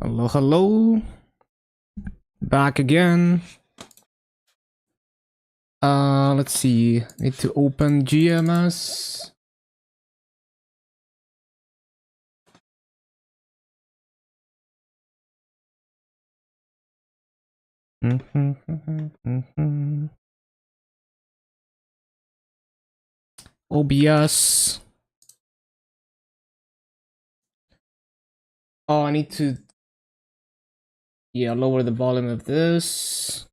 Hello, hello. Back again. Let's see. Need to open GMS. OBS. Oh, I need to lower the volume of this.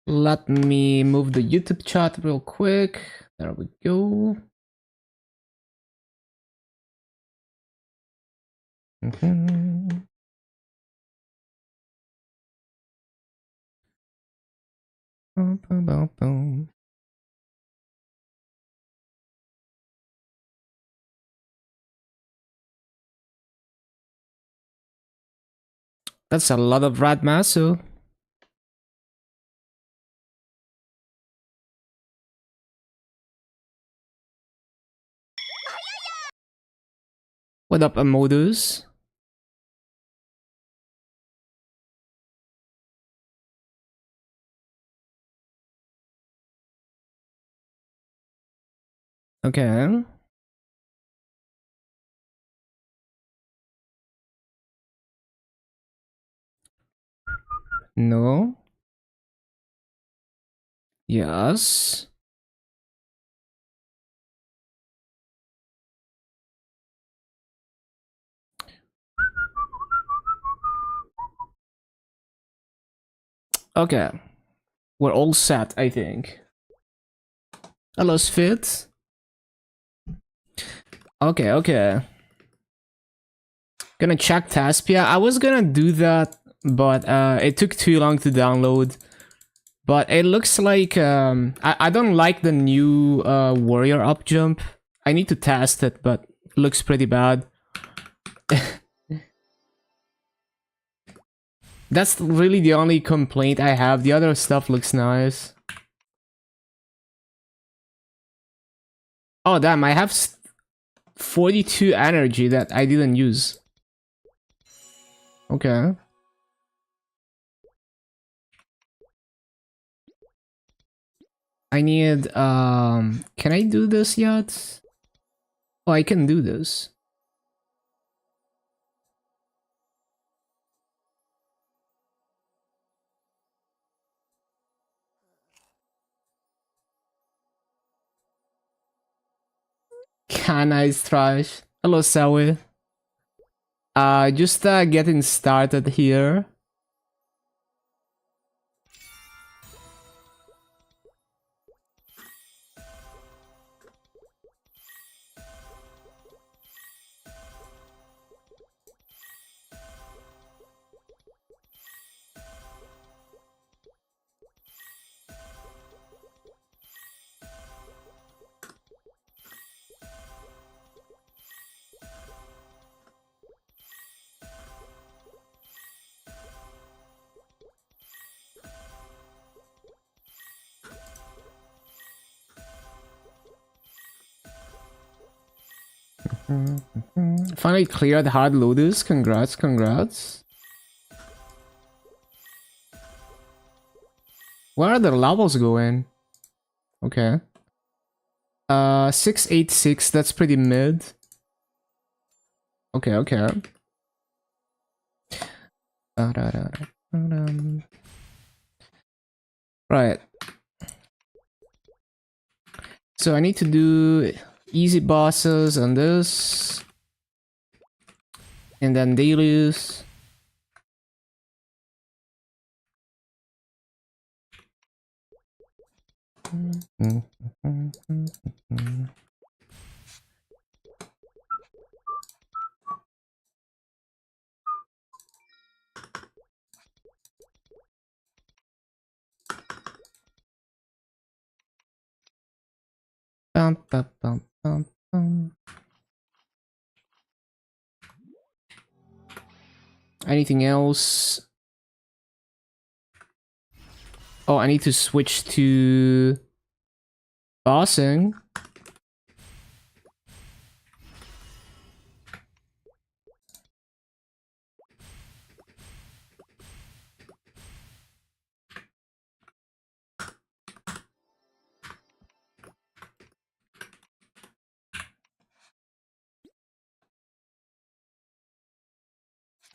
Let me move the YouTube chat real quick. There we go. That's a lot of red masso. What up, Amodus? Okay. No. Yes. Okay. We're all set, I think. Hello, Spit. Okay. Gonna check Taspia. I was gonna do that, but it took too long to download. But it looks like I don't like the new warrior up jump. I need to test it, but it looks pretty bad. That's really the only complaint I have. The other stuff looks nice. Oh damn, I have 42 energy that I didn't use. Okay. I need can I do this yet? Oh, I can do this. Kana is trash. Hello, Sawi. Just getting started here. Finally cleared Hard Lotus. Congrats. Where are the levels going? Okay. 686, that's pretty mid. Okay. Right. So I need to do easy bosses on this. And then dailies. Bum, bum, bum, bum, bum. Anything else? Oh, I need to switch to bossing.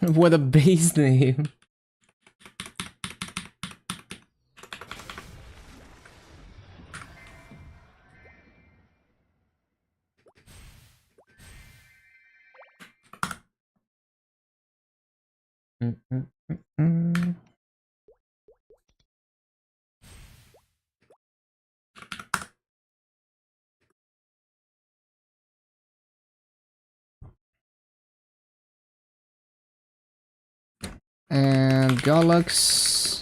What a base name. And Galax.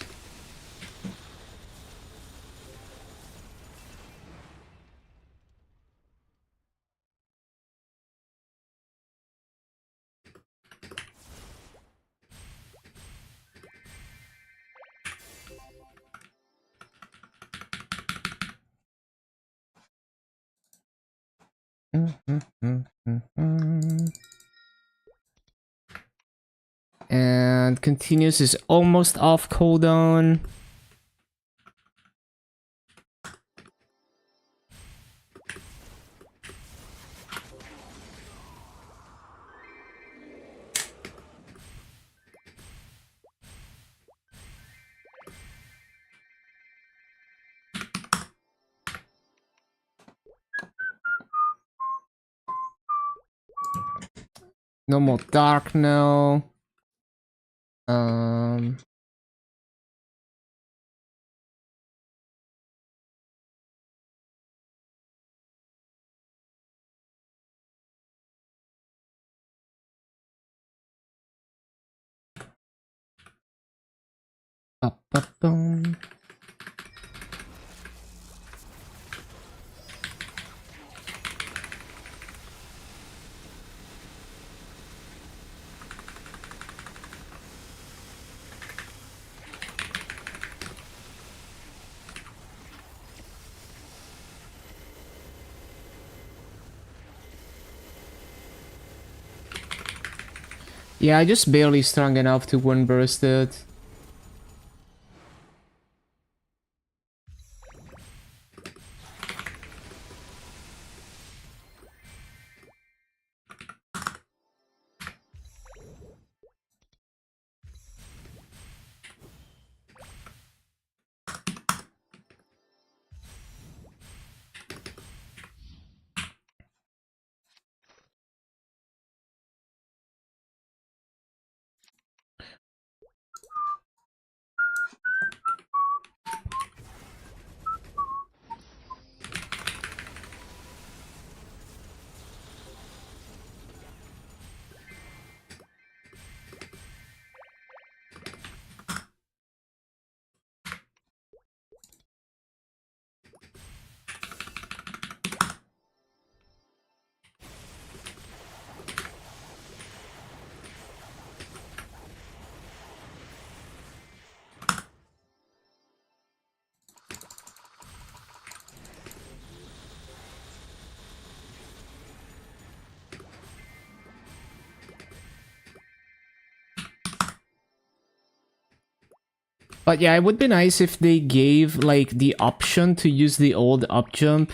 And continuous is almost off cooldown. No more dark now. Ba-ba-boom. Yeah, I just barely strong enough to one burst it. But yeah, it would be nice if they gave like the option to use the old up jump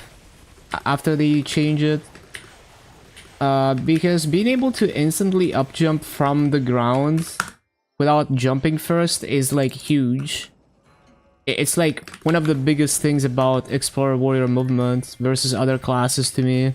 after they change it. Because being able to instantly up jump from the ground without jumping first is like huge. It's like one of the biggest things about Explorer Warrior movement versus other classes to me.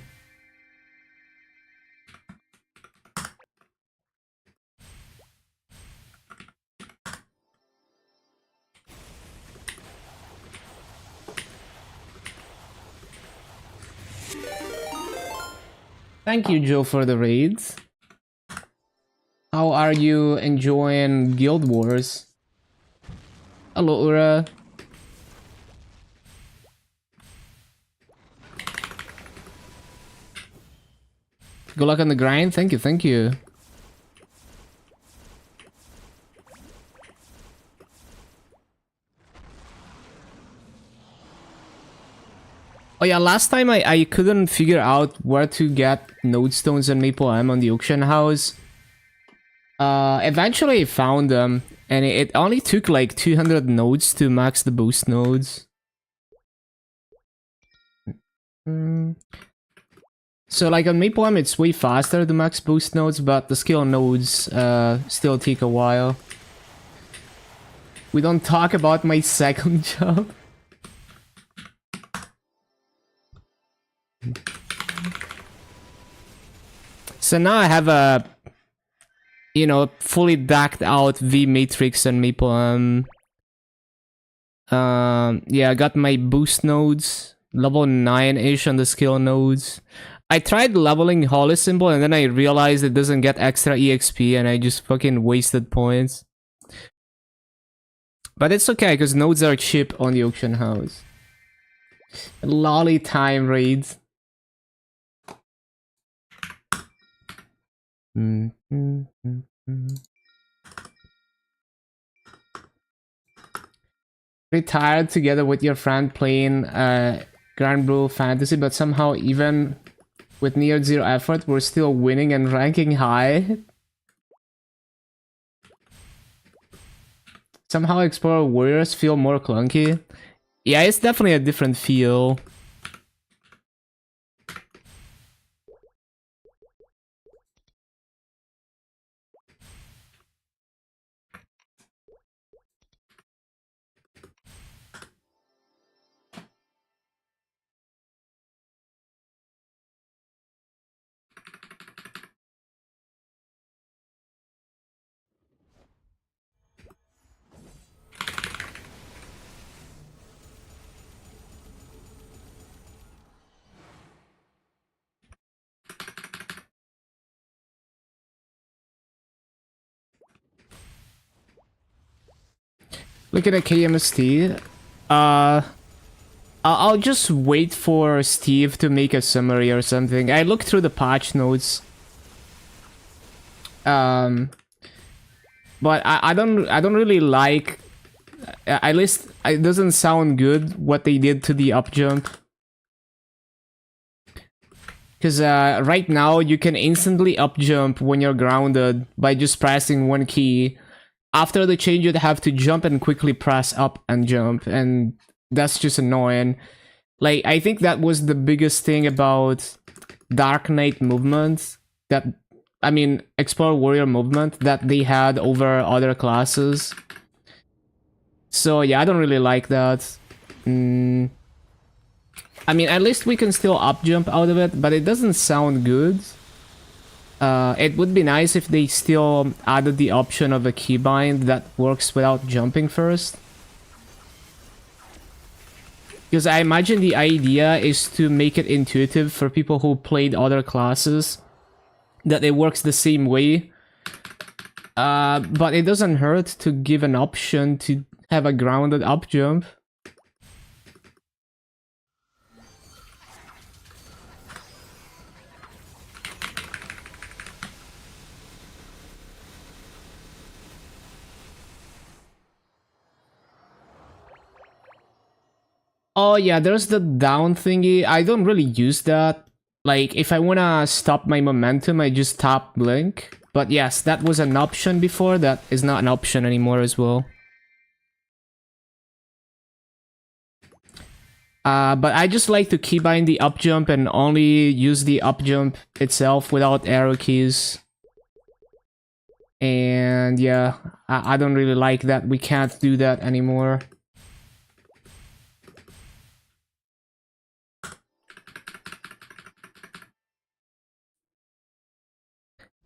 Thank you, Joe, for the raids. How are you enjoying Guild Wars? Hello, Ura. Good luck on the grind. Thank you, thank you. Oh yeah, last time I couldn't figure out where to get node stones and Maple M on the auction house. Eventually I found them, and it only took like 200 nodes to max the boost nodes. So like on Maple M it's way faster to max boost nodes, but the skill nodes still take a while. We don't talk about my second job. So now I have a, you know, fully decked out V Matrix and Maple M. Yeah, I got my boost nodes, level 9-ish on the skill nodes. I tried leveling Holy Symbol and then I realized it doesn't get extra EXP and I just fucking wasted points. But it's okay, because nodes are cheap on the auction house. Lolly time raids. Retired together with your friend playing Grand Blue Fantasy, but somehow even with near zero effort, we're still winning and ranking high. Somehow Explorer Warriors feel more clunky. Yeah, it's definitely a different feel. Look at a KMST. I'll just wait for Steve to make a summary or something. I looked through the patch notes. But I don't really like. At least it doesn't sound good what they did to the up jump. Because right now you can instantly up jump when you're grounded by just pressing one key. After the change, you'd have to jump and quickly press up and jump, and that's just annoying. Like, I think that was the biggest thing about Dark Knight movement, that, I mean, Explorer Warrior movement, that they had over other classes. So yeah, I don't really like that. I mean, at least we can still up jump out of it, but it doesn't sound good. It would be nice if they still added the option of a keybind that works without jumping first. Because I imagine the idea is to make it intuitive for people who played other classes, that it works the same way. But it doesn't hurt to give an option to have a grounded up jump. Oh yeah, there's the down thingy. I don't really use that. Like, if I wanna stop my momentum, I just tap blink. But yes, that was an option before. That is not an option anymore as well. But I just like to keybind the up jump and only use the up jump itself without arrow keys. And yeah, I don't really like that. We can't do that anymore.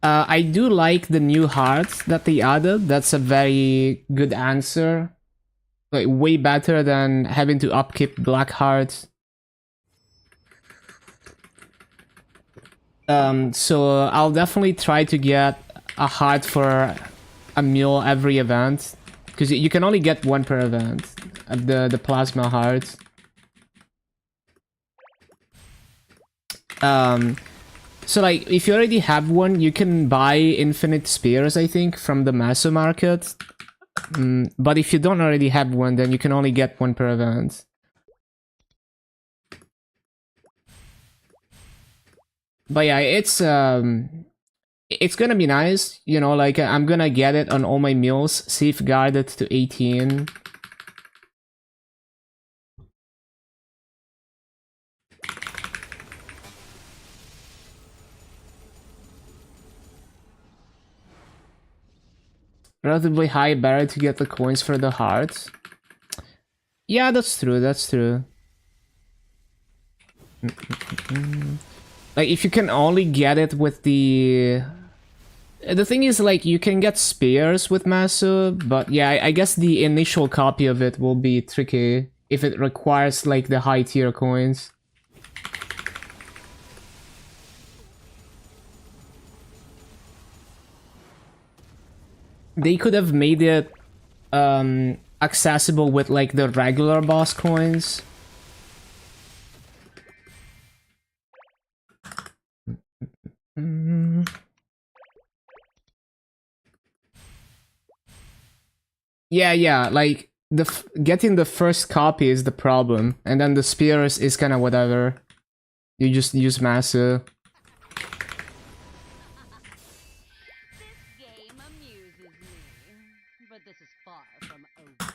I do like the new hearts that they added. That's a very good answer. Like, way better than having to upkeep black hearts. So I'll definitely try to get a heart for a mule every event. Because you can only get one per event of the plasma hearts. So like, if you already have one, you can buy infinite spears, I think, from the Maso market. But if you don't already have one, then you can only get one per event. But yeah, it's gonna be nice, you know, like I'm gonna get it on all my meals, safeguarded to 18. Relatively high barrier to get the coins for the heart. Yeah, that's true, that's true. Like, if you can only get it with the... The thing is, like, you can get spears with Masu, but yeah, I guess the initial copy of it will be tricky if it requires, like, the high tier coins. They could have made it accessible with, like, the regular boss coins. Yeah, like, getting the first copy is the problem, and then the spears is kind of whatever. You just use Masu. This game amuses me, but this is far from over.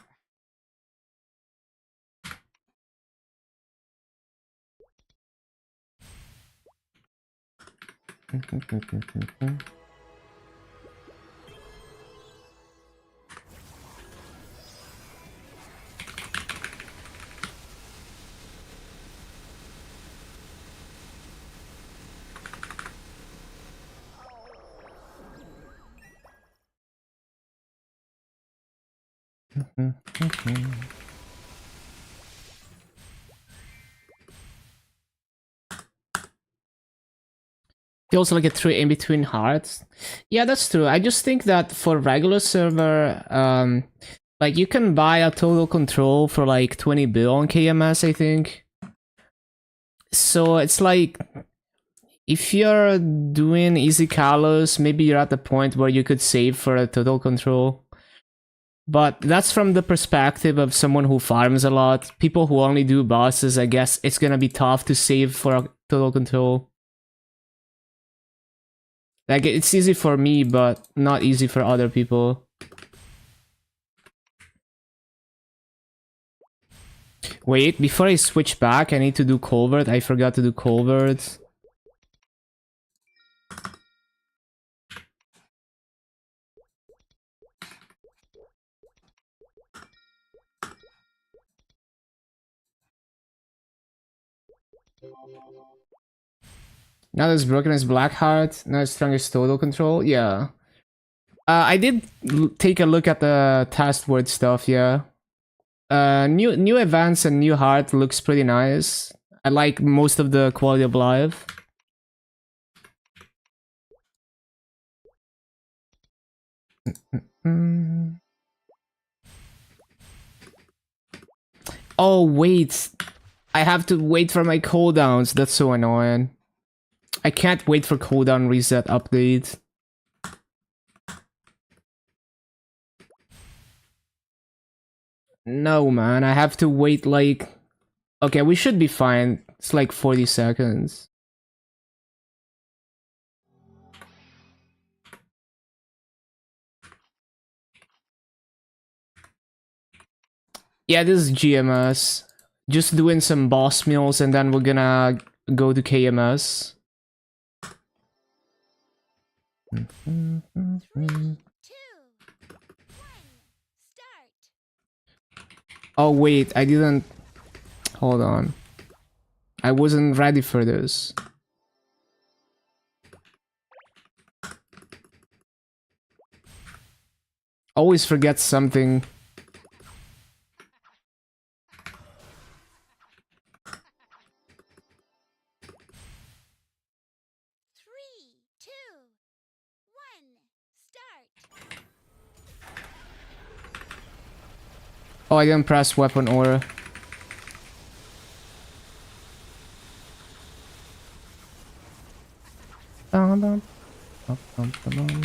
Feels like a tree in between hearts. Yeah, that's true. I just think that for regular server, like, you can buy a total control for like 20 bill on KMS, I think. So it's like, if you're doing easy Kalos, maybe you're at the point where you could save for a total control. But that's from the perspective of someone who farms a lot. People who only do bosses, I guess it's gonna be tough to save for a total control. Like, it's easy for me, but not easy for other people. Wait, before I switch back, I need to do Culvert. I forgot to do Culvert. Not as broken as Blackheart, not as strong as Total Control, yeah. I did take a look at the task word stuff, yeah. New events and new heart looks pretty nice. I like most of the quality of life. Oh wait, I have to wait for my cooldowns. That's so annoying. I can't wait for cooldown reset update. No, man, I have to wait like... Okay, we should be fine. It's like 40 seconds. Yeah, this is GMS. Just doing some boss meals and then we're gonna go to KMS. 3, 2, 1, start. Oh wait, I didn't... Hold on. I wasn't ready for this. Always forget something. Oh, I didn't press weapon order. Bum, bum, bum.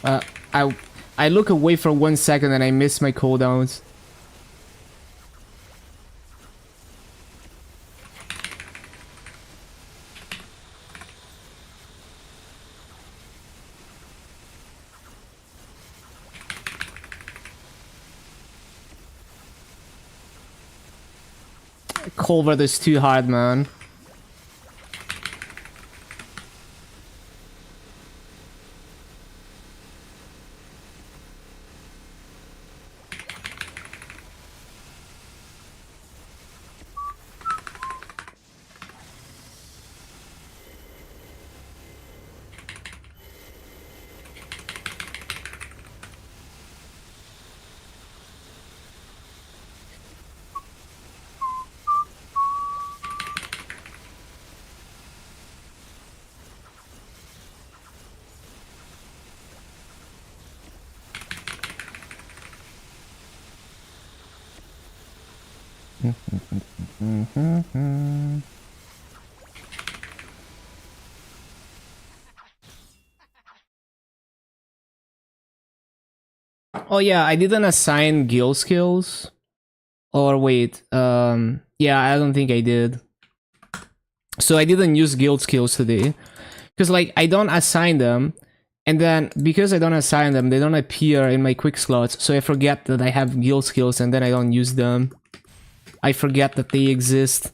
Uh, I look away for 1 second and I miss my cooldowns. Culvert is too hard, man. Oh yeah, I didn't assign guild skills. Or wait, yeah, I don't think I did. So I didn't use guild skills today. Because like, I don't assign them. And then, because I don't assign them, they don't appear in my quick slots. So I forget that I have guild skills and then I don't use them. I forget that they exist.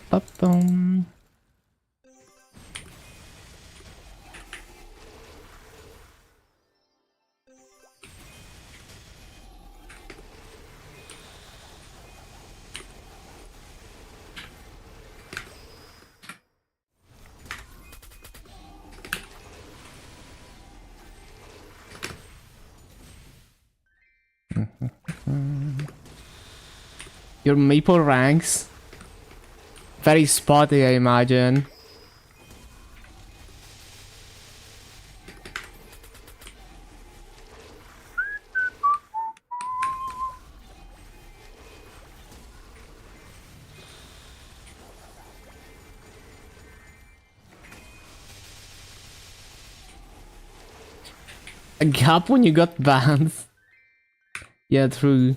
Ba-bum. Your maple ranks. Very spotty, I imagine. A gap when you got banned. Yeah, true.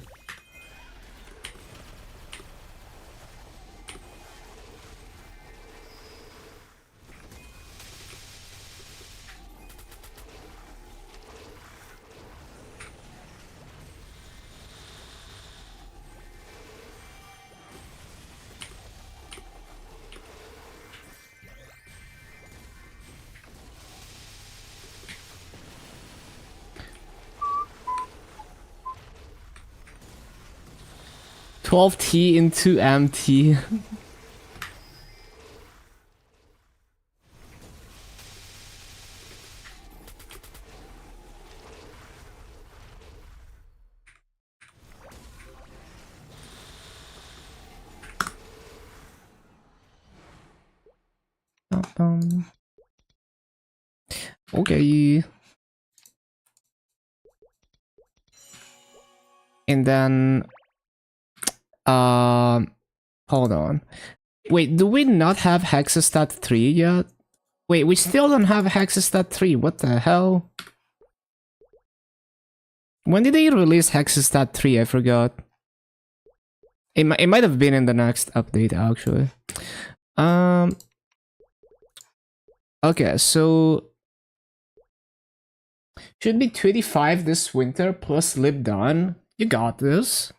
$12T into MT. Okay. And then hold on. Wait, do we not have Hexastat 3 yet? Wait, we still don't have Hexastat 3. What the hell? When did they release Hexastat 3? I forgot. It might have been in the next update, actually. Okay, so should be 25 this winter plus lib done. You got this.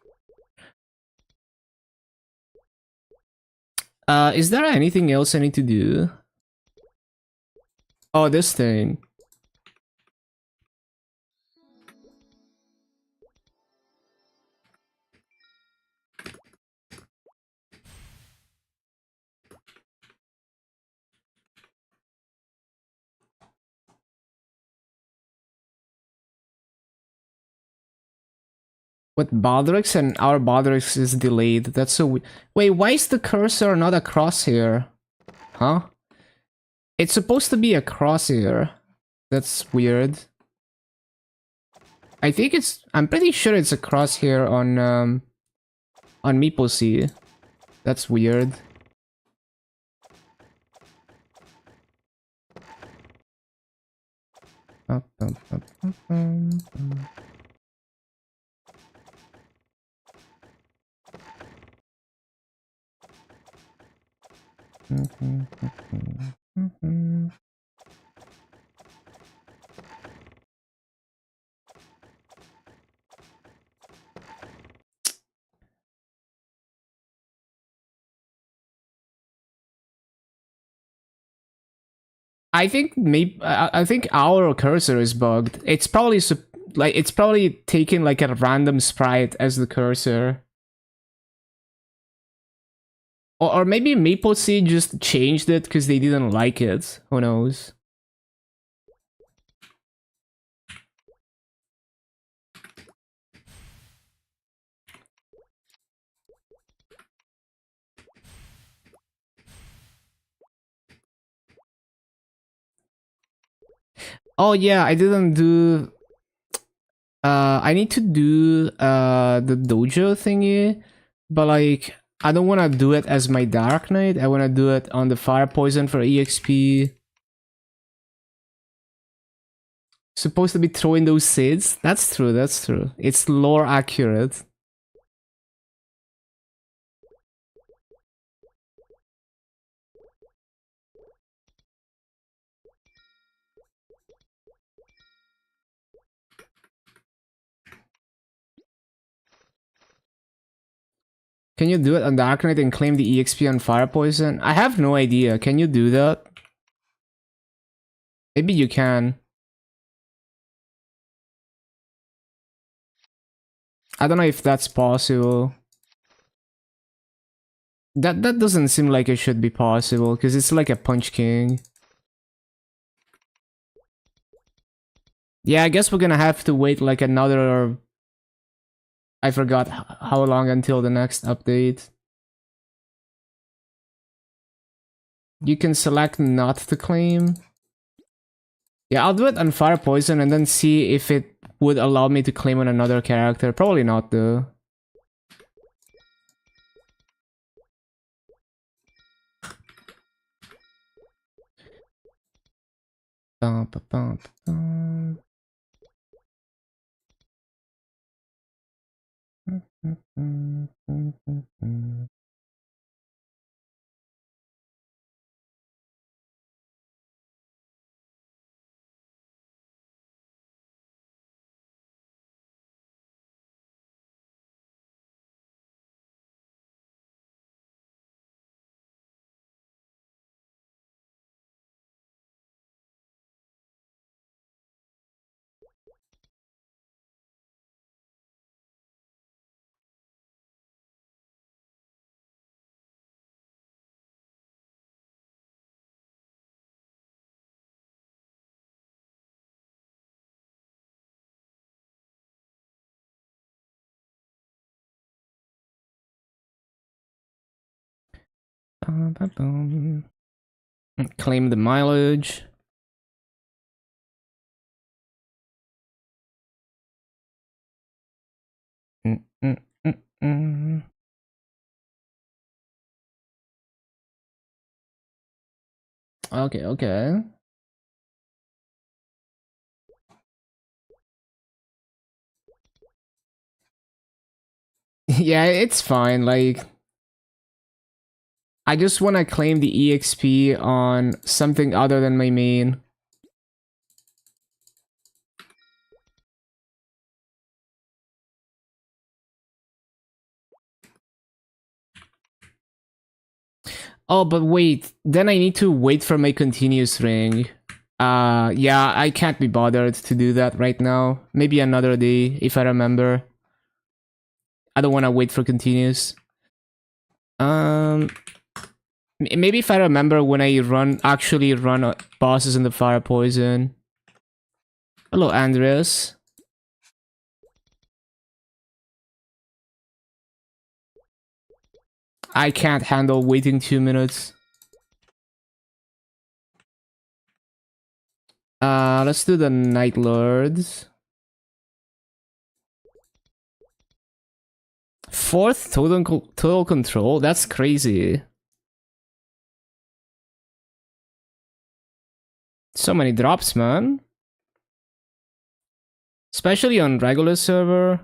Is there anything else I need to do? Oh, this thing. With Baldrix and our Baldrix is delayed. That's so wait, why is the cursor not a crosshair? Huh? It's supposed to be a crosshair. That's weird. I think I'm pretty sure it's a crosshair on MapleStory. That's weird. I think I think our cursor is bugged. It's probably it's probably taking like a random sprite as the cursor. Or maybe MapleStory just changed it because they didn't like it. Who knows? Oh yeah, I didn't do... I need to do the dojo thingy, but like I don't want to do it as my Dark Knight. I want to do it on the Fire Poison for EXP. Supposed to be throwing those seeds. That's true, that's true. It's lore accurate. Can you do it on Dark Knight and claim the EXP on Fire Poison? I have no idea. Can you do that? Maybe you can. I don't know if that's possible. That doesn't seem like it should be possible, because it's like a Punch King. Yeah, I guess we're gonna have to wait like another... I forgot how long until the next update. You can select not to claim. Yeah, I'll do it on Fire Poison and then see if it would allow me to claim on another character. Probably not though. Bum, ba, bum, bum. Bum, ba, bum. Claim the mileage. Mm, mm, mm, mm. Okay, okay. Yeah, it's fine. Like, I just want to claim the EXP on something other than my main. Oh, but wait. Then I need to wait for my continuous ring. Yeah, I can't be bothered to do that right now. Maybe another day, if I remember. I don't want to wait for continuous. Maybe if I remember when I actually run bosses in the Fire Poison. Hello, Andreas. I can't handle waiting 2 minutes. Let's do the Night Lords. Fourth total control? That's crazy. So many drops, man. Especially on regular server.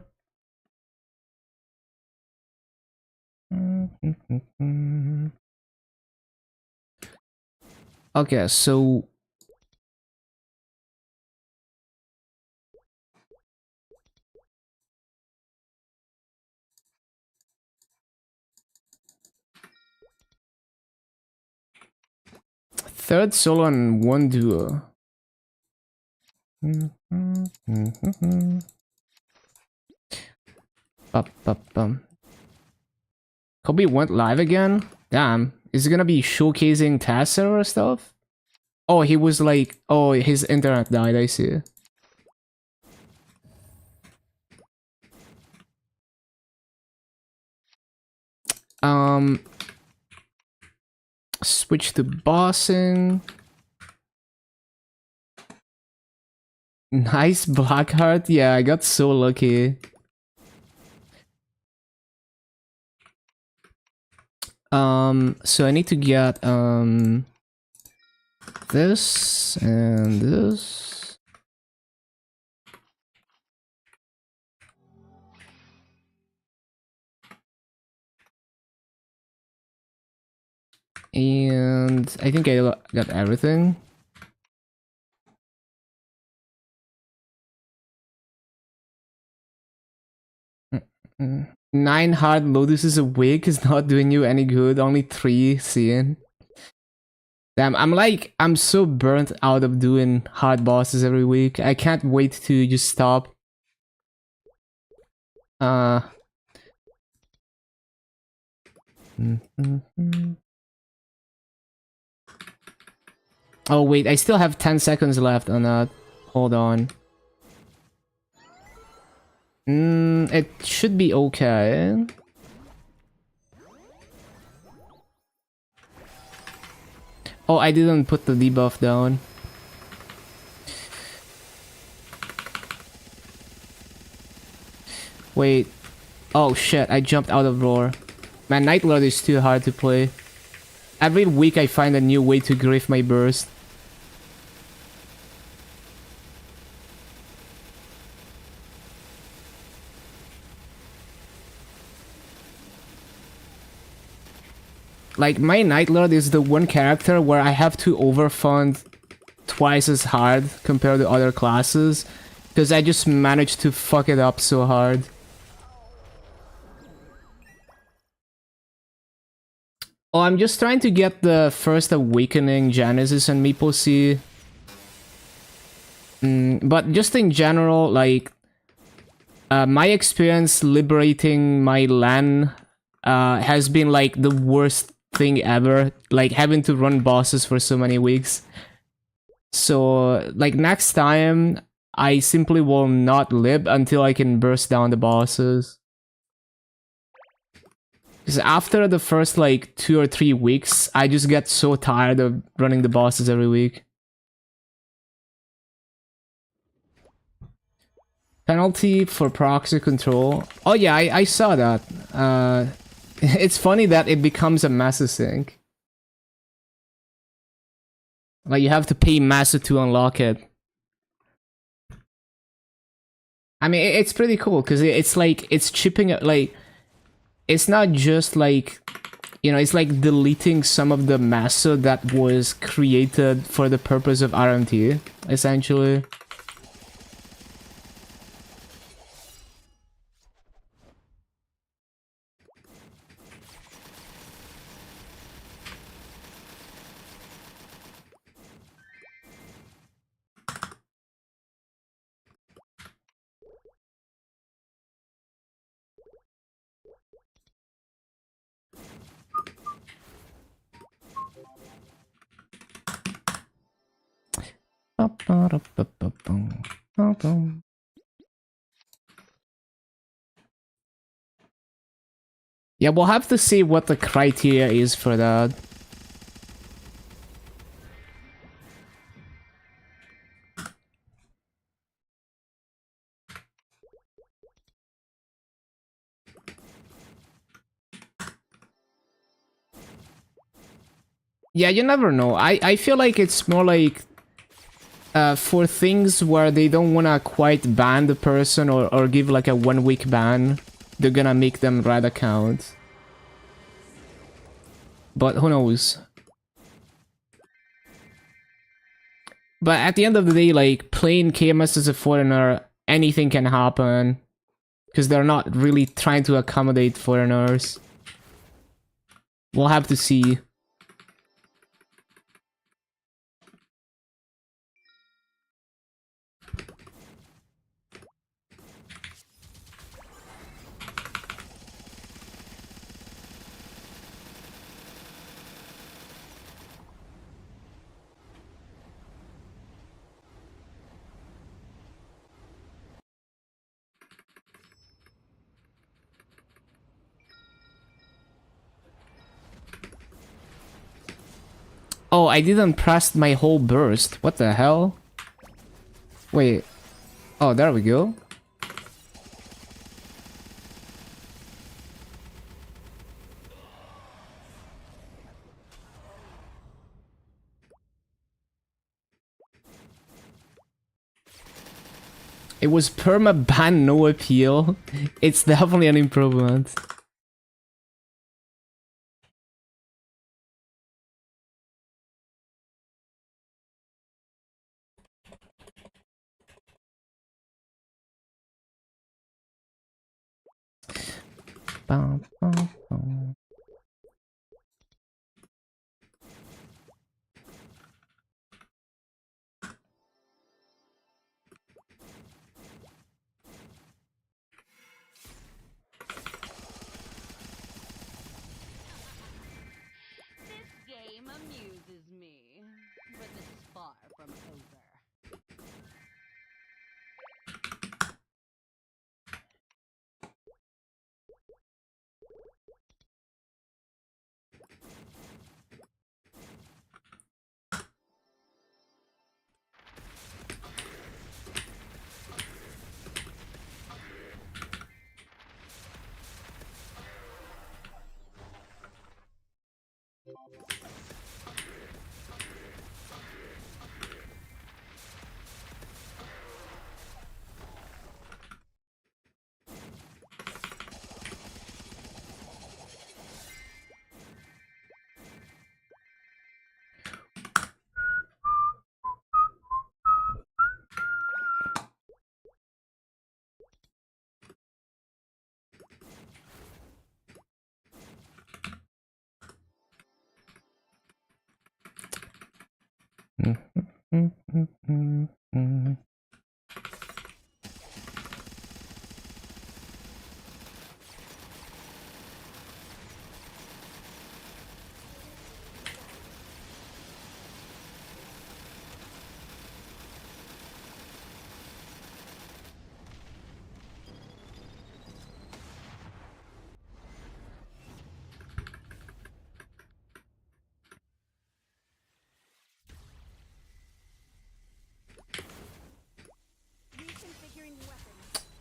Okay, so... Third solo and one duo. Kobe went live again? Damn. Is he gonna be showcasing task server stuff? Oh, he was like... Oh, his internet died, I see. Switch to bossing. Nice Blackheart. Yeah, I got so lucky. So I need to get this and this. And I think I got everything. 9 hard lotuses a week is not doing you any good. Only 3 seeing. Damn, I'm so burnt out of doing hard bosses every week. I can't wait to just stop. Uh. Oh wait, I still have 10 seconds left on that. Hold on. It should be okay. Oh, I didn't put the debuff down. Wait. Oh shit, I jumped out of roar. Man, Night Lord is too hard to play. Every week I find a new way to grief my burst. Like, my Night Lord is the one character where I have to overfund twice as hard compared to other classes. Because I just managed to fuck it up so hard. Oh, I'm just trying to get the first Awakening Genesis and MapleStory. But just in general, like... my experience liberating my LAN has been like the worst thing ever. Like having to run bosses for so many weeks. So like next time I simply will not lib until I can burst down the bosses. Because after the first like 2 or 3 weeks, I just get so tired of running the bosses every week. Penalty for proxy control. Oh yeah, I saw that. It's funny that it becomes a massive sync. Like you have to pay massive to unlock it. I mean, it's pretty cool because it's like it's chipping it. Like it's not just like, you know, it's like deleting some of the massa that was created for the purpose of RMT, essentially. Yeah, we'll have to see what the criteria is for that. Yeah, you never know. I feel like it's more like for things where they don't wanna quite ban the person or give like a 1 week ban, they're gonna make them red account. But who knows? But at the end of the day, like, playing KMS as a foreigner, anything can happen. Because they're not really trying to accommodate foreigners. We'll have to see. Oh, I didn't press my whole burst. What the hell? Wait. Oh, there we go. It was perma-ban, no appeal. It's definitely an improvement. bum, bum, bum. This game amuses me, but this is far from over.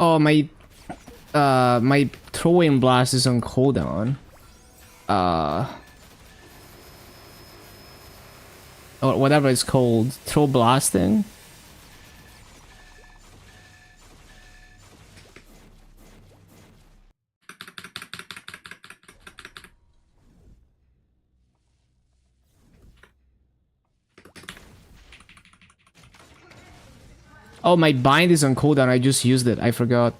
Oh, my throwing blast is on cooldown. Or whatever it's called, throw blasting. Oh, my bind is on cooldown. I just used it. I forgot.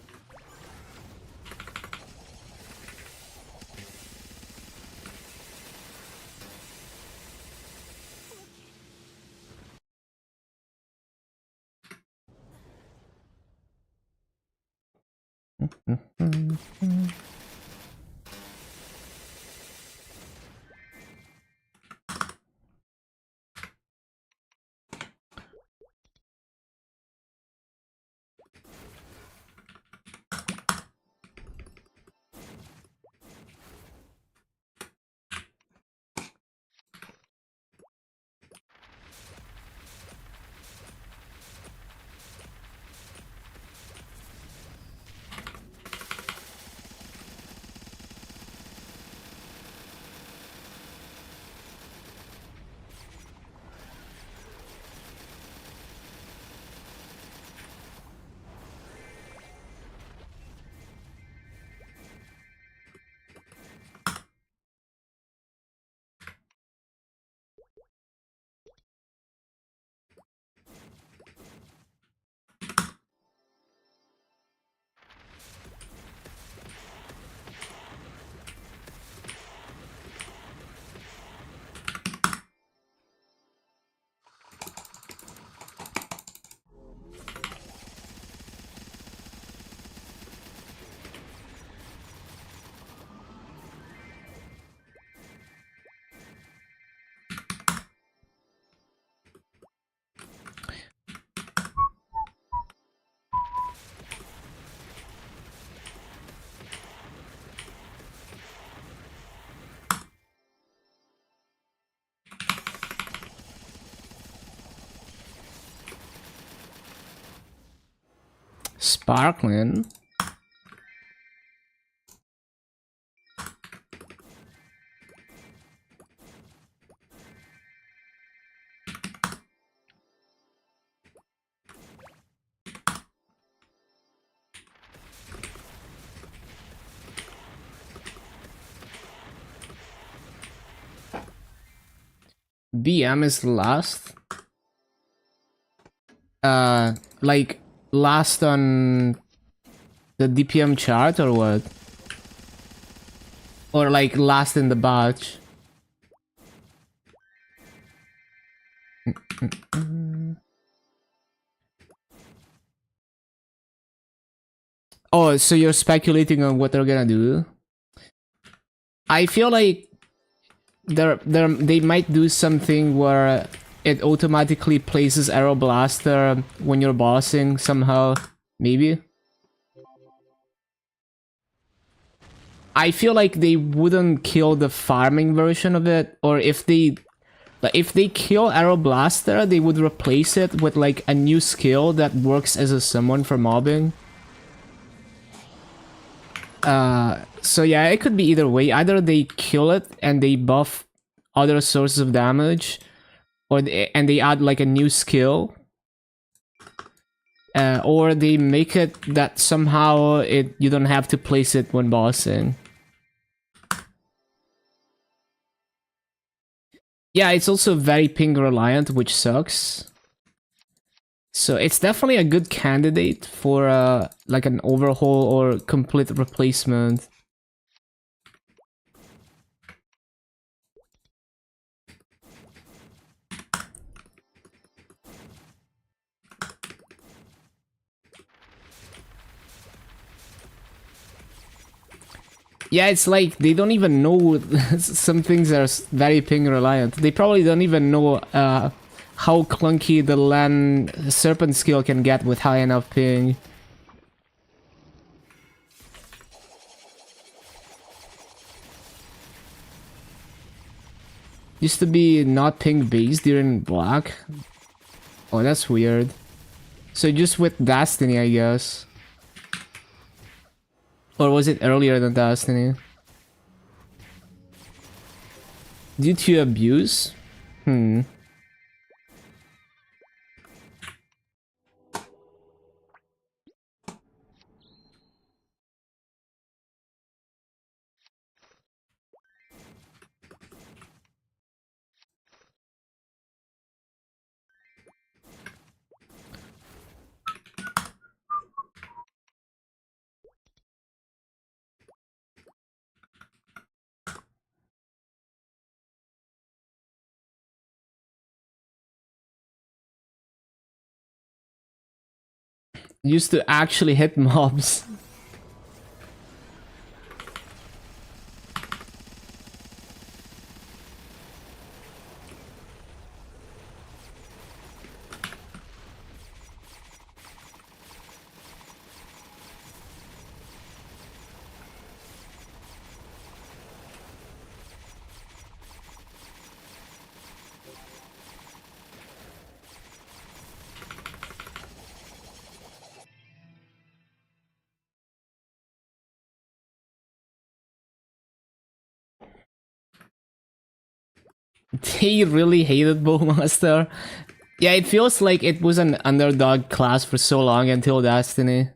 Sparkling. BM is last. Like last on the DPM chart or what? Or like last in the batch. Oh, so you're speculating on what they're gonna do? I feel like they might do something where it automatically places Arrow Blaster when you're bossing somehow. Maybe. I feel like they wouldn't kill the farming version of it, or if they kill Arrow Blaster, they would replace it with like a new skill that works as a summon for mobbing. So yeah, it could be either way. Either they kill it and they buff other sources of damage, and they add like a new skill, or they make it that somehow you don't have to place it when bossing. Yeah, it's also very ping reliant, which sucks. So it's definitely a good candidate for like an overhaul or complete replacement. Yeah, it's like they don't even know some things are very ping reliant. They probably don't even know how clunky the land serpent skill can get with high enough ping. Used to be not ping based during black. Oh, that's weird. So just with Destiny, I guess. Or was it earlier than Destiny? Due to abuse? Hmm. Used to actually hit mobs. They really hated Bowmaster. Yeah, it feels like it was an underdog class for so long until Destiny.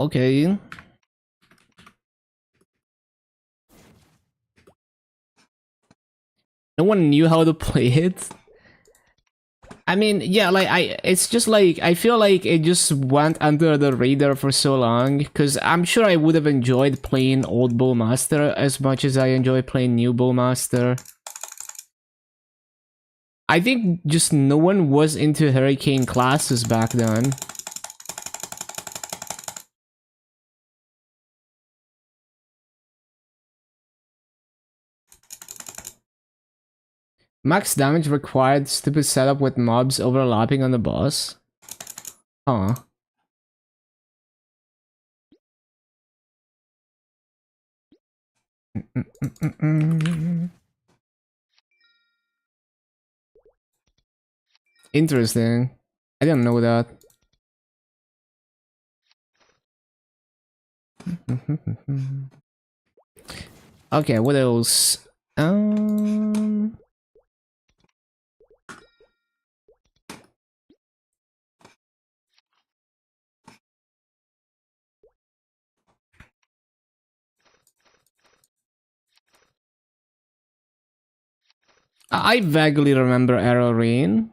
Okay. No one knew how to play it. I mean, yeah, like it's just like I feel like it just went under the radar for so long because I'm sure I would have enjoyed playing old Bowmaster as much as I enjoy playing new Bowmaster. I think just no one was into Hurricane classes back then. Max damage required stupid setup with mobs overlapping on the boss. Huh. Interesting. I didn't know that. Okay, what else? Um... I vaguely remember Arrow Rain.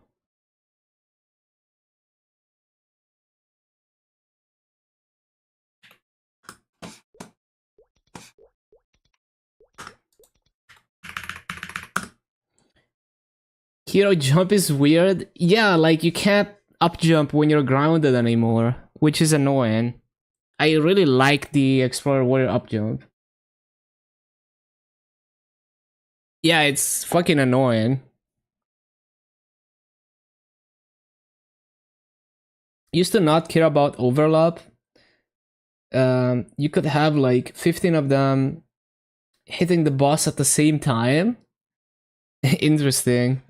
Hero jump is weird. Yeah, like you can't up jump when you're grounded anymore, which is annoying. I really like the Explorer Warrior up jump. Yeah, it's fucking annoying. Used to not care about overlap. You could have like 15 of them hitting the boss at the same time. Interesting.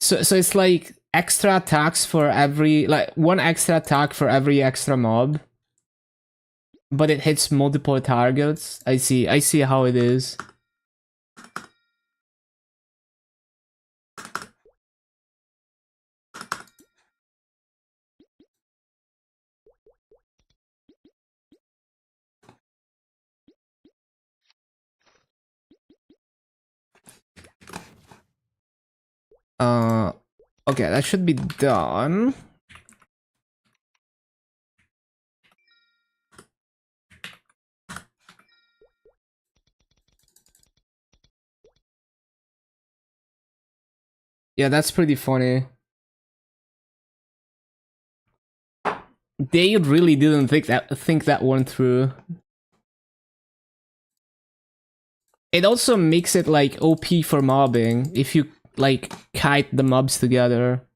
So it's like extra attacks for every, like one extra attack for every extra mob, but it hits multiple targets. I see how it is. Uh, okay, that should be done. Yeah, that's pretty funny. They really didn't think that one through. It also makes it like OP for mobbing if you like kite the mobs together.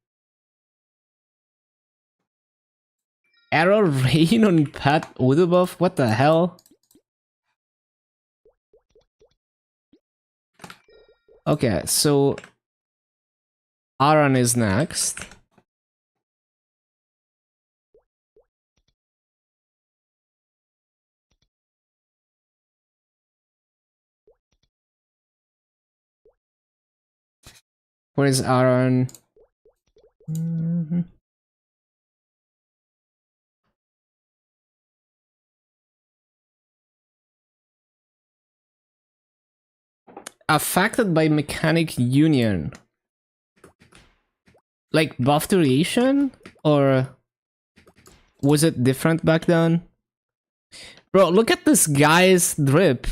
Arrow Rain on Pat Odebuff? What the hell? Okay, so Aran is next. Where is Aran? Affected by mechanic union. Like buff duration? Or was it different back then? Bro, look at this guy's drip.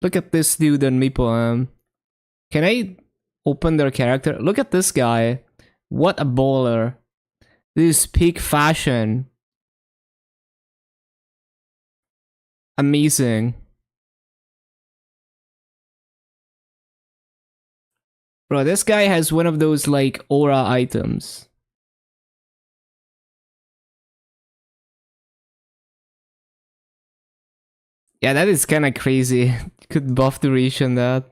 Look at this dude on Maple. Can I open their character? Look at this guy. What a bowler. This is peak fashion. Amazing. Bro, this guy has one of those like aura items. Yeah, that is kind of crazy. Could buff duration that.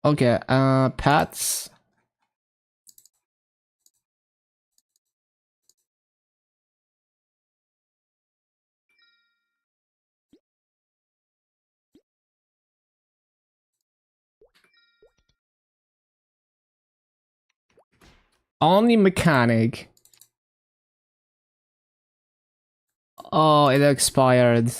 Okay, Pats. Only mechanic. Oh, it expired.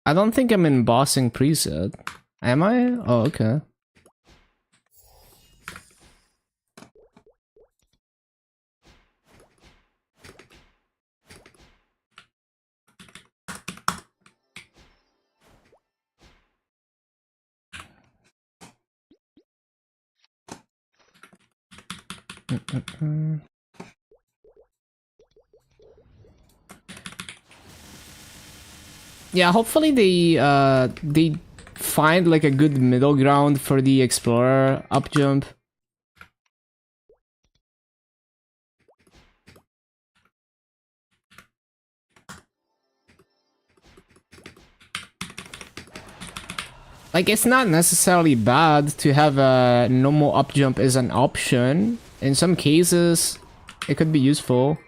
I don't think I'm in bossing preset. Am I? Oh, okay. Yeah, hopefully they find like a good middle ground for the explorer up jump. Like, it's not necessarily bad to have a normal up jump as an option. In some cases, it could be useful.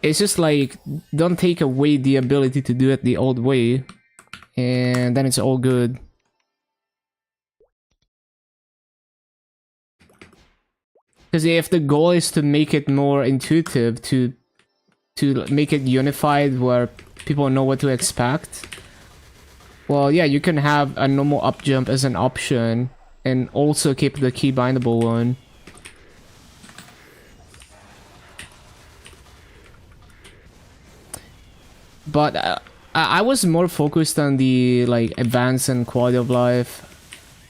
It's just like, don't take away the ability to do it the old way, and then it's all good. Because if the goal is to make it more intuitive, to make it unified where people know what to expect, well, yeah, you can have a normal up jump as an option and also keep the key bindable one. But I was more focused on the like advance and quality of life,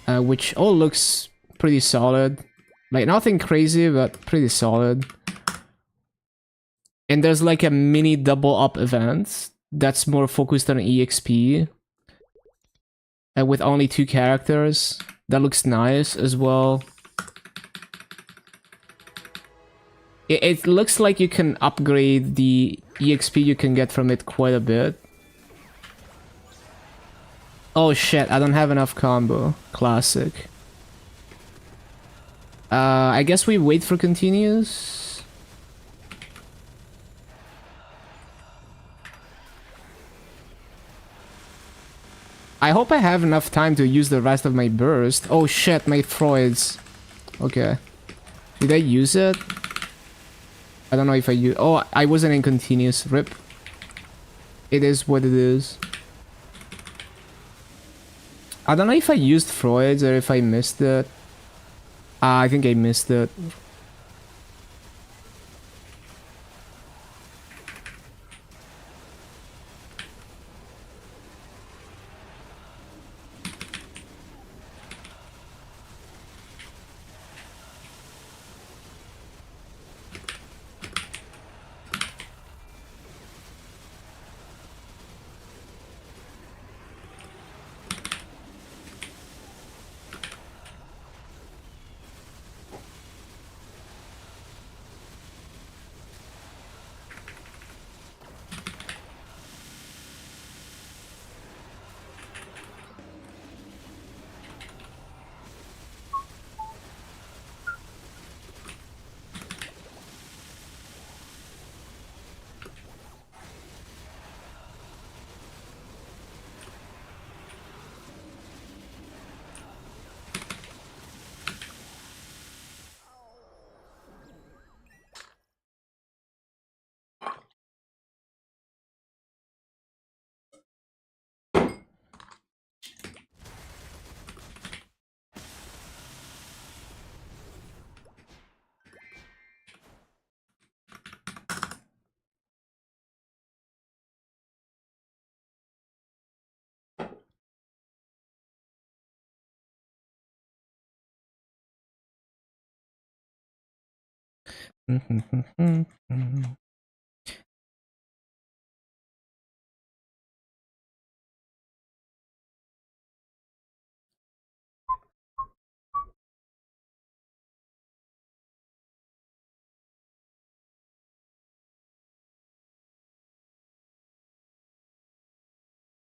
which all looks pretty solid. Like, nothing crazy, but pretty solid. And there's like a mini double up event that's more focused on EXP, with only 2 characters. That looks nice as well. It looks like you can upgrade the EXP you can get from it quite a bit. Oh shit, I don't have enough combo. Classic. I guess we wait for continues. I hope I have enough time to use the rest of my burst. Oh shit, my Freuds. Okay. Did I use it? I don't know if I use... Oh, I wasn't in continuous. RIP. It is what it is. I don't know if I used Freuds or if I missed it. I think I missed it.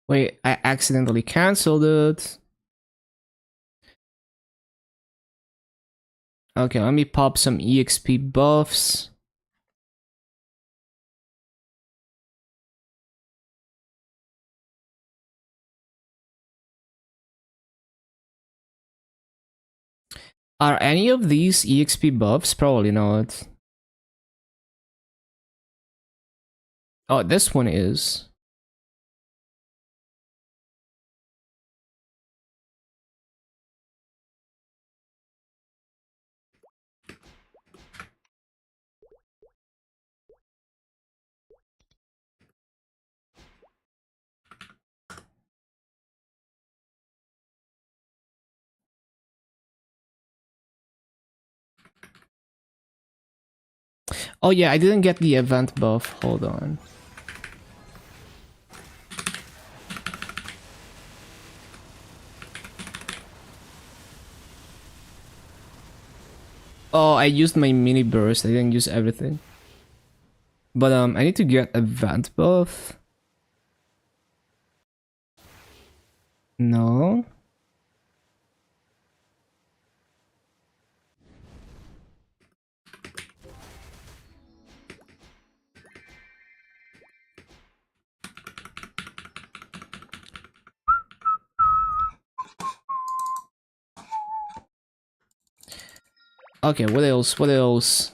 Wait, I accidentally cancelled it. Okay, let me pop some EXP buffs. Are any of these EXP buffs? Probably not. Oh, this one is. Oh yeah, I didn't get the event buff. Hold on. Oh, I used my mini burst. I didn't use everything. But I need to get event buff. No. Okay, what else? What else?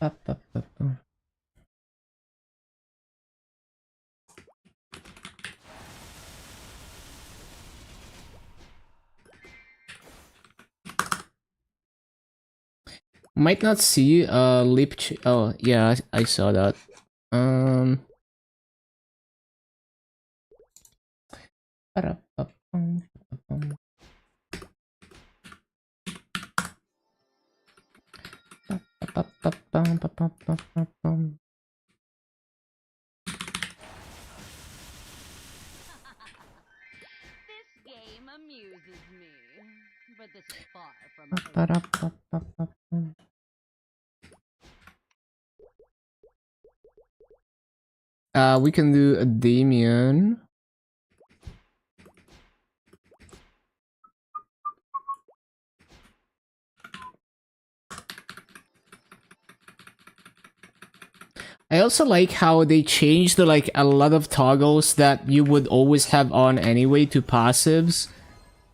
Up, up, up, up. Might not see lip oh yeah, I saw that. Um This game amuses me, but this is far from we can do a Damien. I also like how they changed the, like, a lot of toggles that you would always have on anyway to passives.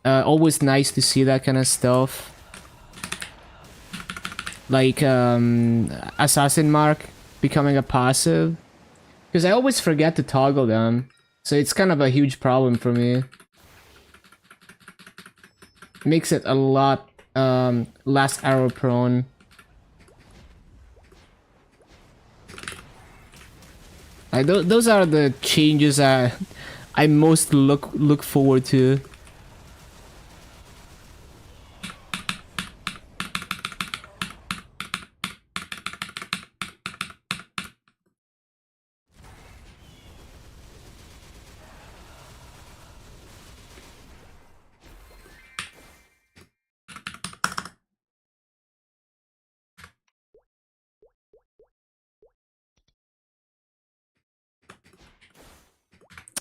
Always nice to see that kind of stuff. Like Assassin Mark becoming a passive. Because I always forget to toggle them. So it's kind of a huge problem for me. Makes it a lot less arrow prone. Those are the changes I most look forward to.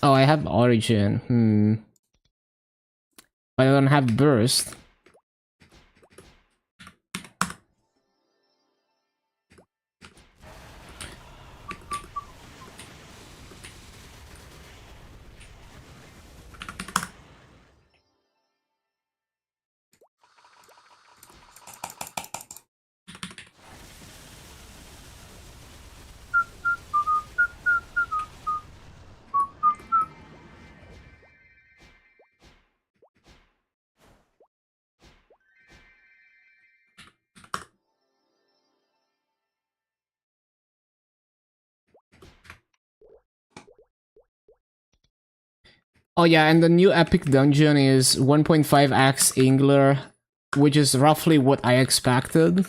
Oh, I have Origin. But I don't have Burst. Oh yeah, and the new epic dungeon is 1.5x Angler, which is roughly what I expected.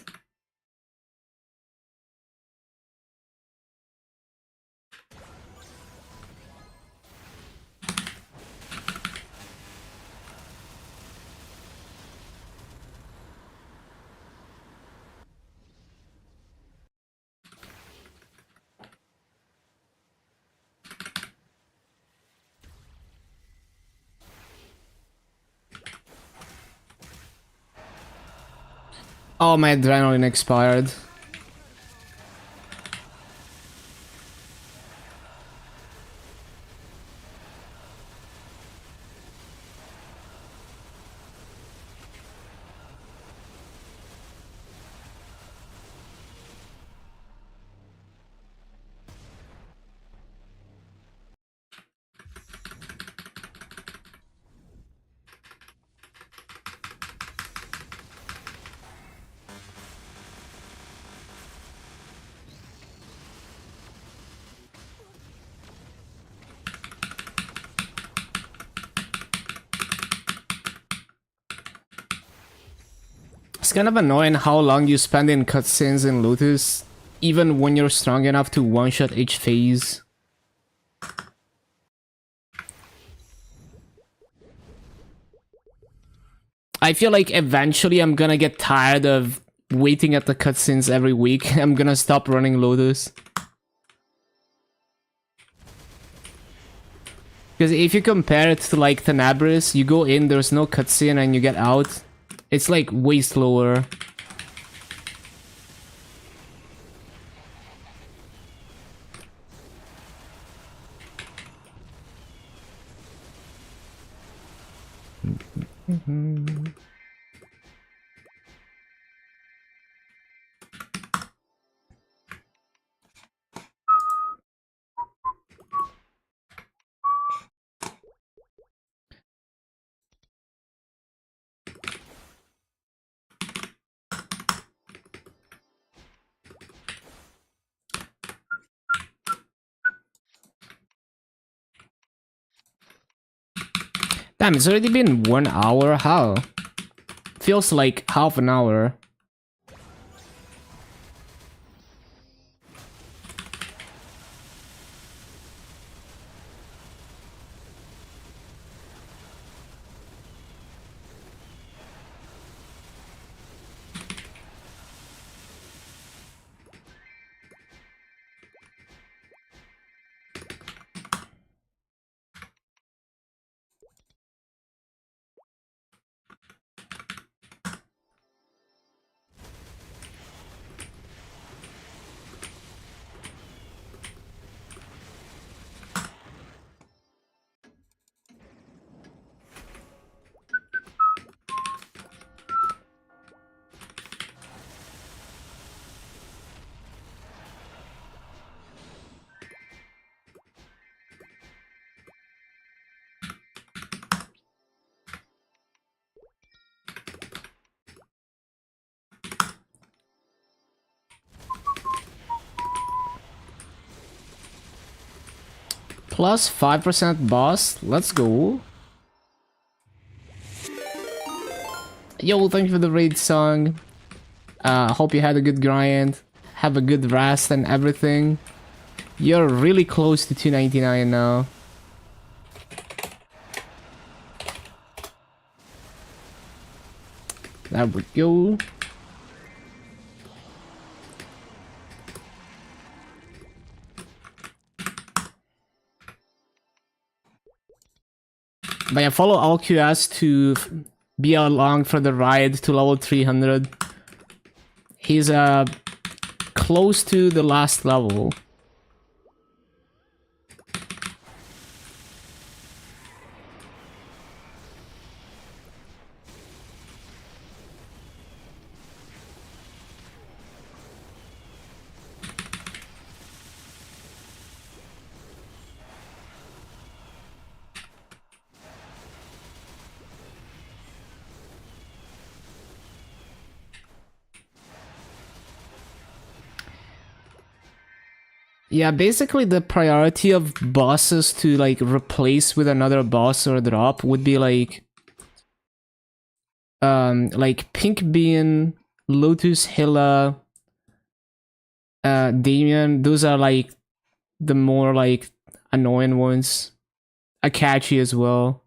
Oh, my adrenaline expired. kind of annoying how long you spend in cutscenes in Lotus, even when you're strong enough to one-shot each phase. I feel like eventually I'm gonna get tired of waiting at the cutscenes every week. I'm gonna stop running Lotus. Because if you compare it to like Tenebris, you go in, there's no cutscene, and you get out. It's like way slower. Damn, it's already been 1 hour? How? Feels like half an hour. Plus 5% boss. Let's go. Yo, thank you for the raid song. Hope you had a good grind. Have a good rest and everything. You're really close to 299 now. There we go. But yeah, follow LQS to be along for the ride to level 300. He's close to the last level. Yeah, basically the priority of bosses to like replace with another boss or drop would be like Pink Bean, Lotus Hilla, Damien. Those are like the more like annoying ones. Akachi as well.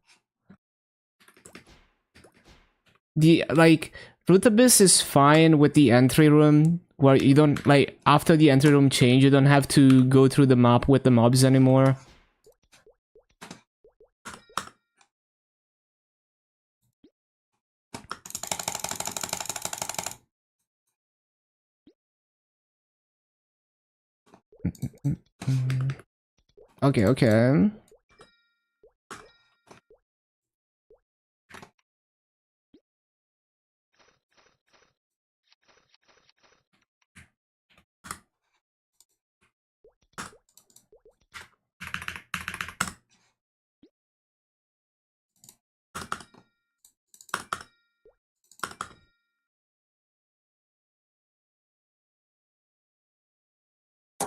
The like Root Abyss is fine with the entry room, where you don't like after the entry room change, you don't have to go through the map with the mobs anymore. Okay, okay.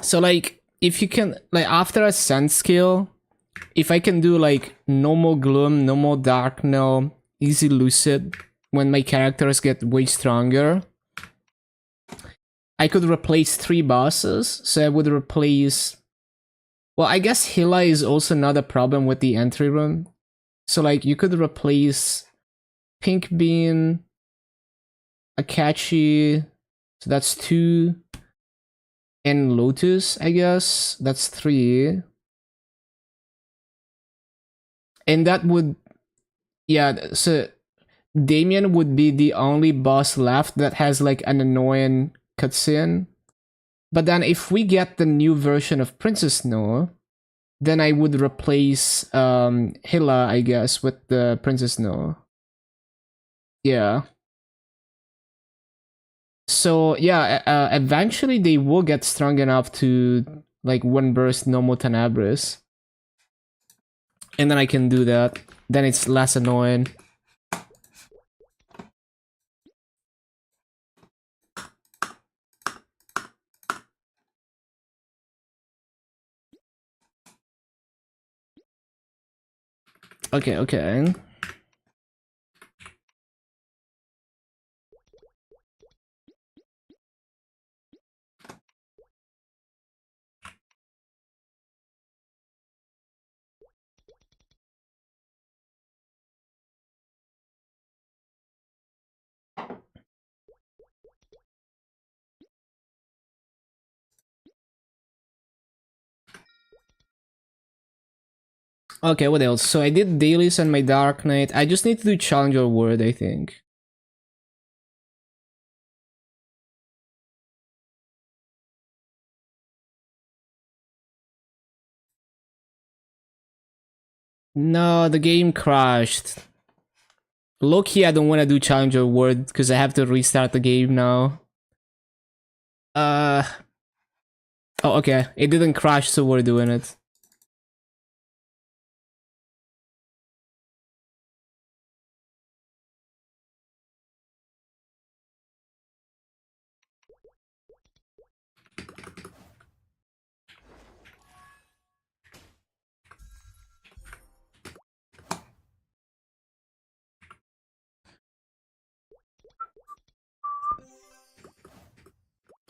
So like if you can like after a sense skill, if I can do like no more gloom, no more dark, no easy lucid, when my characters get way stronger, I could replace 3 bosses. So I would replace... Well, I guess Hila is also not a problem with the entry room. So like you could replace Pink Bean, Akachi, so that's 2, and Lotus, I guess, that's 3. And that would... Yeah, so Damien would be the only boss left that has like an annoying cutscene. But then if we get the new version of Princess Snow, then I would replace Hila, I guess, with the Princess Snow. Yeah. So yeah, eventually they will get strong enough to like one burst normal Tenebris. And then I can do that. Then it's less annoying. Okay, okay. Okay, what else? So I did dailies on my Dark Knight. I just need to do Challenger Word, I think. No, the game crashed. Low-key, I don't want to do Challenger Word because I have to restart the game now. Oh, okay. It didn't crash, so we're doing it.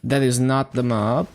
That is not the map.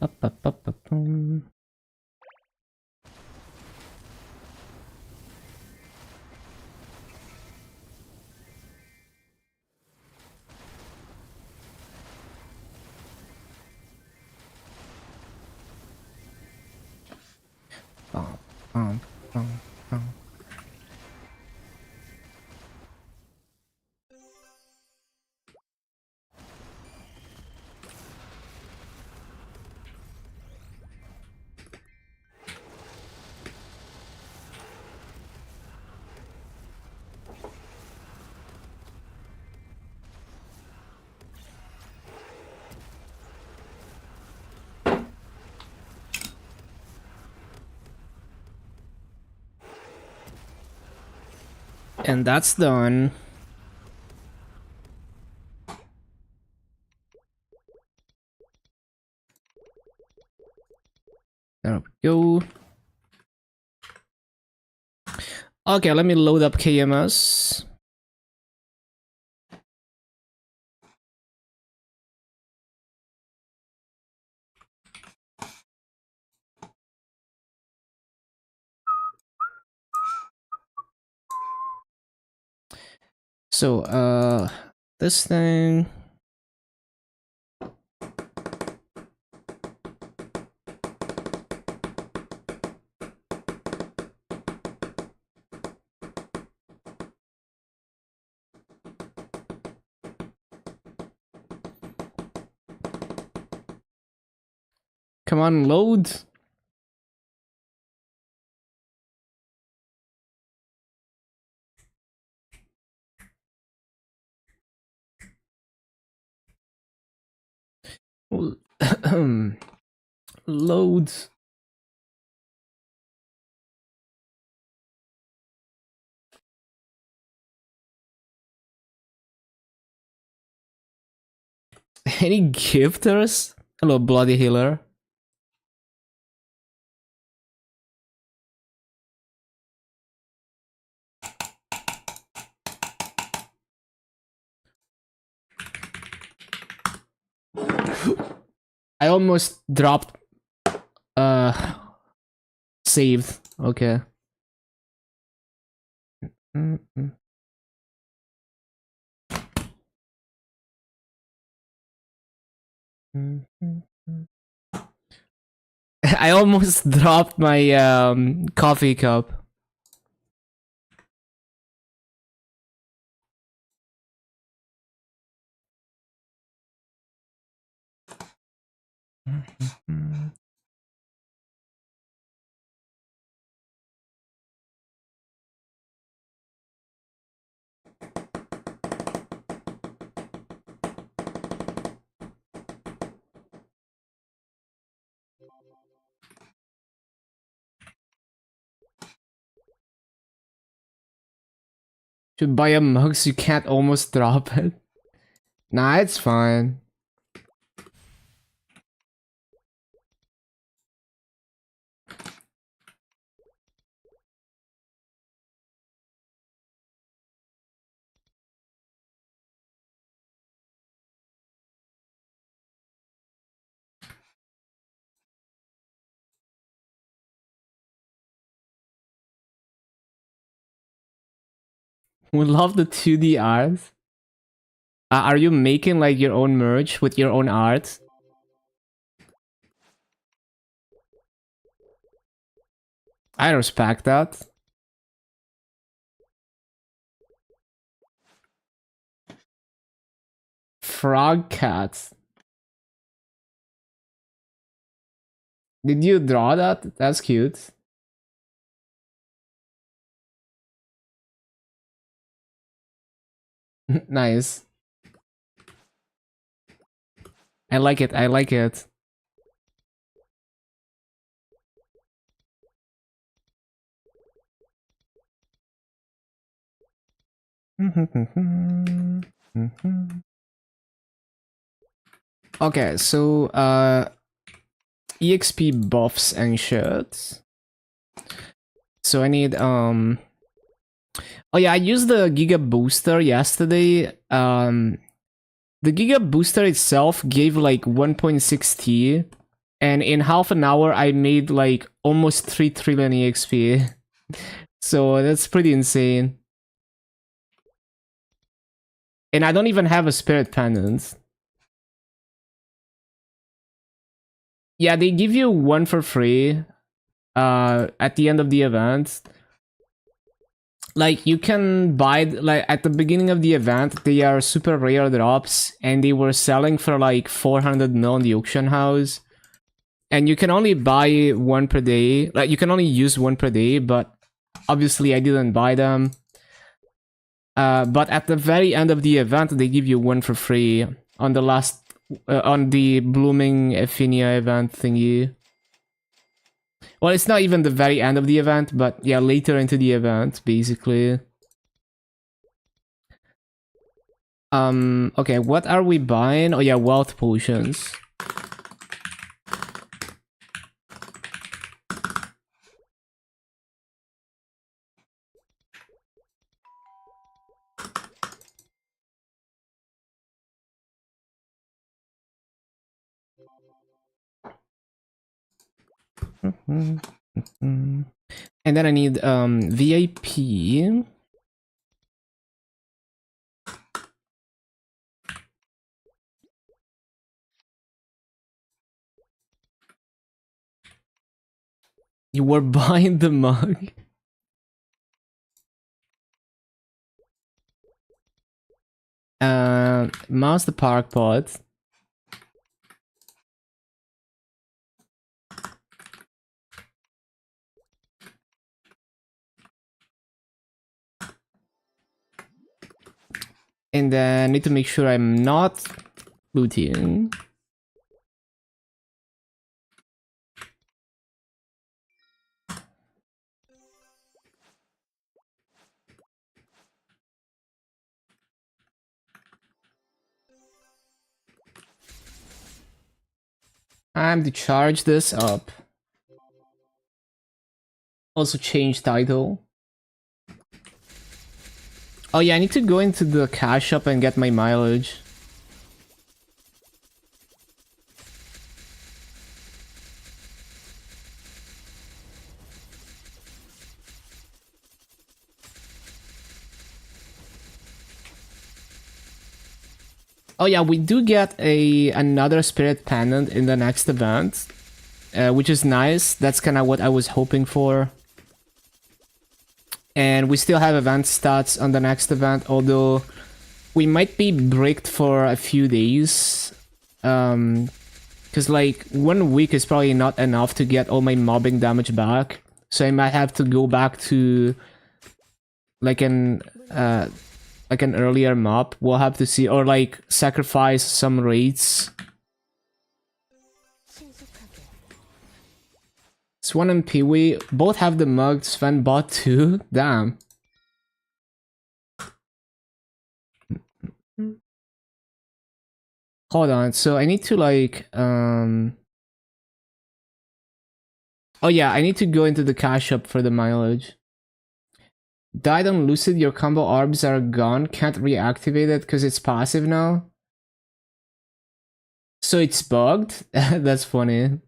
Ba-ba-ba-ba-boom. Bum, bum, bum, bum. And that's done. There we go. Okay, let me load up KMS. So, this thing. Come on, load. Load. Any gifters? Hello, bloody healer. I almost dropped. Saved. Okay. I almost dropped my coffee cup. Should buy a mug so you can't almost drop it. Nah, it's fine. We love the 2D art. Are you making like your own merch with your own art? I respect that. Frog cat. Did you draw that? That's cute. Nice. I like it. I like it. Okay, so EXP buffs and shirts. So I need oh yeah, I used the Giga Booster yesterday. The Giga Booster itself gave like 1.6T, and in half an hour I made like almost 3 trillion EXP. So that's pretty insane. And I don't even have a spirit pendant. Yeah, they give you one for free at the end of the event. Like you can buy like at the beginning of the event they are super rare drops and they were selling for like 400 mil in the auction house. And you can only buy one per day. Like you can only use one per day, but obviously I didn't buy them. But at the very end of the event, they give you one for free on the last, on the Blooming Ephinia event thingy. Well, it's not even the very end of the event, but yeah, later into the event, basically. Okay, what are we buying? Oh yeah, wealth potions. And then I need VIP. You were buying the mug. Mouse the park pot. And then I need to make sure I'm not looting. Time to charge this up. Also change title. Oh yeah, I need to go into the cash shop and get my mileage. Oh yeah, we do get another spirit pendant in the next event, which is nice. That's kind of what I was hoping for. And we still have event stats on the next event, although we might be bricked for a few days. Because like 1 week is probably not enough to get all my mobbing damage back. So I might have to go back to like an earlier mob. We'll have to see, or like sacrifice some raids. Swan and Peewee both have the mug. Sven bought two. Damn. Hold on. So I need to like oh yeah, I need to go into the cash shop for the mileage. Died on Lucid, your combo orbs are gone. Can't reactivate it because it's passive now. So it's bugged? That's funny.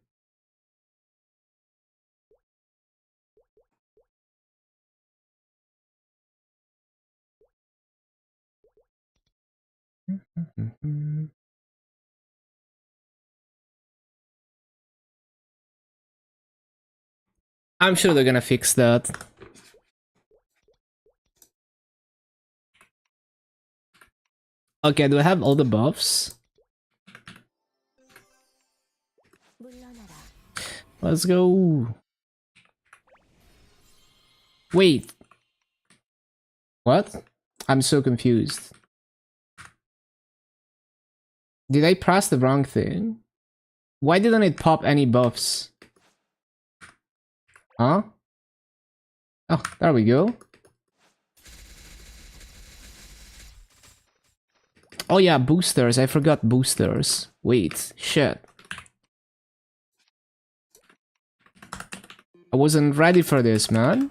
I'm sure they're gonna fix that. Okay, do I have all the buffs? Let's go. Wait. What? I'm so confused. Did I press the wrong thing? Why didn't it pop any buffs? Huh? Oh, there we go. Oh yeah, boosters. I forgot boosters. Wait, shit. I wasn't ready for this, man.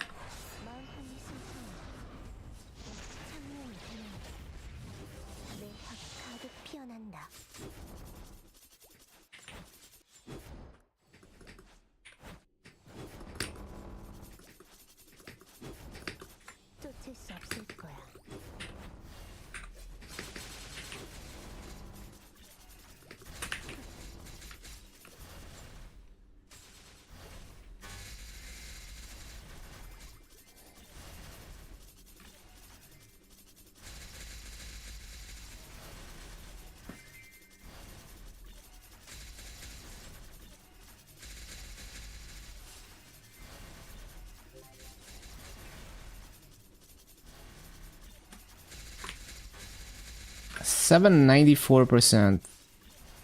$794%.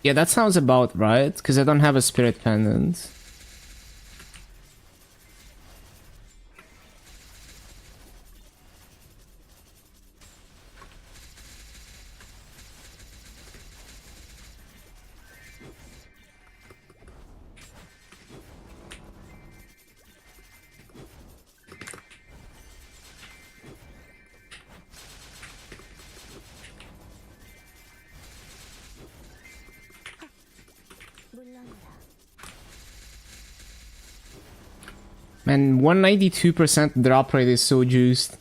Yeah, that sounds about right, because I don't have a spirit pendant. Man, 192% drop rate is so juiced.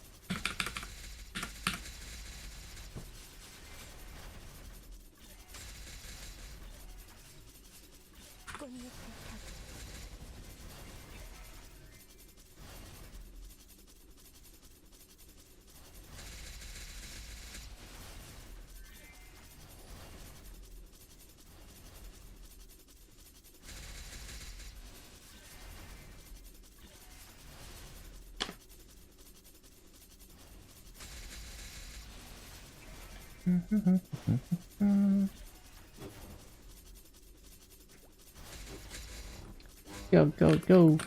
Go, go, go.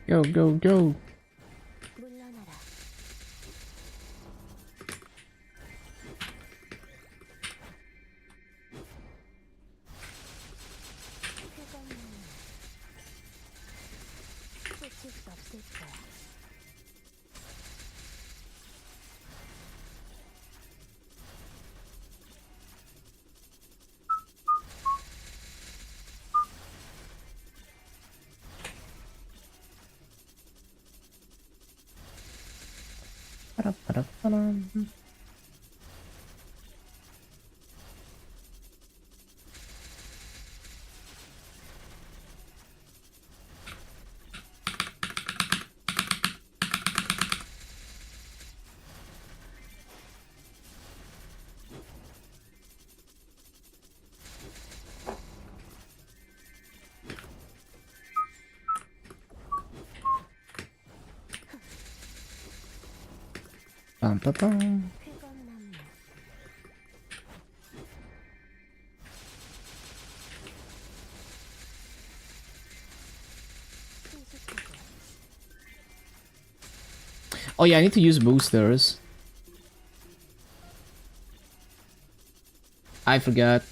Go, go, go. Bum, bum, bum. Oh yeah, I need to use boosters. I forgot.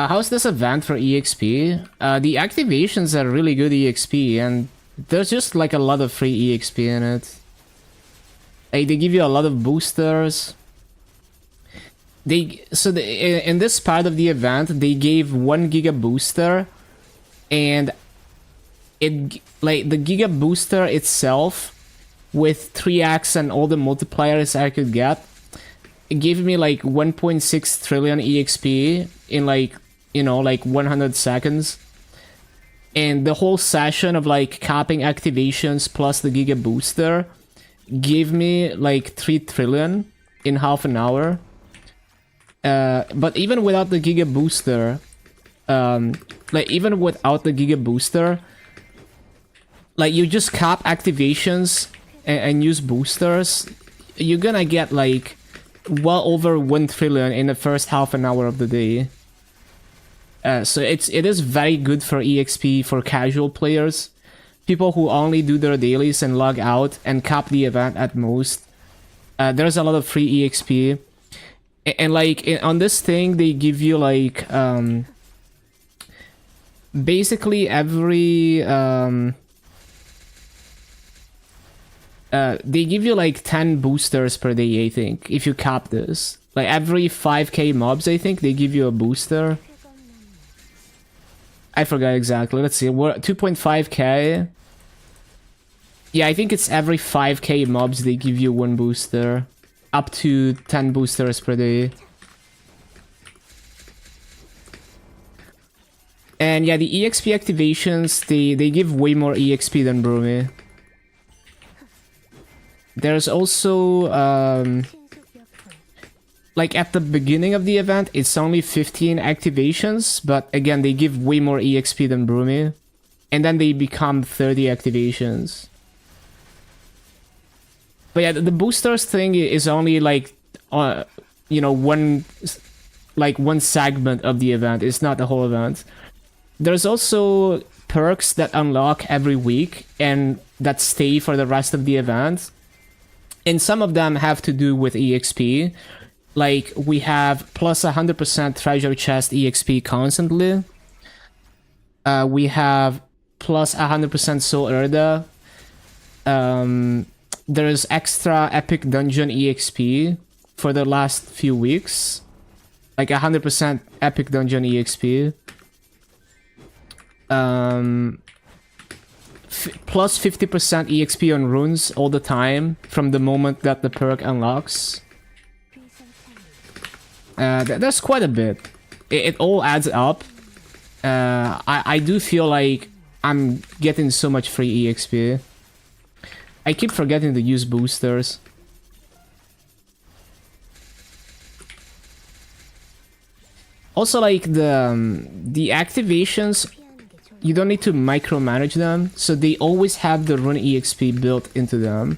How's this event for EXP? The activations are really good EXP, and there's just like a lot of free EXP in it. Like, they give you a lot of boosters. In this part of the event, they gave 1 Giga booster, and it like the Giga booster itself with 3x and all the multipliers I could get, it gave me like 1.6 trillion EXP in like, you know, like 100 seconds. And the whole session of like capping activations plus the Giga booster gave me like 3 trillion in half an hour. But even without the Giga booster, like even without the Giga booster, like you just cap activations and use boosters, you're gonna get like well over 1 trillion in the first half an hour of the day. So it is very good for EXP for casual players, people who only do their dailies and log out and cap the event at most. There's a lot of free EXP, and like on this thing they give you like basically every they give you like 10 boosters per day, I think, if you cap this. Like every 5k mobs, I think, they give you a booster. I forgot exactly. Let's see. We're 2.5k. Yeah, I think it's every 5k mobs they give you 1 booster. Up to 10 boosters per day. And yeah, the EXP activations, they give way more EXP than Brumi. There's also, like at the beginning of the event, it's only 15 activations, but again, they give way more EXP than Brumi. And then they become 30 activations. But yeah, the boosters thing is only like, you know, one segment of the event. It's not the whole event. There's also perks that unlock every week and that stay for the rest of the event. And some of them have to do with EXP. Like, we have plus 100% treasure chest EXP constantly. We have plus 100% Soul Erda. There's extra epic dungeon EXP for the last few weeks. Like 100% epic dungeon EXP. Plus 50% EXP on runes all the time from the moment that the perk unlocks. That's quite a bit. It all adds up. I do feel like I'm getting so much free EXP. I keep forgetting to use boosters. Also, like the activations, you don't need to micromanage them, so they always have the rune EXP built into them.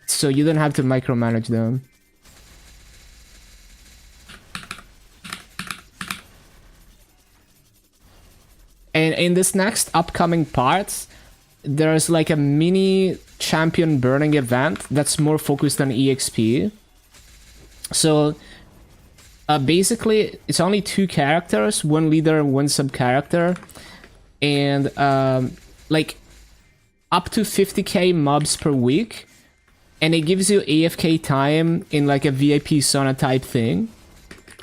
So you don't have to micromanage them. And in this next upcoming part, there's like a mini champion burning event that's more focused on EXP. So basically, it's only 2 characters, 1 leader and 1 sub-character. And like up to 50k mobs per week, and it gives you AFK time in like a VIP sauna type thing,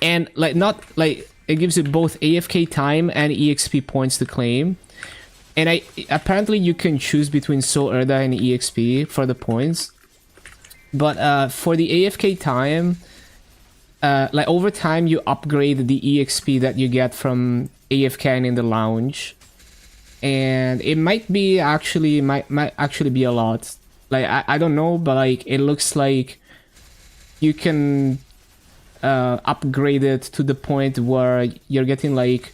and like not like it gives you both AFK time and EXP points to claim. And apparently you can choose between Soul Erda and EXP for the points, but for the AFK time, like over time you upgrade the EXP that you get from AFK in the lounge. And it might actually be a lot. Like I don't know, but like it looks like you can upgrade it to the point where you're getting like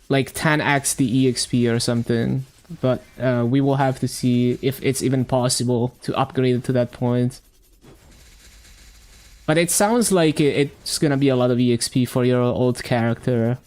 10x the EXP or something. but we will have to see if it's even possible to upgrade it to that point. But it sounds like it's gonna be a lot of EXP for your old character.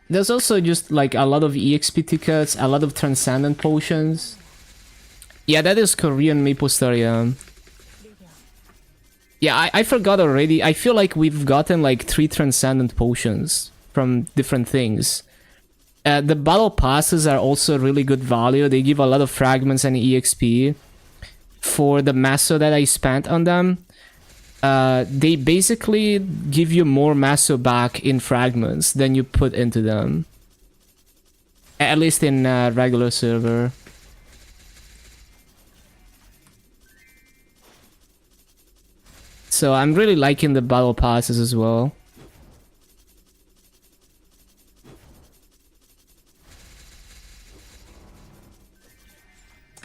There's also just like a lot of EXP tickets, a lot of Transcendent Potions. Yeah, that is Korean MapleStory. Yeah, I forgot already. I feel like we've gotten like 3 Transcendent Potions from different things. The Battle Passes are also really good value. They give a lot of fragments and EXP. For the Maso that I spent on them, they basically give you more Maso back in fragments than you put into them. At least in regular server. So I'm really liking the Battle Passes as well.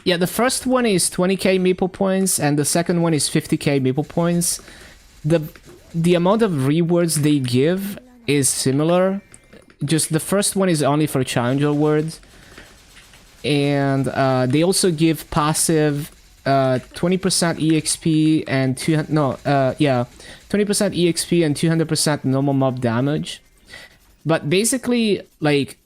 Yeah, the first one is 20k Maple Points, and the second one is 50k Maple Points. The amount of rewards they give is similar. Just the first one is only for Challenge Awards. And they also give passive 20% EXP and 20% EXP and 200% normal mob damage. But basically, like,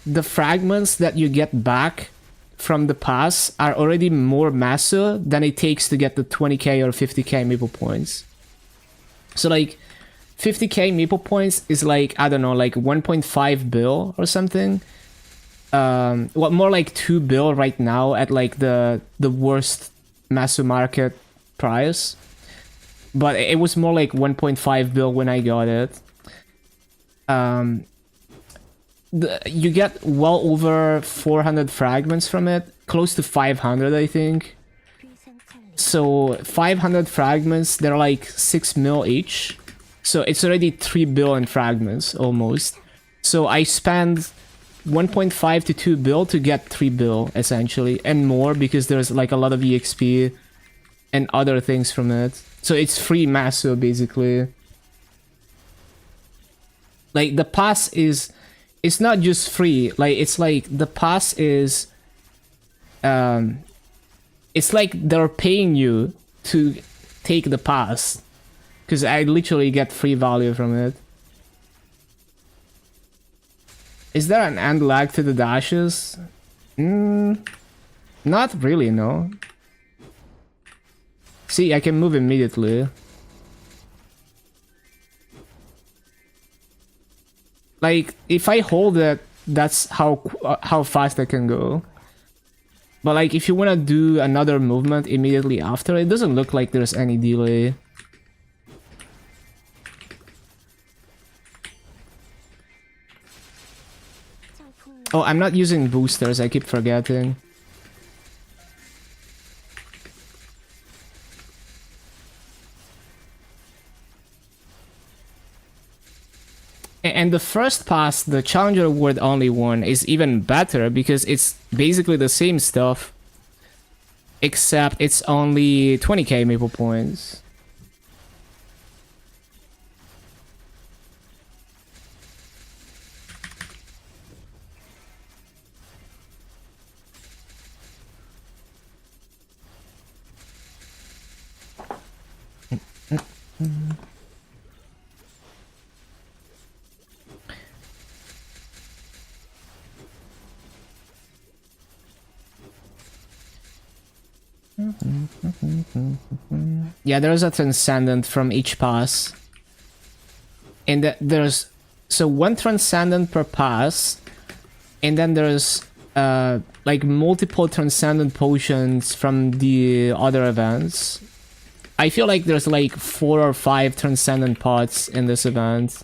the fragments that you get back from the pass are already more Maso than it takes to get the 20k or 50k Maple Points. So like 50k Maple Points is like, I don't know, like 1.5 bill or something. Well, more like 2 bill right now at like the worst Maso market price. But it was more like 1.5 bill when I got it. You get well over 400 fragments from it, close to 500 I think. So 500 fragments, they're like 6 mil each. So it's already 3 bill in fragments almost. So I spend 1.5 to 2 bill to get 3 bill essentially, and more because there's like a lot of EXP and other things from it. So it's free Maso basically. Like the pass is, it's not just free, like it's like the pass is it's like they're paying you to take the pass, because I literally get free value from it. Is there an end lag to the dashes? Not really, no. See, I can move immediately. Like, if I hold it, that's how fast I can go. But like, if you want to do another movement immediately after, it doesn't look like there's any delay. Oh, I'm not using boosters, I keep forgetting. And the first pass, the Challenger Award only one, is even better because it's basically the same stuff, except it's only 20k Maple Points. Yeah, there's a Transcendent from each pass. And there's... So one Transcendent per pass. And then there's like multiple Transcendent Potions from the other events. I feel like there's like 4 or 5 Transcendent pots in this event.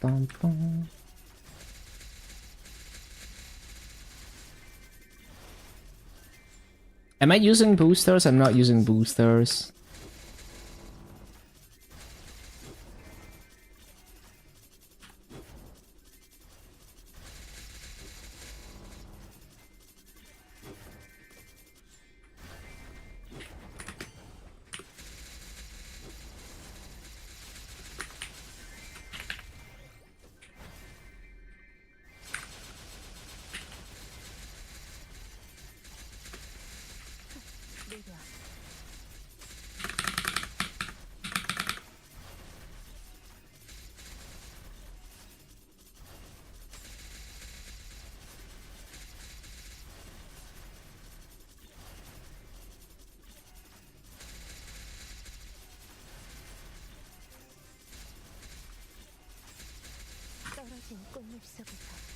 bum, bum. Am I using boosters? I'm not using boosters. 떨어진 꽃잎 속에서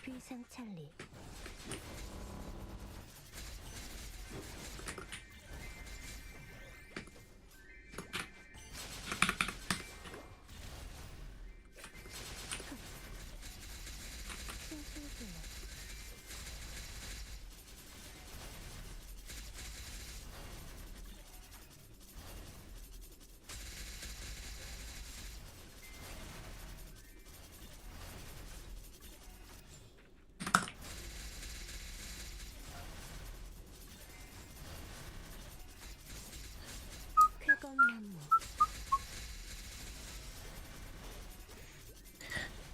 비상 찰리 신신기능 쾌검나무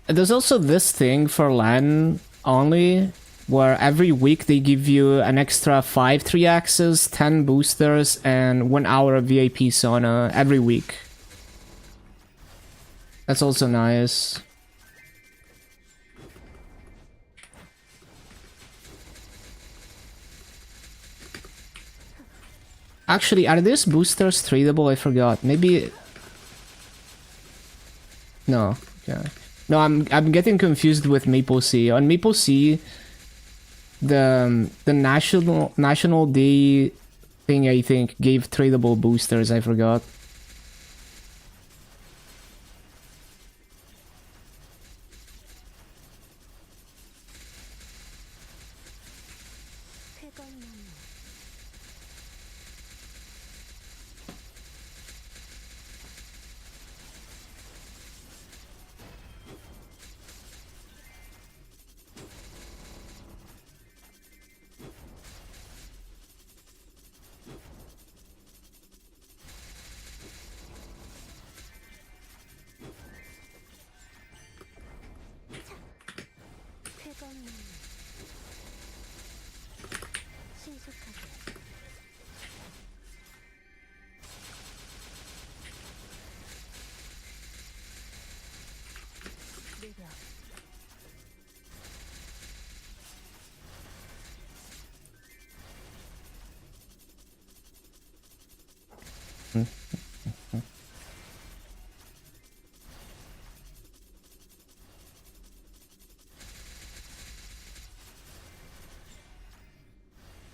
There's also this thing for LAN only, where every week they give you an extra 5 3-axes, 10 boosters, and 1 hour of VIP sauna every week. That's also nice. Actually, are these boosters tradable? I forgot. Maybe... No. Okay. No, I'm getting confused with MapleStory. On MapleStory, the national day thing, I think, gave tradable boosters. I forgot. 쾌검나무 쾌검나무 신속하게 느려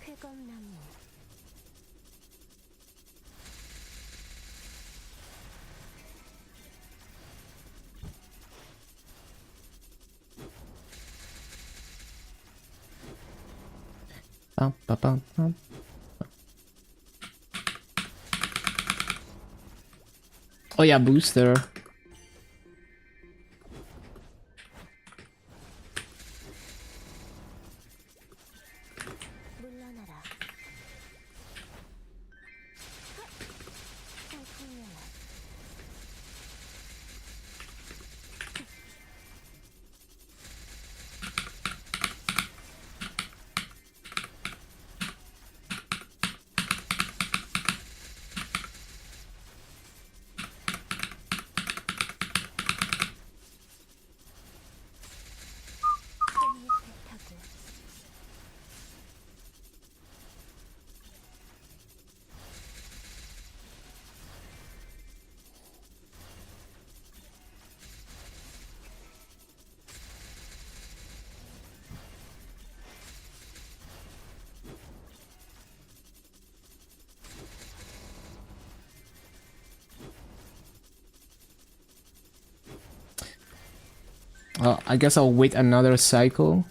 쾌검나무 Bum, bum, bum, bum. Oh yeah, booster. 물러나라 상풍연화 I guess I'll wait another cycle.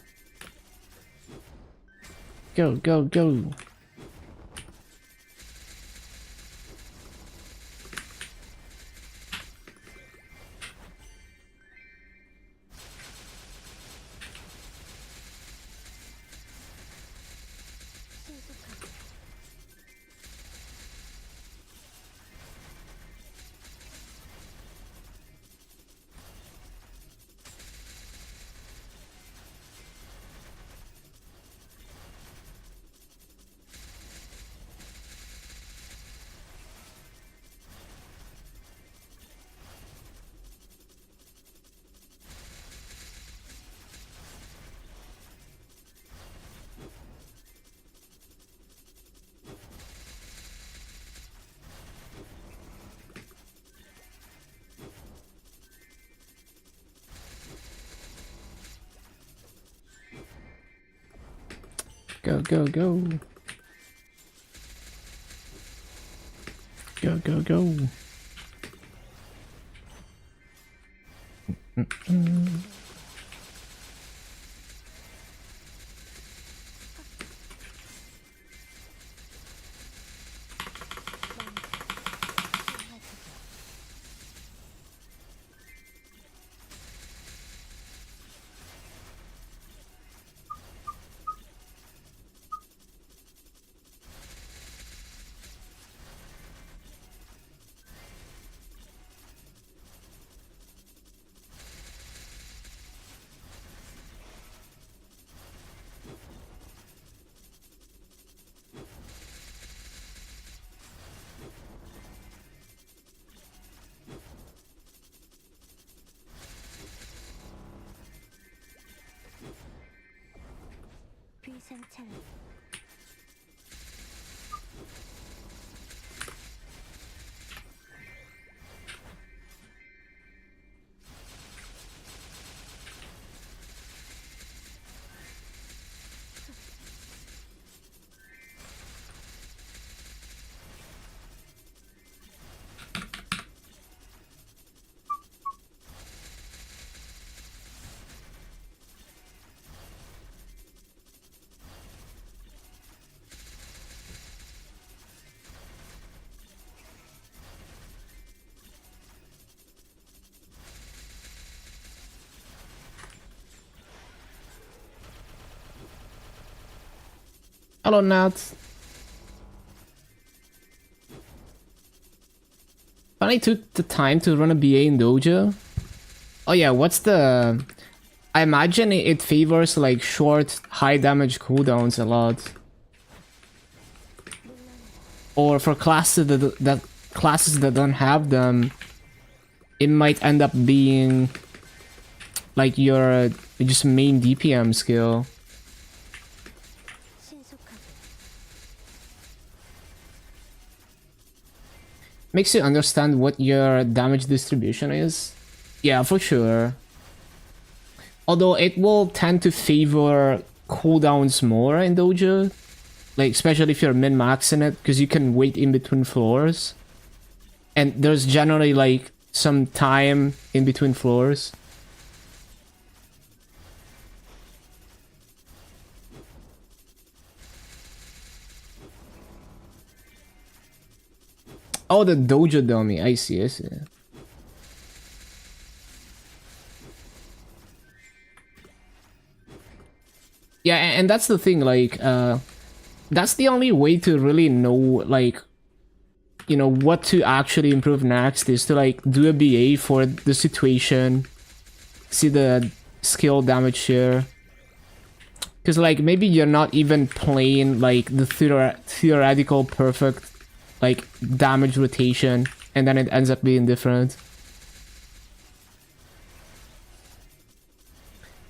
Go, go, go. 신속하게 Go, go, go. Go, go, go. 비상찰 Hello, Nat. Finally took the time to run a BA in Dojo. Oh yeah, what's the... I imagine it favors like short, high damage cooldowns a lot. Or for classes that don't have them, it might end up being like your just main DPM skill. 신속하게 Makes you understand what your damage distribution is. Yeah, for sure. Although it will tend to favor cooldowns more in Dojo. Like, especially if you're min-maxing it, because you can wait in between floors. And there's generally, like, some time in between floors. Oh, the Dojo dummy. I see, I see. Yeah, and that's the thing, like, that's the only way to really know, like, you know, what to actually improve next is to, like, do a BA for the situation, see the skill damage share. Because, like, maybe you're not even playing, like, the theoretical perfect, like, damage rotation, and then it ends up being different.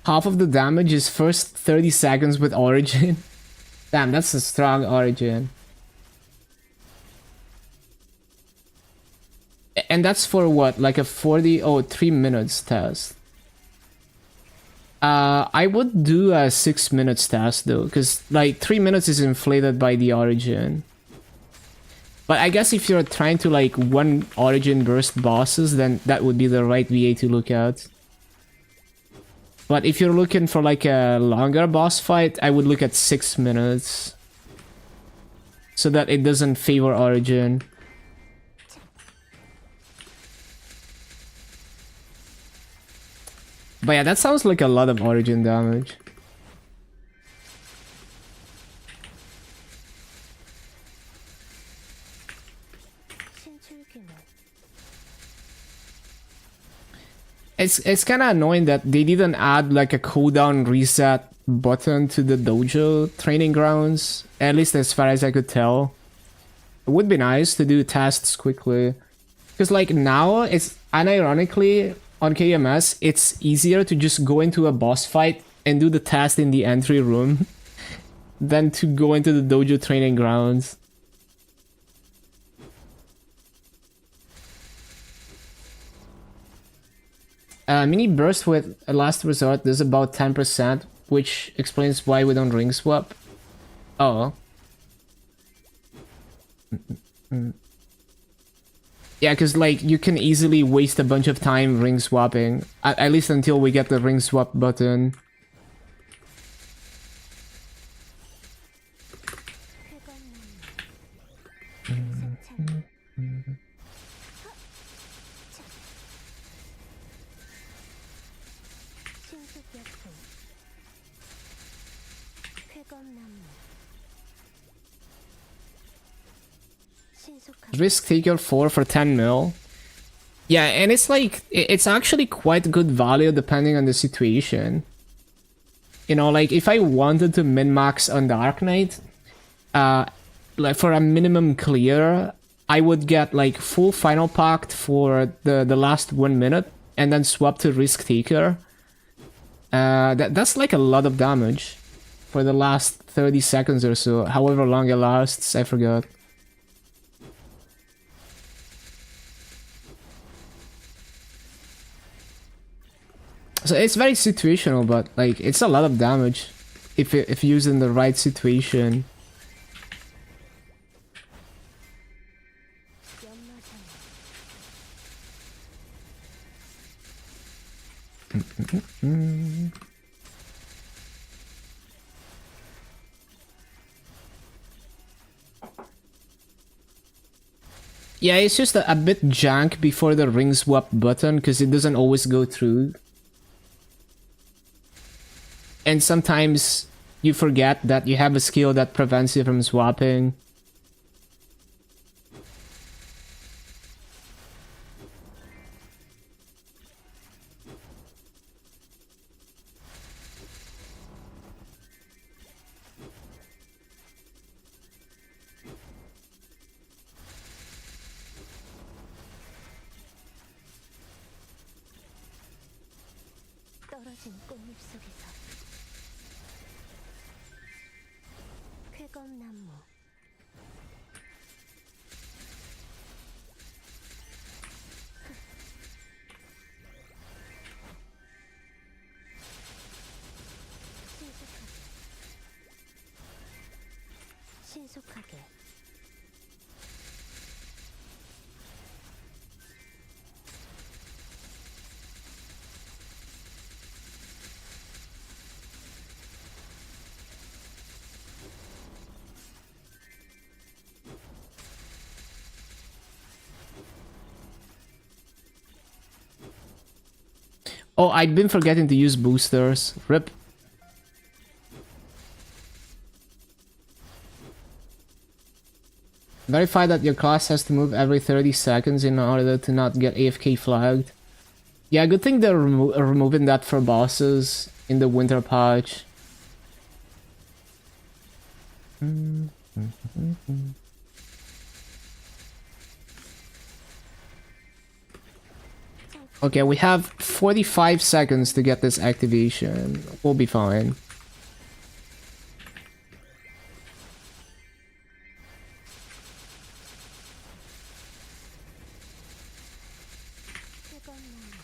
Half of the damage is first 30 seconds with Origin. Damn, that's a strong Origin. And that's for what? Like a 3 minutes test. I would do a 6 minutes test though, because like 3 minutes is inflated by the Origin. But I guess if you're trying to like one Origin burst bosses, then that would be the right VA to look at. But if you're looking for like a longer boss fight, I would look at 6 minutes. So that it doesn't favor Origin. But yeah, that sounds like a lot of Origin damage. 신출기는 It's kind of annoying that they didn't add like a cooldown reset button to the dojo training grounds, at least as far as I could tell. It would be nice to do tests quickly, because like now it's unironically on KMS it's easier to just go into a boss fight and do the test in the entry room than to go into the dojo training grounds. Mini burst with a last resort does about 10%, which explains why we don't ring swap. Oh. Yeah, because like you can easily waste a bunch of time ring swapping, at least until we get the ring swap button. 신속약품 쾌검나무 신속한 Risk Taker 4 for 10 mil. Yeah, and it's like, it's actually quite good value depending on the situation. You know, like if I wanted to min-max on Dark Knight, like for a minimum clear, I would get like full Final Pact for the last 1 minute and then swap to Risk Taker. That's like a lot of damage for the last 30 seconds or so, however long it lasts, I forgot. So it's very situational, but like it's a lot of damage if used in the right situation. 연마장 Yeah, it's just a bit jank before the ring swap button because it doesn't always go through. And sometimes you forget that you have a skill that prevents you from swapping. 떨어진 꽃잎 속에서 쾌검나무 신속하게 Oh, I'd been forgetting to use boosters. Rip. Verify that your class has to move every 30 seconds in order to not get AFK flagged. Yeah, good thing they're removing that for bosses in the winter patch. Okay, we have 45 seconds to get this activation. We'll be fine. 쾌검나무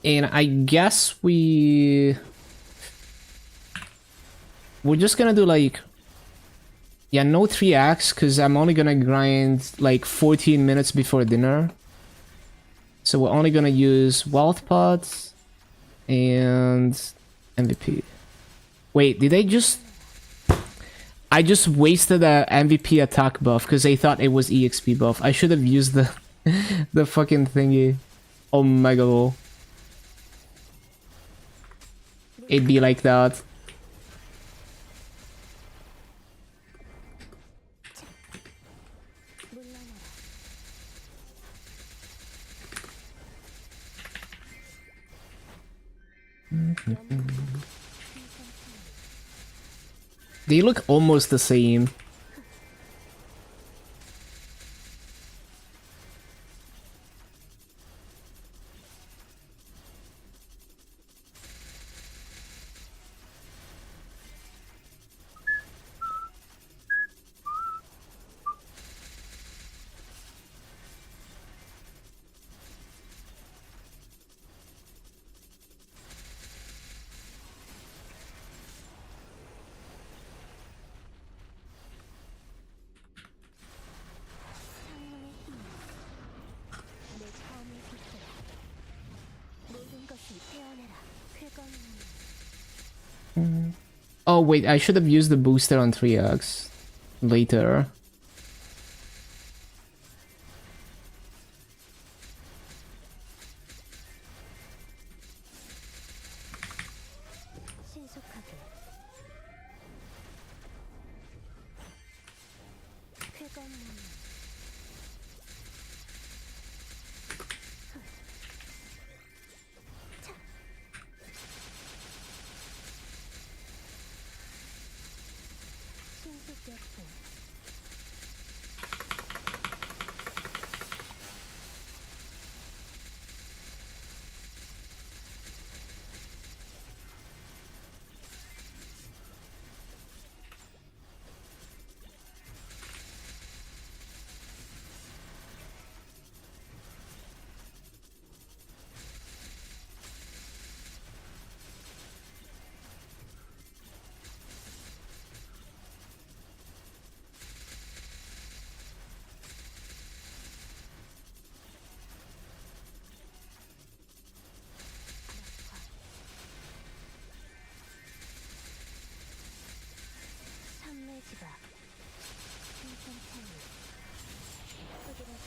And I guess we're just gonna do like, yeah, no 3x, because I'm only gonna grind like 14 minutes before dinner. So we're only gonna use wealth pots and MVP. Wait, did I just... I just wasted a MVP attack buff because I thought it was EXP buff. I should have used the the fucking thingy. Oh my god. It'd be like that. They look almost the same. 내 처음을 비춰라. 모든 것을 태어내라. 쾌검나무. Oh wait, I should have used the booster on 3x later. 신속하게. 쾌검나무. 신속격풍. 삼매지각. 신선탄이. 흐드러져.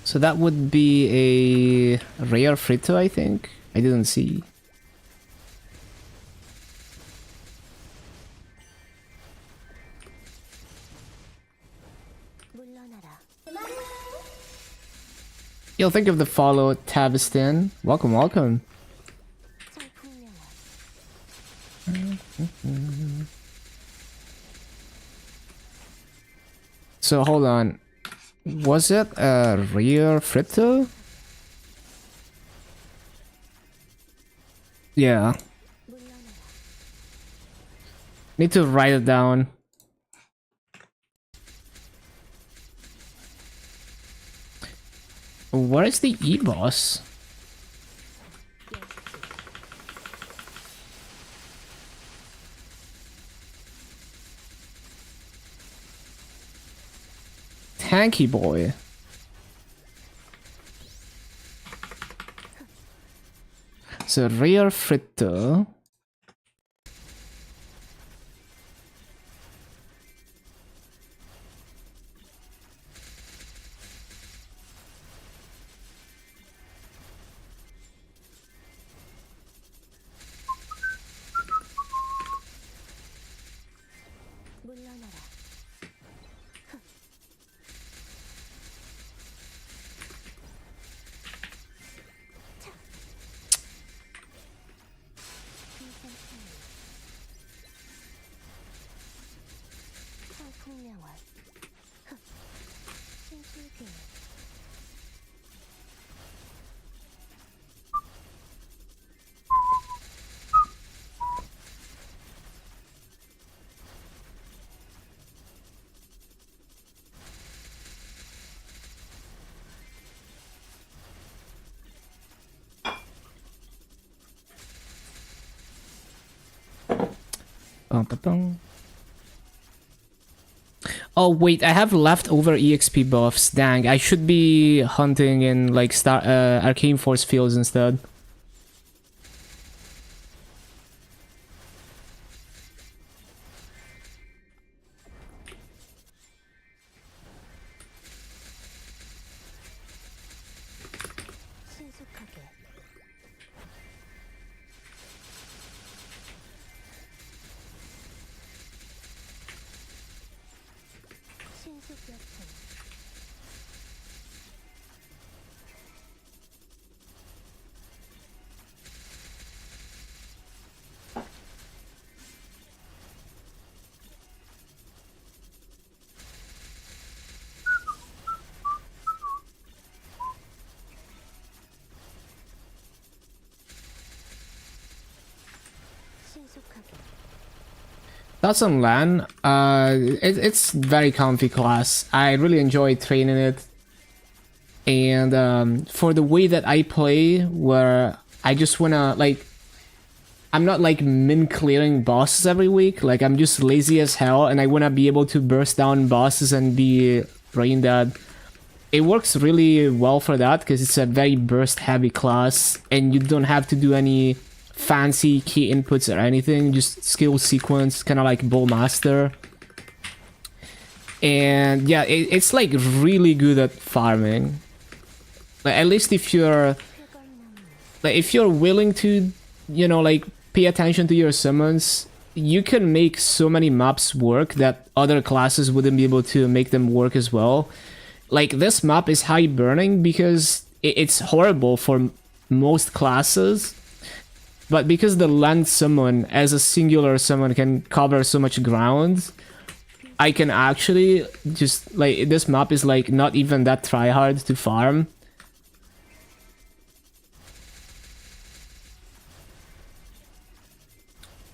So that would be a rare Fritto, I think. I didn't see. 물러나라. Yo, think of the follow, Tavistan. Welcome, welcome. 청풍명화. So hold on. Was it a rare Fritto? Yeah. 물러나라. Need to write it down. Where is the E-boss? Tanky boy. So rare Fritto. 물러나라. Bum. Oh wait, I have leftover EXP buffs. Dang, I should be hunting in like Arcane Force Fields instead. 신속하게 신속역행 신속하게 That's on LAN. It's very comfy class. I really enjoy training it. And for the way that I play, where I just wanna like, I'm not like min clearing bosses every week. Like I'm just lazy as hell, and I wanna be able to burst down bosses and be brain dead. It works really well for that because it's a very burst heavy class, and you don't have to do any fancy key inputs or anything. Just skill sequence, kind of like Bullmaster. And yeah, it's like really good at farming. Like at least if you're like if you're willing to, you know, like pay attention to your summons, you can make so many maps work that other classes wouldn't be able to make them work as well. Like this map is high burning because it's horrible for most classes, but because the land summon as a singular summon can cover so much ground, I can actually just like this map is like not even that try hard to farm.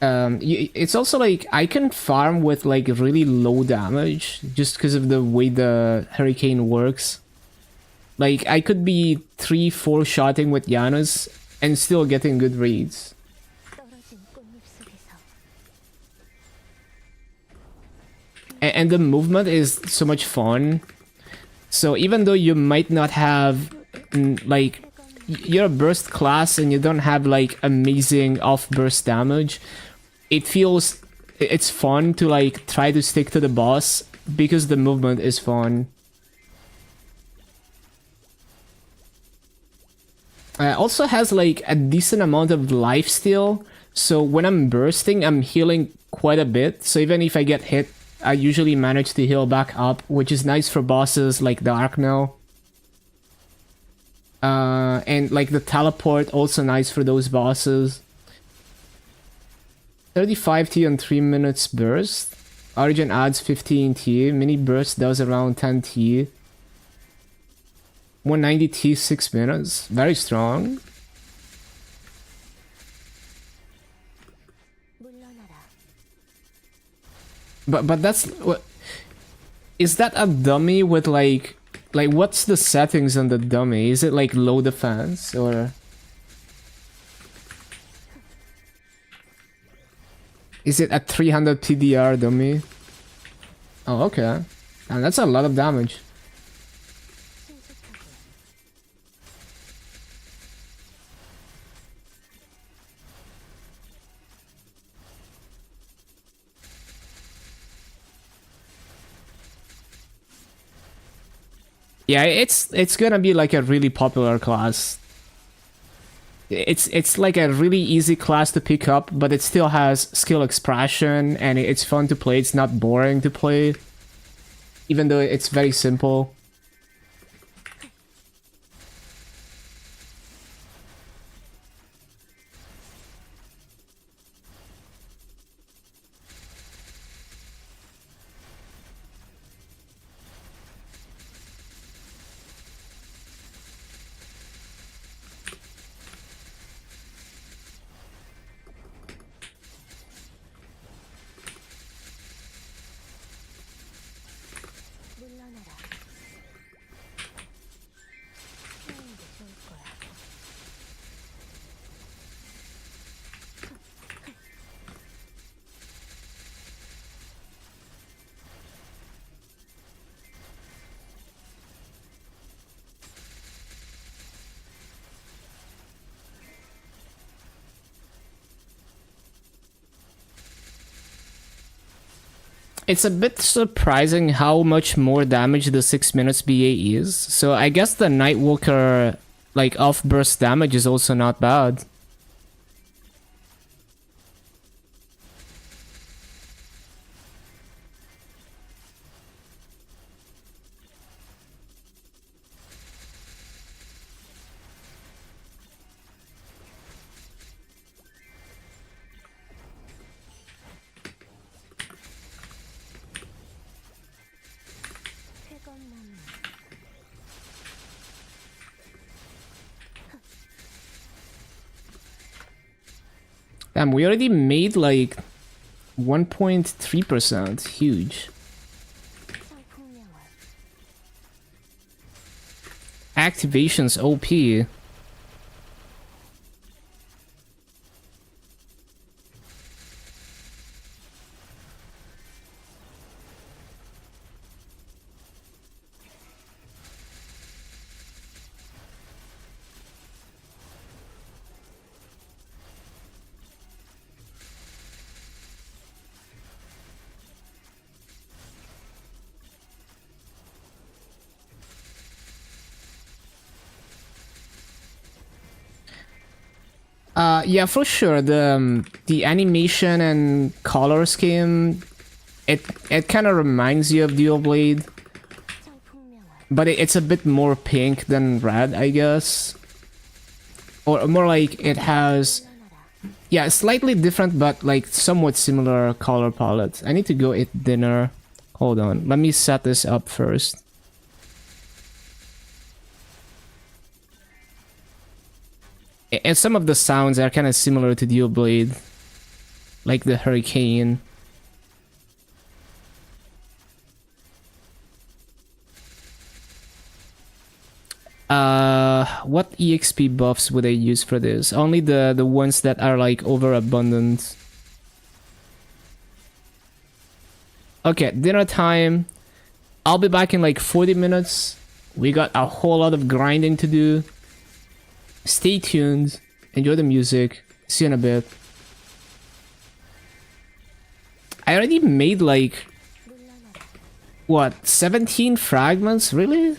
It's also like I can farm with like really low damage just because of the way the hurricane works. Like I could be 3-4 shotting with Janus and still getting good reads. 떨어진 꽃잎 속에서 And the movement is so much fun. So even though you might not have like you're a burst class and you don't have like amazing off burst damage, it's fun to like try to stick to the boss because the movement is fun. Also has like a decent amount of life steal, so when I'm bursting I'm healing quite a bit, so even if I get hit I usually manage to heal back up, which is nice for bosses like Dark now. And like the teleport, also nice for those bosses. 35T on 3 minutes burst. Origin adds 15T. Mini burst does around 10T. 190T 6 minutes. Very strong. 물러나라 But that's what is that a dummy with like what's the settings on the dummy? Is it like low defense or is it a 300 PDR dummy? Oh, okay. And that's a lot of damage. 신속하게 Yeah, it's gonna be like a really popular class. It's like a really easy class to pick up, but it still has skill expression and it's fun to play. It's not boring to play, even though it's very simple. 물러나라 It's a bit surprising how much more damage the 6 minutes BA is. So I guess the Nightwalker, like, off-burst damage is also not bad. 쾌검나무 Damn, we already made like 1.3%. Huge. 성풍명월 Activations OP. Yeah, for sure. The animation and color scheme, it kind of reminds you of Dual Blade, 성풍명월 but it's a bit more pink than red, I guess, or more like it has, 물러나라 yeah, slightly different but like somewhat similar color palette. I need to go eat dinner. Hold on, let me set this up first. And some of the sounds are kind of similar to Dual Blade, like the hurricane. What EXP buffs would I use for this? Only the ones that are like overabundant. Okay, dinner time. I'll be back in like 40 minutes. We got a whole lot of grinding to do. Stay tuned. Enjoy the music. See you in a bit. I already made like, 물러나라 what, 17 fragments? Really?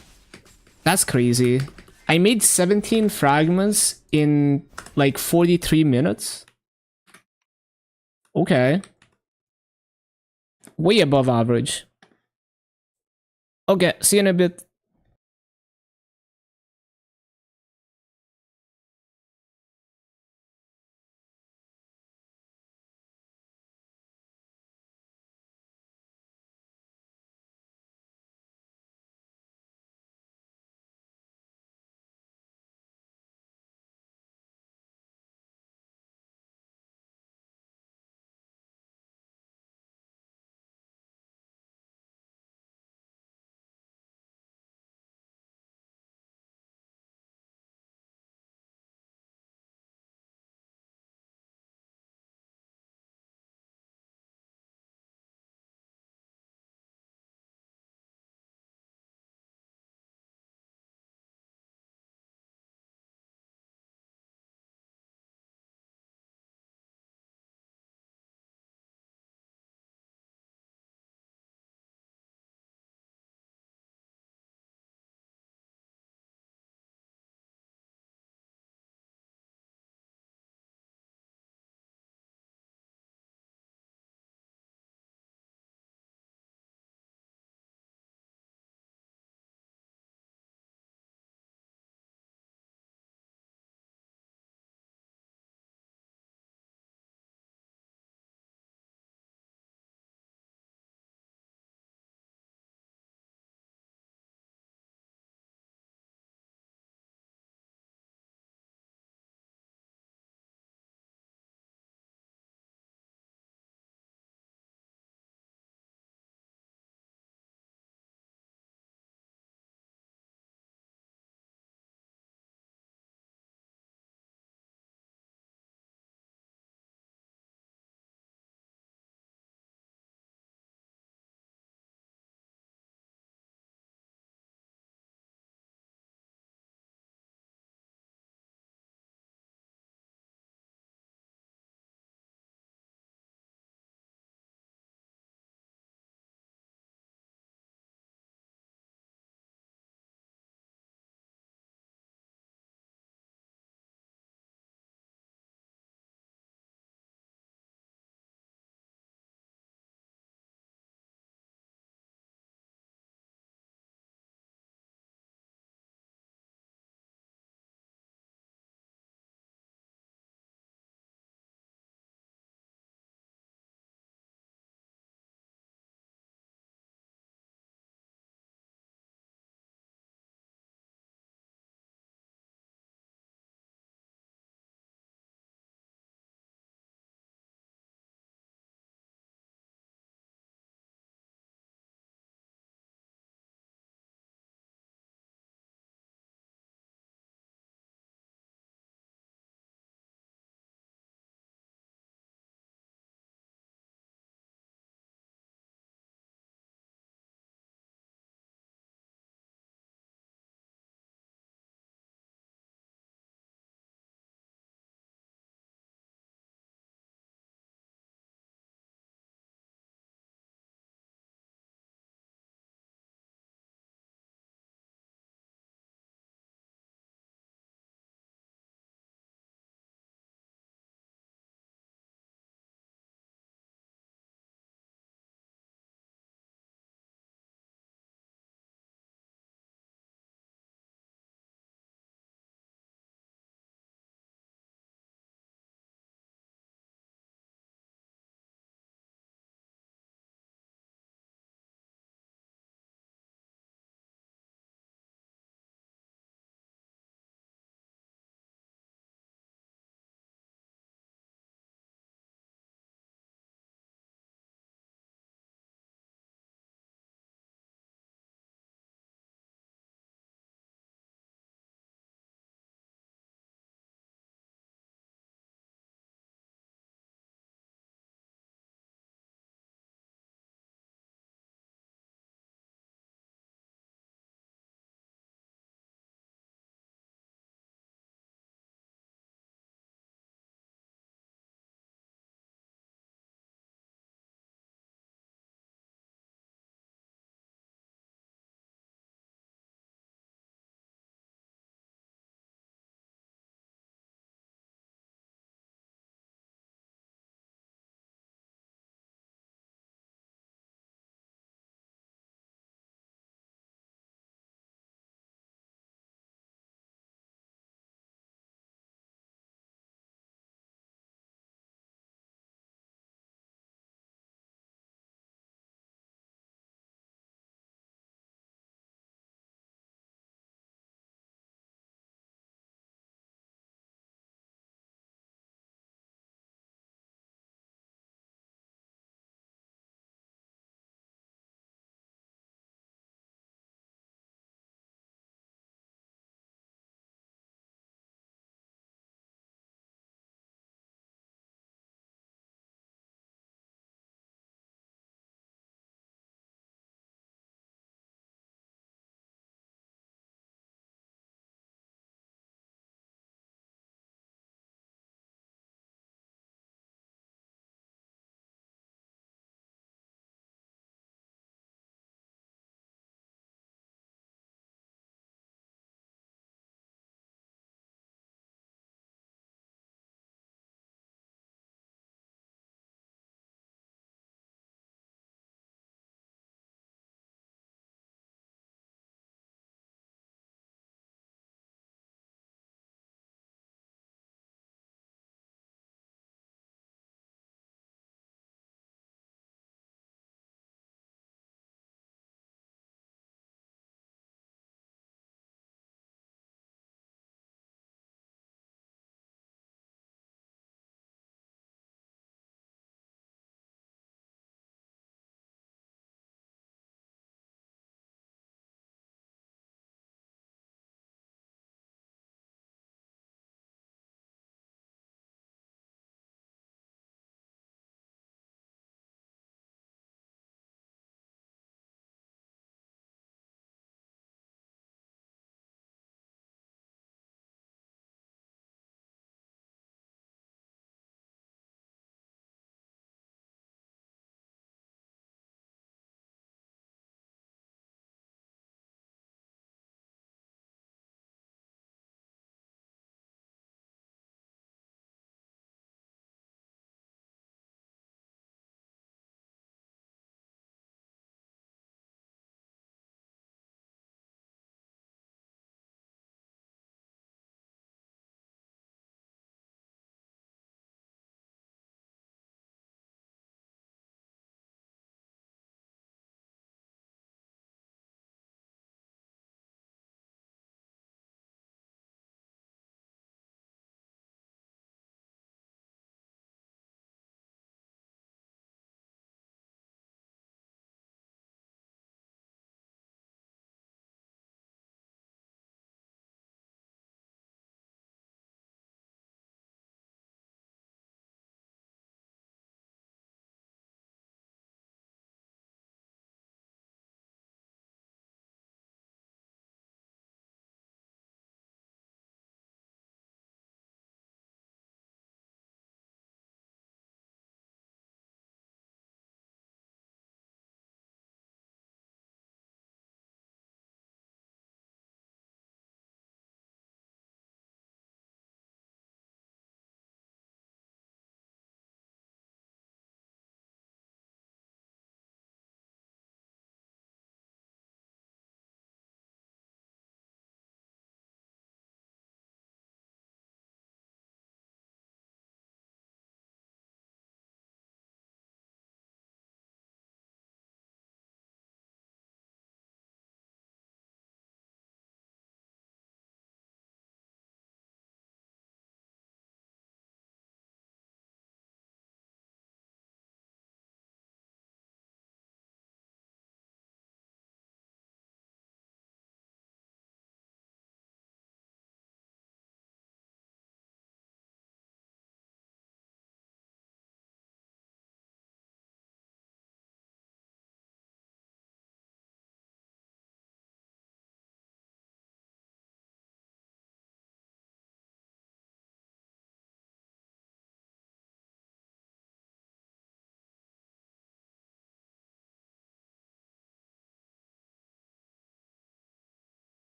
That's crazy. I made 17 fragments in like 43 minutes. Okay. Way above average. Okay, see you in a bit.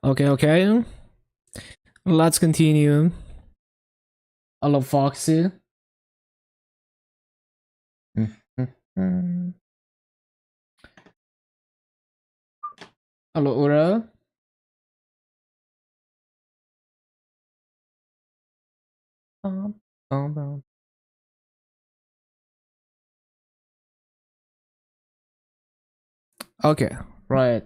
Okay, okay. Let's continue. Hello, Foxy. Hello, Ura. Okay, right.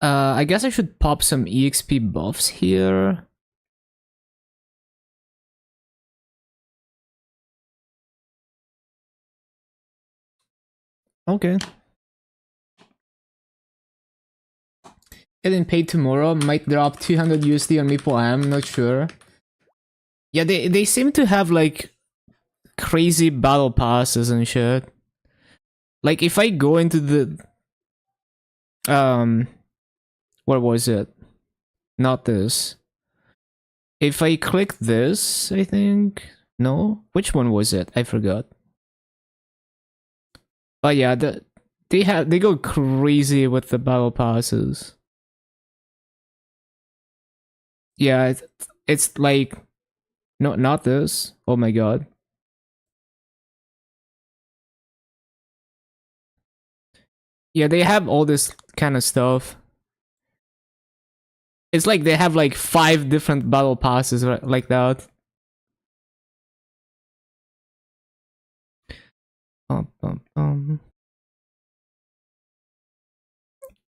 I guess I should pop some EXP buffs here. Okay. Getting paid tomorrow, might drop 200 USD on MapleM, not sure. Yeah, they seem to have like crazy battle passes and shit. Like if I go into the where was it? Not this. If I click this, I think no. Which one was it? I forgot. Oh yeah, they go crazy with the battle passes. Yeah, it's like no, not this. Oh my god. Yeah, they have all this kind of stuff. It's like they have like 5 different battle passes like that.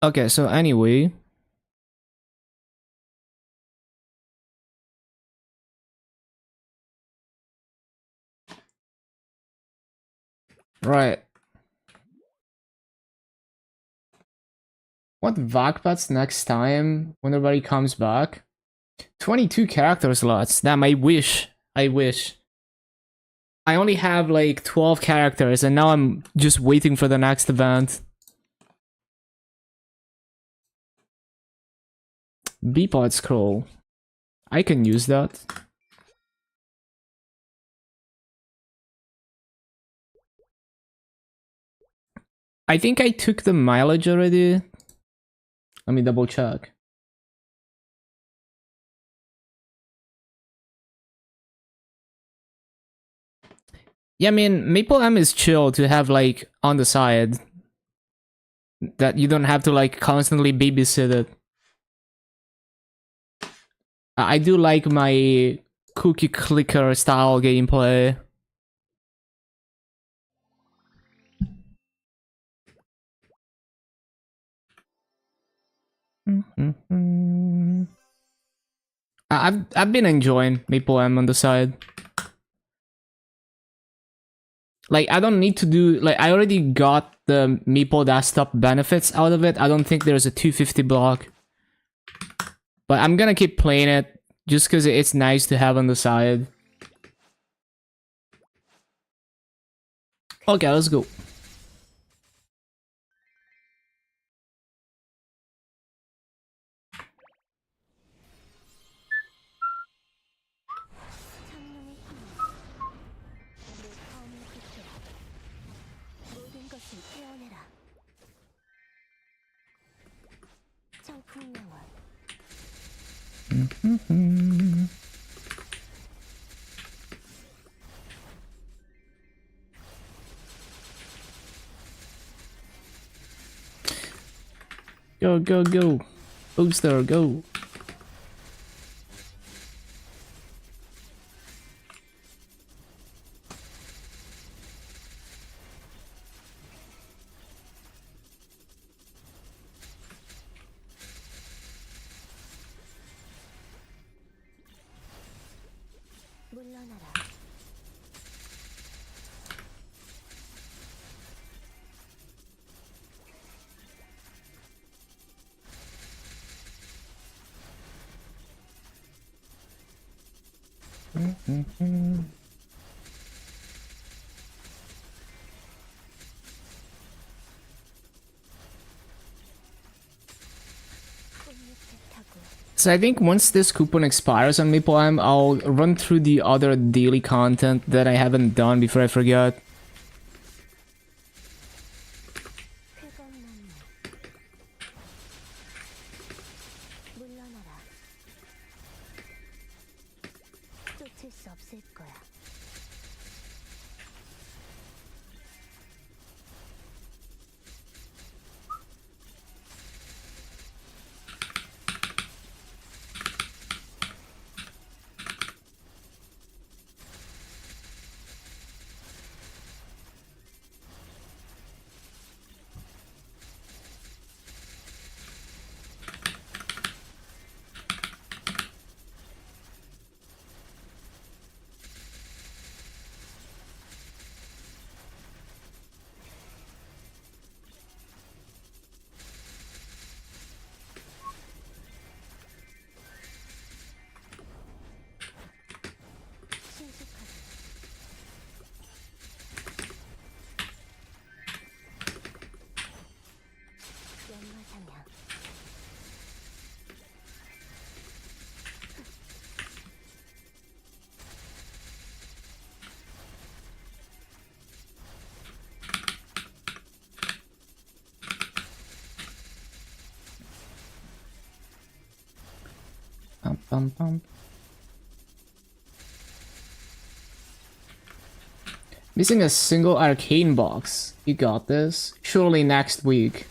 Okay, so anyway. Right. What Vagpats next time when everybody comes back? 22 character slots. Damn, I wish. I wish. I only have like 12 characters and now I'm just waiting for the next event. Beepod scroll. I can use that. I think I took the mileage already. Let me double check. Yeah, I mean, MapleM is chill to have like on the side. That you don't have to like constantly babysit it. I do like my cookie clicker style gameplay. I've been enjoying MapleM on the side. Like I don't need to do like I already got the Maple desktop benefits out of it. I don't think there's a 250 block. But I'm gonna keep playing it just because it's nice to have on the side. Okay, let's go. 창문의 힘. 내 검을 비춰라. 모든 것을 깨어내라. 청풍명월. Go, go, go. Booster, go. 물러나라. So I think once this coupon expires on MapleM, I'll run through the other daily content that I haven't done before I forget. 쾌건만물 물러나라. 쫓을 수 없을 거야. 신속하게. 연마상향. Bum. Missing a single arcane box. You got this. Surely next week.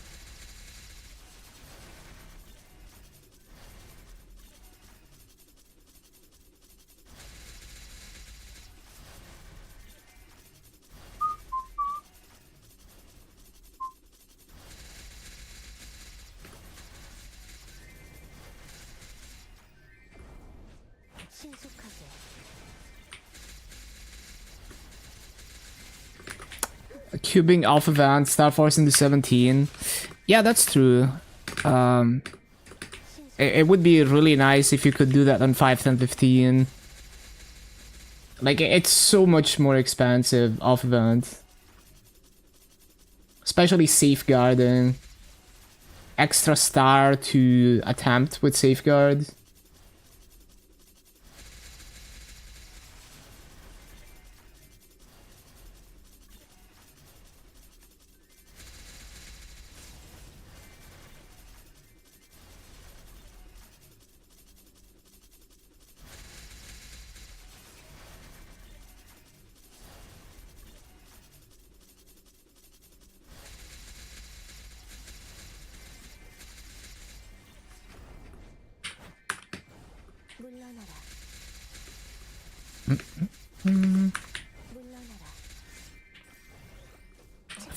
신속하게. Cubing Alpha Van, Star Force into 17. Yeah, that's true. It would be really nice if you could do that on 5, 10, 15. Like, it's so much more expensive off event. Especially safeguarding. Extra star to attempt with safeguard. 물러나라. 물러나라.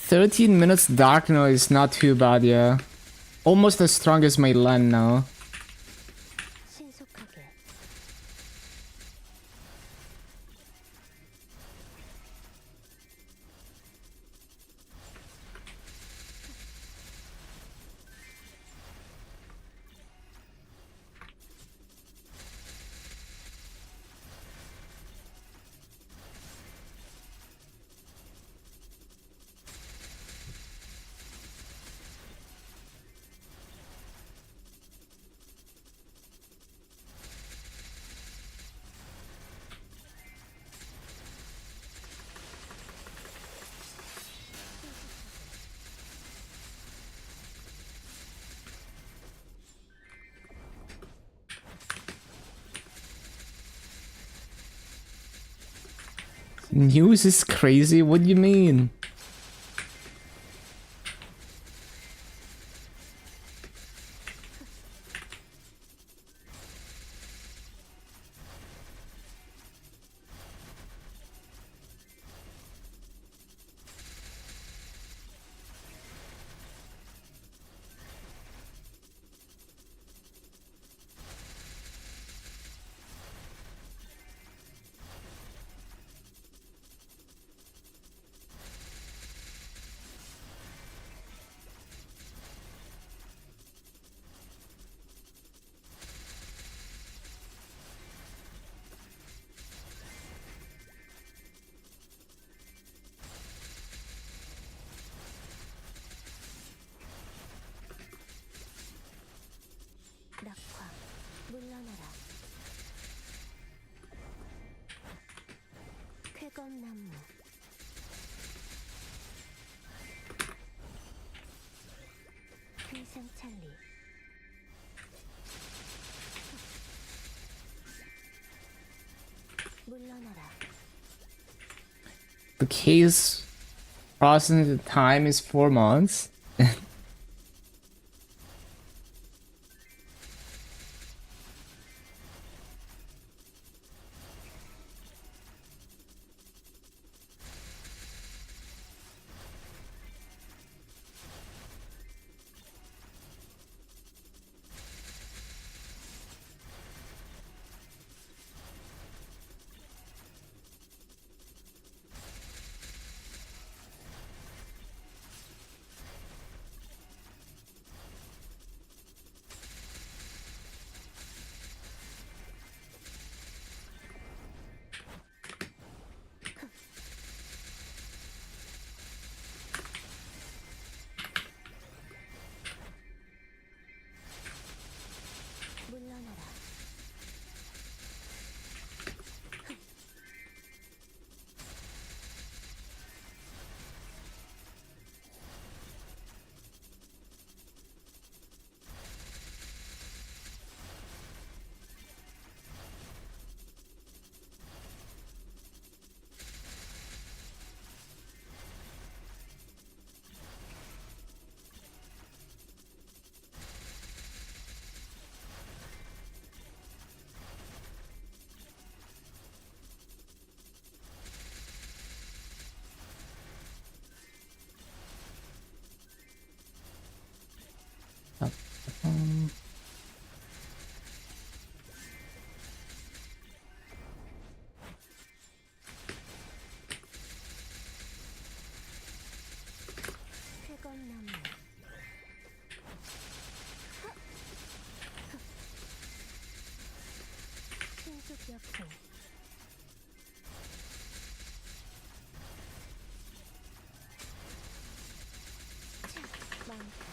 13 minutes dark noise, not too bad, yeah. Almost as strong as my Len now. 신속하게. News is crazy? What do you mean? 찰리. 물러나라. The case processing time is 4 months. 물러나라. 회건나무. 신속약품. 많다.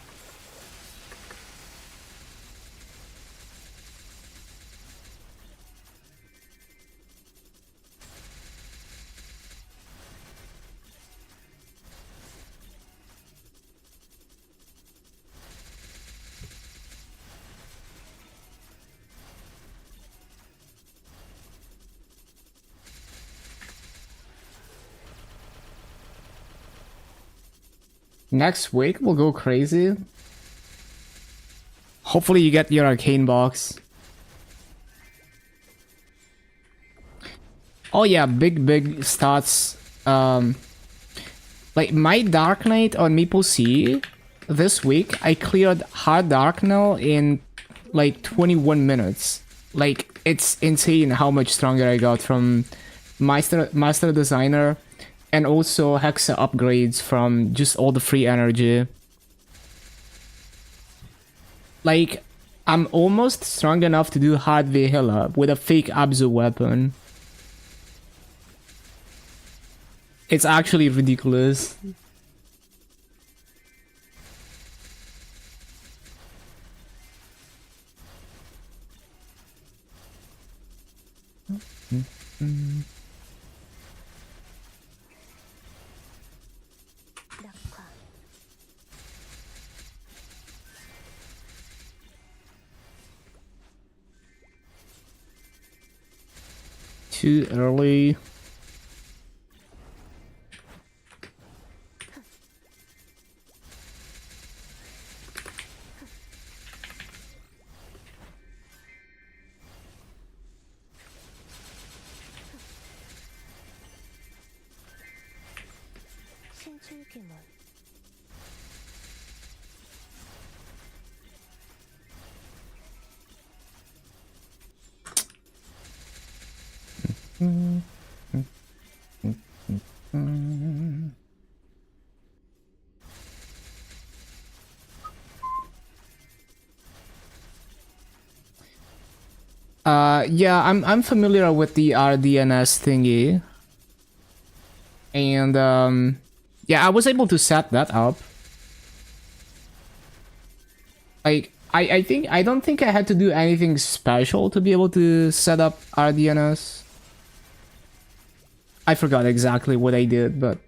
Next week we'll go crazy. Hopefully you get your arcane box. Oh yeah, big stats. Like my Dark Knight on MapleStory this week, I cleared Hard Dark now in like 21 minutes. Like it's insane how much stronger I got from Master Designer and also Hexa upgrades from just all the free energy. Like I'm almost strong enough to do Hard Vehila with a fake Abzu weapon. It's actually ridiculous. 낙화. Too early. 신출귀몰. Yeah, I'm familiar with the RDNS thingy. And yeah, I was able to set that up. Like I don't think I had to do anything special to be able to set up RDNS. I forgot exactly what I did, but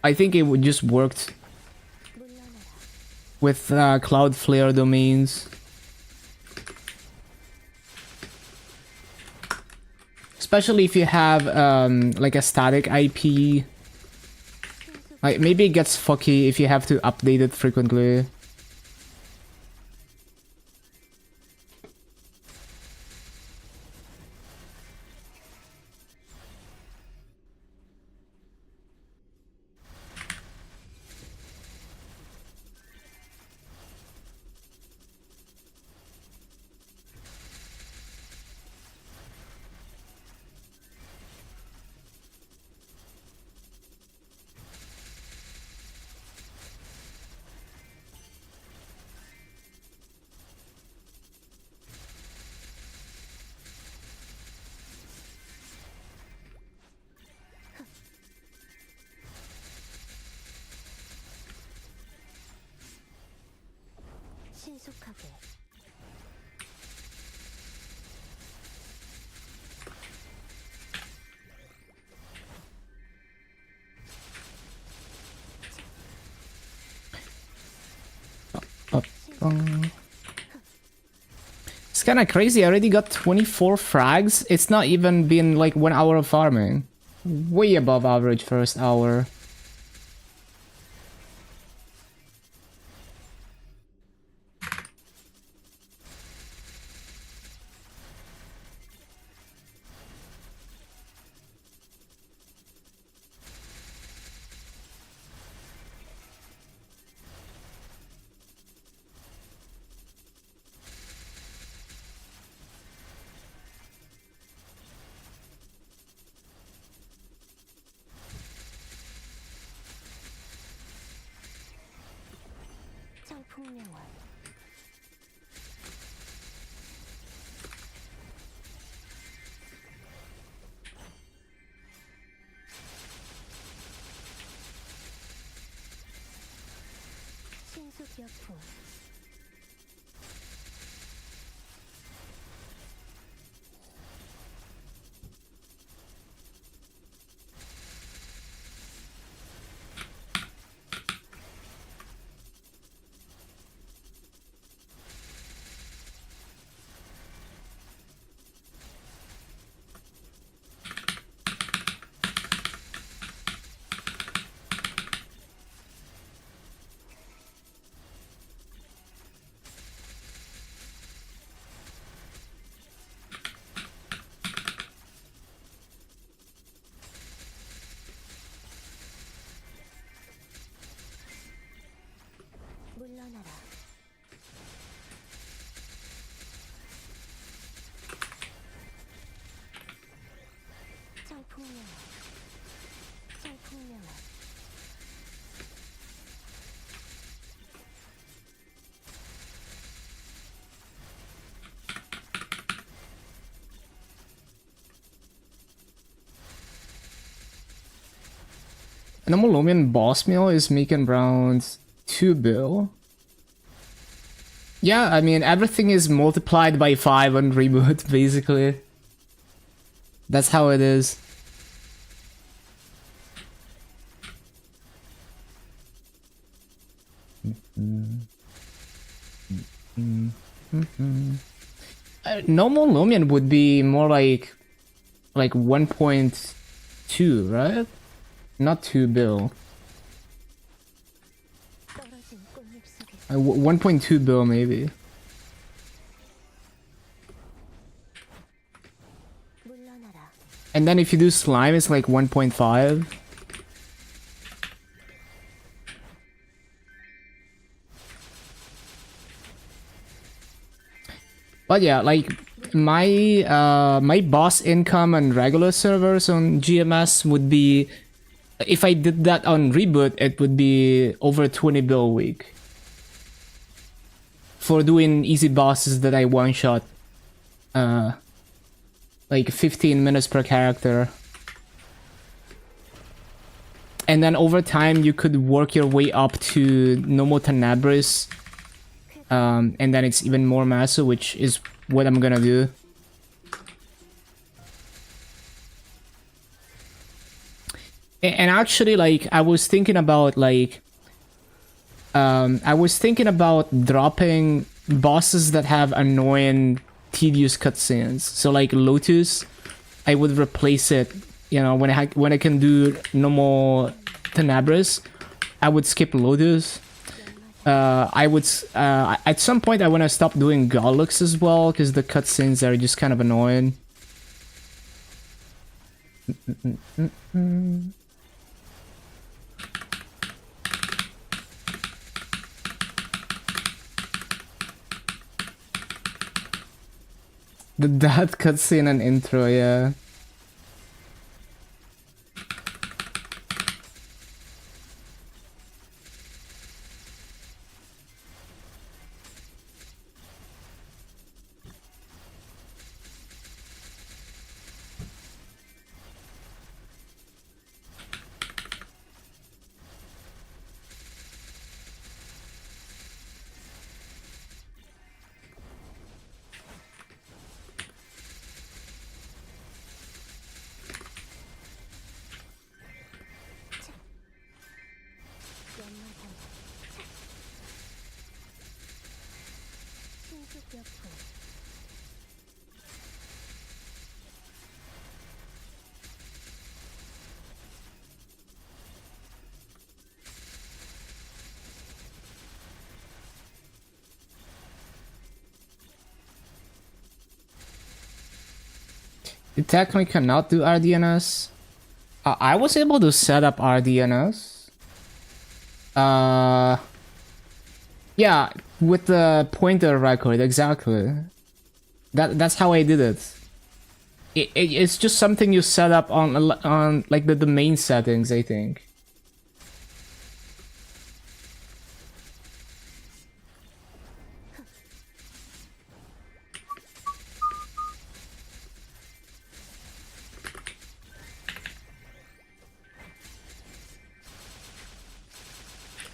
I think it would just worked. 물러나라. with Cloudflare domains. Especially if you have like a static IP. Like maybe it gets fucky if you have to update it frequently. 신속하게 It's kind of crazy. I already got 24 frags. It's not even been like 1 hour of farming. Way above average first hour. 청풍명월 신속여풍 물러나라 청풍명월 청풍명월 Normal Lumion boss meal is making around 2 bill. Yeah, I mean everything is multiplied by 5 on reboot, basically. That's how it is. Normal Lumion would be more like 1.2, right? Not 2 bill. 떨어진 꽃잎 속에 1.2 bill maybe. 물러나라 And then if you do slime, it's like 1.5. But yeah, like my boss income on regular servers on GMS would be, if I did that on reboot, it would be over 20 bill a week. For doing easy bosses that I one shot. Like 15 minutes per character. And then over time you could work your way up to Nomo Tenebris. And then it's even more massive, which is what I'm gonna do. And actually, like, I was thinking about, like, I was thinking about dropping bosses that have annoying, tedious cutscenes. So like Lotus, I would replace it. You know, when I can do no more Tenebris, I would skip Lotus. At some point I want to stop doing Gollux as well because the cutscenes are just kind of annoying. The dad cutscene and intro, yeah. 신속력품 You technically cannot do RDNS. I was able to set up RDNS. Yeah, with the pointer record, exactly. That's how I did it. It's just something you set up on like the domain settings, I think.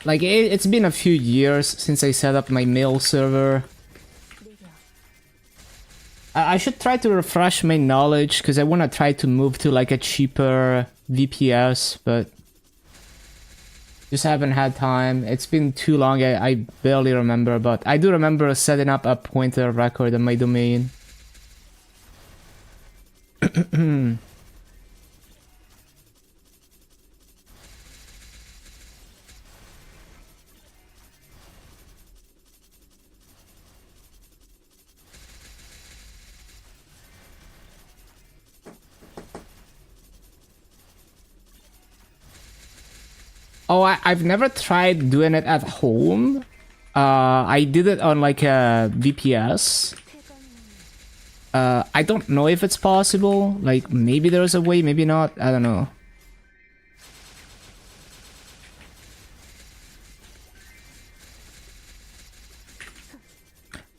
Like, it's been a few years since I set up my mail server. 느려 I should try to refresh my knowledge, because I want to try to move to, like, a cheaper VPS, but just haven't had time. It's been too long, I barely remember, but I do remember setting up a pointer record on my domain. Oh, I've never tried doing it at home. I did it on like a VPS. 쾌감용이 I don't know if it's possible. Like, maybe there's a way, maybe not. I don't know.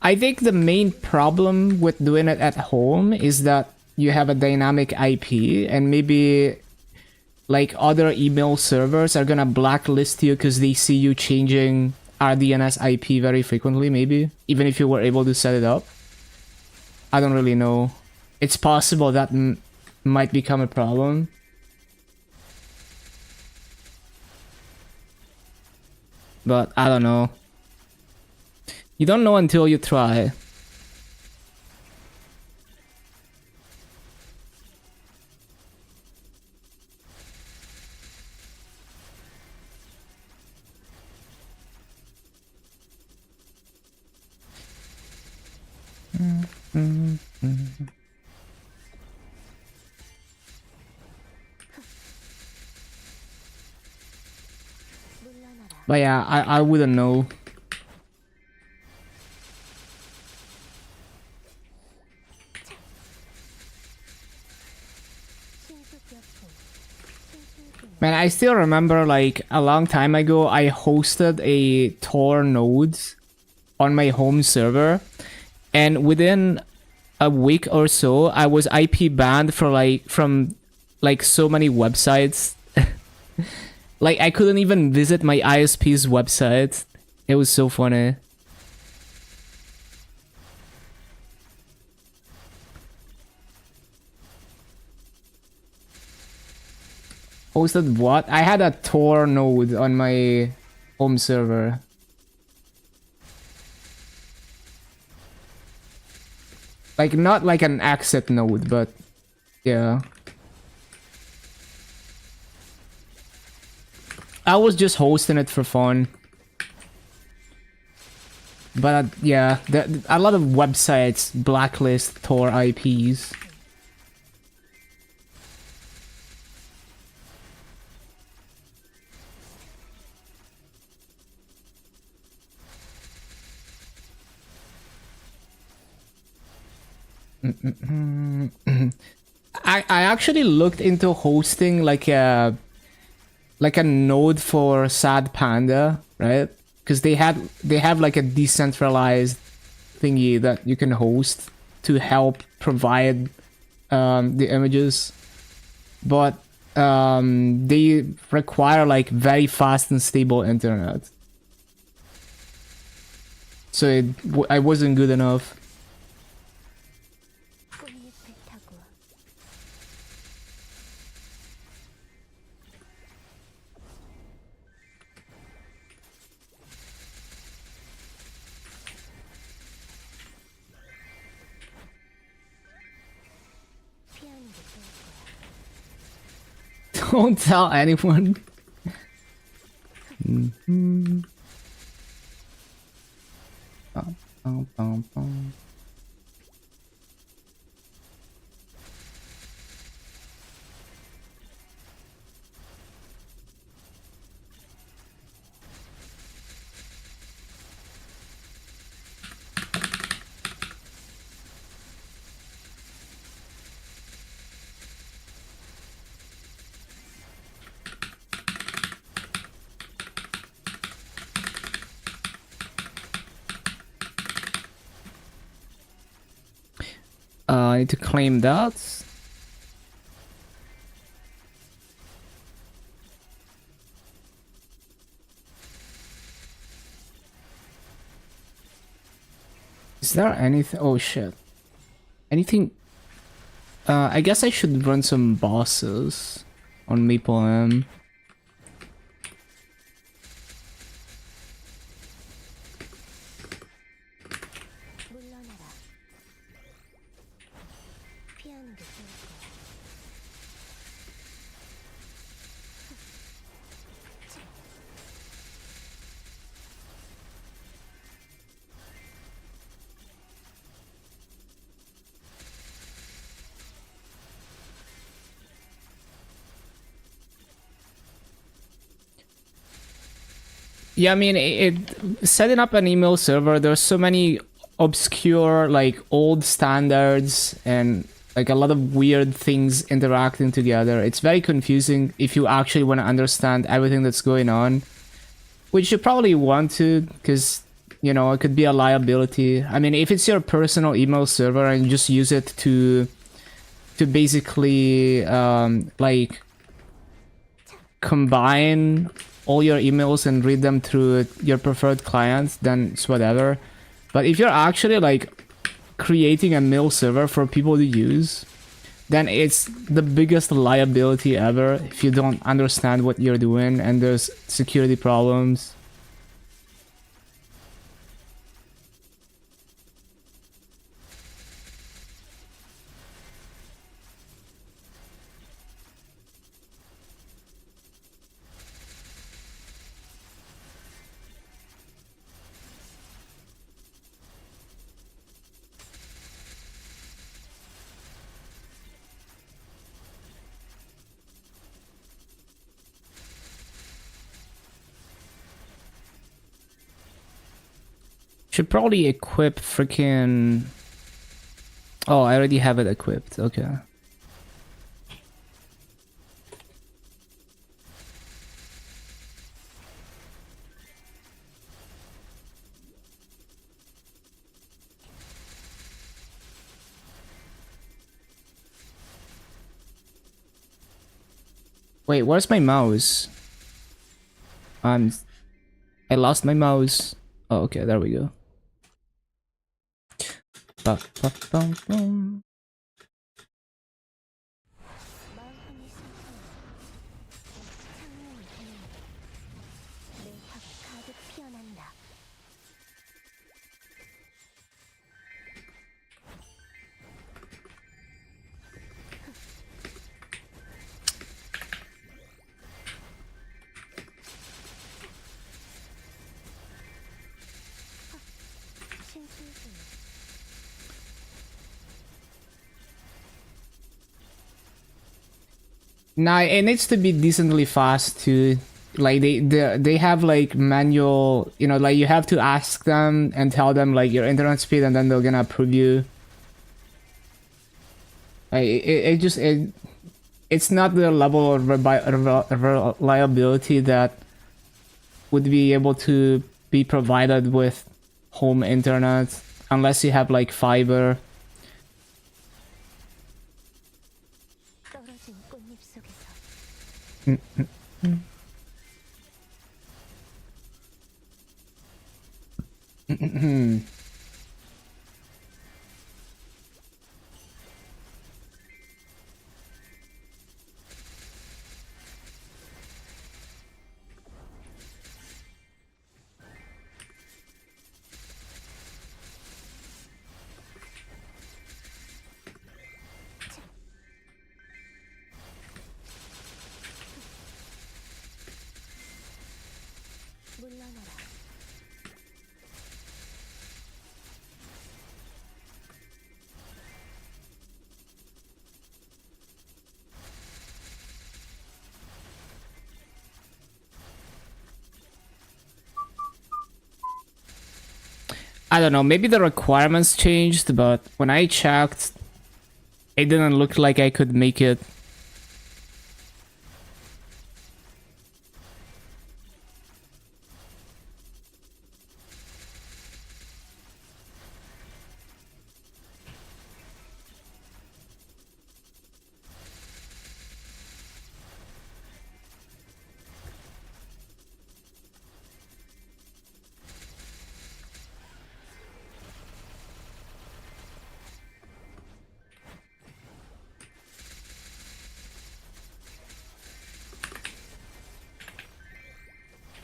I think the main problem with doing it at home is that you have a dynamic IP and maybe like other email servers are gonna blacklist you because they see you changing RDNS IP very frequently, maybe, even if you were able to set it up. I don't really know. It's possible that might become a problem. But I don't know. You don't know until you try. 물러나라 But yeah, I wouldn't know. 신속력품 신출금 Man, I still remember like a long time ago I hosted a Tor node on my home server, and within a week or so I was IP banned for from so many websites. Like, I couldn't even visit my ISP's website. It was so funny. Hosted what? I had a Tor node on my home server. Like, not like an exit node, but yeah. I was just hosting it for fun. But yeah, a lot of websites blacklist Tor IPs. I actually looked into hosting like a node for Sad Panda, right? Because they have like a decentralized thingy that you can host to help provide the images, but they require like very fast and stable internet, so I wasn't good enough. 꽃잎의 타고 피하는 게 좋을 거야. Don't tell anyone. Bum, bum, bum. I need to claim that. Is there anything? Oh shit. Anything? I guess I should run some bosses on MapleM. 물러나라. 피하는 게 좋을 거야. Yeah, I mean, setting up an email server, there's so many obscure, like, old standards and, like, a lot of weird things interacting together. It's very confusing if you actually want to understand everything that's going on, which you probably want to, because, you know, it could be a liability. I mean, if it's your personal email server and you just use it to basically, like, combine all your emails and read them through your preferred client, then it's whatever. But if you're actually like creating a mail server for people to use, then it's the biggest liability ever if you don't understand what you're doing and there's security problems. Should probably equip freaking... Oh, I already have it equipped. Okay. Wait, where's my mouse? I lost my mouse. Oh, okay, there we go. Ba, ba, bum, bum. 마음이 창문을 보낸다. 내 화가 가득 피어난다. Nah, it needs to be decently fast too. Like they have like manual, you know, like you have to ask them and tell them like your internet speed, and then they're gonna approve you. Like it's not the level of reliability that would be able to be provided with home internet unless you have like fiber. 떨어진 꽃잎 속에서 물러나라. I don't know, maybe the requirements changed, but when I checked, it didn't look like I could make it.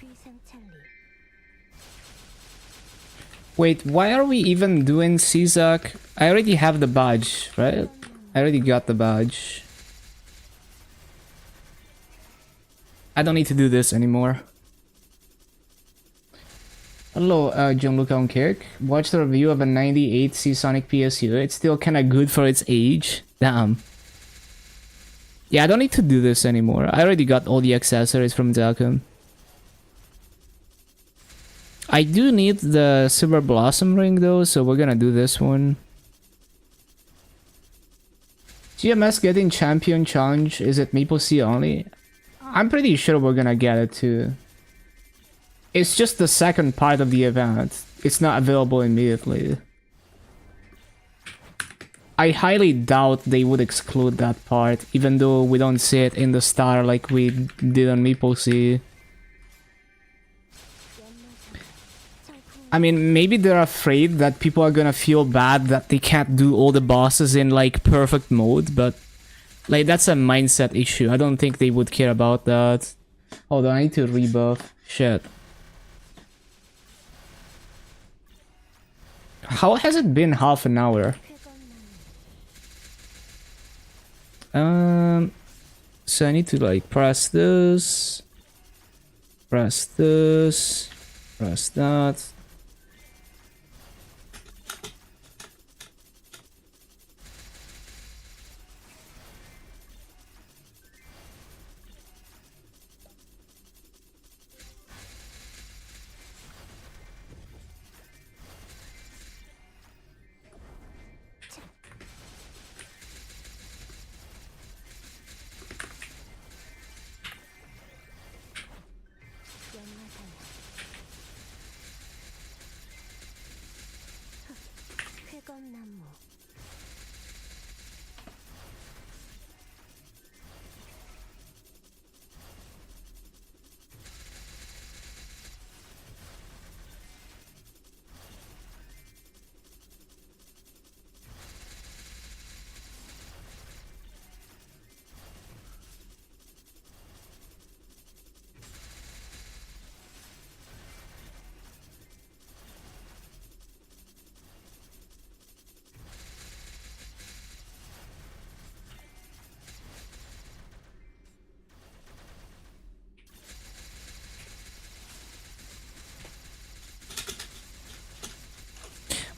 귀상찰리. Wait, why are we even doing CZAC? I already have the badge, right? I already got the badge. I don't need to do this anymore. Hello, Gianluca on Kirk. Watched the review of a 98 Seasonic PSU. It's still kinda good for its age. Damn. Yeah, I don't need to do this anymore. I already got all the accessories from Zakum. I do need the Silver Blossom ring though, so we're gonna do this one. GMS getting Champion Challenge, is it Maple C only? I'm pretty sure we're gonna get it too. It's just the second part of the event. It's not available immediately. I highly doubt they would exclude that part, even though we don't see it in the star like we did on Maple C. I mean, maybe they're afraid that people are gonna feel bad that they can't do all the bosses in like perfect mode, but like that's a mindset issue. I don't think they would care about that. Hold on, I need to rebuff. Shit. How has it been half an hour? So I need to like press this, press this, press that. 회검나무.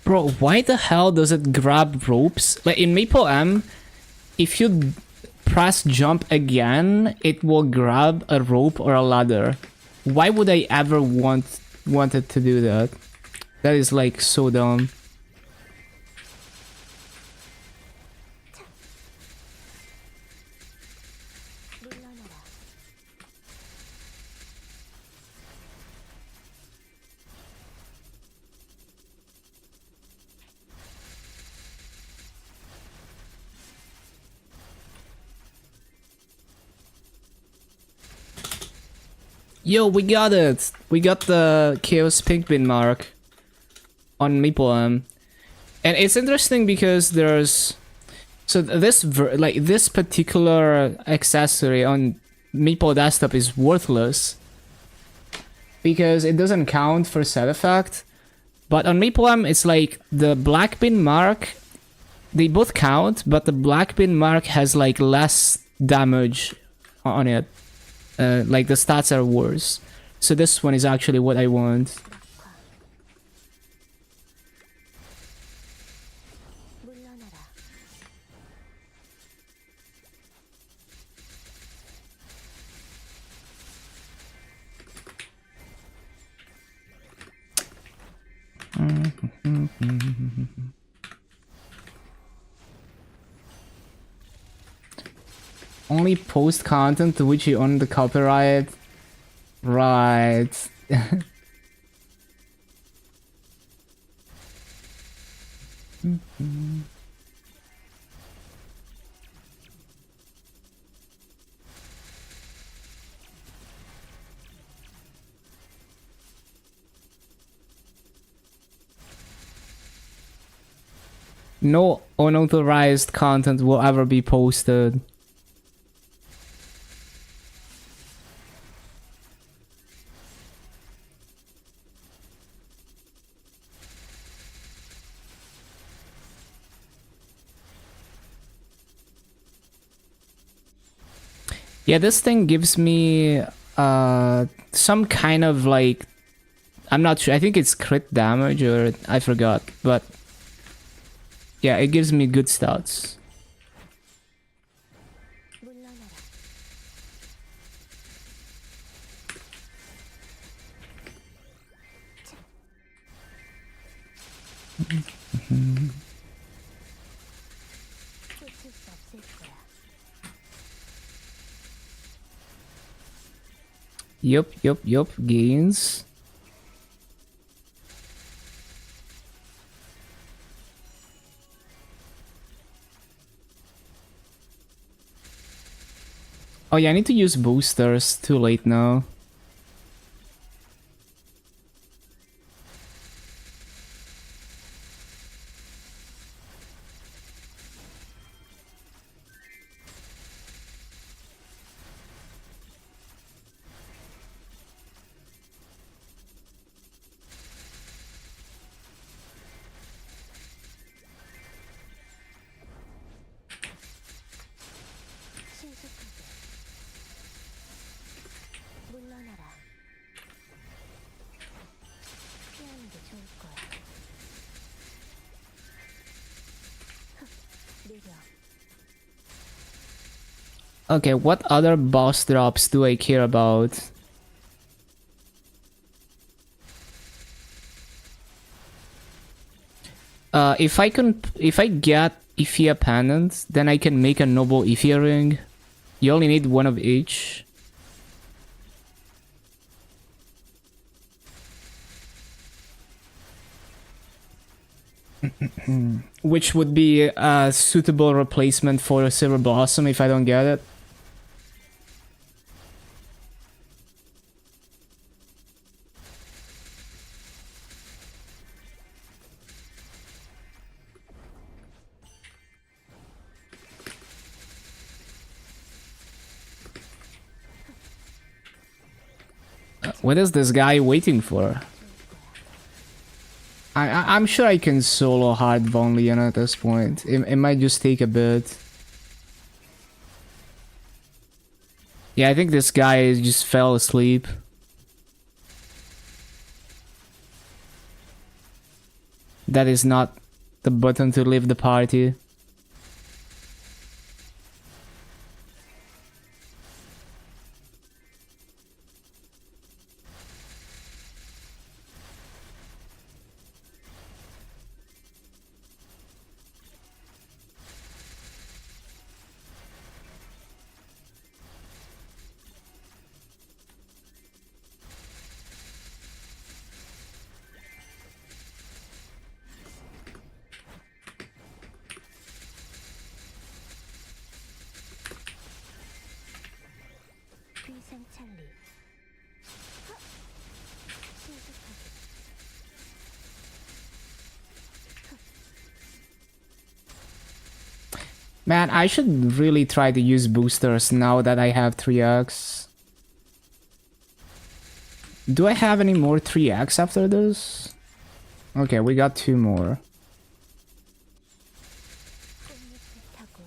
Bro, why the hell does it grab ropes? Like in Maple M, if you press jump again, it will grab a rope or a ladder. Why would I ever wanted to do that? That is like so dumb. 물러나라. Yo, we got it! We got the Chaos Pinkbin mark on MapleStory. And it's interesting because there's... So this particular accessory on Maple Desktop is worthless because it doesn't count for set effect. But on MapleStory, it's like the black bin mark, they both count, but the black bin mark has like less damage on it. Like the stats are worse. So this one is actually what I want. 물러나라. Only post content to which you own the copyright. Right. No unauthorized content will ever be posted. Yeah, this thing gives me some kind of like, I'm not sure, I think it's crit damage or I forgot, but yeah, it gives me good stats. 물러나라. 쫓을 수 없을 거야. Yup, gains. Oh yeah, I need to use boosters. Too late now. 신속하게. 물러나라. 피하는 게 좋을 거야. 느려. Okay, what other boss drops do I care about? If I get Ifia pendant, then I can make a noble Ifia ring. You only need one of each. Which would be a suitable replacement for a Silver Blossom if I don't get it. What is this guy waiting for? I'm sure I can solo hard Von Leon at this point. It might just take a bit. Yeah, I think this guy just fell asleep. That is not the button to leave the party. 위상찰리. 신속하게. Man, I should really try to use boosters now that I have 3x. Do I have any more 3x after this? Okay, we got 2 more. 꽃잎을 타고.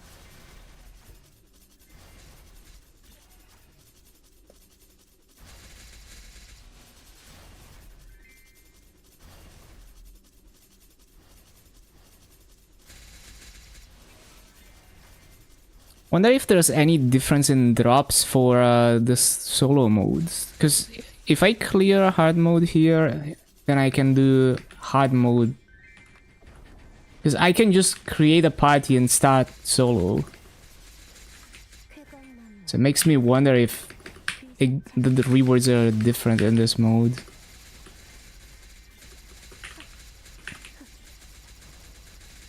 Wonder if there's any difference in drops for this solo modes. Because if I clear hard mode here, then I can do hard mode. Because I can just create a party and start solo. 쾌감나무. So it makes me wonder if the rewards are different in this mode.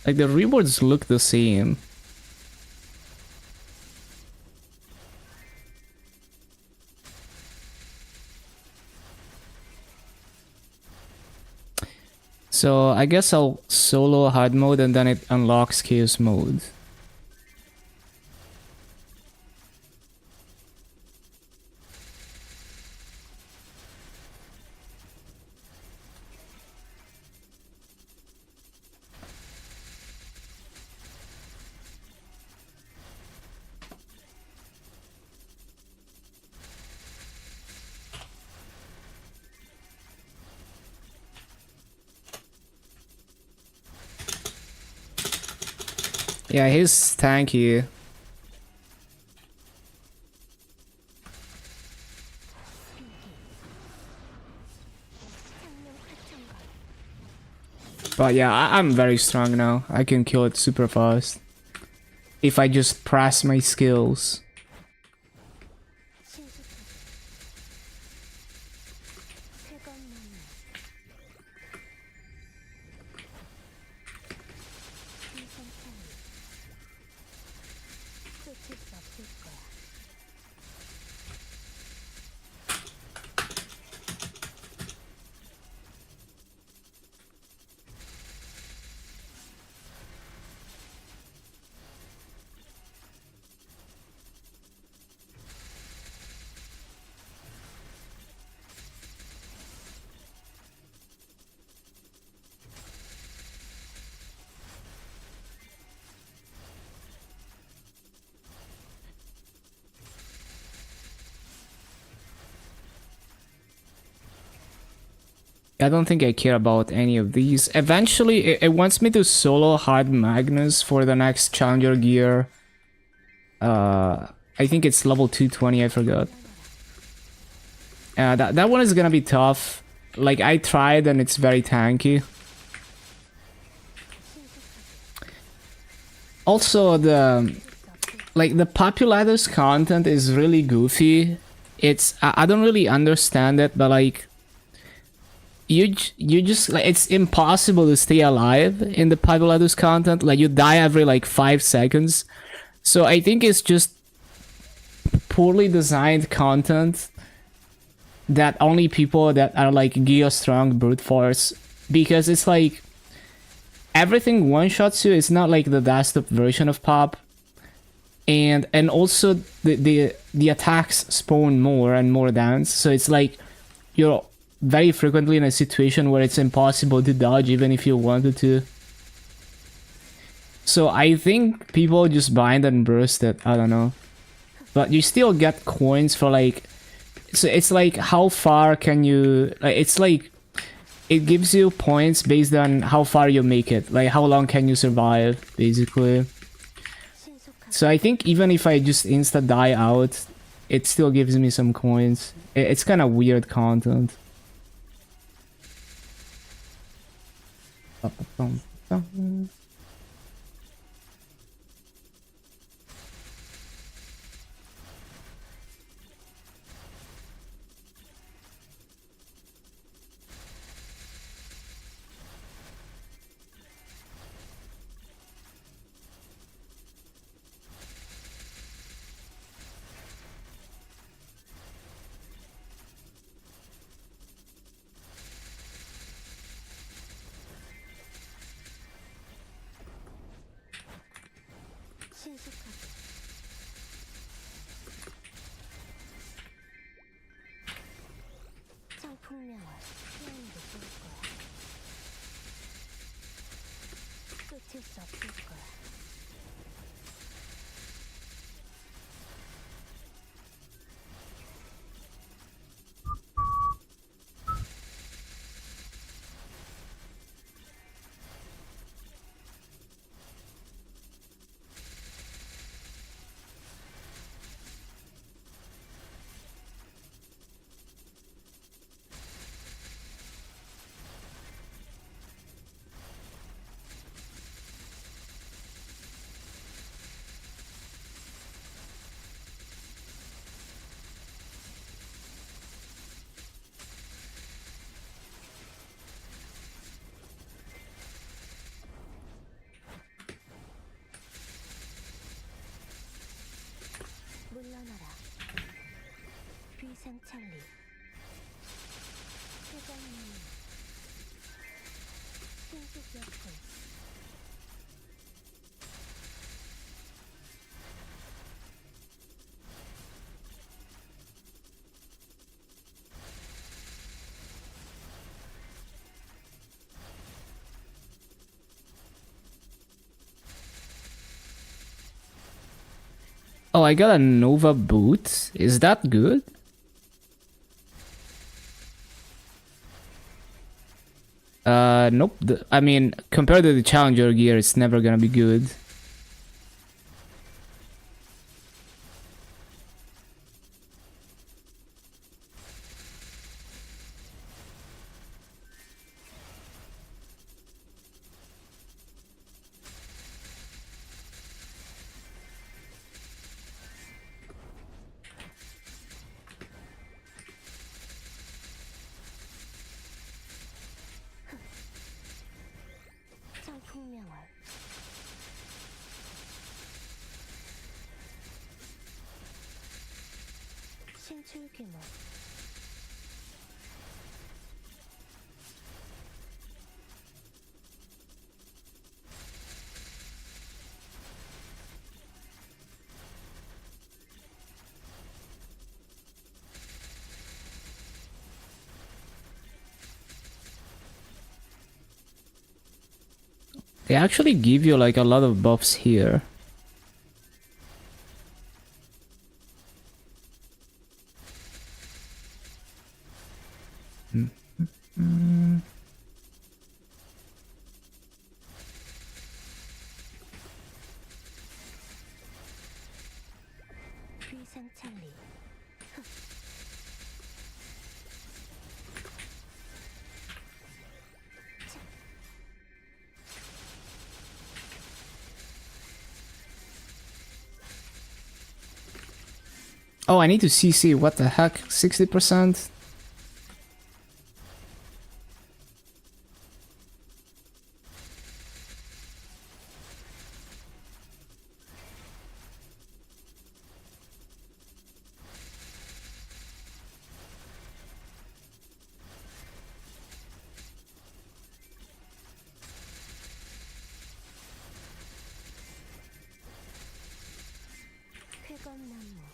Like the rewards look the same. So I guess I'll solo hard mode and then it unlocks chaos mode. Yeah, he's tanky. 창룡 화천각. But yeah, I'm very strong now. I can kill it super fast. If I just press my skills. 신속하게. 쾌감나무. 위상찰리. 쫓을 수 없을 거야. I don't think I care about any of these. Eventually, it wants me to solo hard Magnus for the next Challenger gear. I think it's level 220, I forgot. That one is gonna be tough. Like, I tried and it's very tanky. Also, the Populatus content is really goofy. I don't really understand it, but like, you just like, it's impossible to stay alive in the Populatus content. Like, you die every like 5 seconds. So I think it's just poorly designed content that only people that are like Geo strong brute force, because it's like everything one shots you. It's not like the desktop version of Pop, and also the attacks spawn more and more dance. So it's like you're very frequently in a situation where it's impossible to dodge even if you wanted to. So I think people just bind and burst it. I don't know, but you still get coins for like. So it's like how far can you? It's like it gives you points based on how far you make it. Like how long can you survive, basically. 신속하게. So I think even if I just insta die out, it still gives me some coins. It's kind of weird content. 성숙하게. 청풍명을 피하는 게 좋을 거야. 끝일 수 없을 거야. 물러나라. 비상찰리. 해방님. 신속역군. Oh, I got a Nova boot. Is that good? Nope. I mean, compared to the Challenger gear, it's never gonna be good. 청풍명을. 신출귀몰. They actually give you like a lot of buffs here. 비상찰리. Oh, I need to CC. What the heck? 60%? 쾌검나무.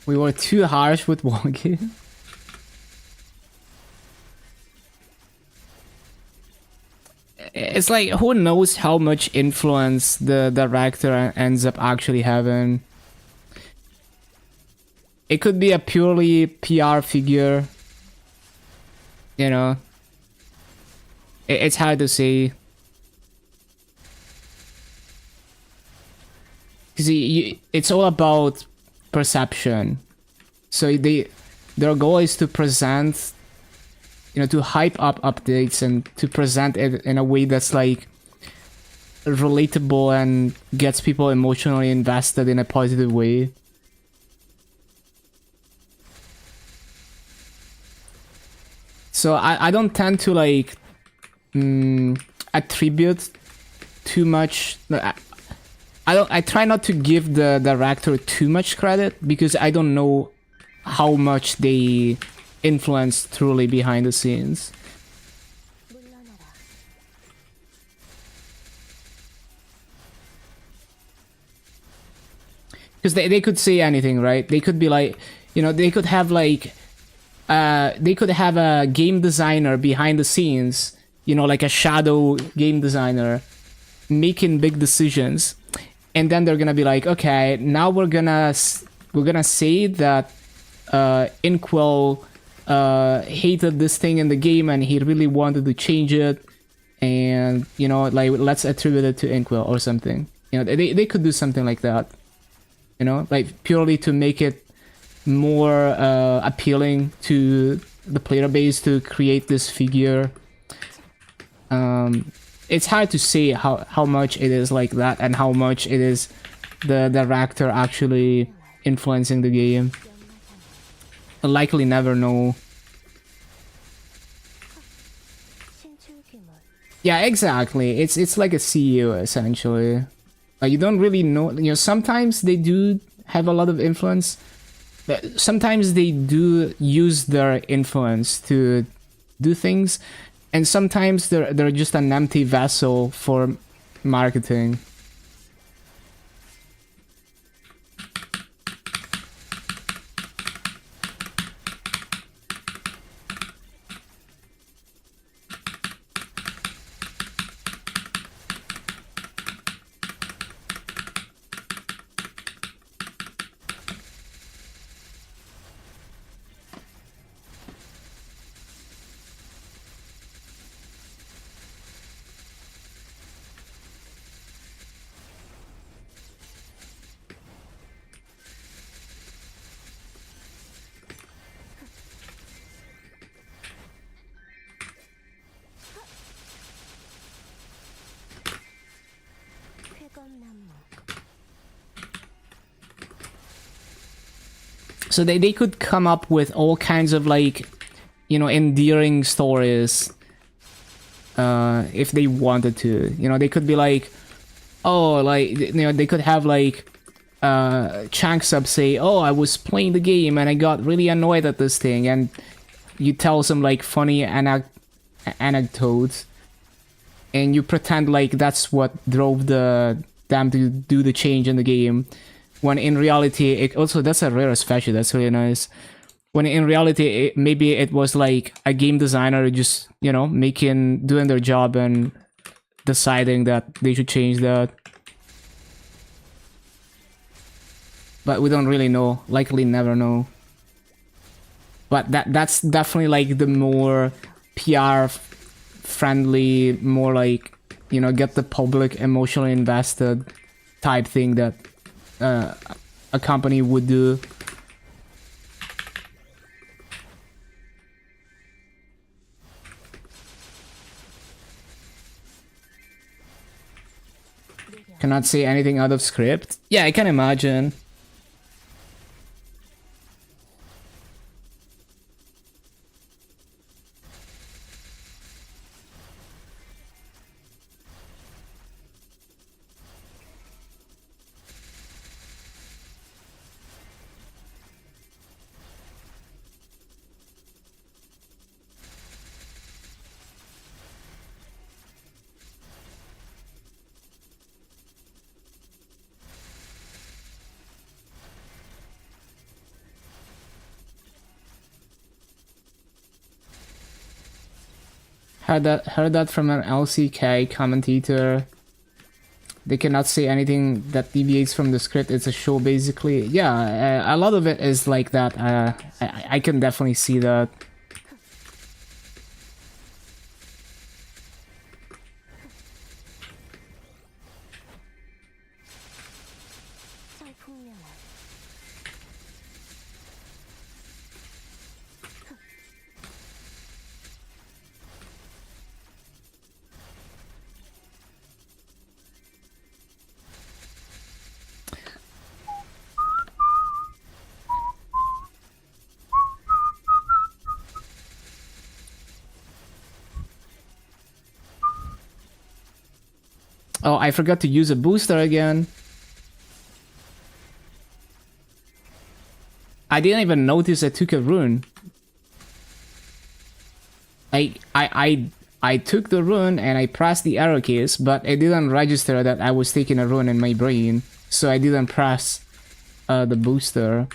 We were too harsh with Wonky. It's like, who knows how much influence the director ends up actually having. It could be a purely PR figure, you know. It's hard to say. Because it's all about perception. So their goal is to present, you know, to hype up updates and to present it in a way that's like relatable and gets people emotionally invested in a positive way. So I don't tend to like attribute too much. I try not to give the director too much credit because I don't know how much they influence truly behind the scenes. Because they could say anything, right? They could be like, you know, they could have like, they could have a game designer behind the scenes, you know, like a shadow game designer making big decisions. And then they're gonna be like, okay, now we're gonna say that Inkwell hated this thing in the game and he really wanted to change it, and you know, like let's attribute it to Inkwell or something. You know, they could do something like that. You know, like purely to make it more appealing to the player base to create this figure. It's hard to say how much it is like that and how much it is the director actually influencing the game. I'll likely never know. Yeah, exactly. It's like a CEO essentially. Like you don't really know. You know, sometimes they do have a lot of influence, but sometimes they do use their influence to do things. And sometimes they're just an empty vessel for marketing. So they could come up with all kinds of like, you know, endearing stories if they wanted to. You know, they could be like, oh, like, you know, they could have like Chanksub say, oh, I was playing the game and I got really annoyed at this thing, and you tell some like funny anecdotes and you pretend like that's what drove them to do the change in the game, when in reality it also, that's a rare special, that's really nice. When in reality maybe it was like a game designer just, you know, doing their job and deciding that they should change that. But we don't really know, likely never know. But that's definitely like the more PR friendly, more like, you know, get the public emotionally invested type thing that a company would do. Cannot say anything out of script. Yeah, I can imagine. Heard that from an LCK commentator. They cannot say anything that deviates from the script. It's a show, basically. Yeah, a lot of it is like that. I can definitely see that. 성풍령아 Oh, I forgot to use a booster again. I didn't even notice I took a rune. I took the rune and I pressed the arrow keys, but it didn't register that I was taking a rune in my brain, so I didn't press the booster.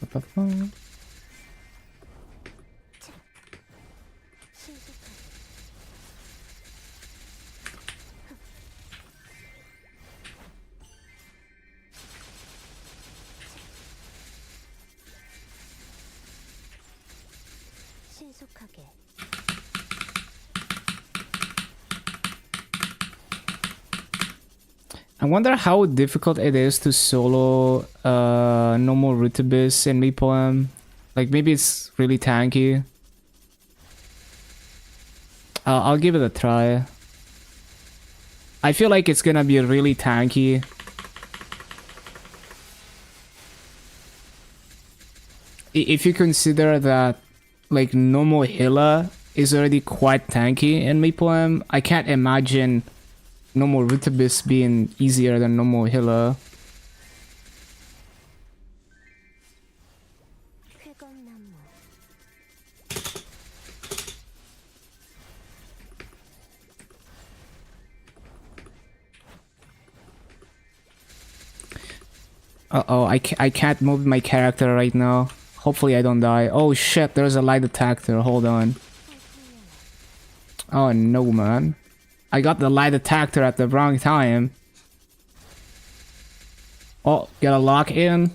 신속하게 신속하게 신속하게 I wonder how difficult it is to solo normal Rutabis in MapleStory. Like maybe it's really tanky. I'll give it a try. I feel like it's gonna be really tanky. If you consider that like normal healer is already quite tanky in MapleStory, I can't imagine normal Rutabis being easier than normal healer. 쾌검나무 Uh-oh, I can't move my character right now. Hopefully I don't die. Oh shit, there's a light detector. Hold on. Oh no, man. I got the light detector at the wrong time. Oh, gotta lock in.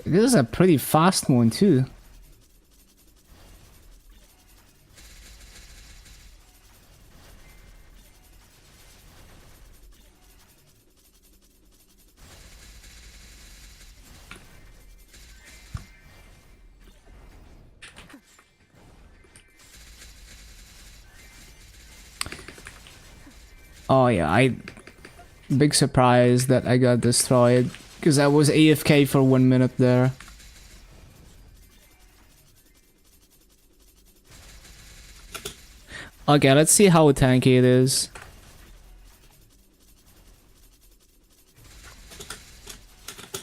This is a pretty fast one too. Oh yeah, big surprise that I got destroyed because I was AFK for 1 minute there. Okay, let's see how tanky it is.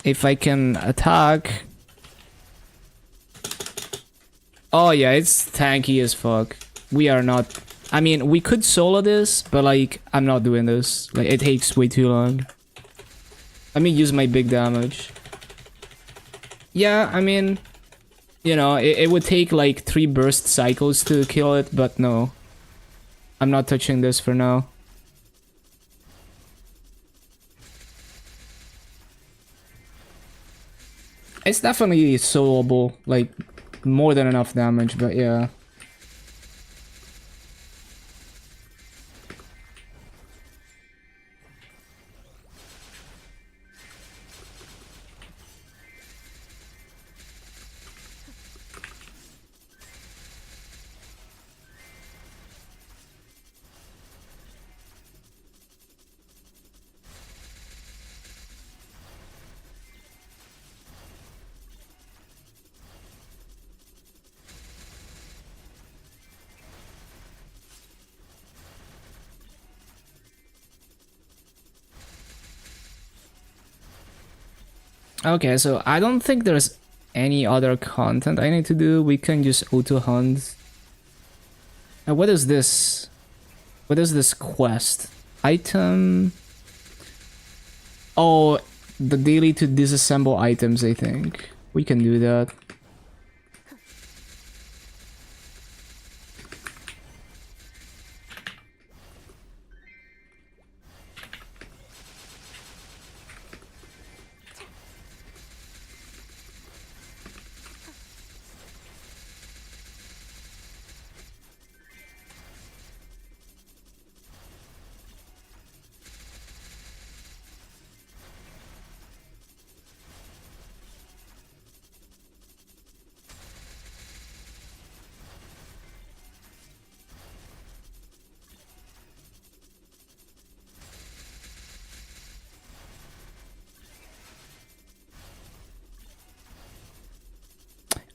If I can attack. Oh yeah, it's tanky as fuck. We are not... I mean, we could solo this, but like, I'm not doing this. Like, it takes way too long. Let me use my big damage. Yeah, I mean... You know, it would take like 3 burst cycles to kill it, but no. I'm not touching this for now. It's definitely soloable, like more than enough damage, but yeah. Okay, so I don't think there's any other content I need to do. We can just auto hunt. Now, what is this? What is this quest? Item. Oh, the daily to disassemble items, I think. We can do that.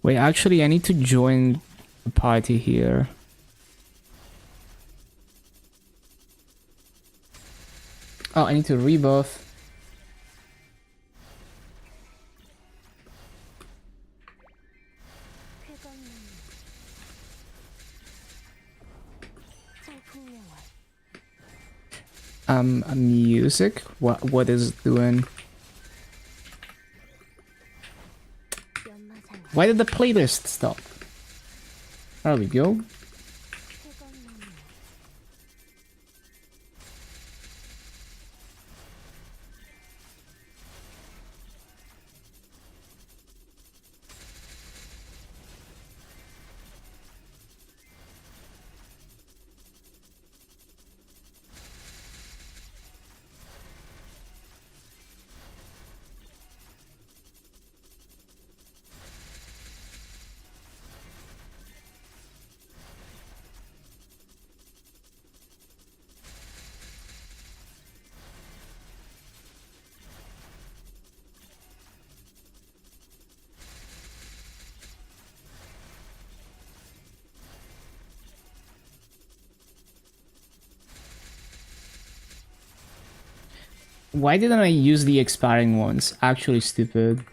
Wait, actually, I need to join the party here. Oh, I need to rebuff. Music? What is it doing? Why did the playlist stop? There we go. Why didn't I use the expiring ones? Actually stupid.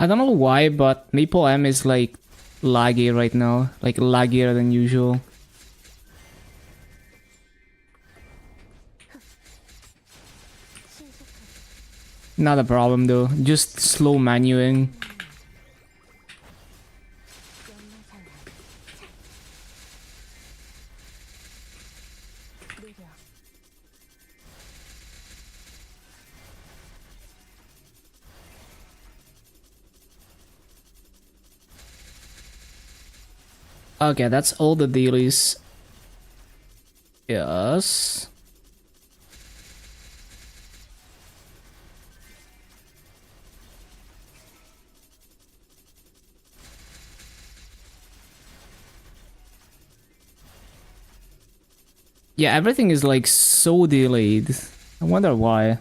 I don't know why, but Maple M is like laggy right now. Like laggier than usual. Not a problem though. Just slow manuing. Okay, that's all the dailies. Yes. Yeah, everything is like so delayed. I wonder why.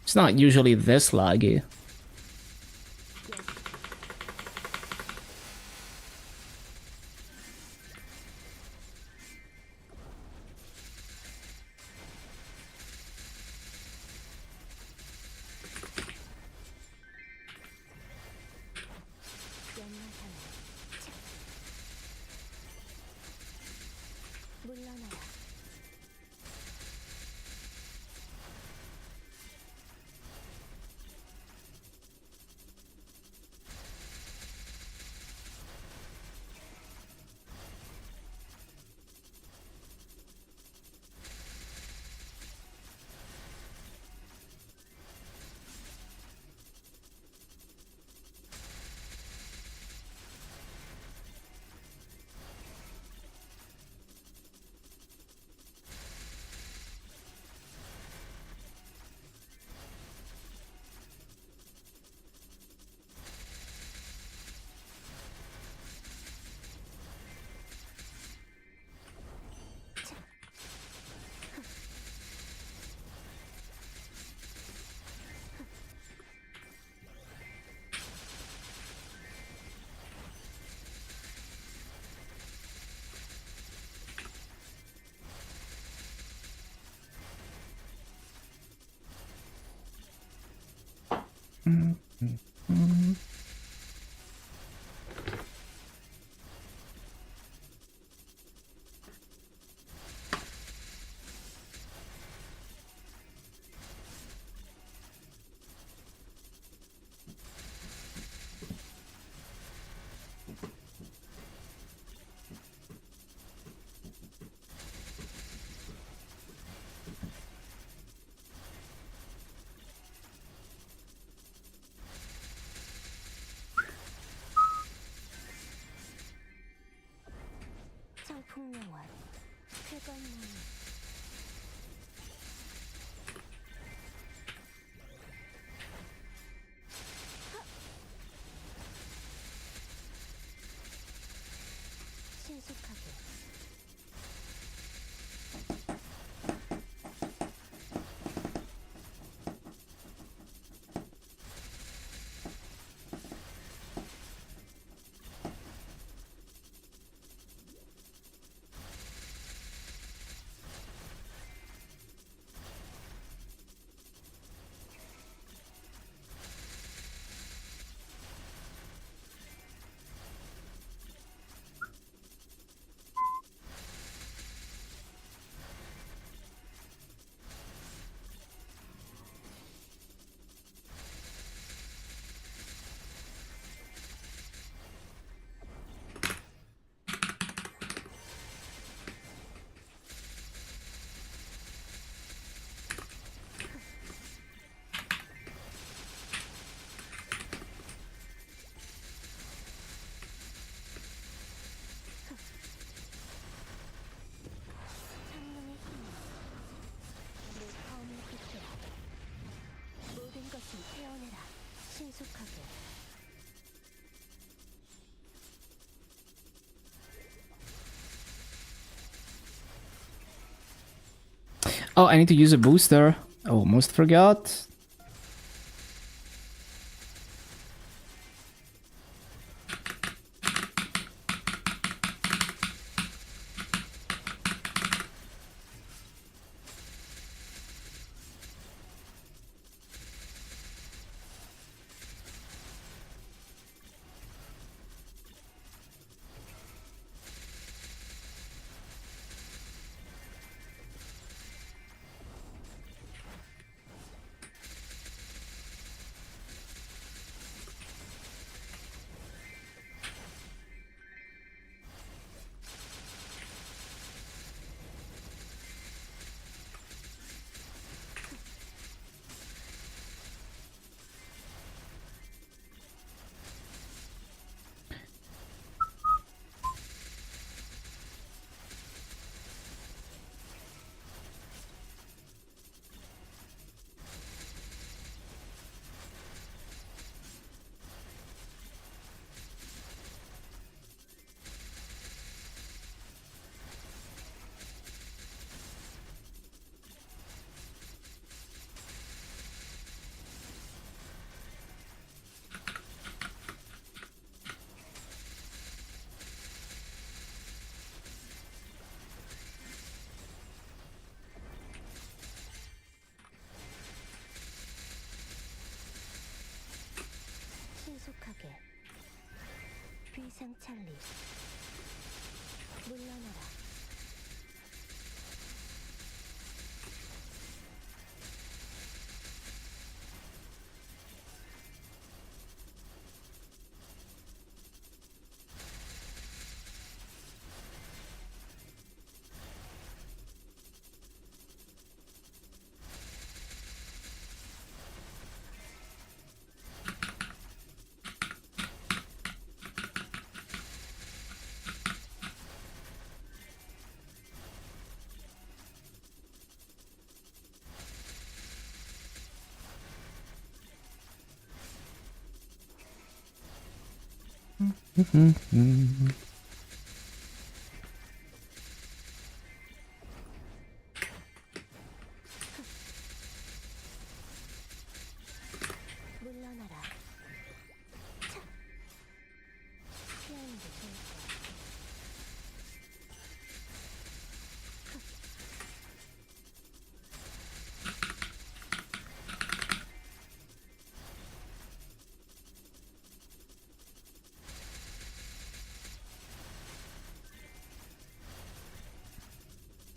It's not usually this laggy. 물러나라. 청풍명원 쾌건문 신속하게 창문의 힘 내 검을 비춰라. 모든 것을 태어내라. 신속하게 Oh, I need to use a booster. Almost forgot. 귀상찰리 물러나라. 물러나라. 차. 피하는 게 좋을 거야.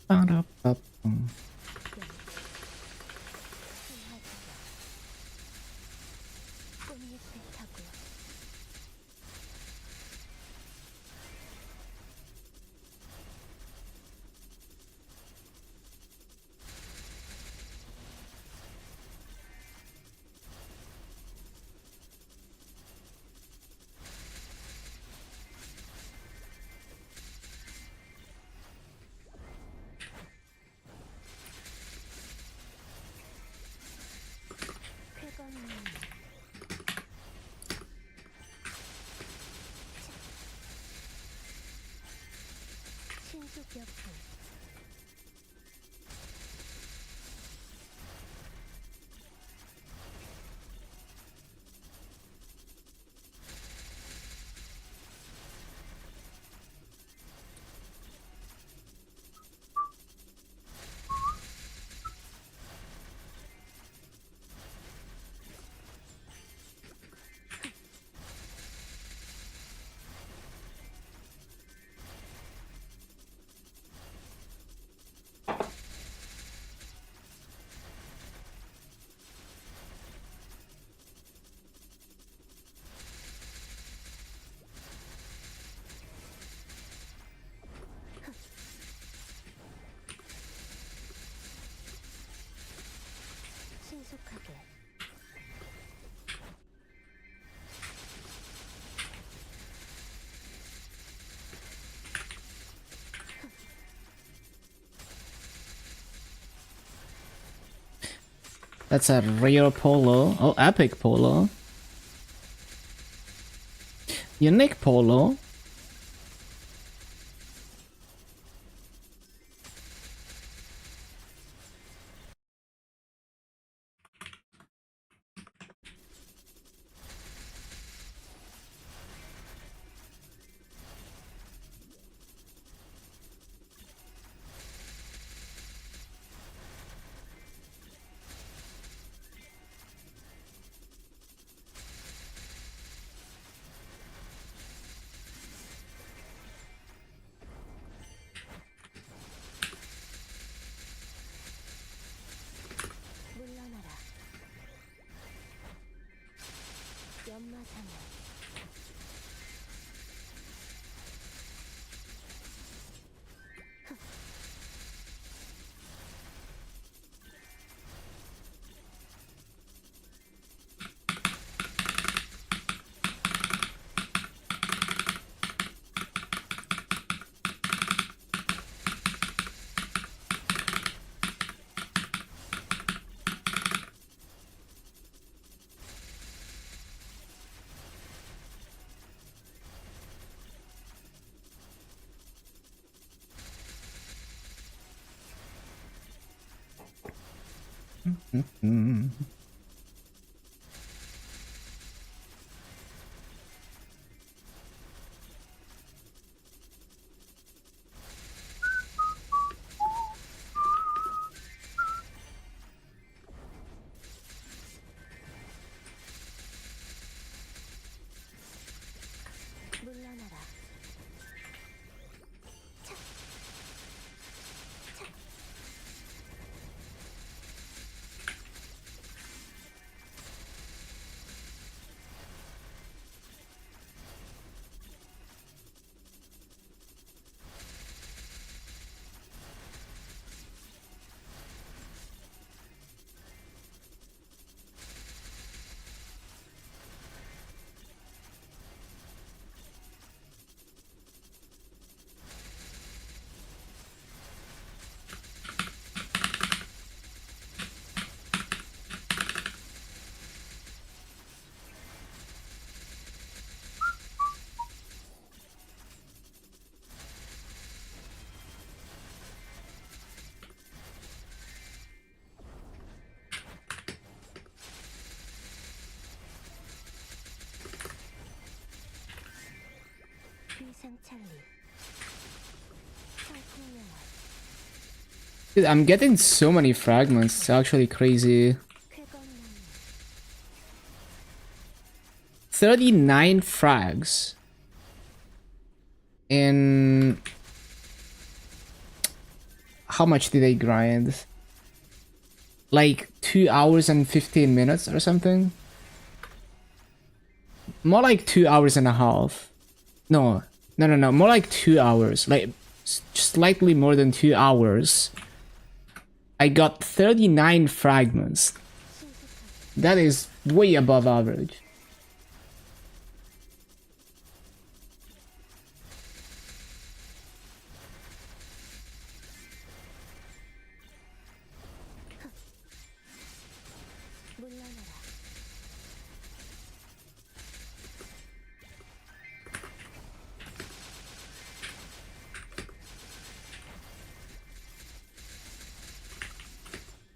빠라빠빵. 꽃잎을 타고 쾌검님 신속역풍 신속하게 That's a rare polo. Oh, epic polo. Unique polo. 물러나라. 연마상어 물러나라. 위상찰리 상품명화 Dude, I'm getting so many fragments. It's actually crazy. 쾌검나무 39 frags. And how much did I grind? Like 2 hours and 15 minutes or something? More like 2 hours and a half. No. More like 2 hours. Like slightly more than 2 hours. I got 39 fragments. 신속하게 That is way above average. 물러나라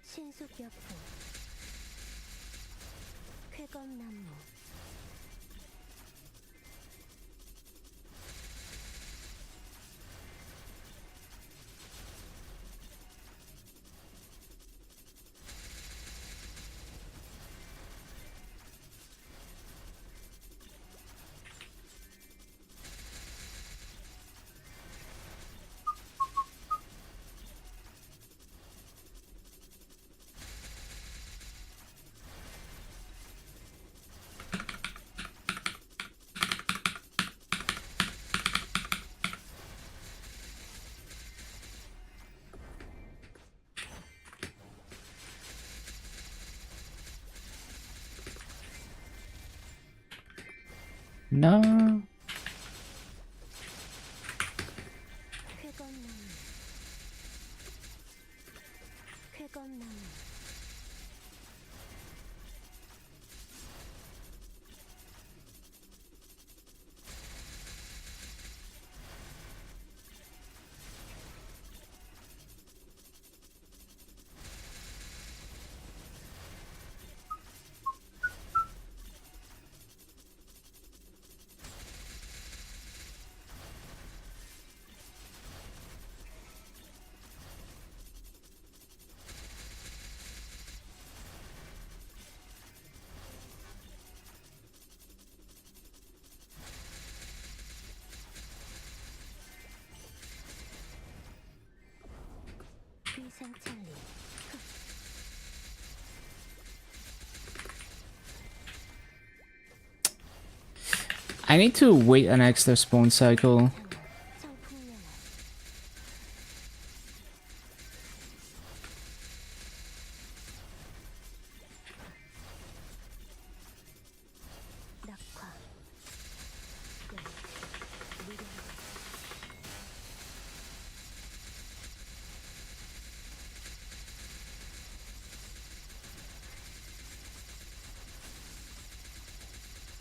신속격포 쾌검나무 No. 쾌검나무 쾌검나무 위상찰리 I need to wait an extra spawn cycle. 상품명화 낙화 네 미련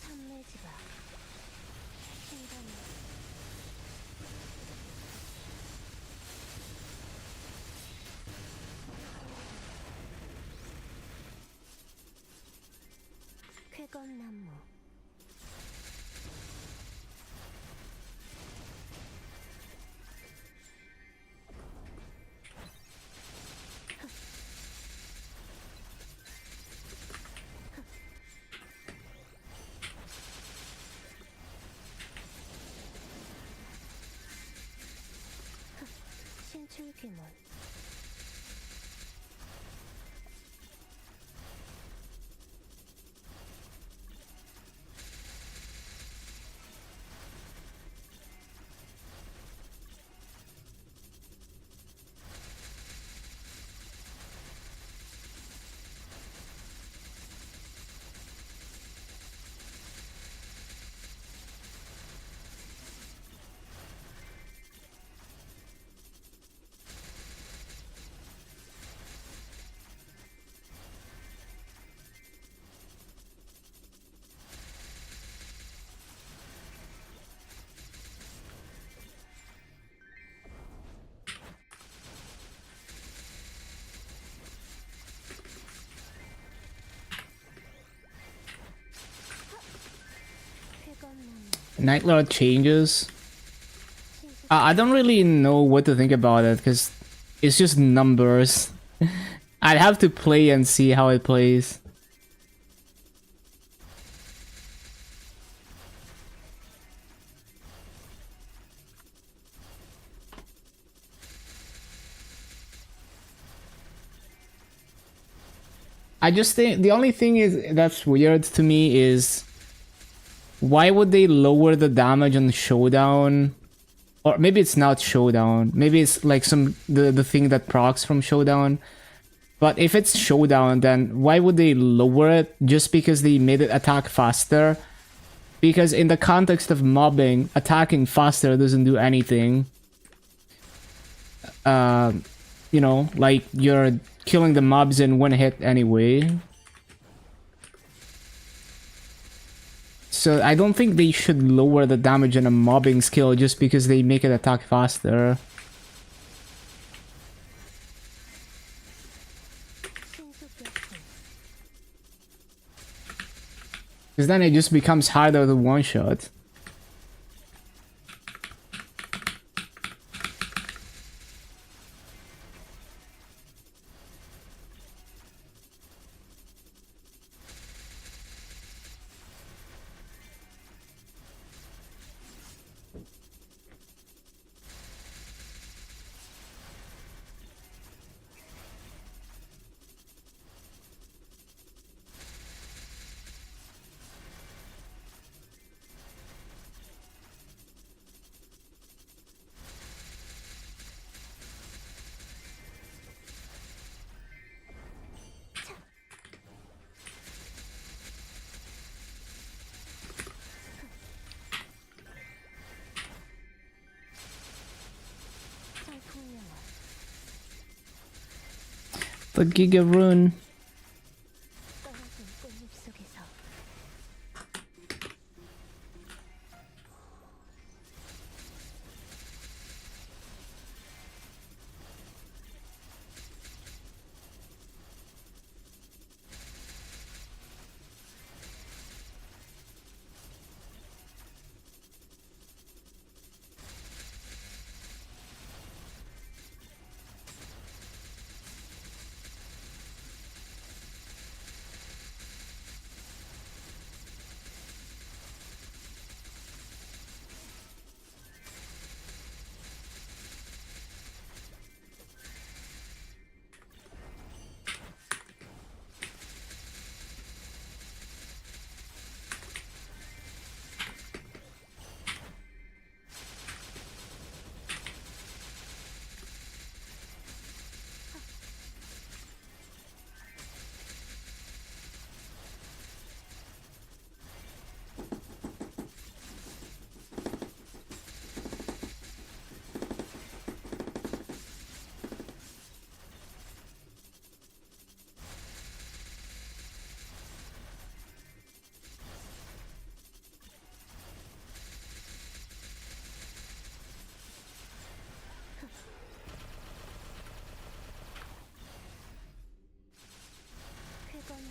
참매지가 생각나 쾌검나무 신출귀몰 쾌검나무 Night Lord changes. I don't really know what to think about it because it's just numbers. I'd have to play and see how it plays. I just think the only thing is that's weird to me is why would they lower the damage on Showdown? Or maybe it's not Showdown. Maybe it's like the thing that procs from Showdown. But if it's Showdown, then why would they lower it just because they made it attack faster? Because in the context of mobbing, attacking faster doesn't do anything. You know, like you're killing the mobs in one hit anyway. So I don't think they should lower the damage on a mobbing skill just because they make it attack faster. Because then it just becomes harder to one-shot. The Giga Rune. 떨어진 꽃잎 속에서 쾌거는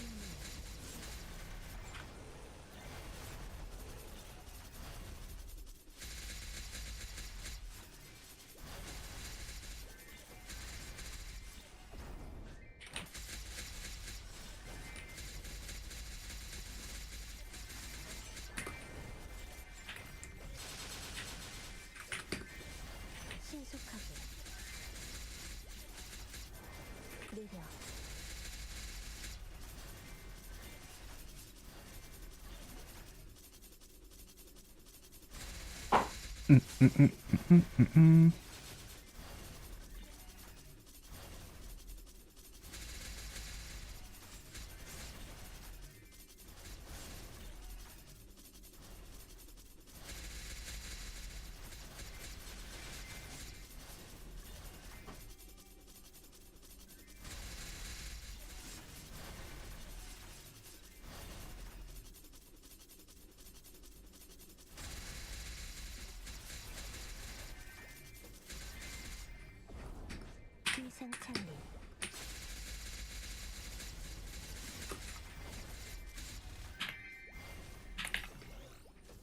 신속하게 느려 비상창리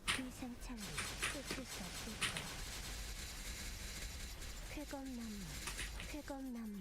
비상창리 쫓을 수 없을 거야 쾌검나무, 쾌검나무.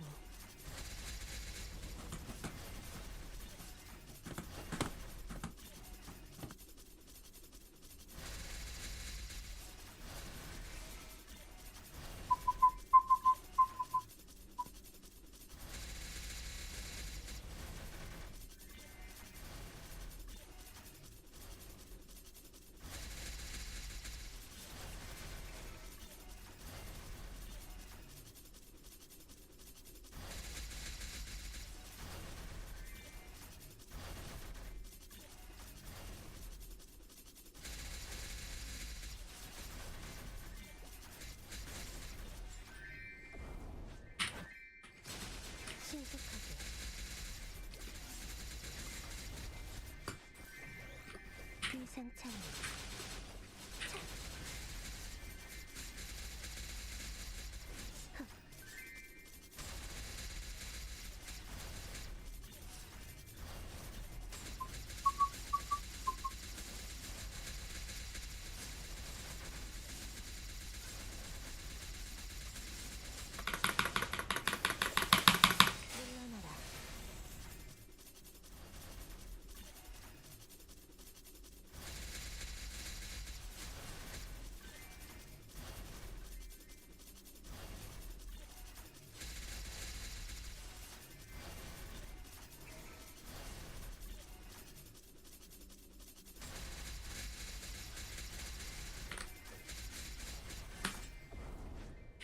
신속하게. 비상창. 물러나라.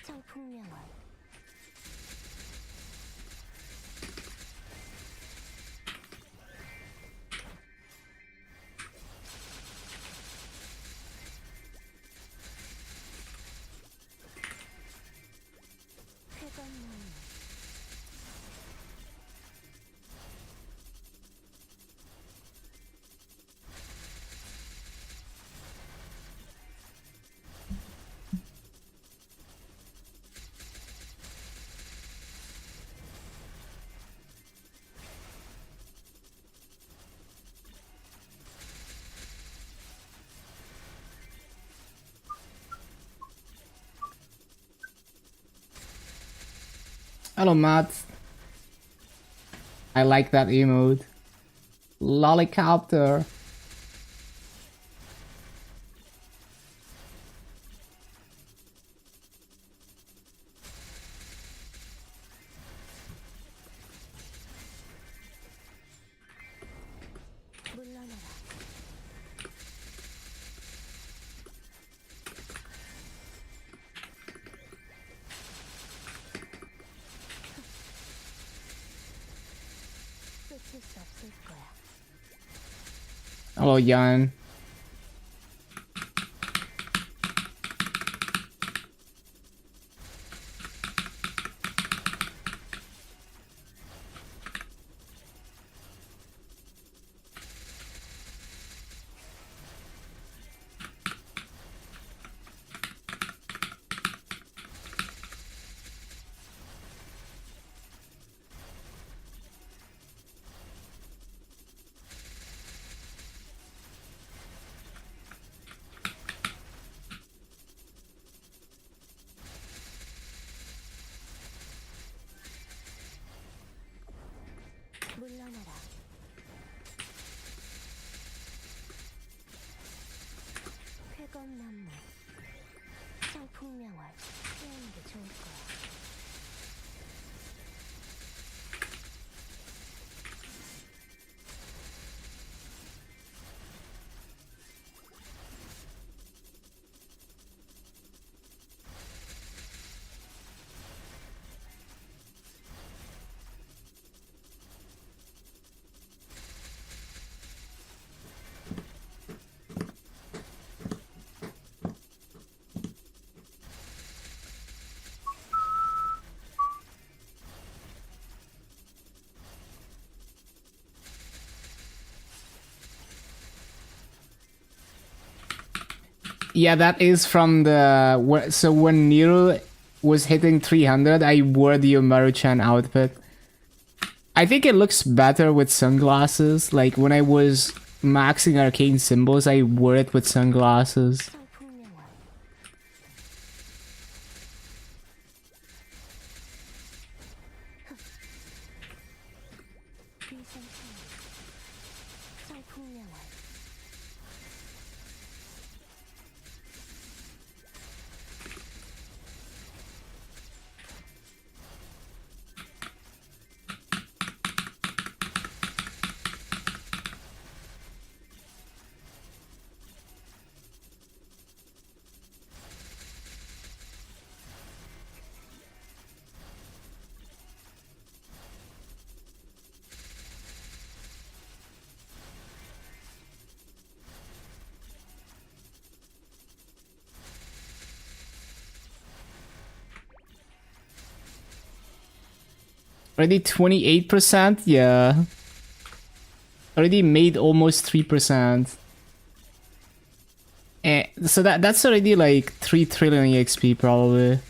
청풍명월. 쾌검나무. Hello, Matt. I like that emote. Lollicopter. 물러나라. 놓칠 수 없을 거야. Hello, Jan. 물러나라. 쾌검나무. 청풍명월. 피하는 게 좋을 거야. Yeah, that is from the... So when Nero was hitting 300, I wore the Omaru-chan outfit. I think it looks better with sunglasses. Like, when I was maxing arcane symbols, I wore it with sunglasses. 청풍명월. Already 28%? Yeah. Already made almost 3%. So that's already like 3 trillion EXP probably.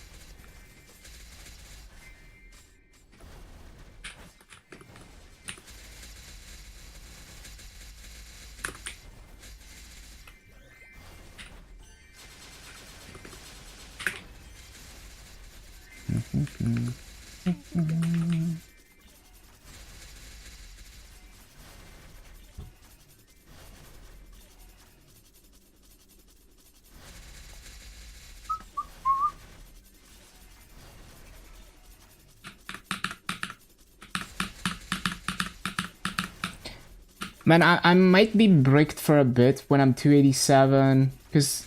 Man, I might be bricked for a bit when I'm 287, because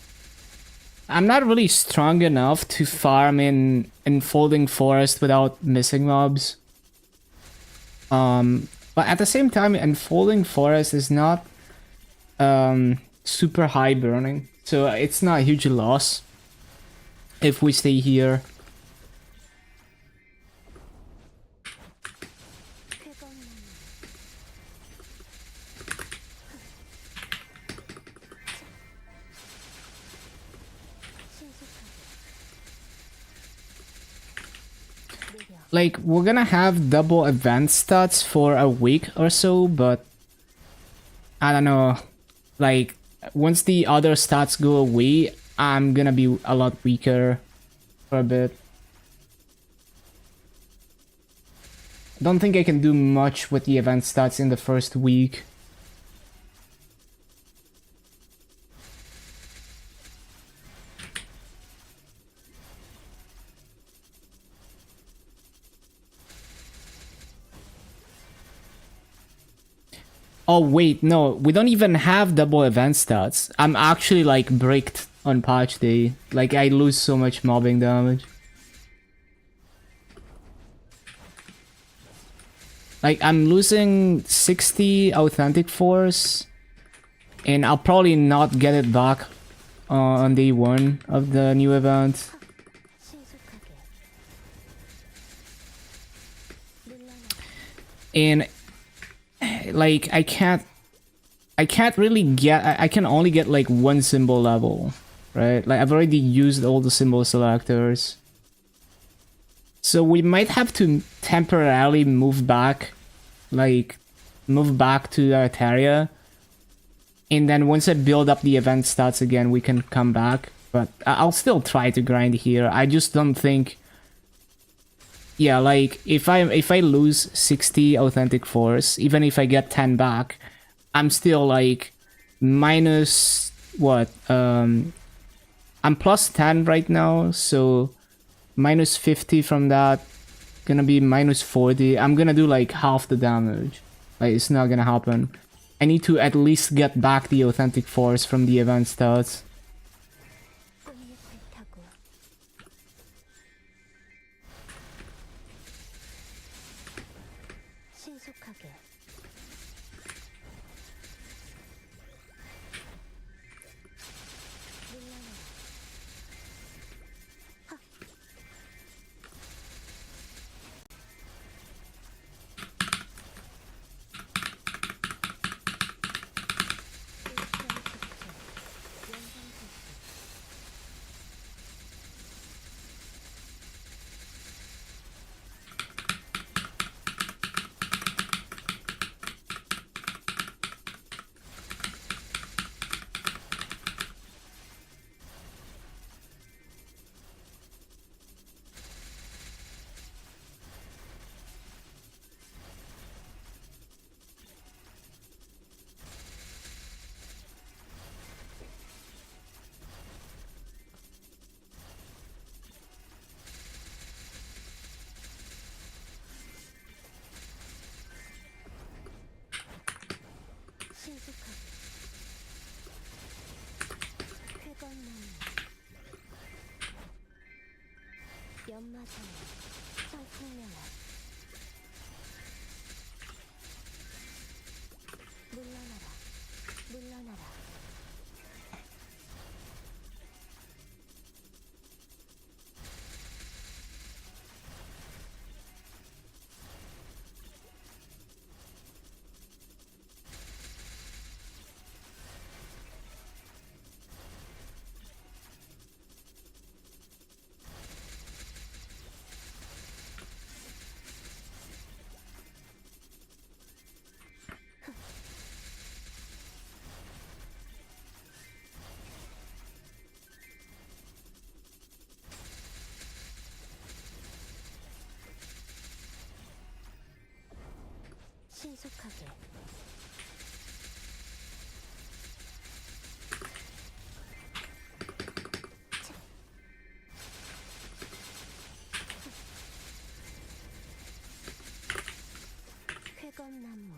I'm not really strong enough to farm in Enfolding Forest without missing mobs. But at the same time, Enfolding Forest is not super high burning, so it's not a huge loss if we stay here. Like, we're gonna have double event stats for a week or so, but I don't know. Like, once the other stats go away, I'm gonna be a lot weaker for a bit. I don't think I can do much with the event stats in the first week. Oh wait, no, we don't even have double event stats. I'm actually like bricked on patch day. Like, I lose so much mobbing damage. Like, I'm losing 60 authentic force, and I'll probably not get it back on day 1 of the new event. And like, I can't really get, I can only get like 1 symbol level, right? Like, I've already used all the symbol selectors. So we might have to temporarily move back to Altaria. And then once I build up the event stats again, we can come back. But I'll still try to grind here. I just don't think... Yeah, like, if I lose 60 authentic force, even if I get 10 back, I'm still like minus what? I'm plus 10 right now, so minus 50 from that, gonna be minus 40. I'm gonna do like half the damage. Like, it's not gonna happen. I need to at least get back the authentic force from the event stats. 신속하게. 쾌검나무.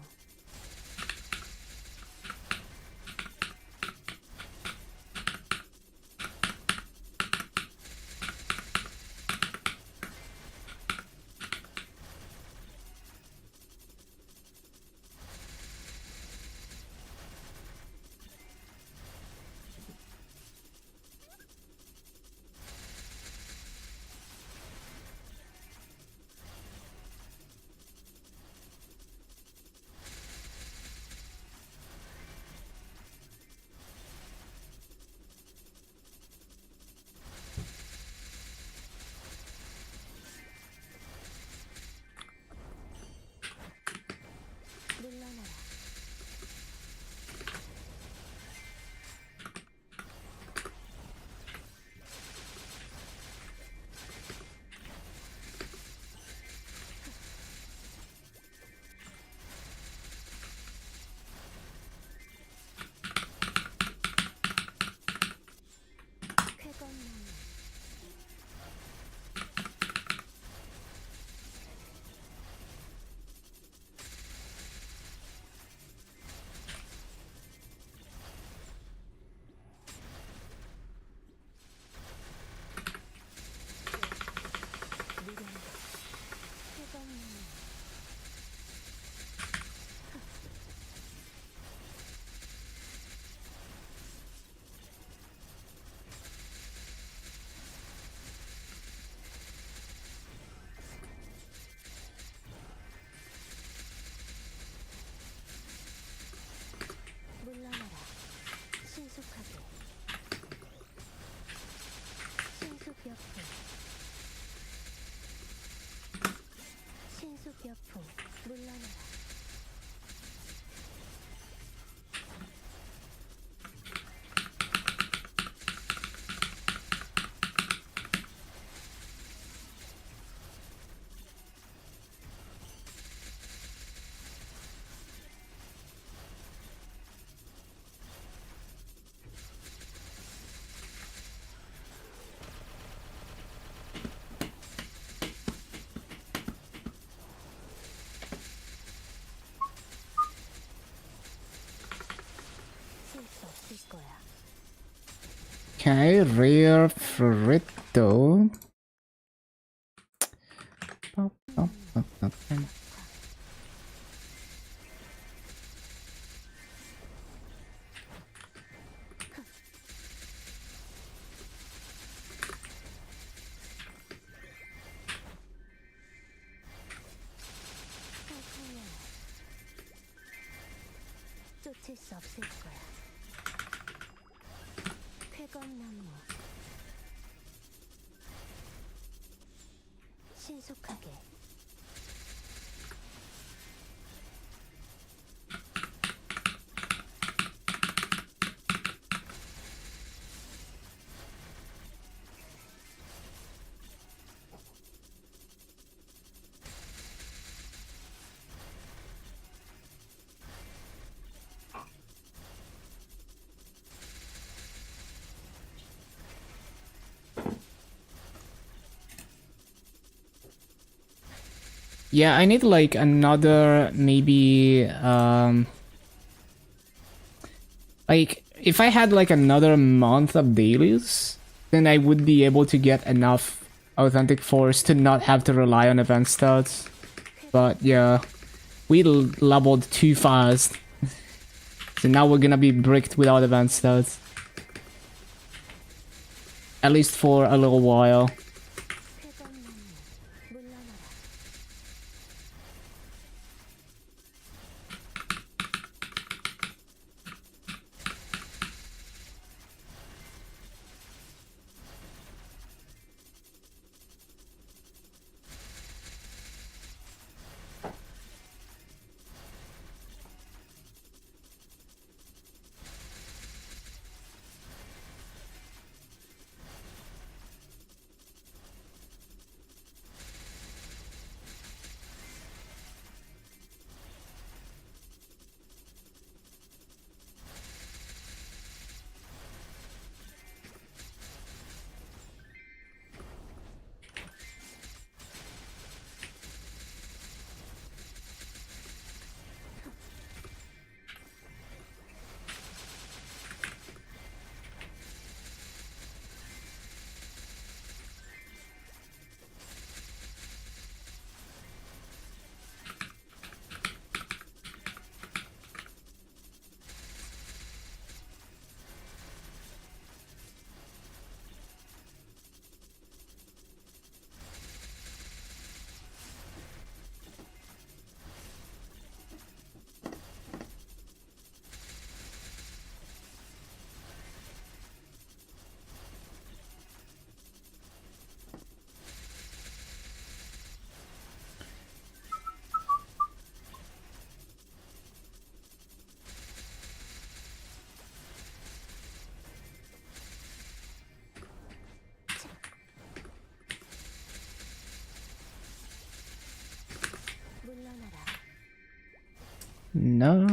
물러나라. 쾌검나무. 쾌검나무. 물러나라. 신속하게. 신속여풍. 신속여풍. 물러나라. 쓸수 없을 거야. Okay, rare Frito. Pop, pop, pop, pop, pop. 상상력. 쫓을 수 없을 거야. 쾌검나무. 신속하게. Yeah, I need like another maybe like if I had like another month of dailies, then I would be able to get enough authentic force to not have to rely on event stats. But yeah, we leveled too fast. So now we're gonna be bricked without event stats. At least for a little while. 쾌검나무. 물러나라. No.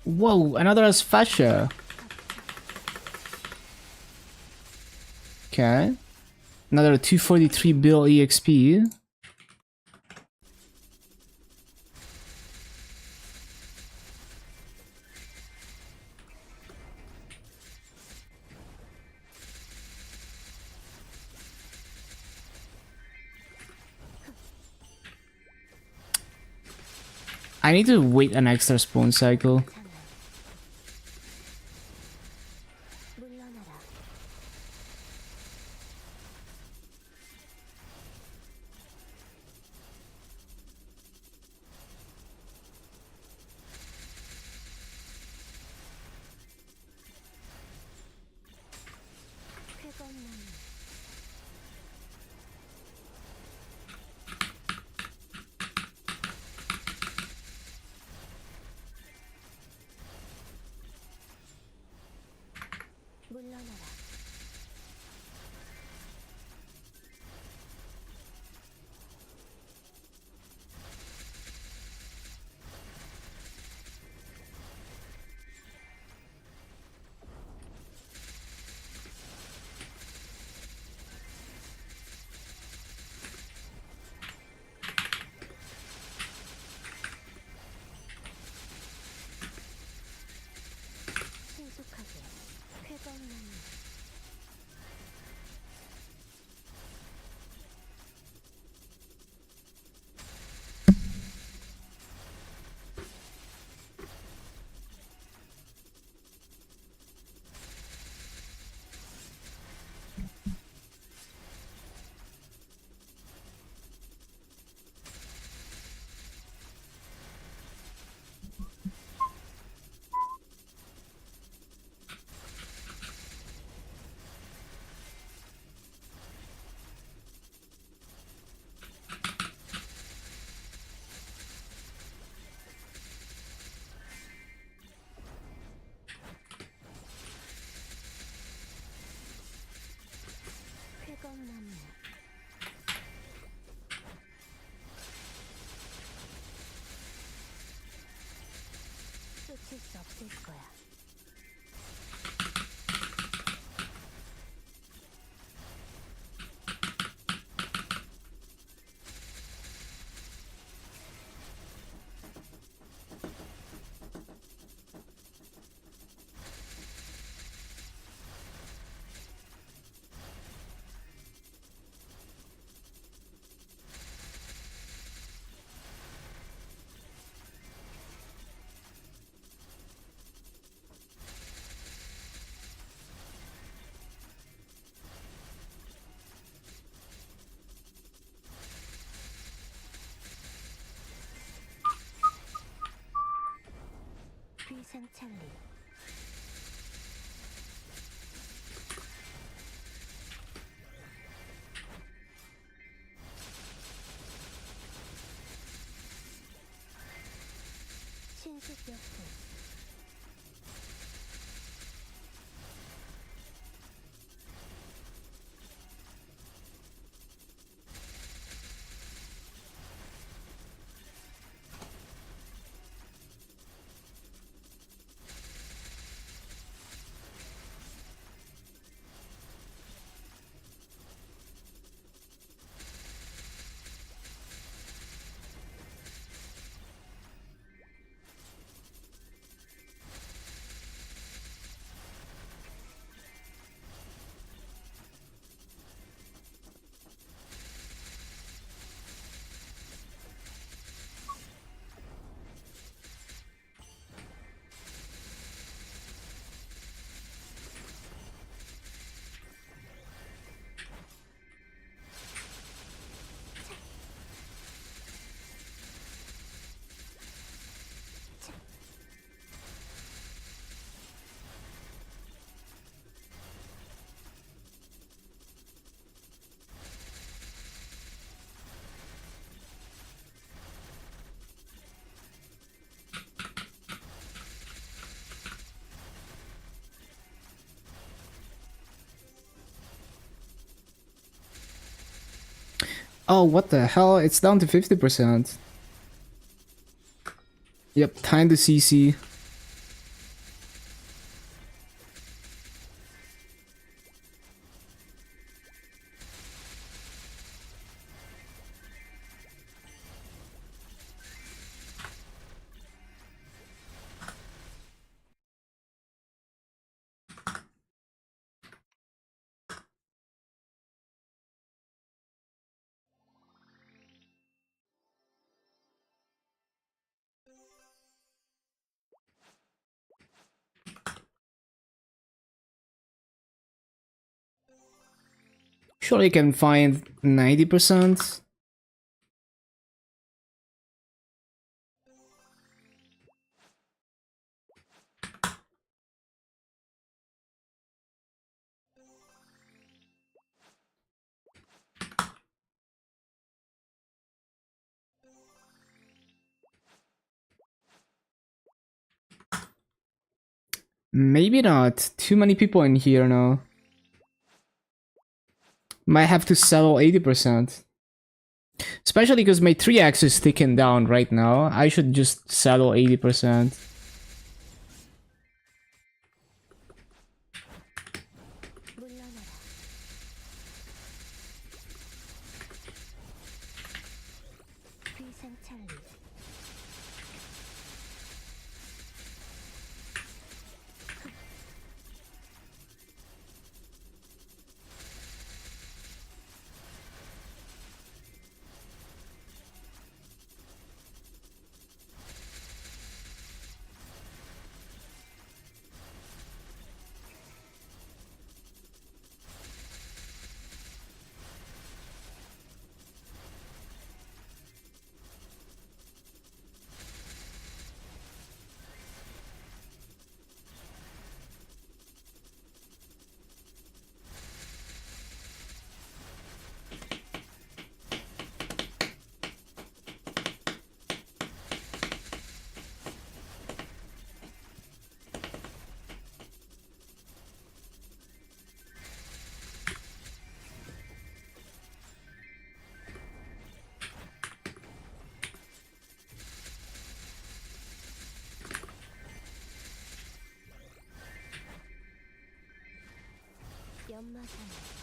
Whoa, another fascia. Okay. Another 243 bill EXP. I need to wait an extra spawn cycle. 물러나라. 쾌검나무. 물러나라. 신속하게. 쾌검나무. 쾌검나무. 쫓을 수 없을 거야. 비상찰리. 신속역부. Oh, what the hell? It's down to 50%. Yep, time to CC. Surely can find 90%. Maybe not. Too many people in here now. Might have to settle 80%. Especially because my 3x is ticking down right now. I should just settle 80%. 물러나라. 귀상찰리. 연마산.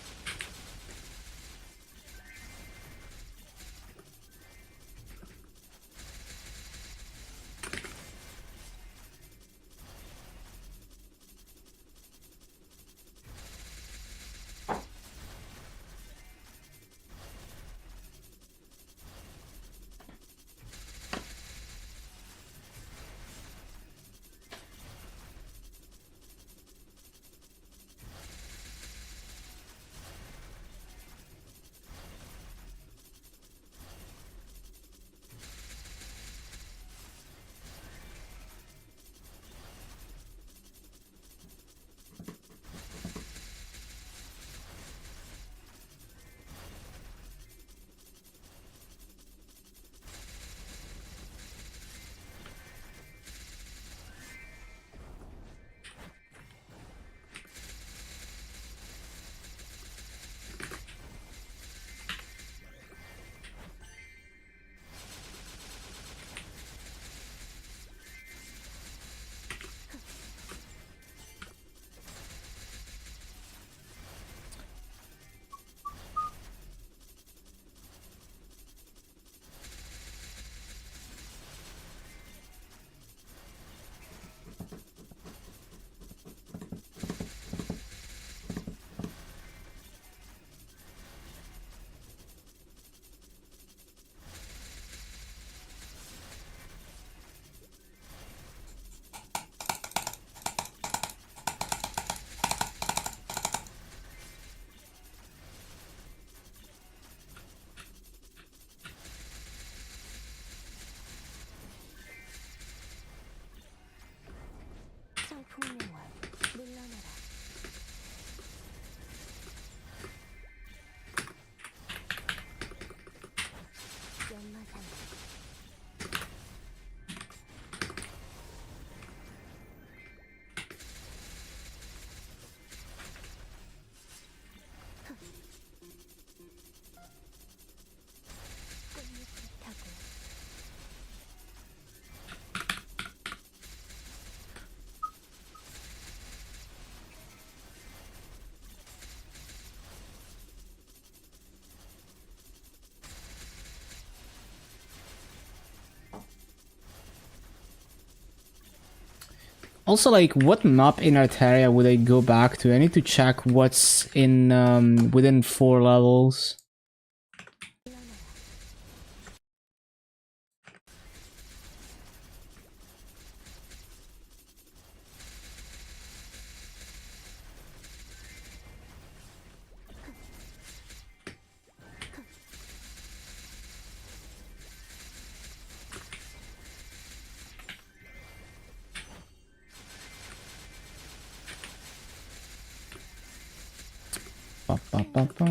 Also, like, what map in Artaria would I go back to? I need to check what's in within 4 levels. Ba, ba, ba, ba.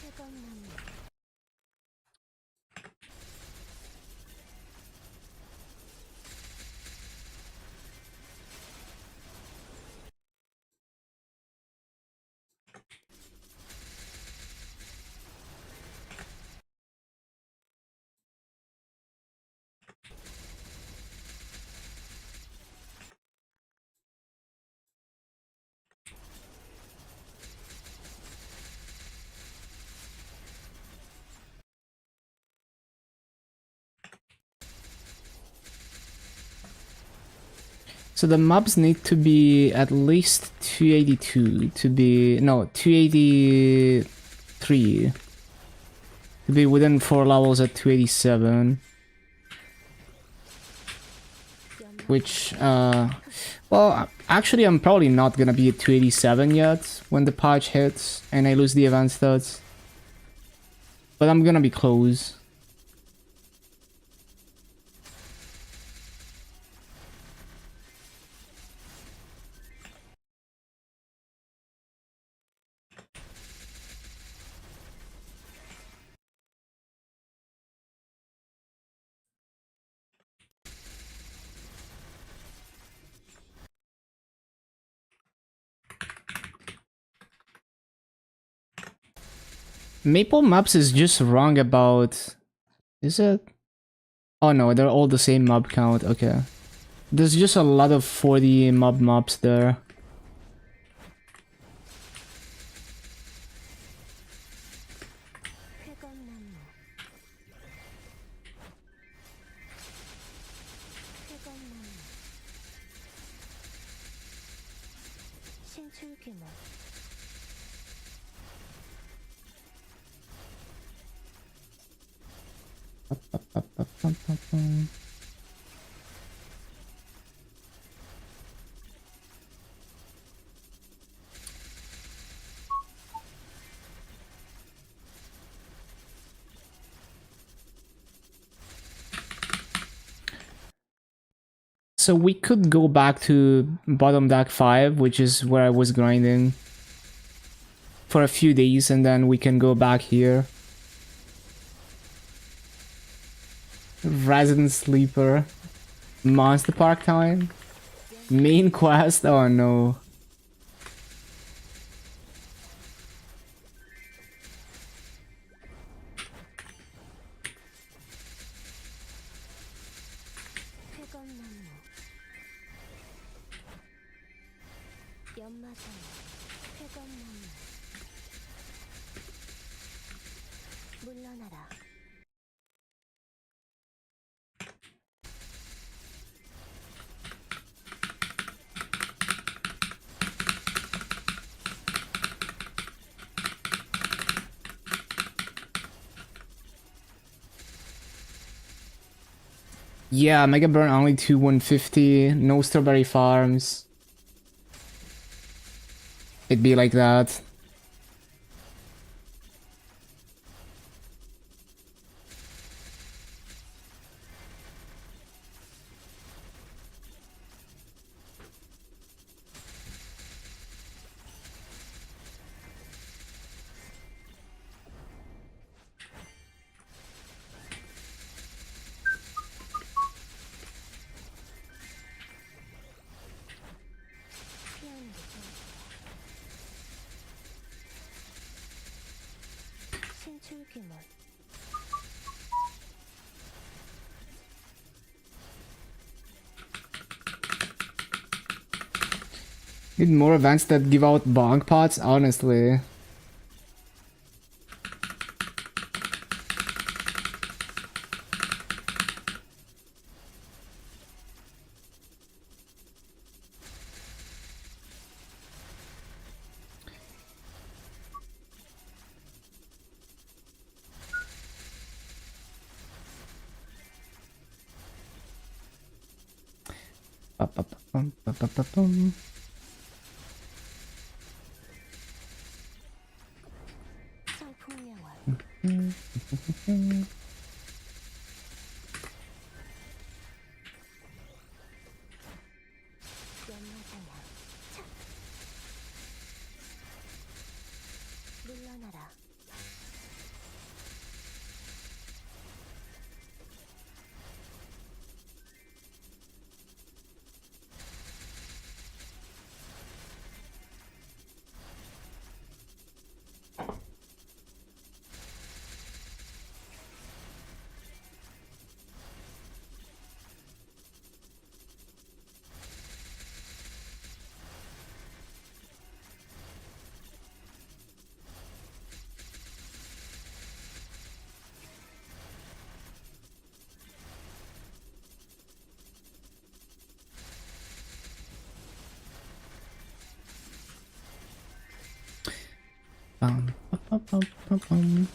쾌감 나무 So the mobs need to be at least 282 to be... No, 283 to be within 4 levels at 287. Which, well, actually I'm probably not gonna be at 287 yet when the patch hits and I lose the event stats. But I'm gonna be close. Maple Maps is just wrong about... Is it? Oh no, they're all the same mob count, okay. There's just a lot of 40 mobs there. 쾌감 나무 쾌감 나무 신출귀몰 So we could go back to bottom deck 5, which is where I was grinding for a few days, and then we can go back here. Resident Sleeper. Monster Park time. Main quest? Oh no. 쾌감 나무 연마산 쾌감 나무 물러나라 Yeah, Mega Burn only 150, no strawberry farms. It'd be like that. 피하는 게 좋을 신출귀몰 Need more events that give out bonk pots, honestly. 빠빠빠빰, 빠빠빠빰. 성풍명화 연마장야 차 물러나라 빰, 빠빠빠빰.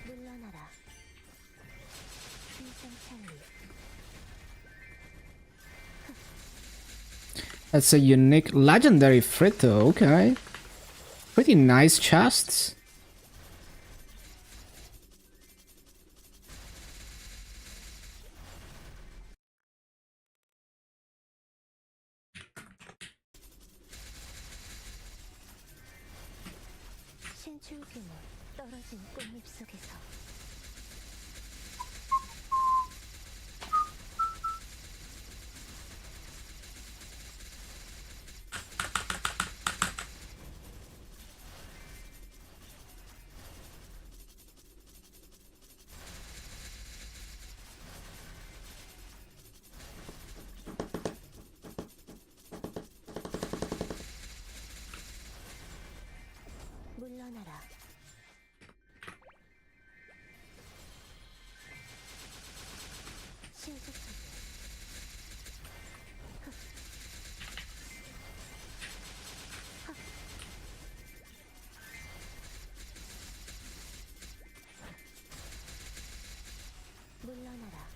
물러나라 신성찬리 That's a unique legendary Fritto, okay. Pretty nice chests. 신출규모 떨어진 꽃잎 속에서 물러나라 신속하게 물러나라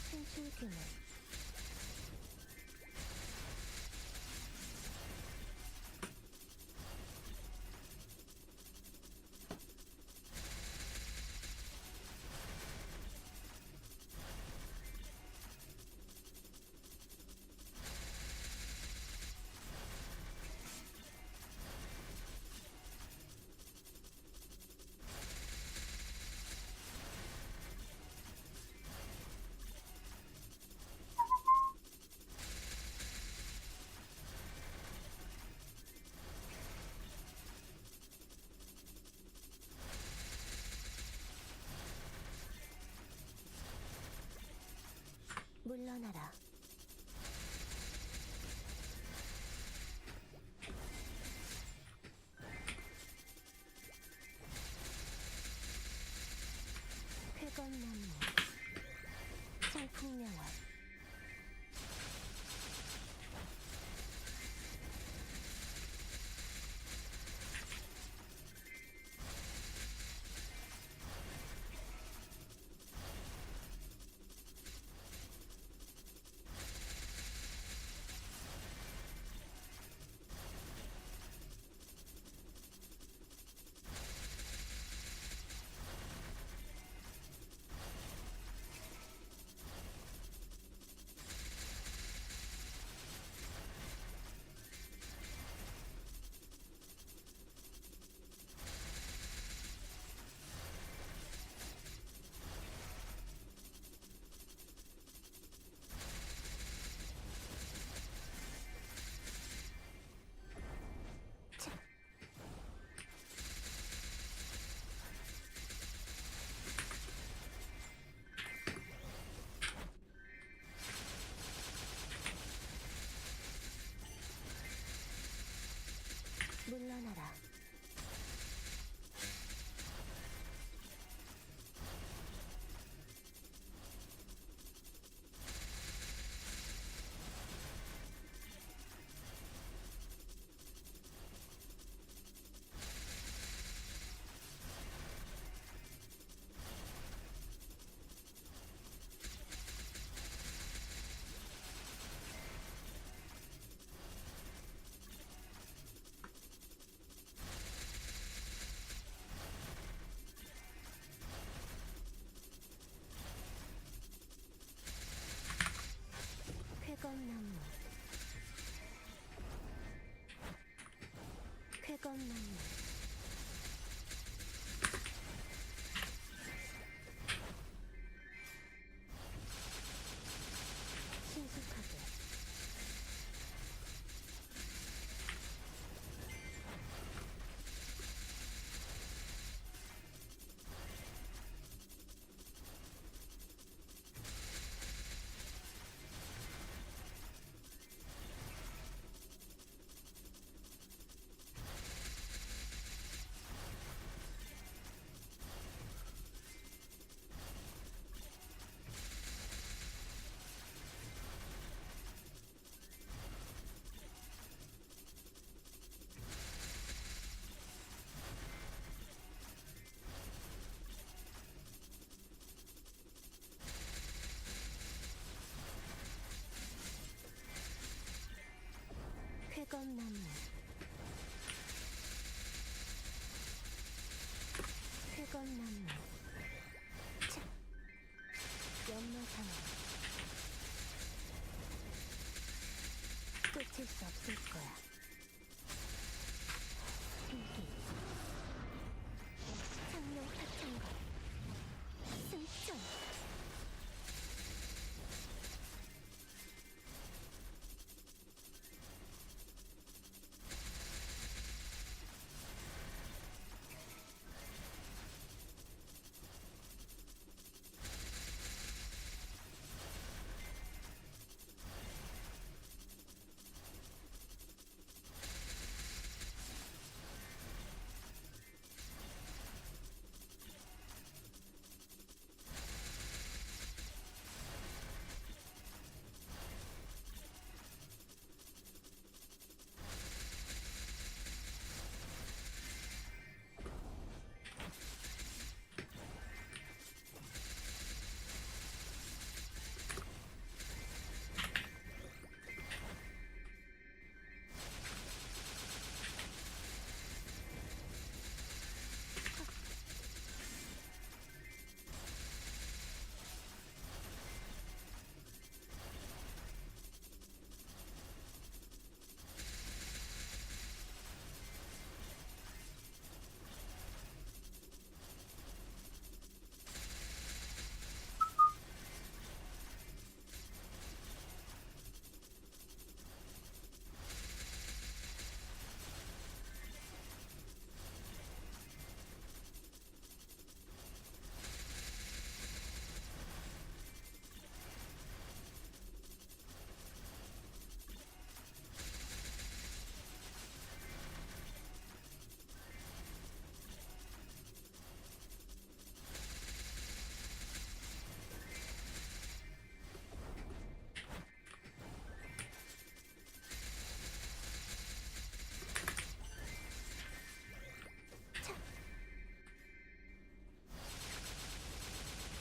신출규모 물러나라 쾌건나무 성풍명화 쾌검나무 차 연마상어 끝일 수 없을 거야. 일기 장룡 하천거 승천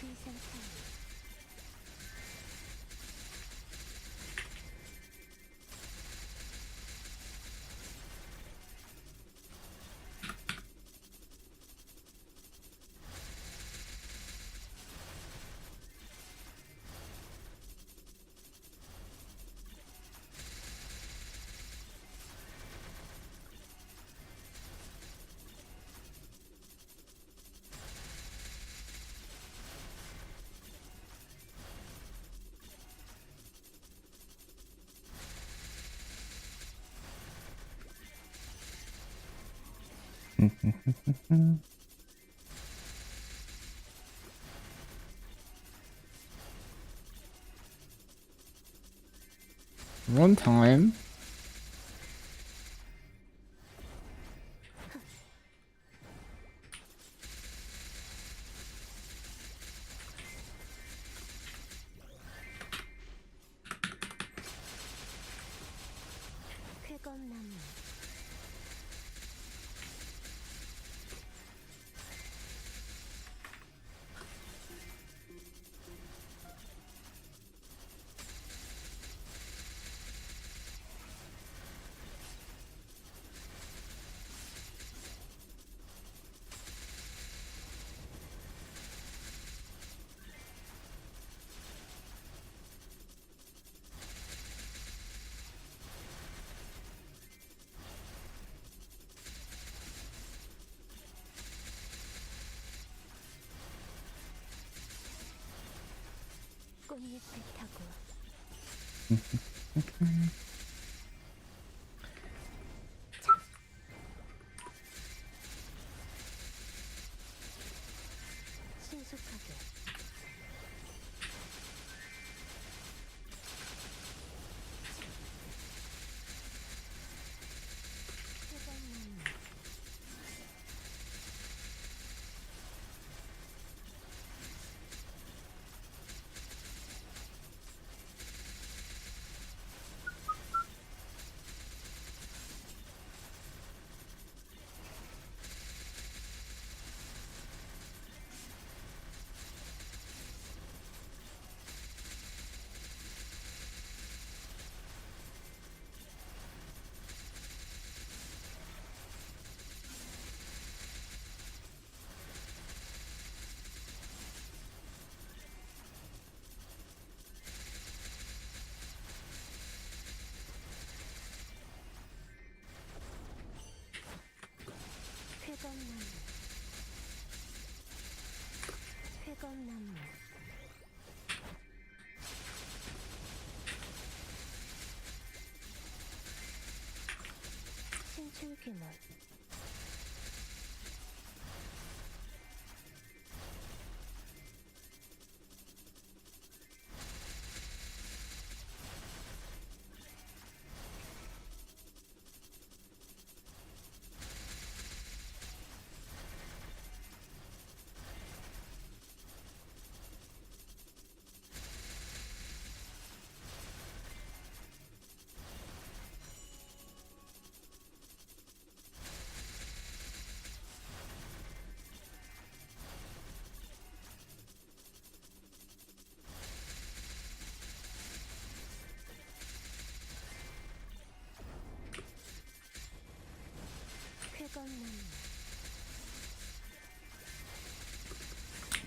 귀생산이 One time. 쾌검나무 꽃잎을 타고 신속하게 쾌검나무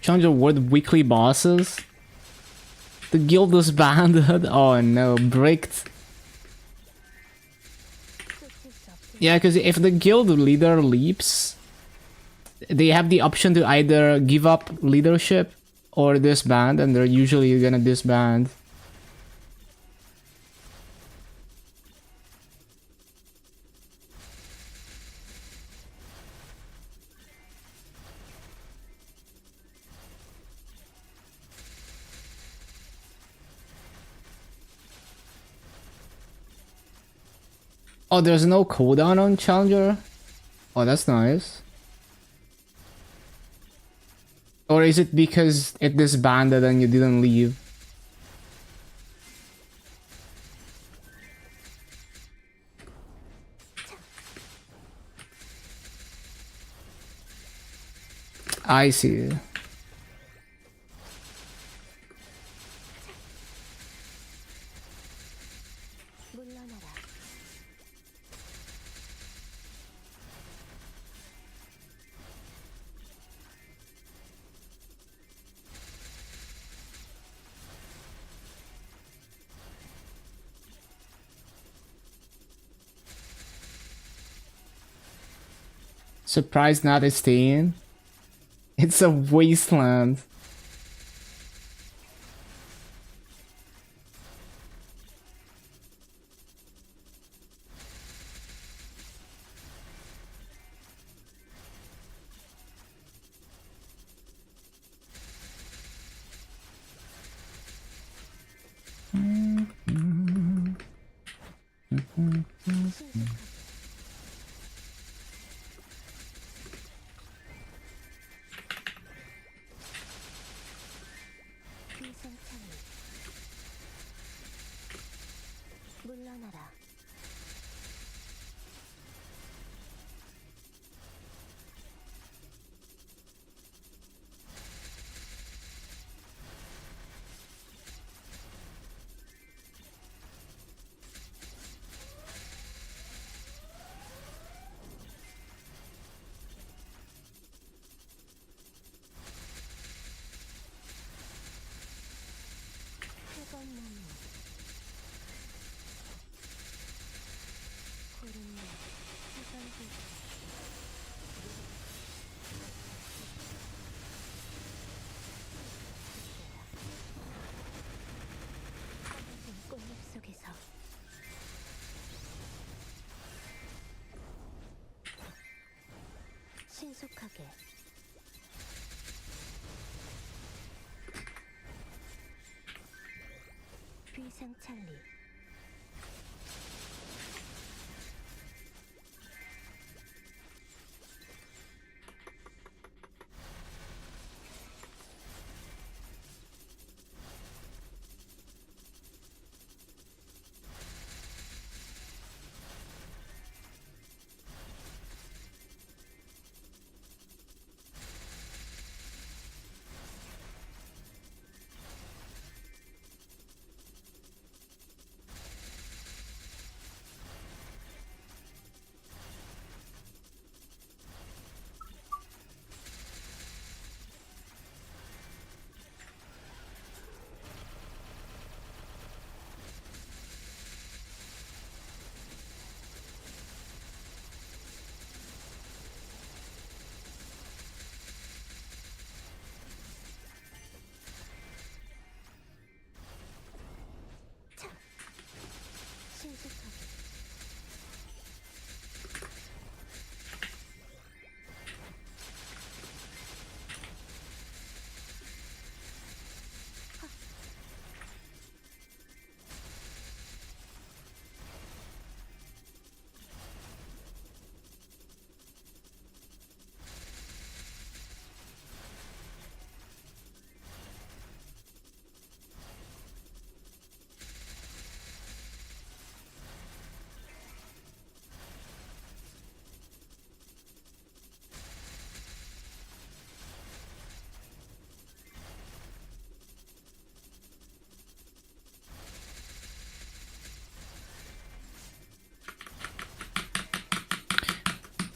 Challenger World weekly bosses. The guild was banned. Oh no, bricked. Yeah, because if the guild leader leaps, they have the option to either give up leadership or disband, and they're usually gonna disband. Oh, there's no cooldown on Challenger? Oh, that's nice. Or is it because it disbanded and you didn't leave? I see. Surprised not to stay in. It's a wasteland. 물러나라. 해건나무. 구름잎. 해건빛. 검은 꽃잎 속에서 신속하게 비상찰리.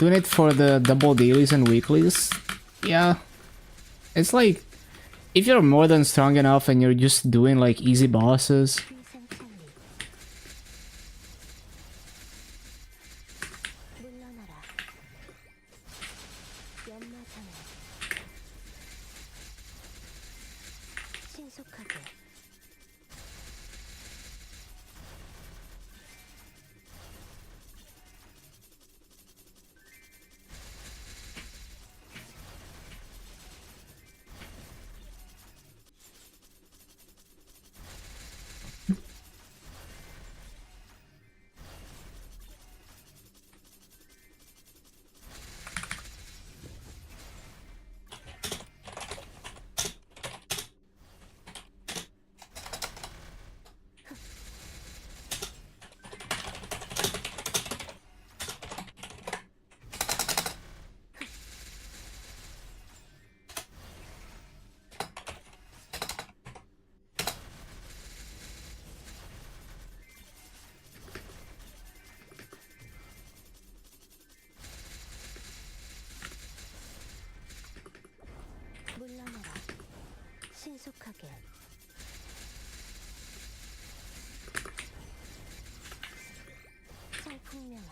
doing it for the double dailies and weeklies, yeah, it's like if you're more than strong enough and you're just doing like easy bosses, 위생창리 물러나라 연마장애 신속하게 물러나라 신속하게 청풍명화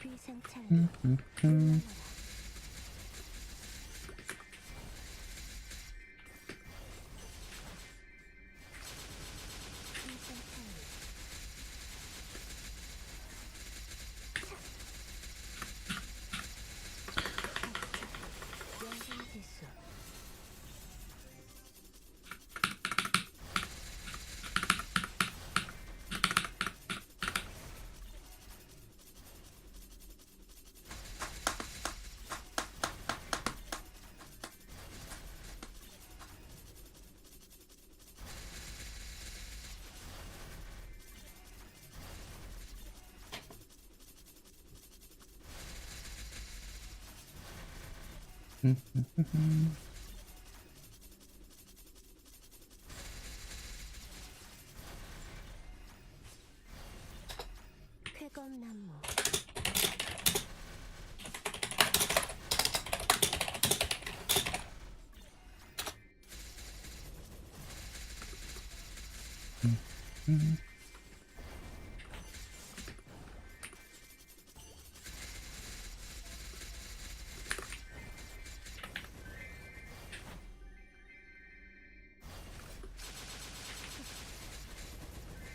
위생창리 물러나라 위생창리 연생지수 쾌검나무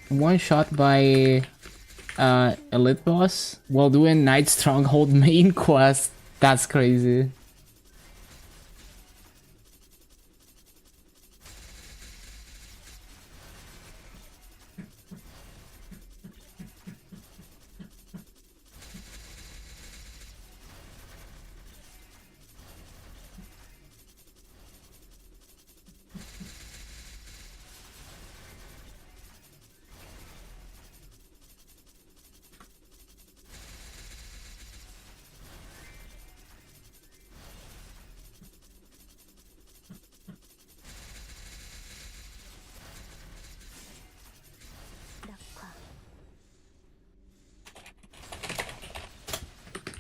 one shot by elite boss while doing Night Stronghold main quest. That's crazy. 낙화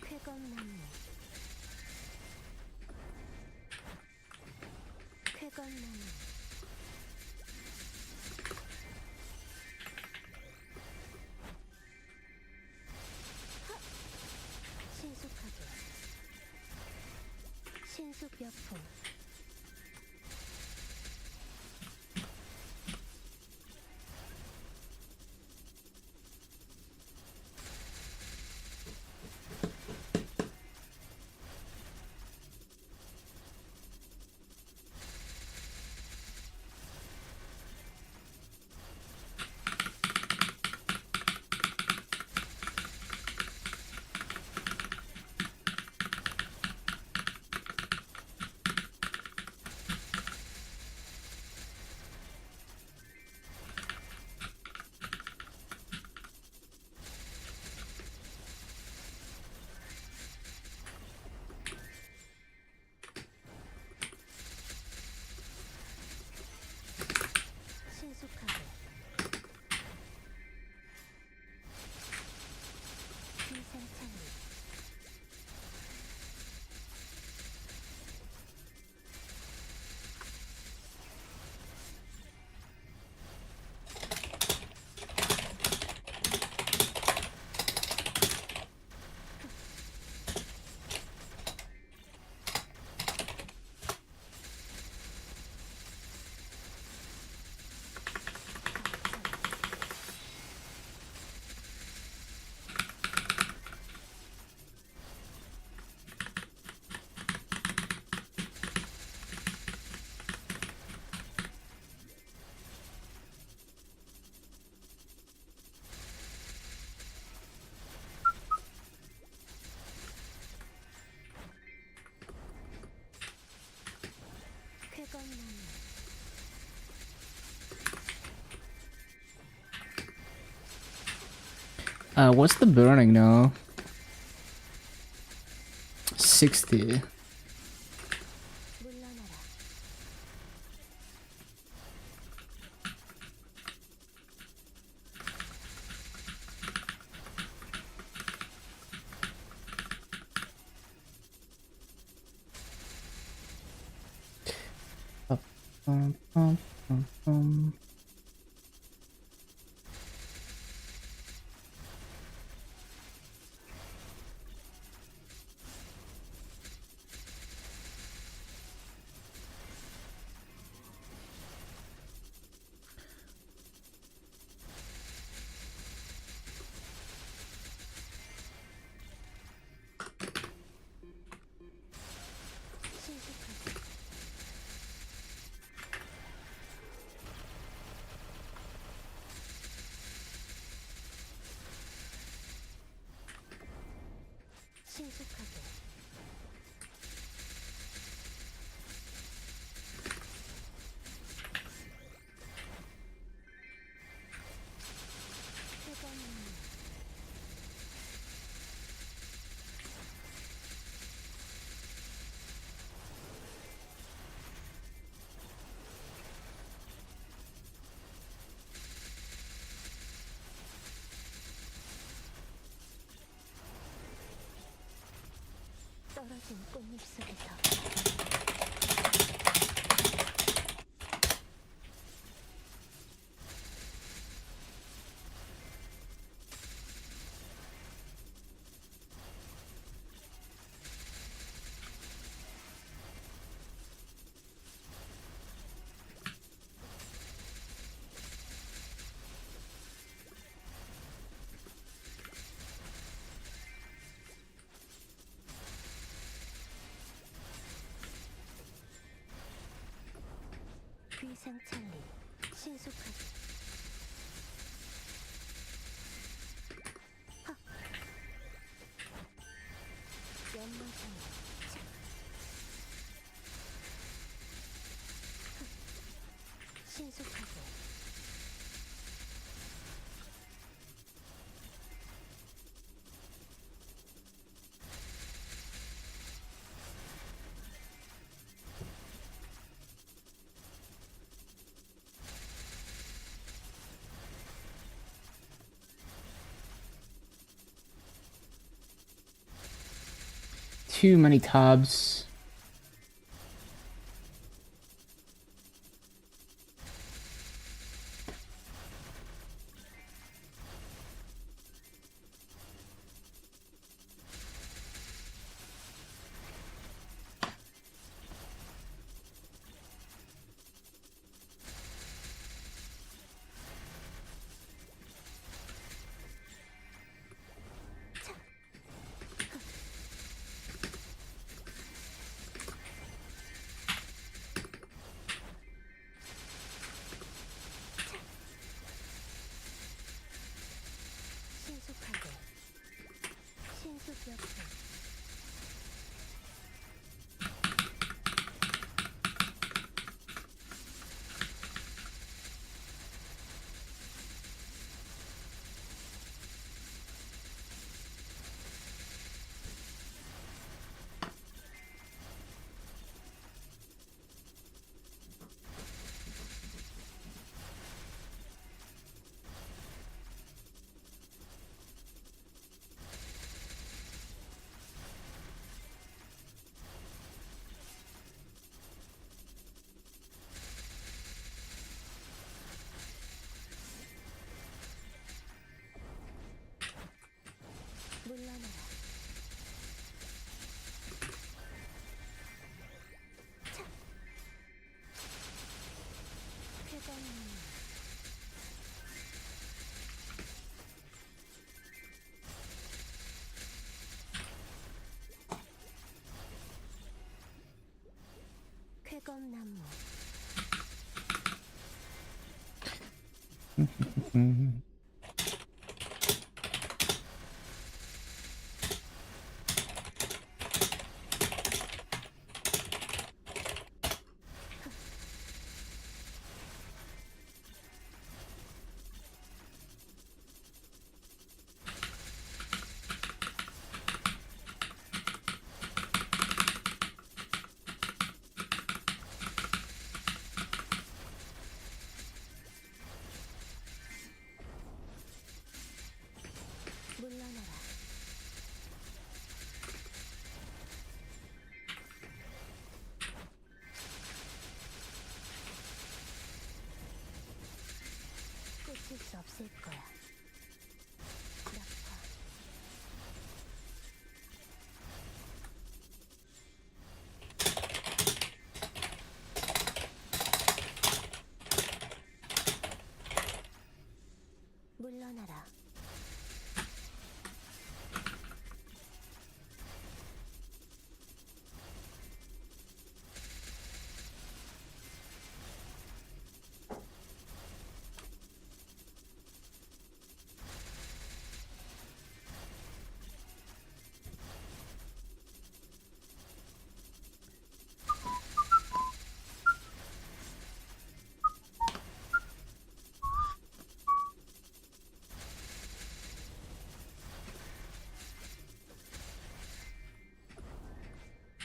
쾌검나무 쾌검나무 신속하게 폭풍. 신속하게. 비상창리. 쾌건나무. What's the burning now? 60. 물러나라. 신속하게. 신속하게. 쾌건나무. 떨어진 꽃잎 속에서. 비상창리. 신속하게. 헉. 연마장애. 차. 신속하게. Too many tabs. 쾌검나무 물러나라. 끝일 수 없을 거야. 낙화. 물러나라.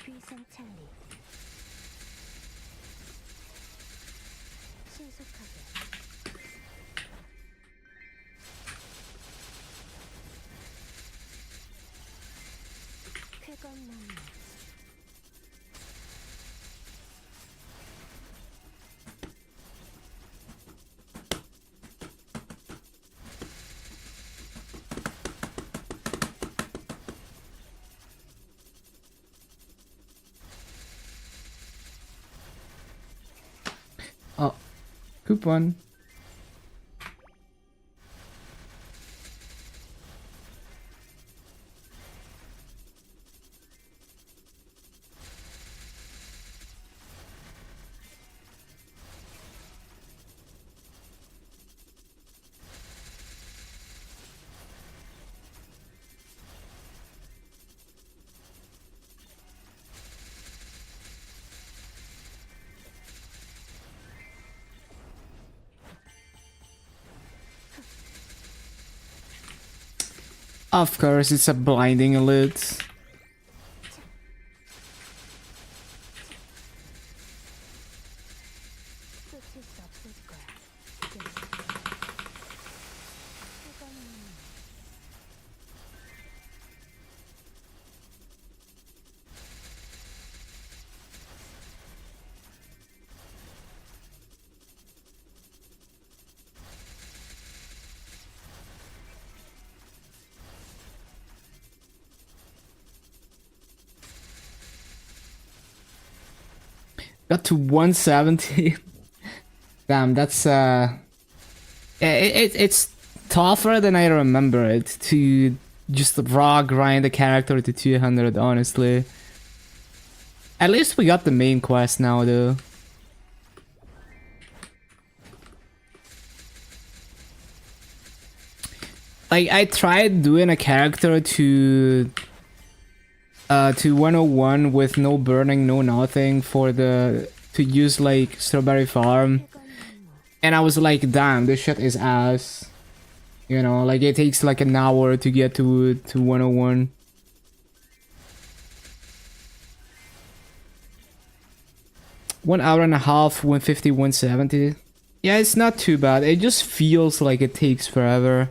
귀성찰리. 신속하게. 쾌검나무 Oh, coupon. Of course, it's a blinding elite. 끝일 수 없을 거야. 쾌검나무 Got to 170. Damn, that's it's tougher than I remember it to just raw grind the character to 200, honestly. At least we got the main quest now, though. Like, I tried doing a character to 101 with no burning, no nothing for the to use like Strawberry Farm, 쾌검나무 and I was like, damn, this shit is ass. You know, like it takes like an hour to get to 101. One hour and a half, 150, 170. Yeah, it's not too bad. It just feels like it takes forever.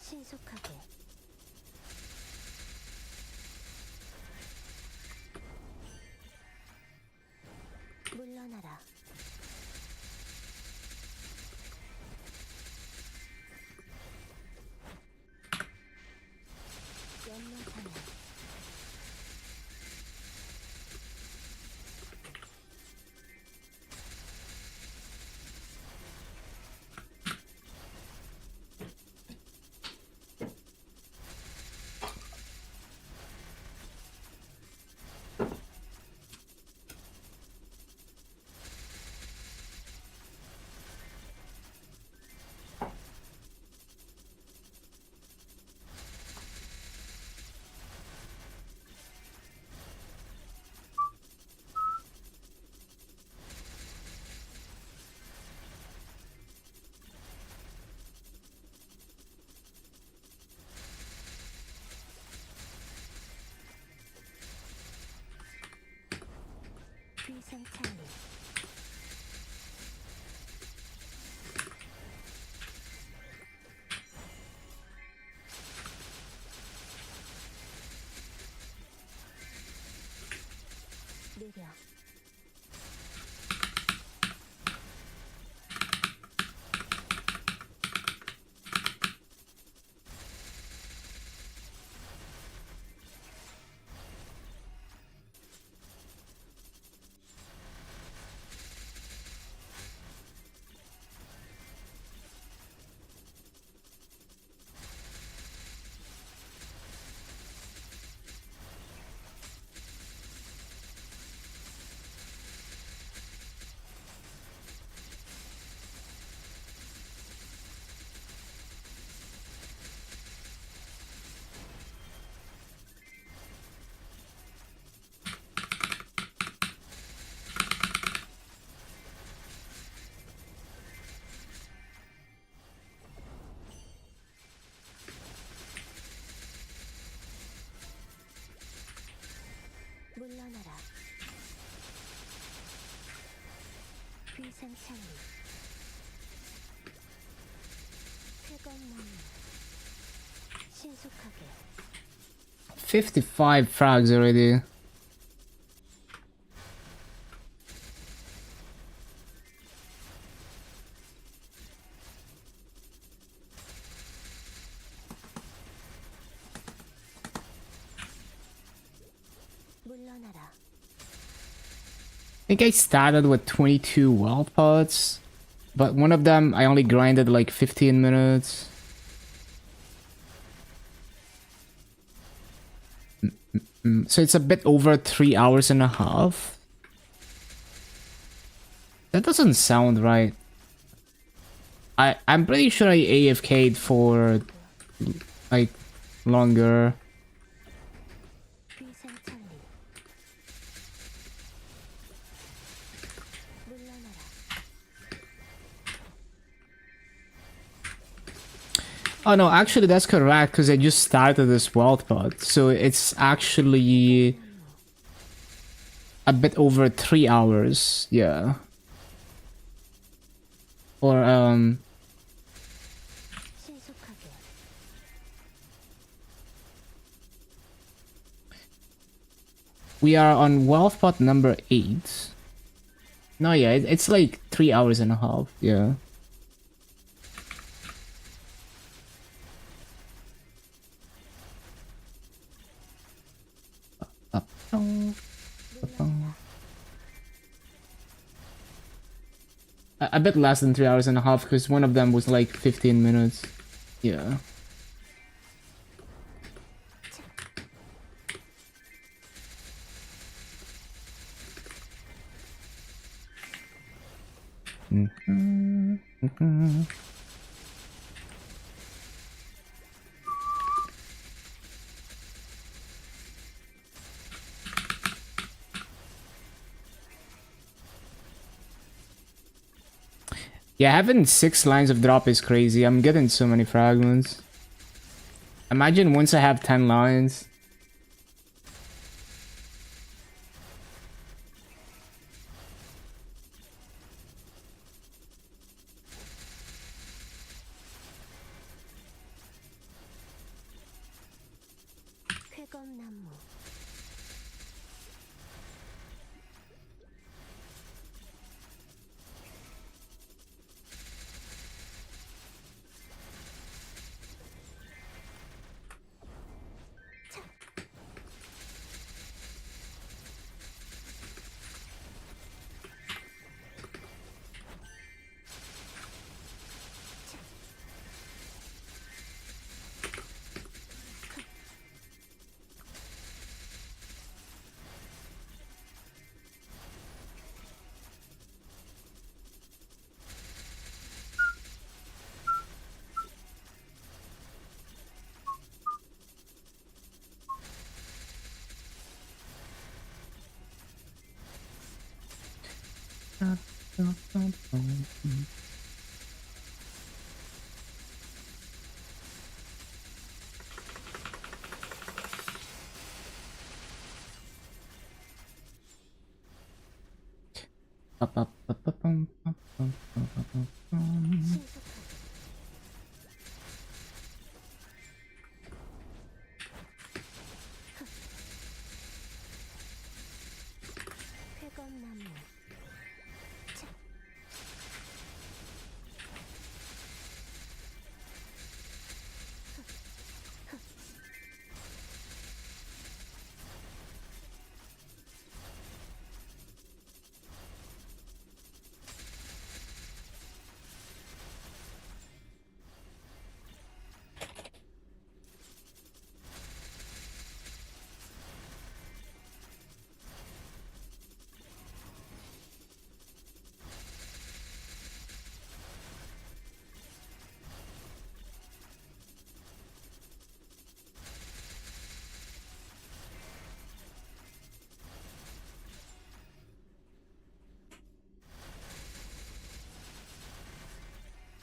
신속하게. 비상창리 느려 물러나라 비상창리 쾌검나무 신속하게 55 frags already. 물러나라 I think I started with 22 wild pots, but one of them I only grinded like 15 minutes. So it's a bit over 3 hours and a half. That doesn't sound right. I'm pretty sure I AFK'd for like longer. 비상창리 물러나라 Oh no, actually that's correct because I just started this wealth pot, so it's actually a bit over 3 hours. Yeah. Or 신속하게 we are on wealth pot number 8. No, yeah, it's like 3 hours and a half. Yeah. Up. A bit less than 3 hours and a half because one of them was like 15 minutes. Yeah. Yeah, having 6 lines of drop is crazy. I'm getting so many fragments. Imagine once I have 10 lines. 쾌검나무 회건나무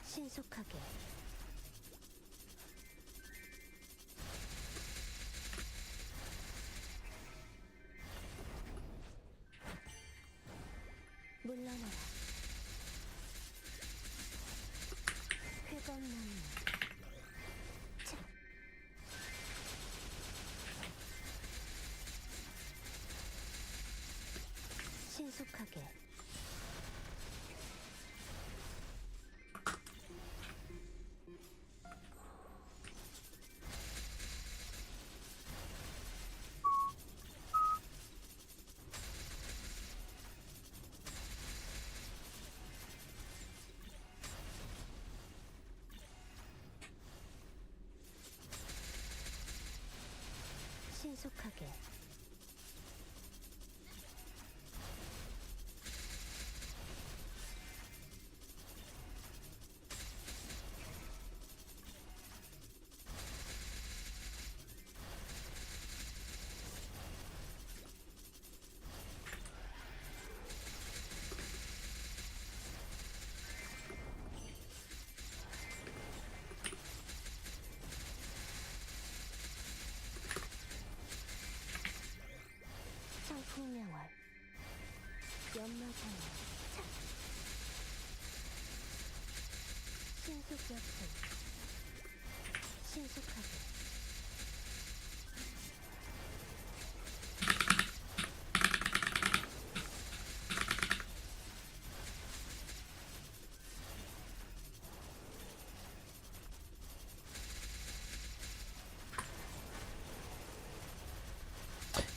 신속하게 물러나라. 회건나무 신속하게 신속하게 성풍명월 연마장애 신속역행 신속하게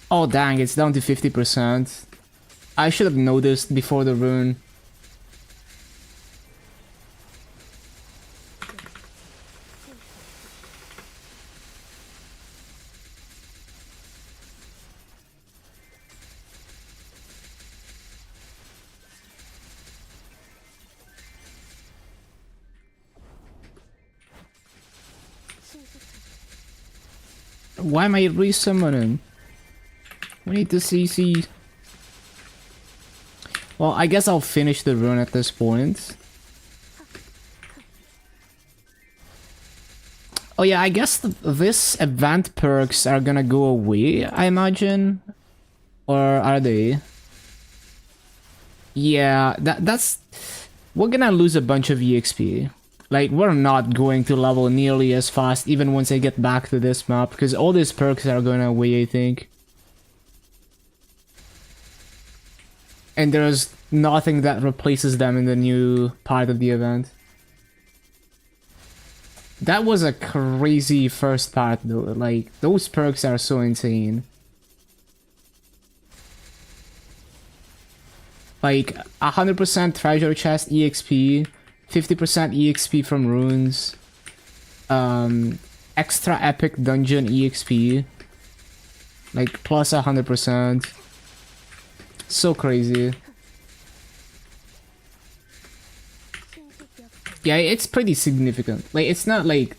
Oh dang, it's down to 50%. I should have noticed before the rune. Why am I resummoning? We need to CC. Well, I guess I'll finish the run at this point. Oh yeah, I guess this event perks are gonna go away, I imagine. Or are they? Yeah, that's... We're gonna lose a bunch of EXP. Like, we're not going to level nearly as fast even once I get back to this map, because all these perks are going away, I think. And there's nothing that replaces them in the new part of the event. That was a crazy first part though, like, those perks are so insane. Like, 100% treasure chest EXP, 50% EXP from runes, extra epic dungeon EXP, like, plus 100%. So crazy. Yeah, it's pretty significant. Like, it's not like,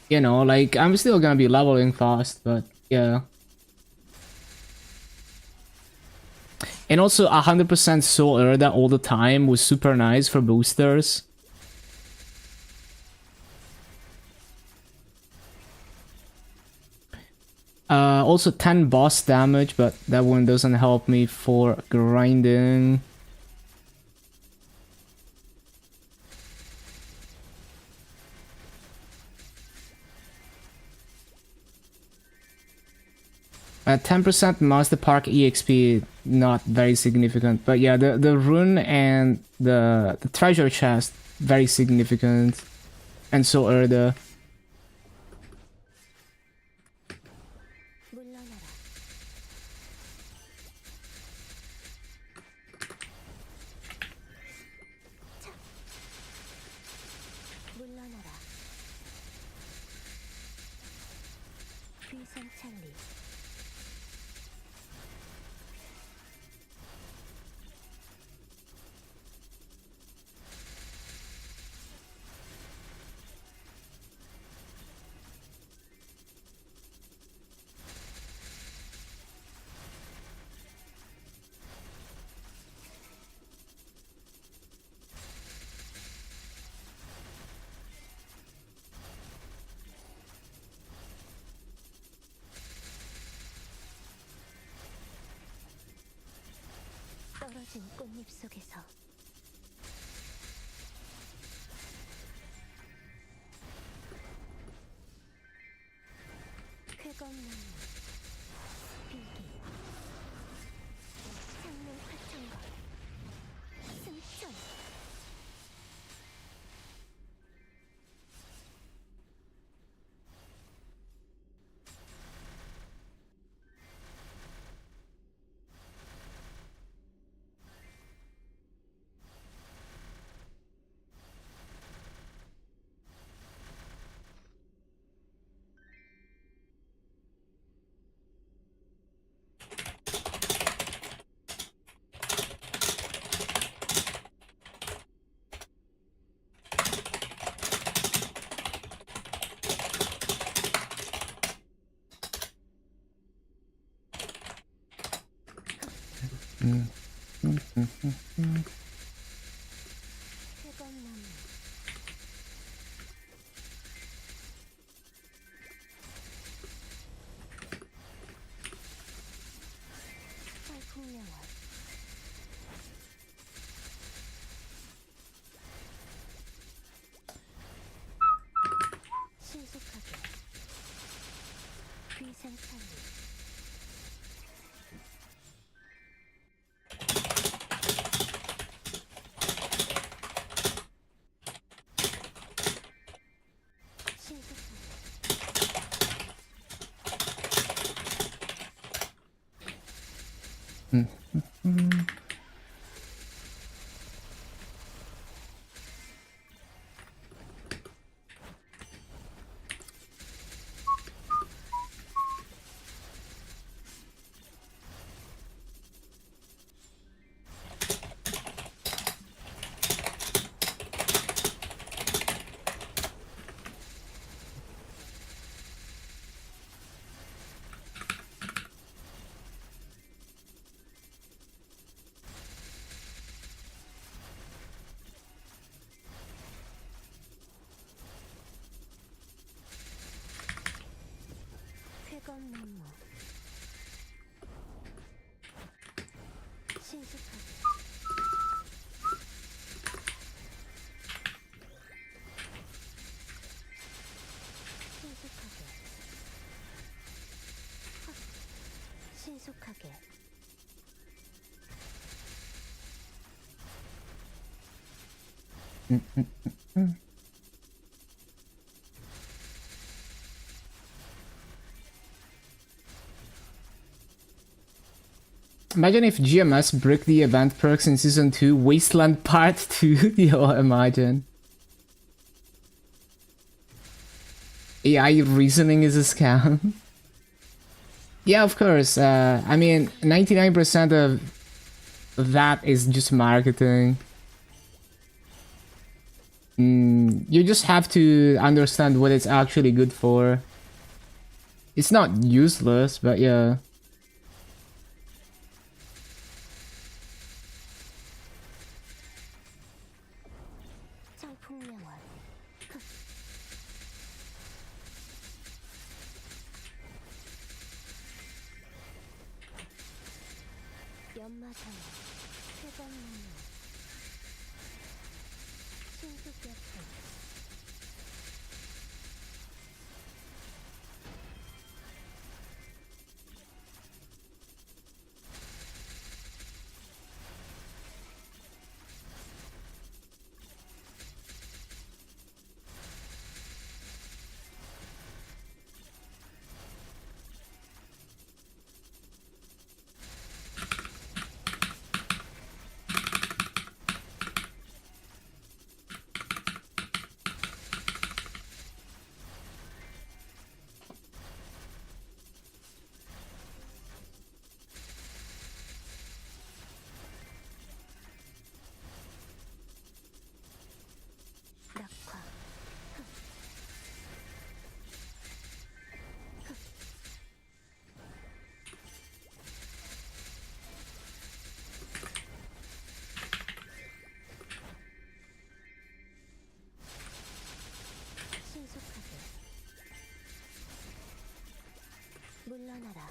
you know, like, I'm still gonna be leveling fast, but yeah. And also 100% Soul Erda all the time was super nice for boosters. Also 10 boss damage, but that one doesn't help me for grinding. At 10% Master Park EXP, not very significant. But yeah, the rune and the treasure chest, very significant. And so are the... 물러나라. 차. 물러나라. 귀성찰리. 떨어진 꽃잎 속에서 쾌검나무 비기 생명 화천거 승천 쾌검나무 살풍명월 신속하게 귀생찰리 쾌검나무 신속하게 신속하게 신속하게 Imagine if GMS bricked the event perks in Season 2, Wasteland Part 2. Yo, imagine. AI reasoning is a scam. Yeah, of course. I mean, 99% of that is just marketing. You just have to understand what it's actually good for. It's not useless, but yeah. 살풍명월 연마상어 회전 능력 신속격행 낙화 신속하게 물러나라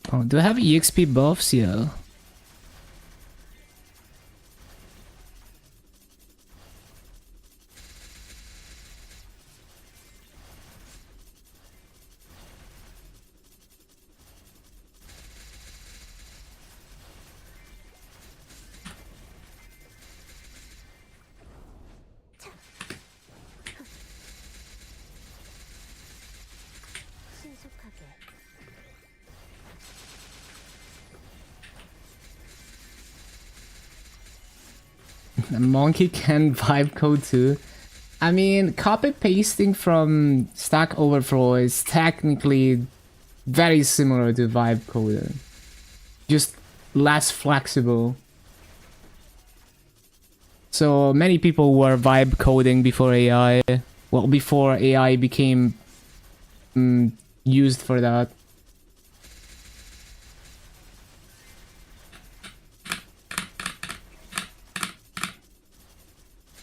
Oh, do I have EXP buffs? Yeah. 신속하게 A monkey can vibe code too. I mean, copy pasting from Stack Overflow is technically very similar to vibe coding, just less flexible. So many people were vibe coding before AI. Well, before AI became used for that.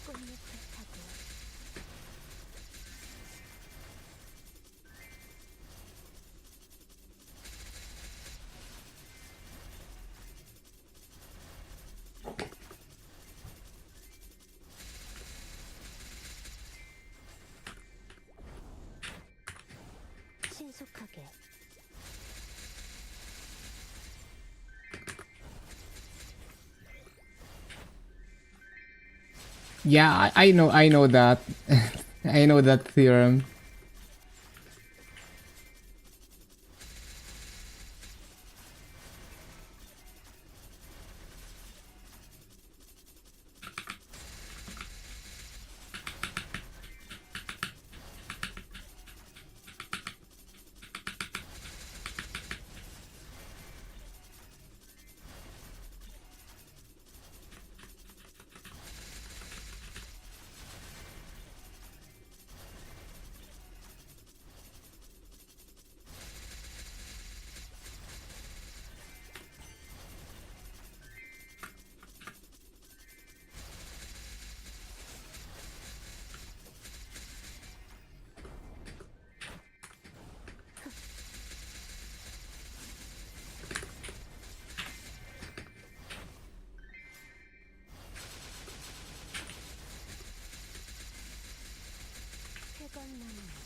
꽃잎을 타고 익숙하게. Yeah, I know that. I know that theorem. 쾌감나무.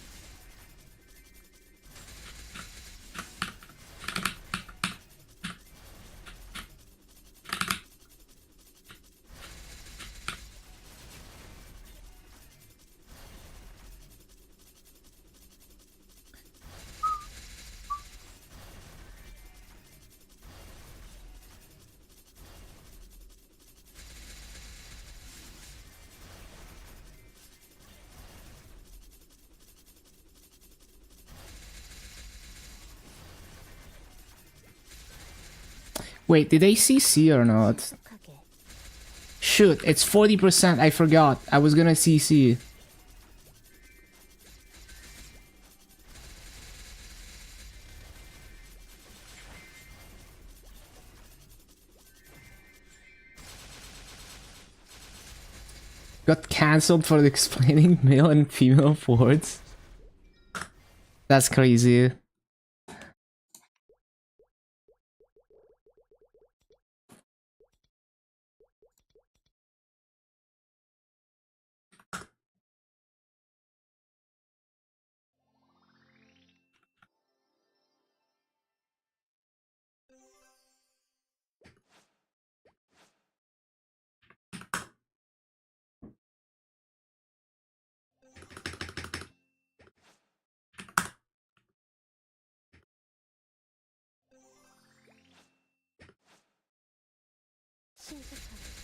Wait, did they CC or not? 익숙하게. Shoot, it's 40%. I forgot. I was gonna CC. Got cancelled for explaining male and female forwards. That's crazy. 친숙하게.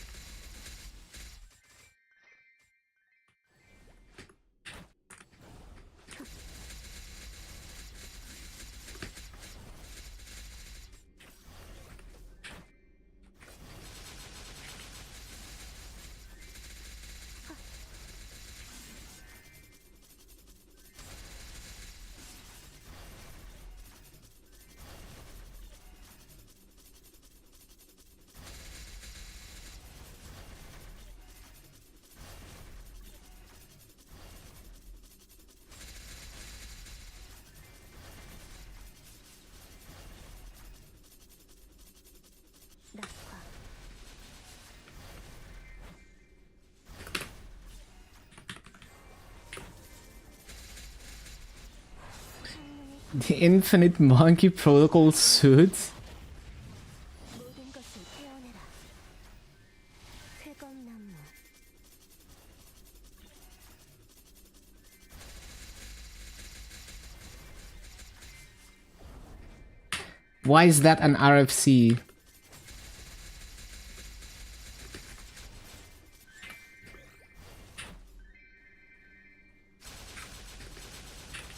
낙화. The Infinite Monkey Protocol suit? 모든 것을 태어내라. 쾌감나무. Why is that an RFC?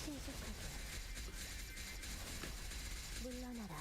친숙하게. 물러나라.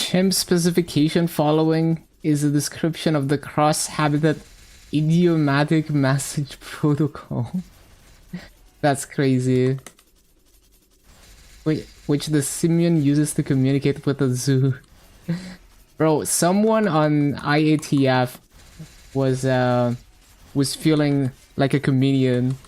chimp specification following is a description of the cross-habitat idiomatic message protocol. That's crazy. Which the simian uses to communicate with the zoo. Bro, someone on IATF was feeling like a comedian.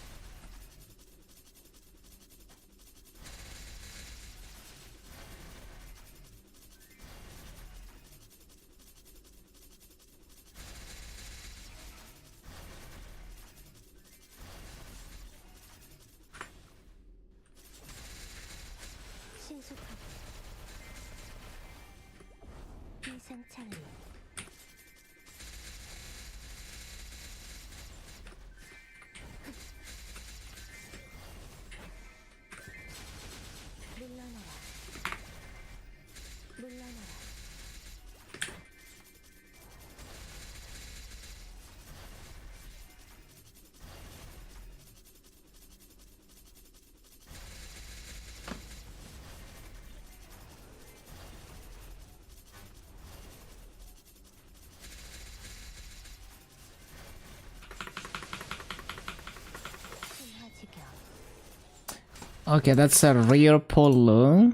신속하게 비상창을 물러나라 물러나라 신화지경 Okay, that's a rear polo.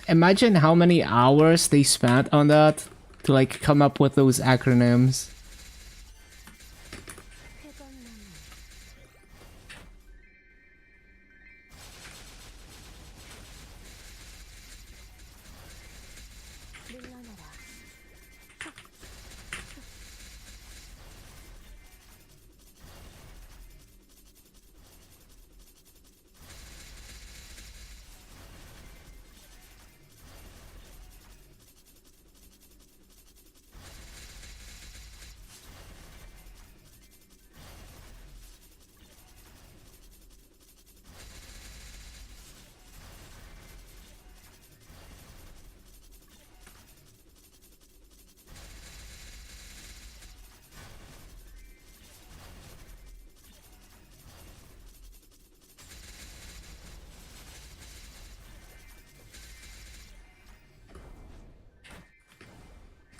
Imagine how many hours they spent on that to like come up with those acronyms. 회건나무 물러나라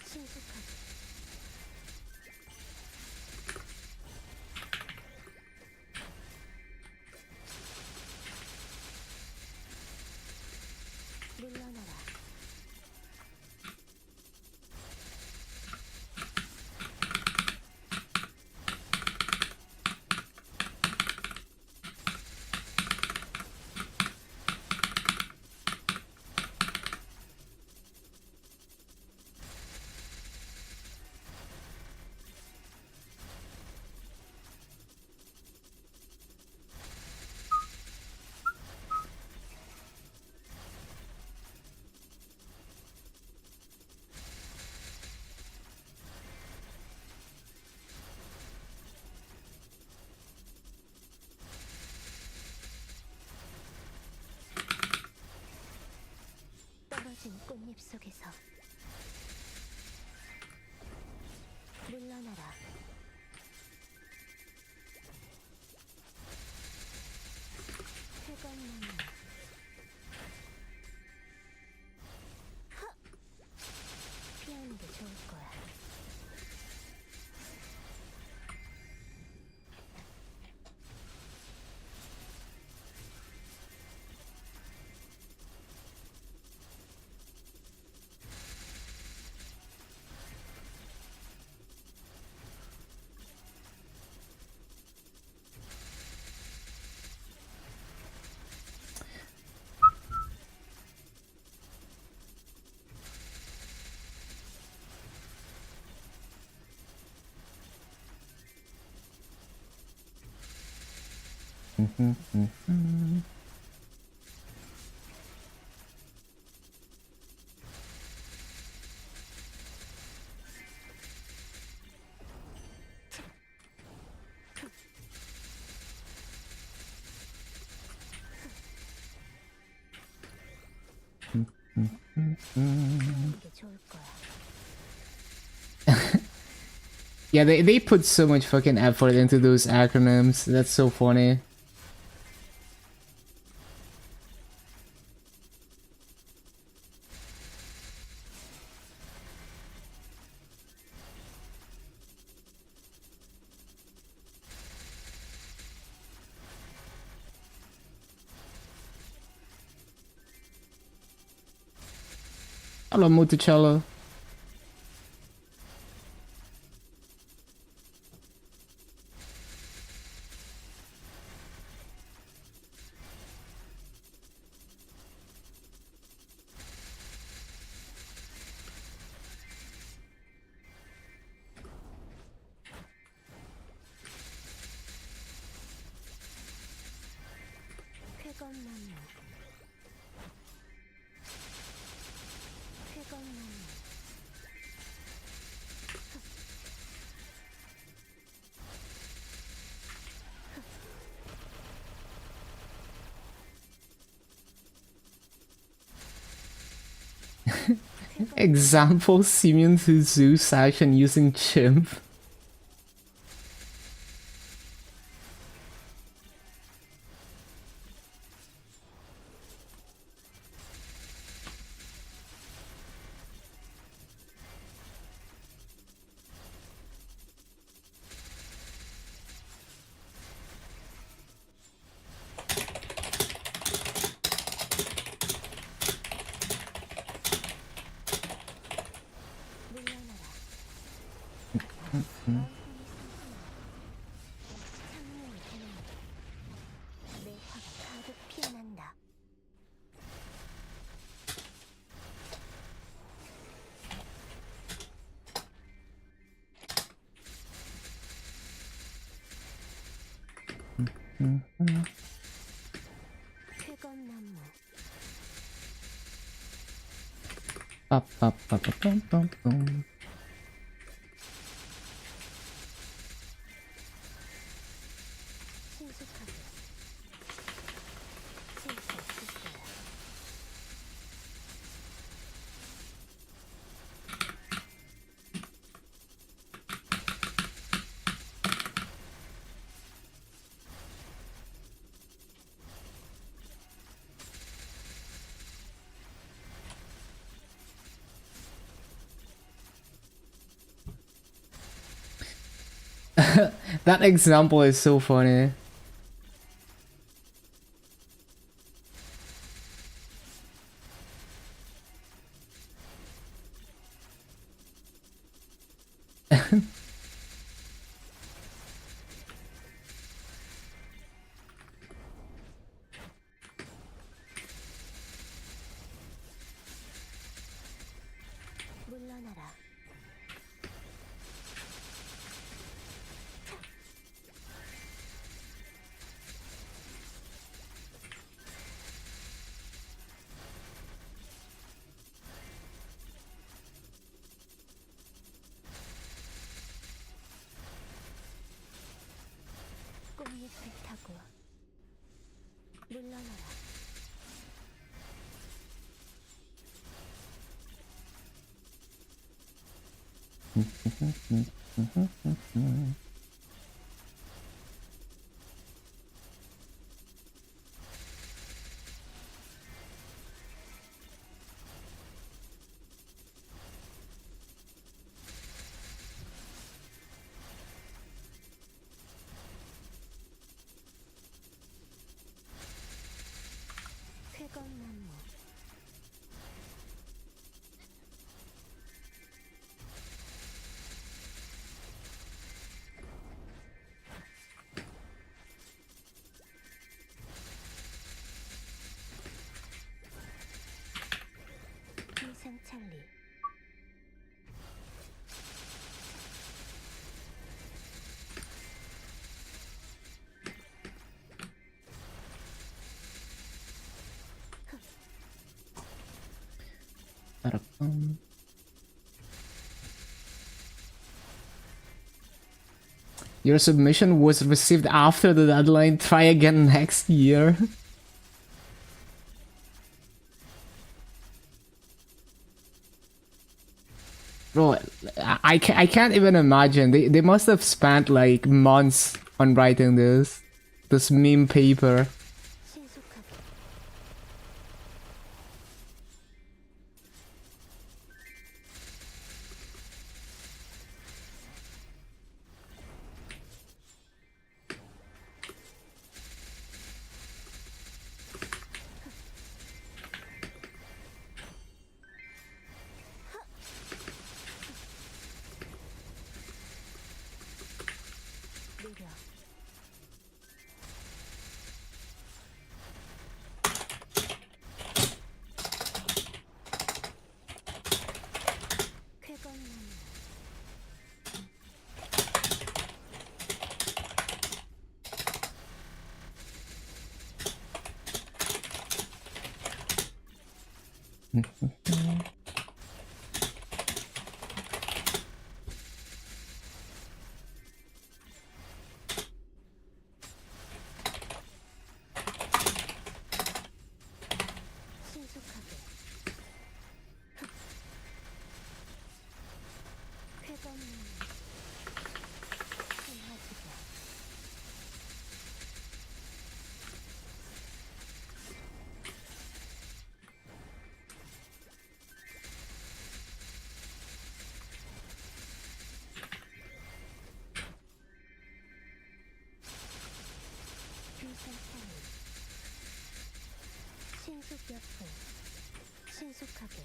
신속하게 물러나라 떨어진 꽃잎 속에서 물러나라 회건나무 피하는 게 좋을 거야 이게 좋을 거야. Yeah, they put so much fucking effort into those acronyms. That's so funny. Hello, Monticello. 쾌검나무. 쾌검나무. Example Simeon to Zeus action using chimp. 물러나라. 창문을 보낸다. 내 화가 가득 피어난다. 쾌검나무. Ba-ba-ba-ba-bum-bum-bum. 신속하게. 실수 없을 거야. That example is so funny. 물러나라. 꽃잎을 타고 물러나라. 쾌검나무. 이상찰리. Ba-da-bum. Your submission was received after the deadline. Try again next year. I can't even imagine. They must have spent like months on writing this meme paper. 신속하게 느려 쾌건나무 신속하게 쾌건나무 신화지가 귀산타는 신속여포 신속하게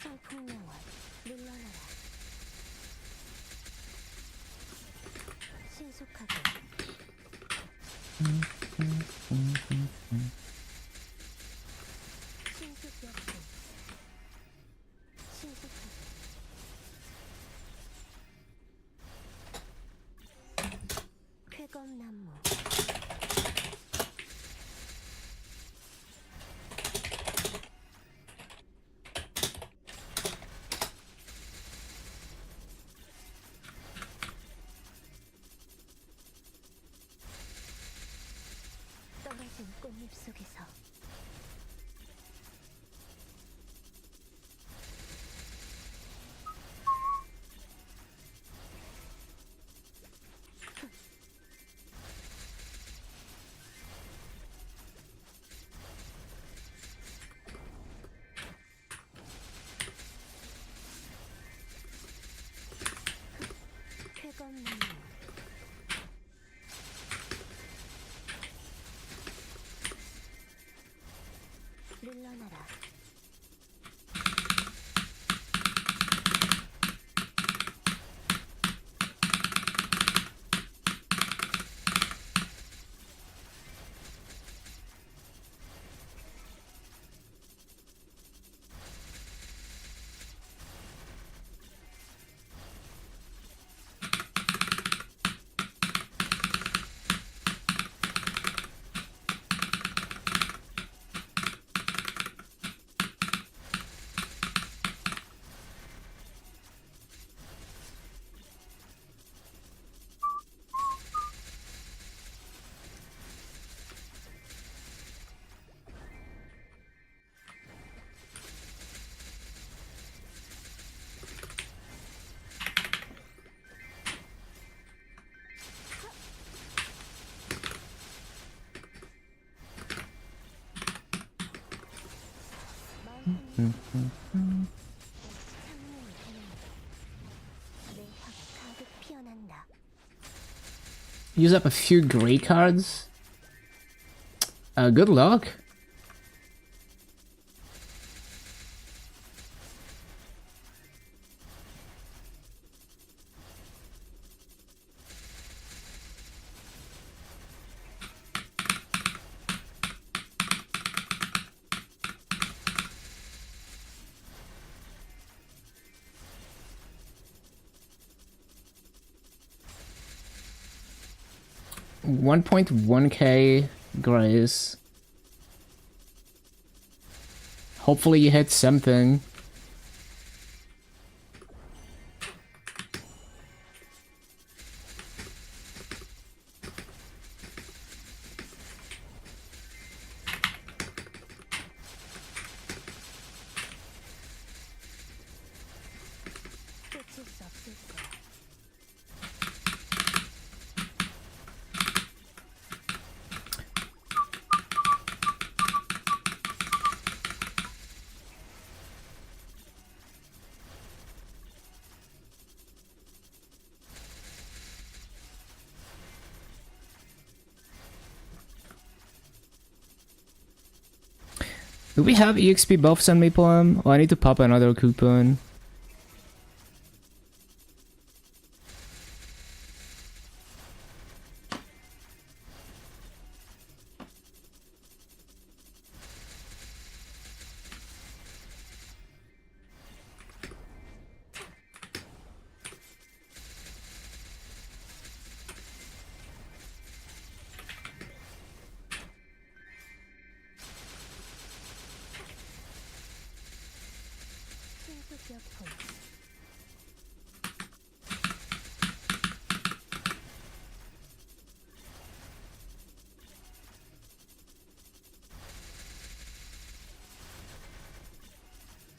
청풍명월 물러나라 신속하게 신속여포 신속하게 쾌검나무 떨어진 꽃잎 속에서 쾌검나무 물러나라 창문을 보낸다. 내 화가 가득 피어난다. Use up a few gray cards. Good luck. 1.1k grace. Hopefully you hit something. 끝일 수 없을 거야. Do we have EXP buffs on MapleM? Oh, I need to pop another coupon. 신속력 포인트.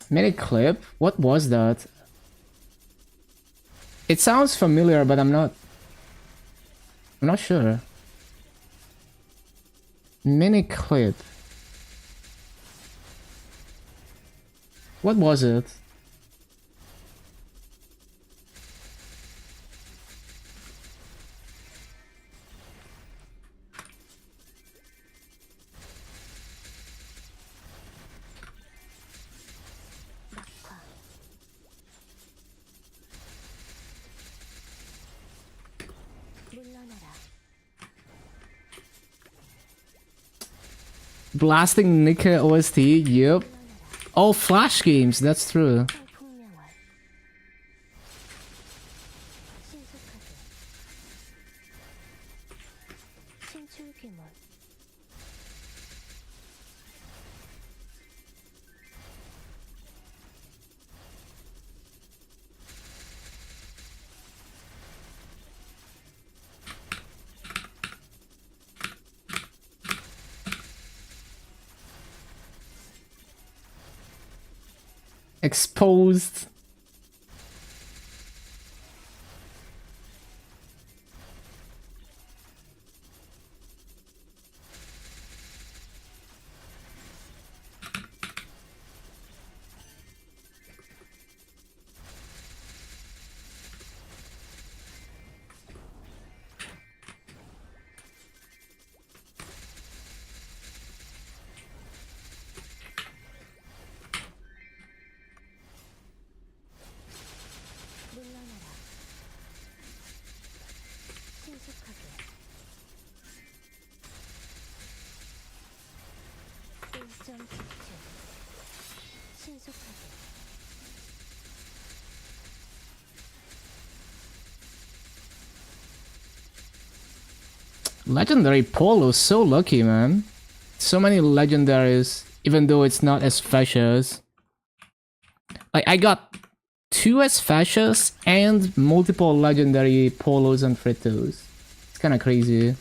Mini clip? What was that? It sounds familiar, but I'm not sure. Mini clip. What was it? 낙화. 물러나라. Blasting Nika OST? Yep. 물러나라. Oh, Flash games, that's true. 폭명월. 신속하게. 신출 귀몰. Exposed. 물러나라. 신속하게. 1.9초. 신속하게. Legendary Polo, so lucky, man. So many legendaries, even though it's not as fascias. Like, I got 2 as fascias and multiple legendary Polos and Fritos. It's kinda crazy.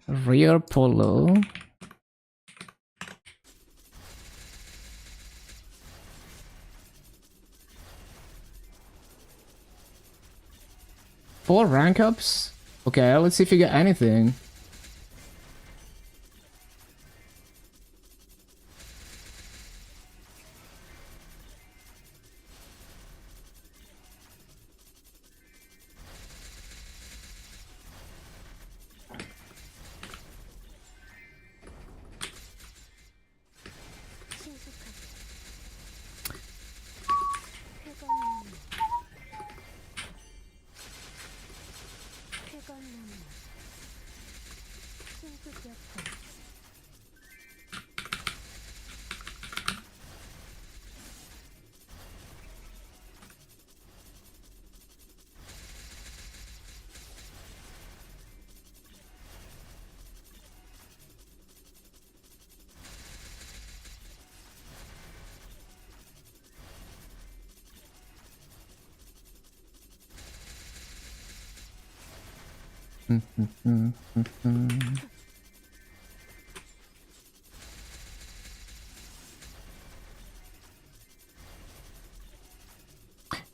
Rare Polo. Four rank ups? Okay, let's see if you get anything.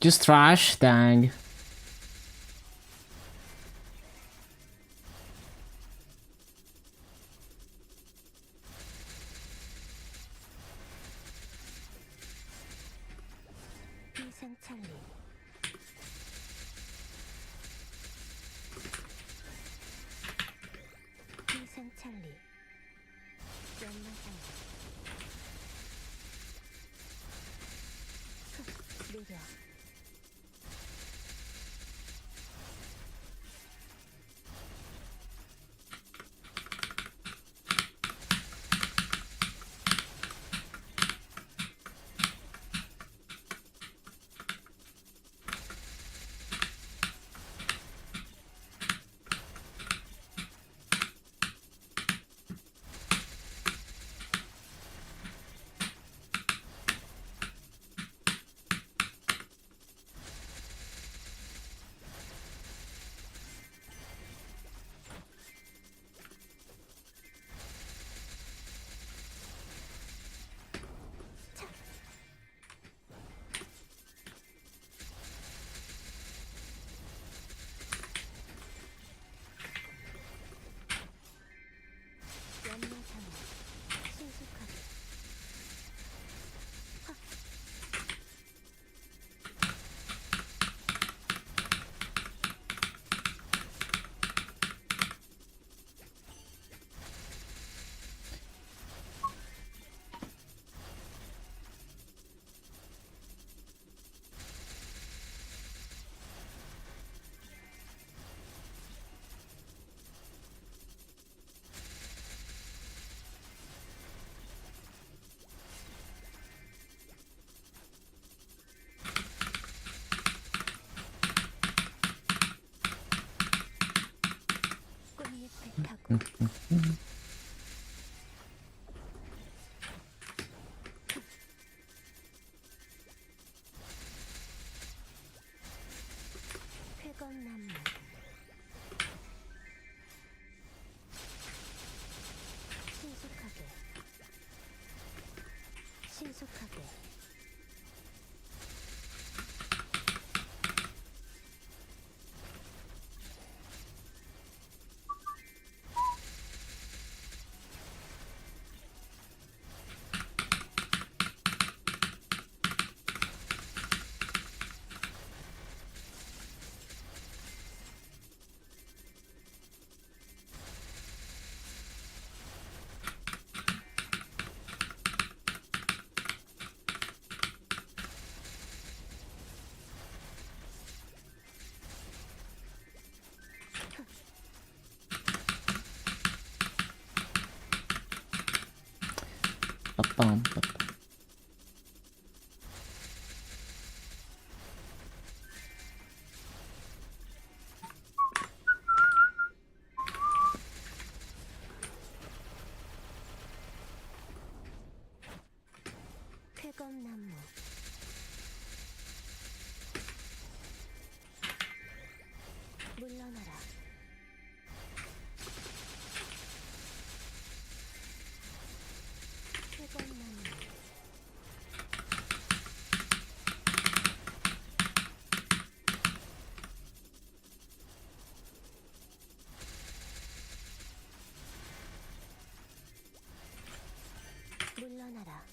Just trash? Dang. 희생천리 희생천리 연마상 느려 연마상 신속하게 꽃잎을 타고 회건나무 신속하게 신속하게 빠빰, 빠빰. 회건나무 물러나라 회건나무 물러나라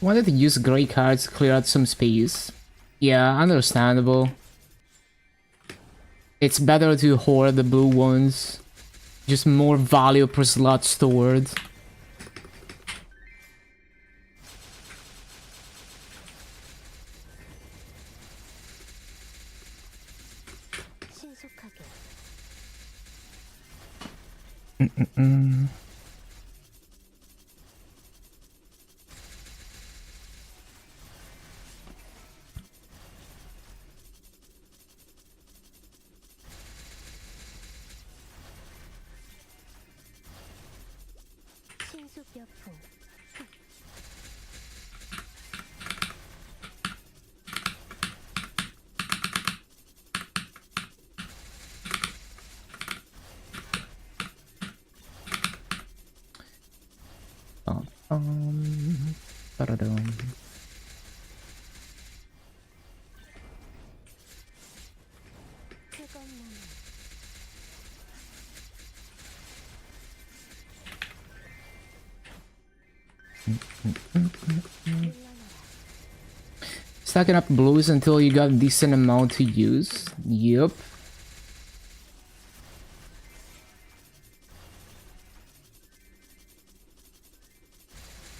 Wanted to use gray cards to clear out some space. Yeah, understandable. It's better to hoard the blue ones. Just more value per slot stored. 신속하게 신속여풍 Ba-da-dum. 쾌검나무 물러나라 Stacking up blues until you got a decent amount to use. Yup.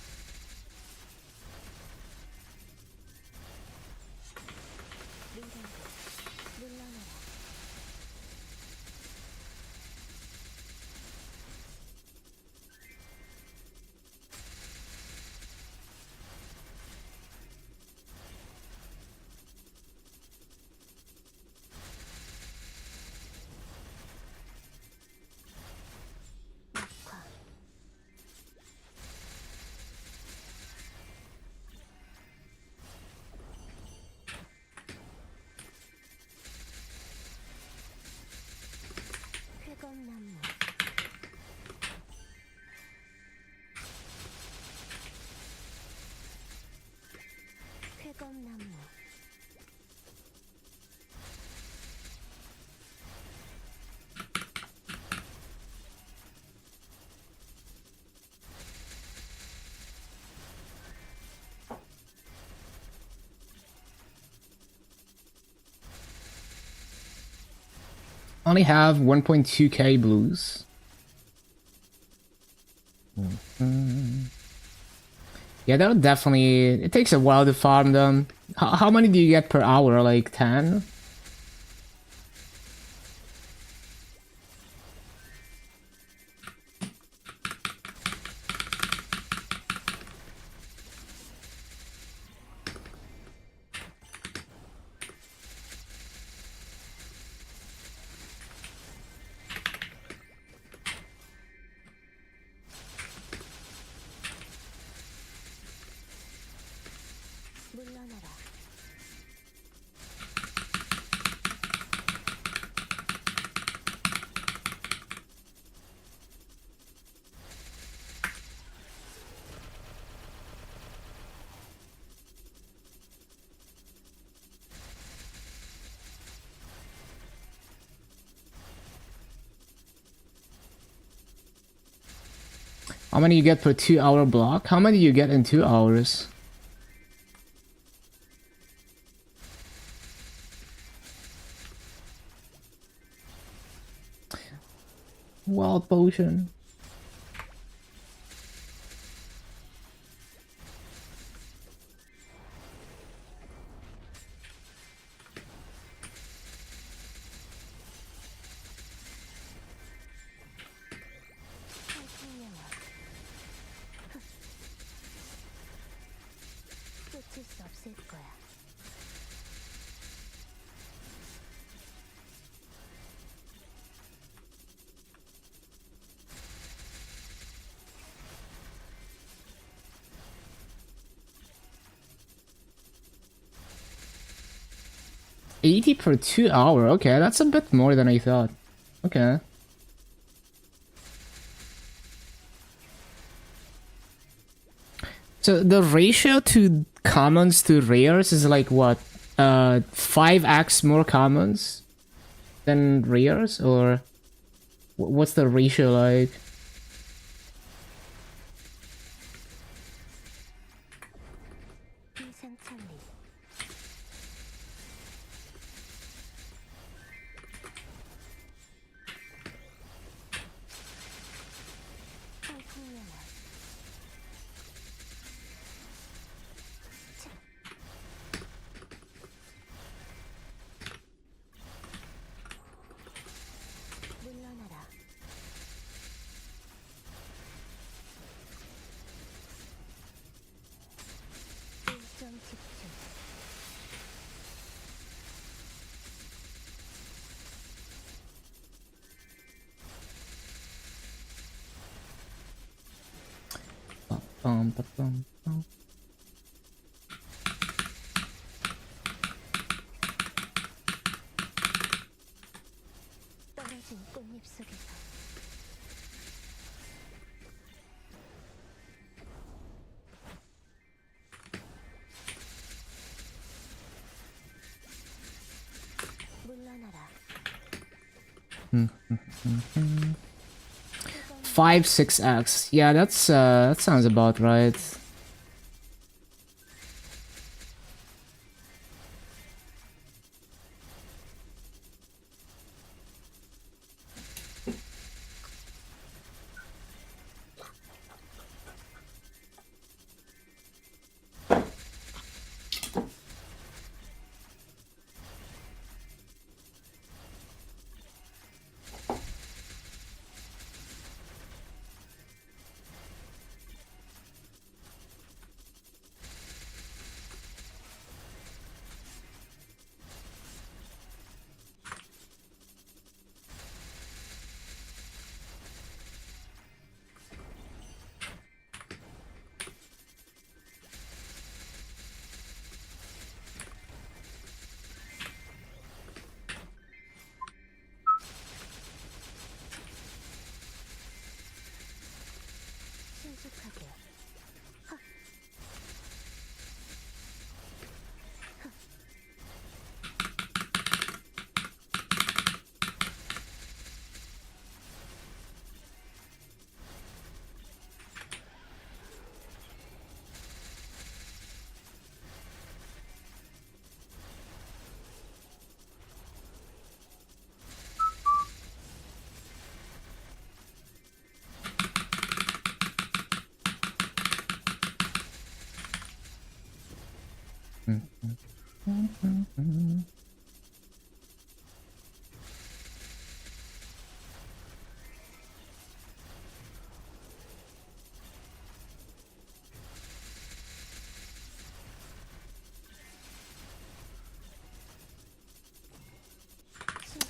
물러나라 낙화 쾌검나무 쾌검나무 Only have 1.2k blues. Yeah, that'll definitely... It takes a while to farm them. How many do you get per hour? Like 10? 물러나라 How many you get per 2-hour block? How many do you get in 2 hours? Wild potion. 상상력아 끝일 수 없을 거야 $80 per 2 hour. Okay, that's a bit more than I thought. Okay. So the ratio to commons to rares is like what? 5x more commons than rares, or what's the ratio like? 집중. 빰빰빰빰. 떨어진 꽃잎 속에서 물러나라. 5-6x. Yeah, that sounds about right. 신속하게.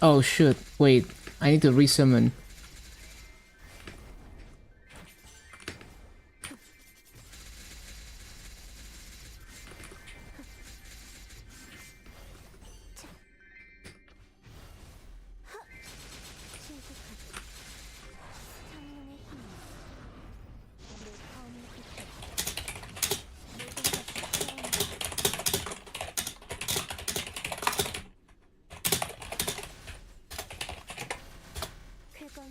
Oh shoot, wait. I need to resummon. 신속하게. 창문의 힘. 내 검을 빗대. 모든 것을 깨어낸다. 쾌건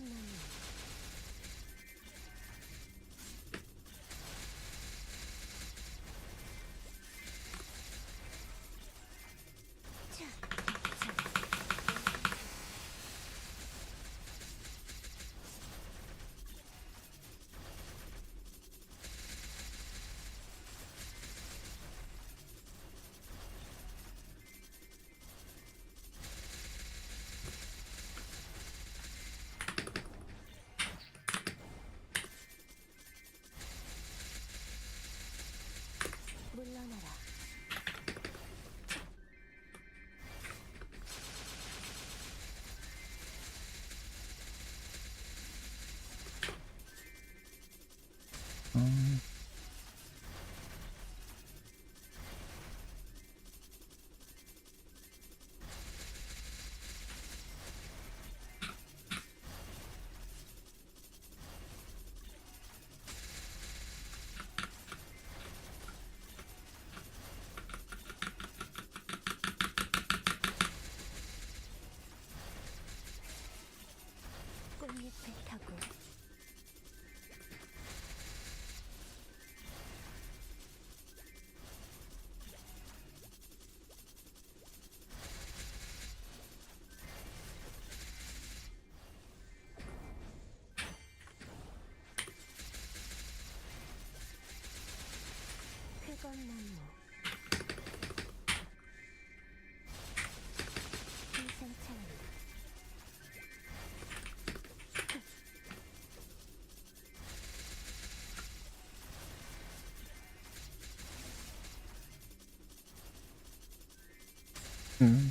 Mm.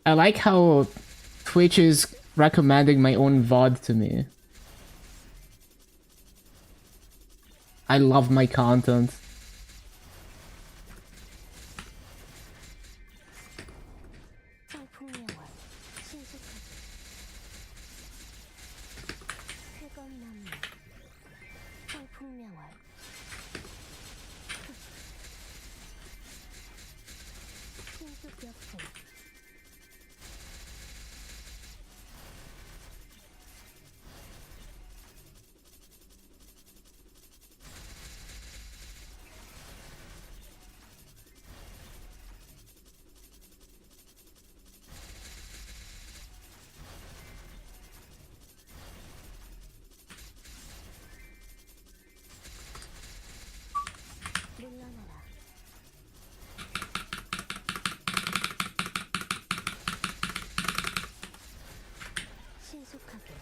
I like how Twitch is recommending my own VOD to me. I love my content. 성풍명월 신속하게 회건난무 성풍명월 신속역풍 물러나라 신속하게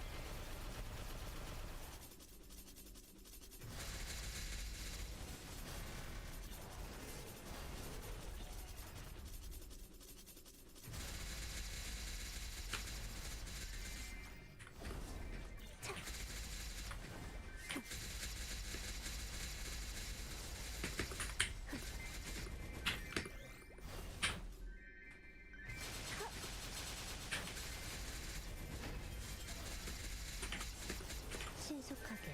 신속하게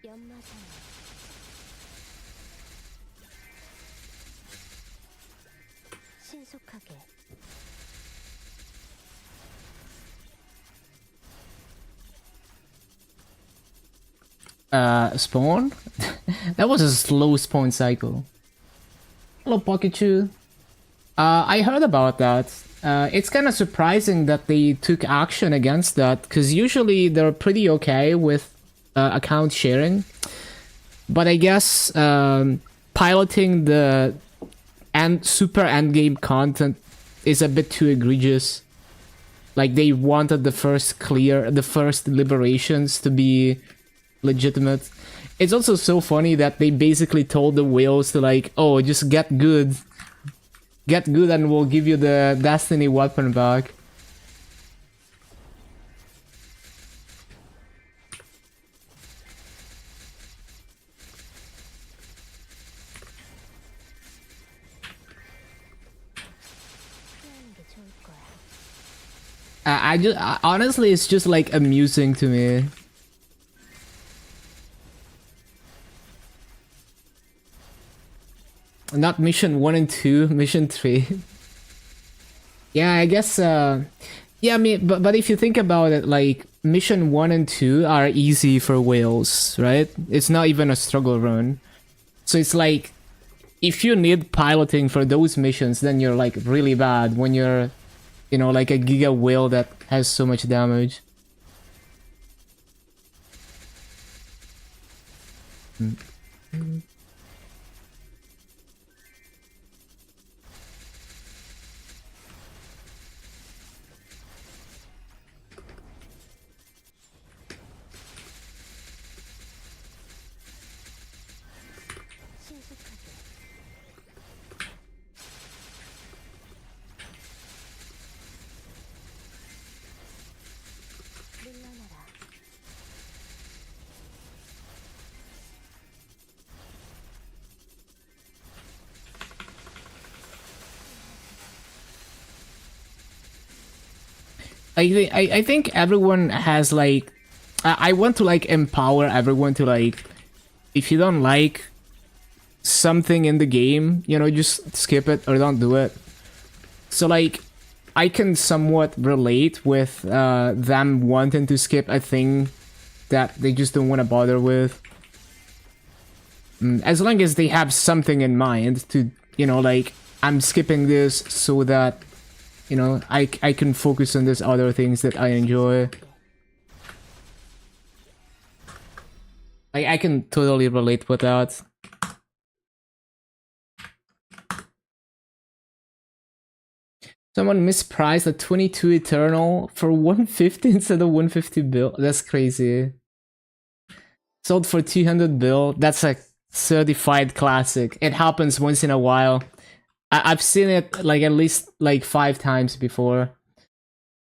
연마장 신속하게 Spawn? That was a slow spawn cycle. Hello, Pikachu. I heard about that. It's kind of surprising that they took action against that, because usually they're pretty okay with account sharing. But I guess piloting the super endgame content is a bit too egregious. Like, they wanted the first liberations to be legitimate. It's also so funny that they basically told the whales to, like, oh, just get good and we'll give you the Destiny weapon back. 피하는 게 좋을 거야 Honestly, it's just like amusing to me. Not mission 1 and 2, mission 3. Yeah, I guess yeah, I mean, but if you think about it, like, mission 1 and 2 are easy for whales, right? It's not even a struggle run. So it's like, if you need piloting for those missions, then you're like really bad when you're, you know, like a giga whale that has so much damage. 신속하게 I think everyone has like I want to like empower everyone to like, if you don't like something in the game, you know, just skip it or don't do it. So like I can somewhat relate with them wanting to skip a thing that they just don't want to bother with. As long as they have something in mind to, you know, like, I'm skipping this so that, you know, I can focus on these other things that I enjoy. I can totally relate with that. Someone mispriced a 22 Eternal for 150 instead of 150 bill. That's crazy. Sold for 200 bill. That's a certified classic. It happens once in a while. I've seen it like at least like 5 times before.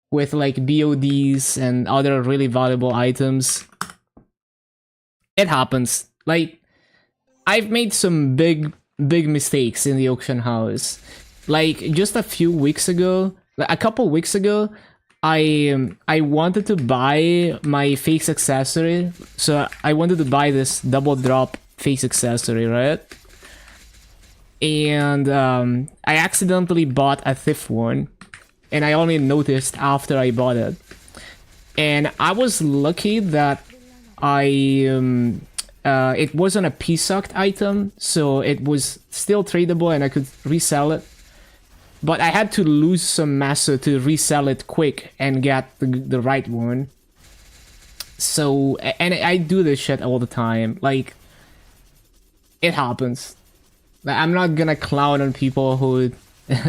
With like BODs and other really valuable items. It happens. Like, I've made some big mistakes in the auction house. Like, just a few weeks ago, like a couple weeks ago, I wanted to buy my face accessory. So I wanted to buy this double drop face accessory, right? And I accidentally bought a thief one. And I only noticed after I bought it. And I was lucky that it wasn't a P-sucked item, so it was still tradable and I could resell it. But I had to lose some massa to resell it quick and get the right one. So, and I do this shit all the time. Like, it happens. I'm not gonna clown on people who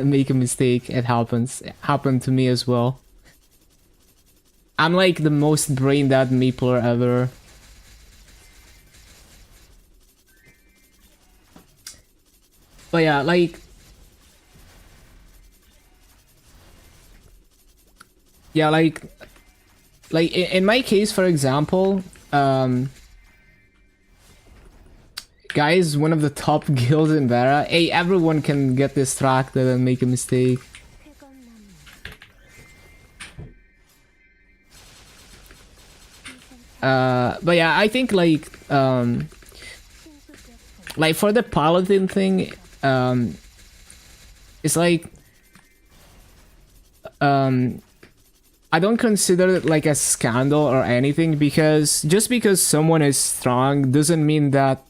make a mistake. It happens. It happened to me as well. I'm like the most brain dead mapler ever. But yeah, like... Yeah, like in my case, for example, guys, one of the top guilds in Vera, hey, everyone can get distracted and make a mistake. But yeah, I think like for the paladin thing, it's like I don't consider it like a scandal or anything, because just because someone is strong doesn't mean that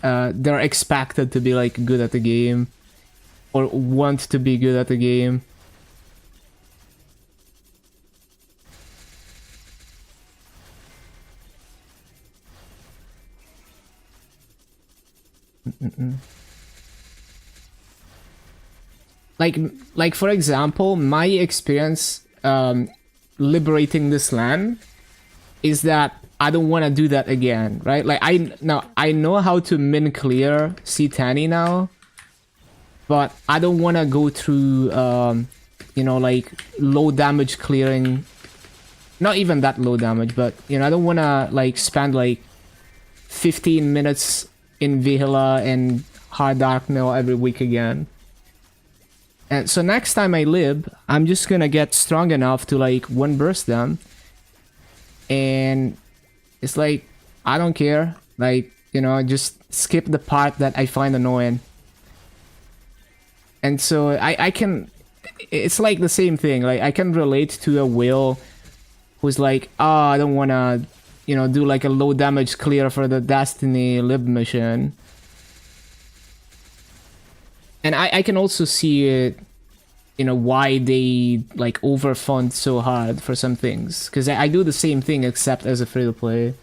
they're expected to be like good at the game or want to be good at the game. Like for example, my experience liberating this land is that I don't want to do that again, right? Like I know how to min clear C10 now, but I don't want to go through you know, like low damage clearing. Not even that low damage, but you know, I don't want to like spend like 15 minutes in Vihila and Hard Dark Mill every week again. And so next time I lib, I'm just gonna get strong enough to like one burst them. And it's like, I don't care. Like, you know, just skip the part that I find annoying. And so I can, it's like the same thing. Like I can relate to a Will who's like, oh, I don't wanna, you know, do like a low damage clear for the Destiny lib mission. And I can also see it, you know, why they like overfund so hard for some things. Because I do the same thing except as a free-to-play.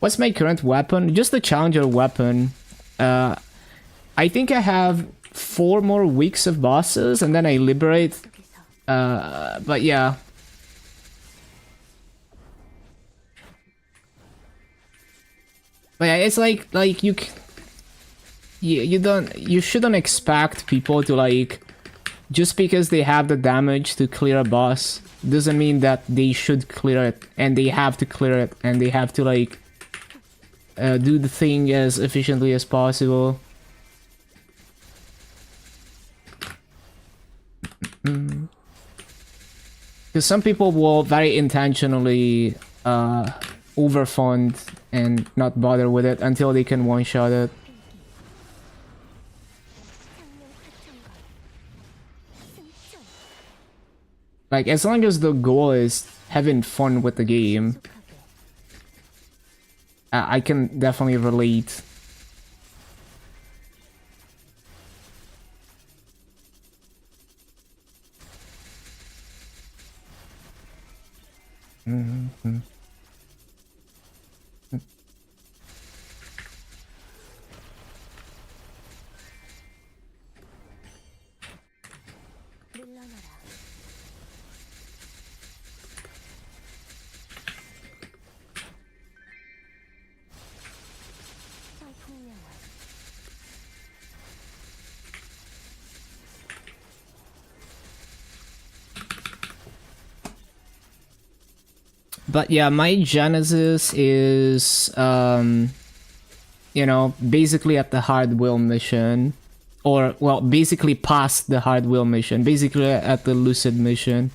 What's my current weapon? Just the challenger weapon. I think I have 4 more weeks of bosses and then I liberate. But yeah. But yeah, it's like you shouldn't expect people to like, just because they have the damage to clear a boss doesn't mean that they should clear it, and they have to clear it, and they have to like do the thing as efficiently as possible. Because some people will very intentionally overfund and not bother with it until they can one-shot it. Like, as long as the goal is having fun with the game, I can definitely relate. Mm-hmm. But yeah, my Genesis is, you know, basically at the hard will mission. Or, well, basically past the hard will mission. Basically at the lucid mission.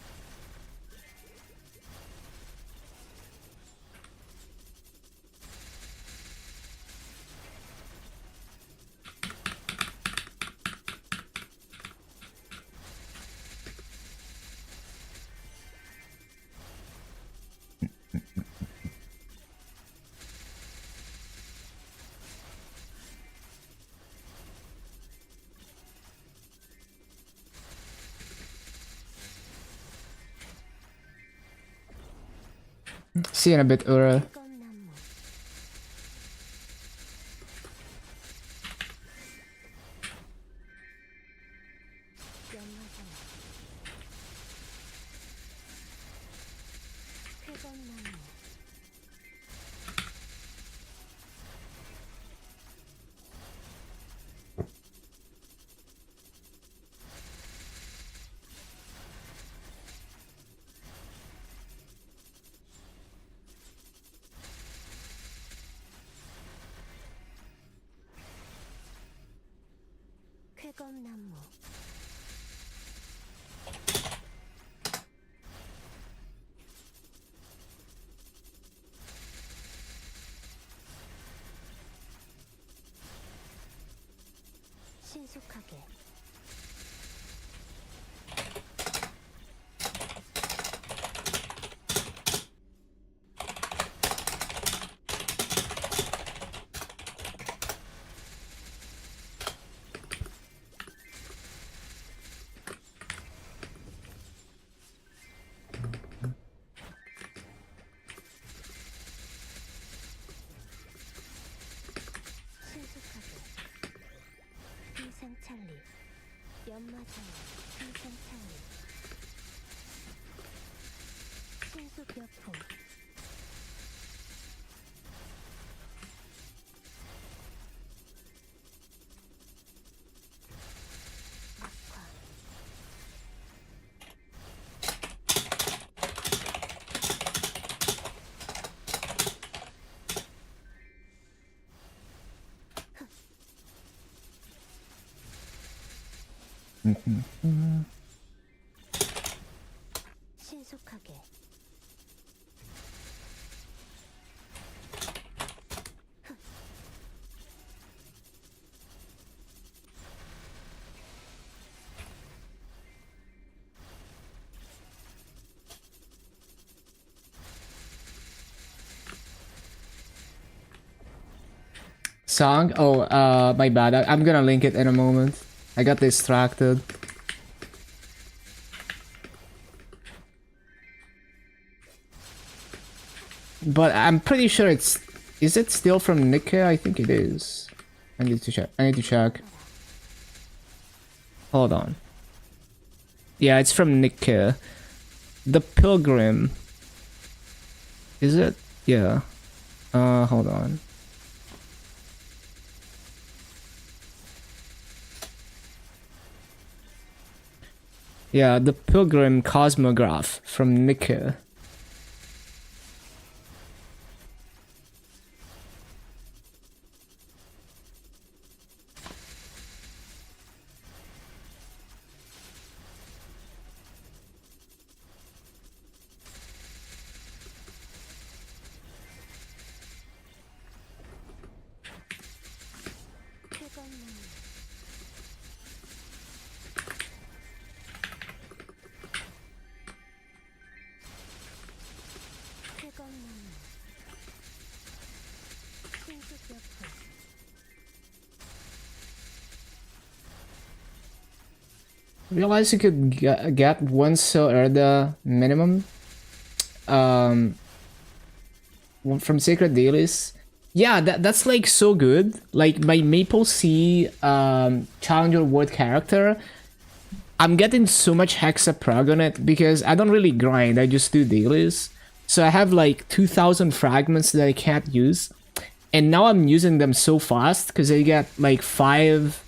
See you in a bit, Ura. 쾌검나무 신속하게 희생찰리 연마장애 희생찰리 신속여풍 악화 신속하게 Song? Oh, my bad. I'm gonna link it in a moment. I got distracted. But I'm pretty sure it's... Is it still from Nika? I think it is. I need to check. I need to check. Hold on. Yeah, it's from Nika. The Pilgrim. Is it? Yeah. Hold on. Yeah, the Pilgrim Cosmograph from Nika. 나무 신속력품 Realize you could get one so Erda minimum from Sacred Dailies. Yeah, that's like so good. Like my Maple Sea Challenger Ward character, I'm getting so much Hexa prog on it because I don't really grind, I just do dailies. So I have like 2,000 fragments that I can't use. And now I'm using them so fast because I get like 5...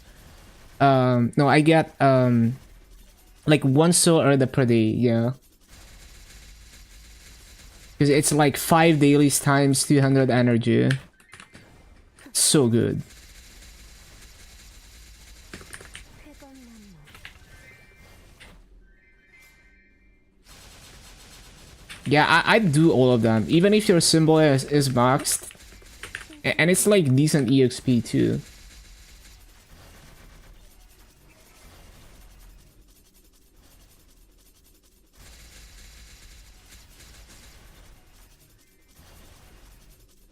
no, I get like 1 soul Erda per day, yeah. Because it's like 5 dailies times 200 energy. So good. 쾌검나무 Yeah, I do all of them, even if your symbol is maxed. And it's like decent EXP too.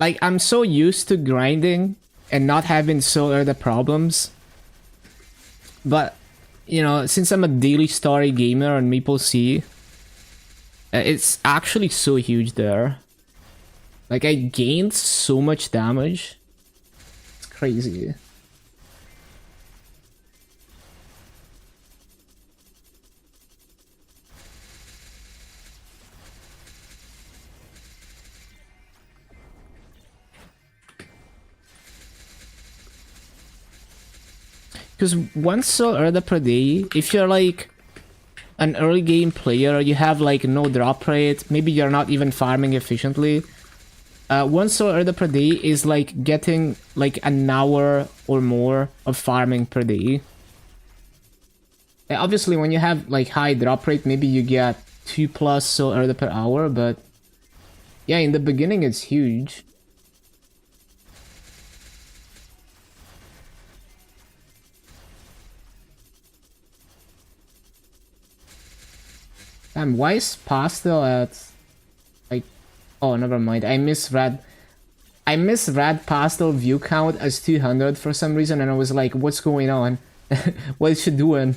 Like, I'm so used to grinding and not having so the problems. But, you know, since I'm a daily story gamer on Maple Sea, it's actually so huge there. Like, I gained so much damage. It's crazy. Because once so early per day, if you're like an early game player, you have like no drop rate, maybe you're not even farming efficiently. One soul early per day is like getting like an hour or more of farming per day. Obviously, when you have like high drop rate, maybe you get 2+ soul early per hour, but yeah, in the beginning it's huge. Why is Pastel at like... Oh, never mind. I misread Pastel view count as 200 for some reason, and I was like, what's going on? What is she doing?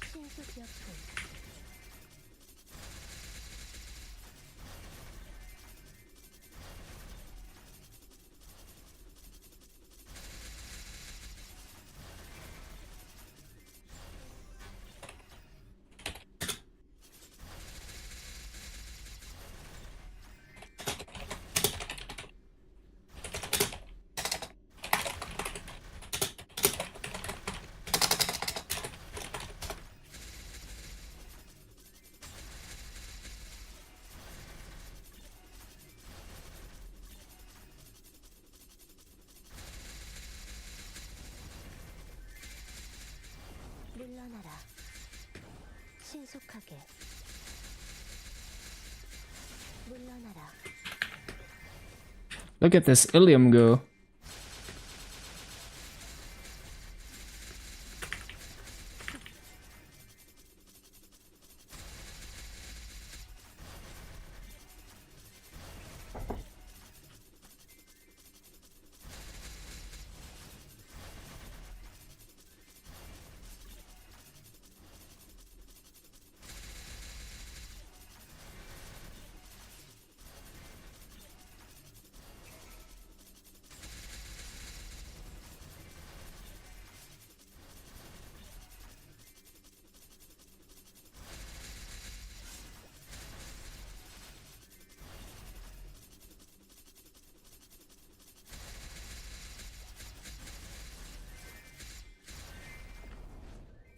신속력품 물러나라 신속하게 물러나라 Look at this Ilium go.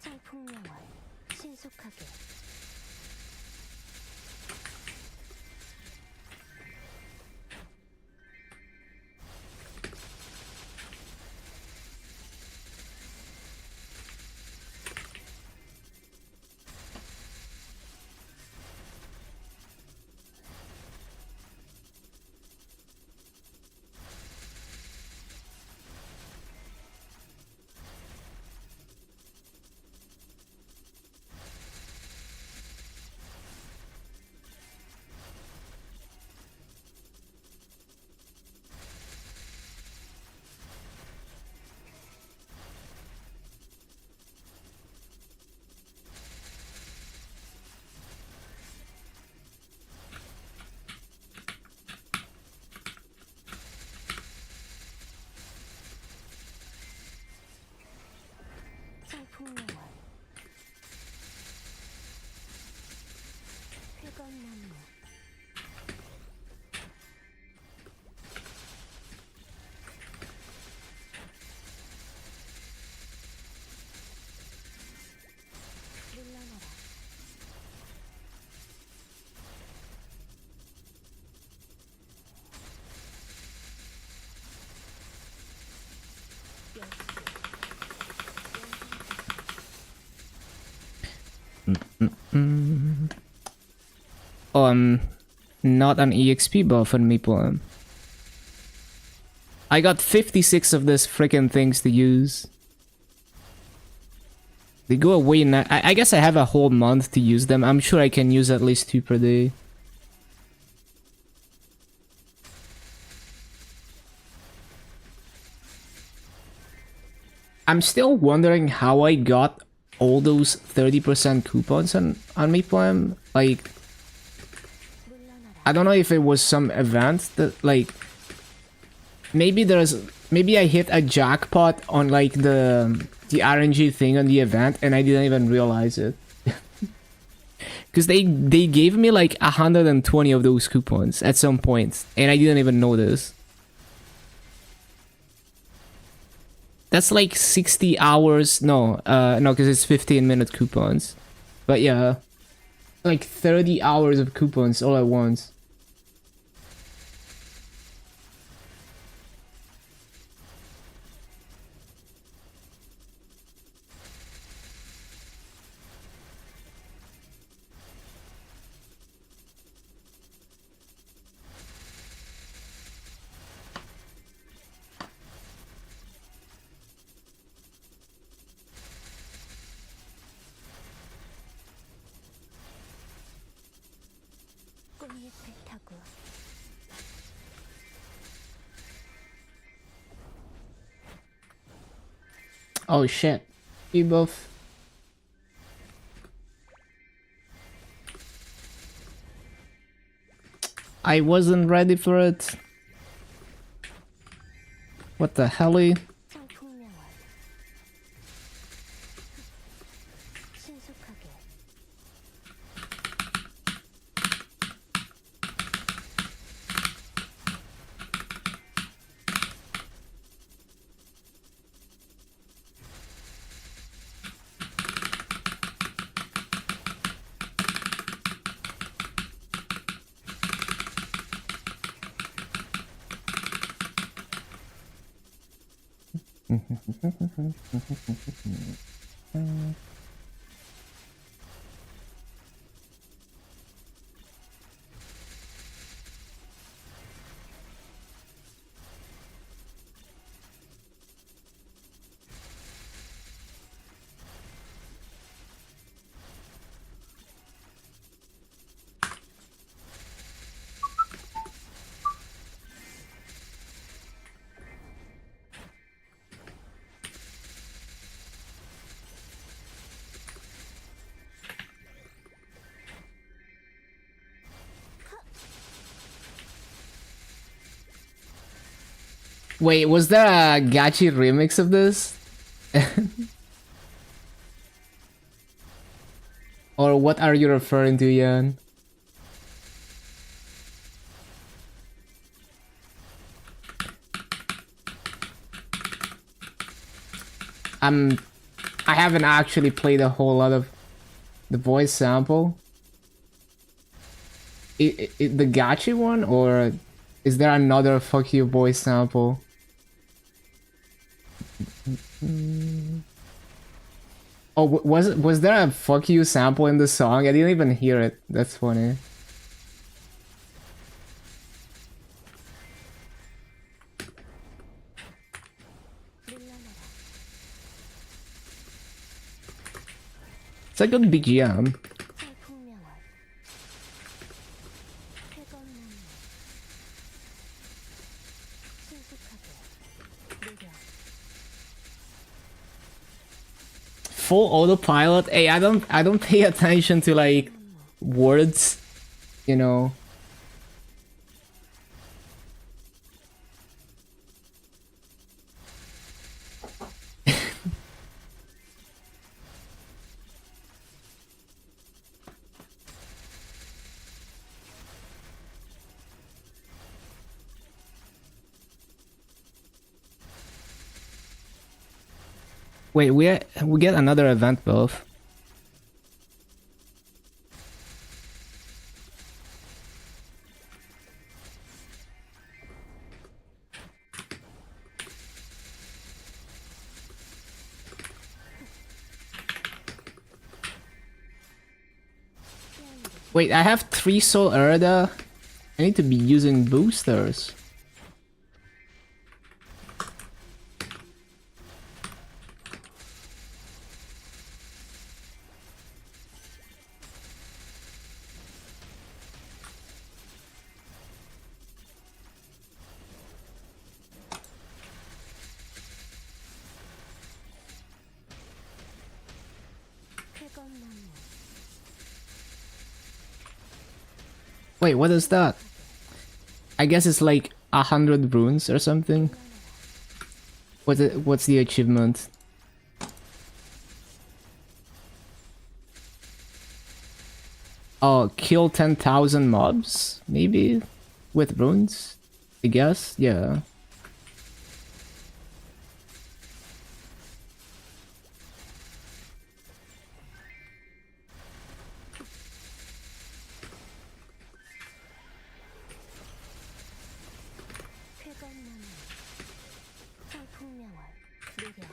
창풍명월 신속하게 Oh, I'm not an EXP buff on MapleStory. I got 56 of these freaking things to use. They go away now. I guess I have a whole month to use them. I'm sure I can use at least 2 per day. I'm still wondering how I got all those 30% coupons on MapleStory. Like, I don't know if it was some event that, like, maybe I hit a jackpot on like the RNG thing on the event and I didn't even realize it. Because they gave me like 120 of those coupons at some point and I didn't even notice. That's like 60 hours. No, no, because it's 15-minute coupons. But yeah, like 30 hours of coupons all at once. 꽃잎을 타고 Oh shit. You both. I wasn't ready for it. What the helly? 청풍명월 신속하게 Wait, was there a gachi remix of this? Or what are you referring to, Yan? I haven't actually played a whole lot of the voice sample. The gachi one, or is there another fuck you voice sample? Oh, was there a fuck you sample in the song? I didn't even hear it. That's funny. It's a good BGM. 청풍명월 태건나무 신속하게 녹여 Full autopilot. Hey, I don't pay attention to like words, you know. Wait, we get another event buff. Wait, I have 3 Soul Erda. I need to be using boosters. 쾌검나무 Wait, what is that? I guess it's like 100 runes or something. What's the achievement? Oh, kill 10,000 mobs? Maybe? With runes? I guess? Yeah. 쾌검나무 청풍명월 노력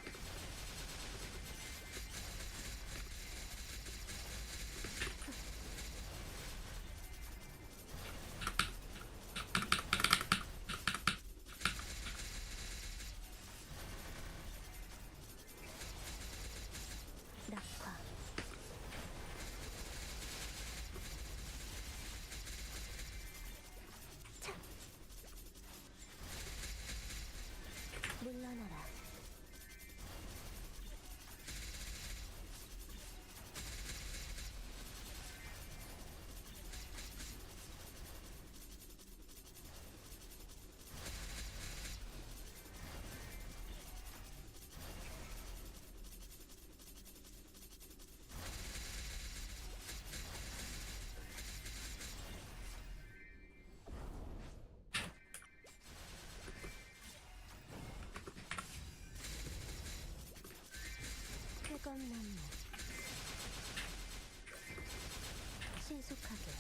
낙화 참 물러나라 쾌검나무 신속하게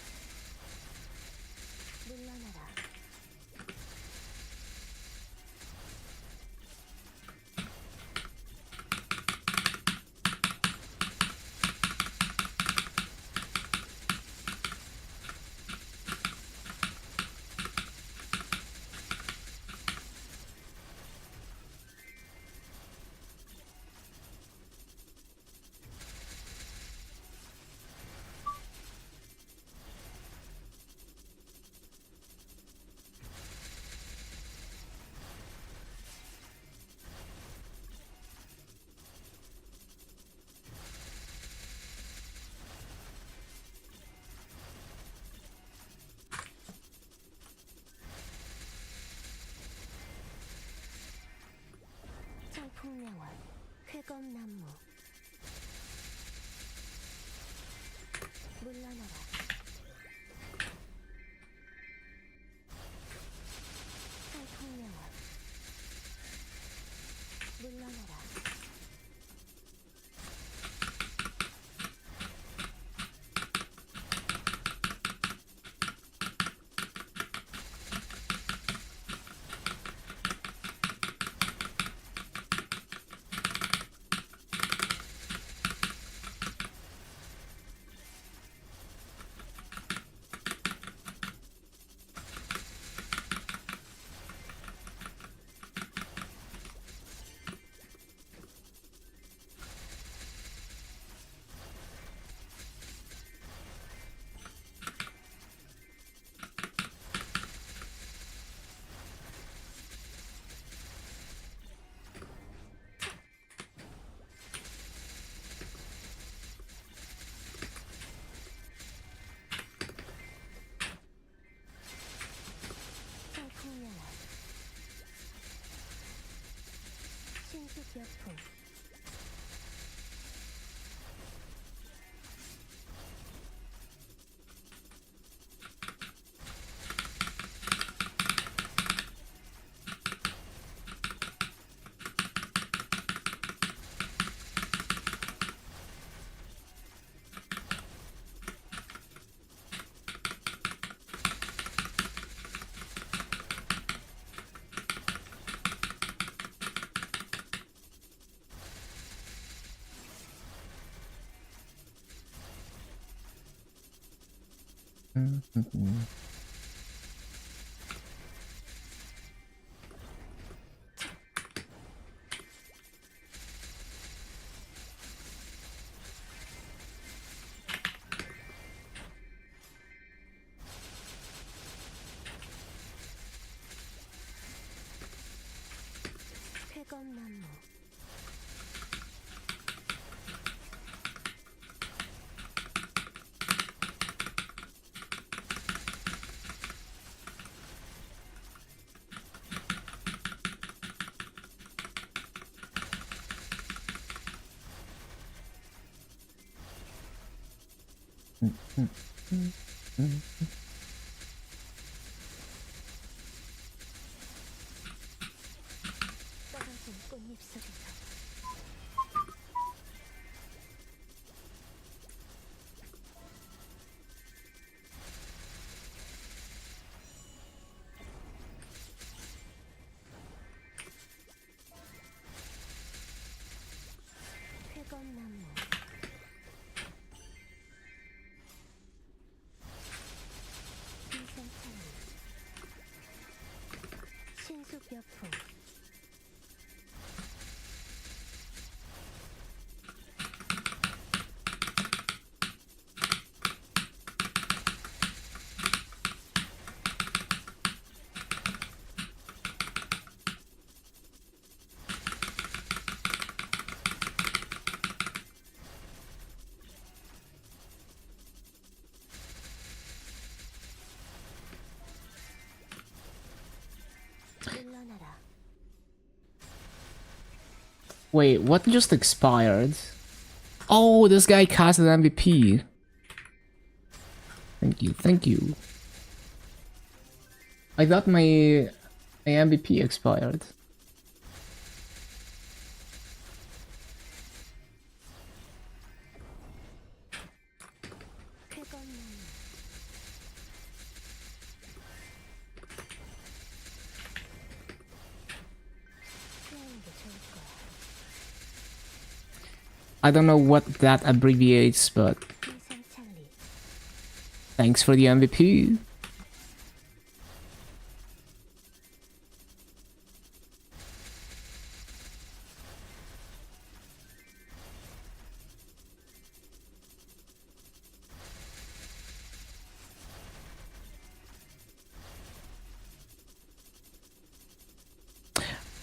물러나라 청풍명월 쾌검나무 물러나라 청풍명월 물러나라 청풍명월 신수병풍 쾌검나무 떨어진 꽃잎 소리가 쾌검나무 희생찬이 신속여포 물러나라 Wait, what just expired? Oh, this guy cast an MVP. Thank you, thank you. I thought my MVP expired. 쾌검나무 피하는 게 좋을 거야 I don't know what that abbreviates, but 희생찬리 thanks for the MVP.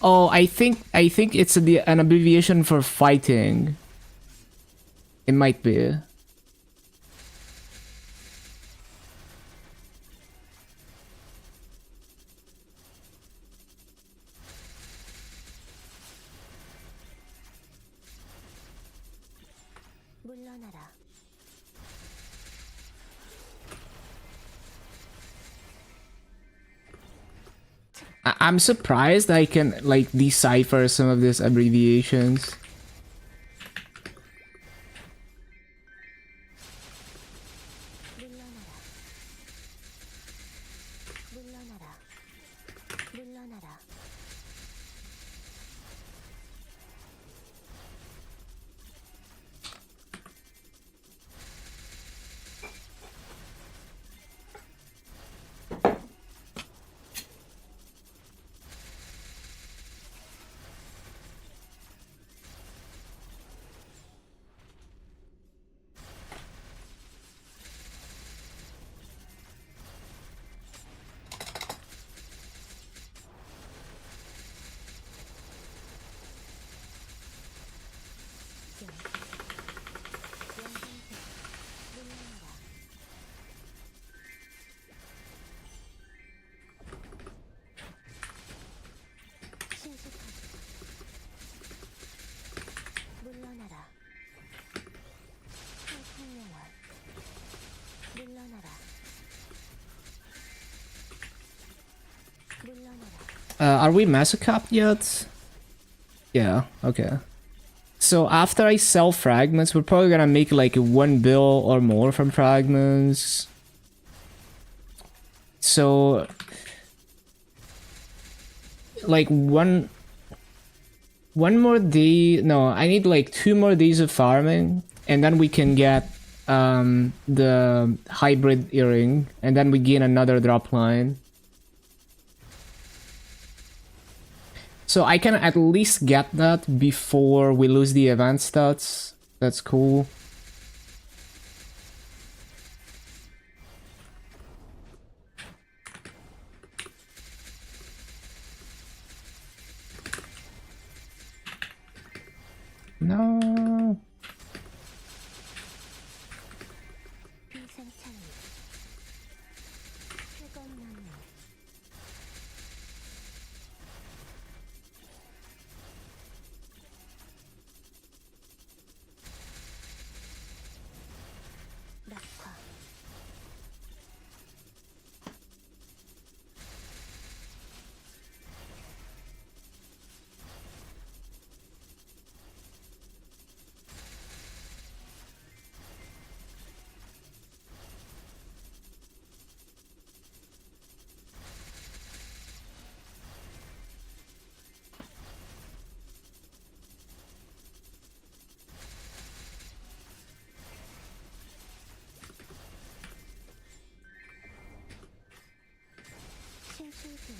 Oh, I think it's an abbreviation for fighting. It might be. 물러나라 I'm surprised I can like decipher some of these abbreviations. 물러나라 물러나라 물러나라 물러나라 평평명월 물러나라 물러나라 Are we masocapped yet? Yeah, okay. So after I sell fragments, we're probably gonna make like 1 bill or more from fragments. So like one more day. No, I need like 2 more days of farming, and then we can get the hybrid earring, and then we gain another drop line. So I can at least get that before we lose the event stats. That's cool. No. 비상창이 뜨거운 나무 낙화 신실균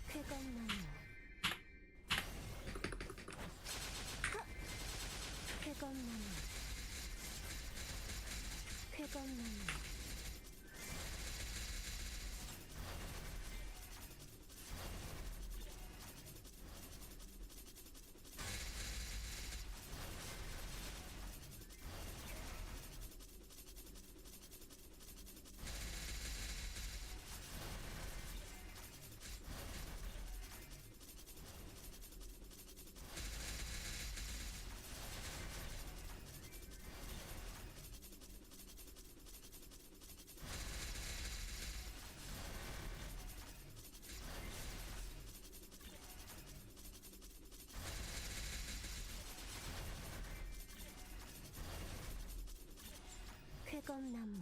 쾌검나무 쾌검나무 쾌검나무 쾌검나무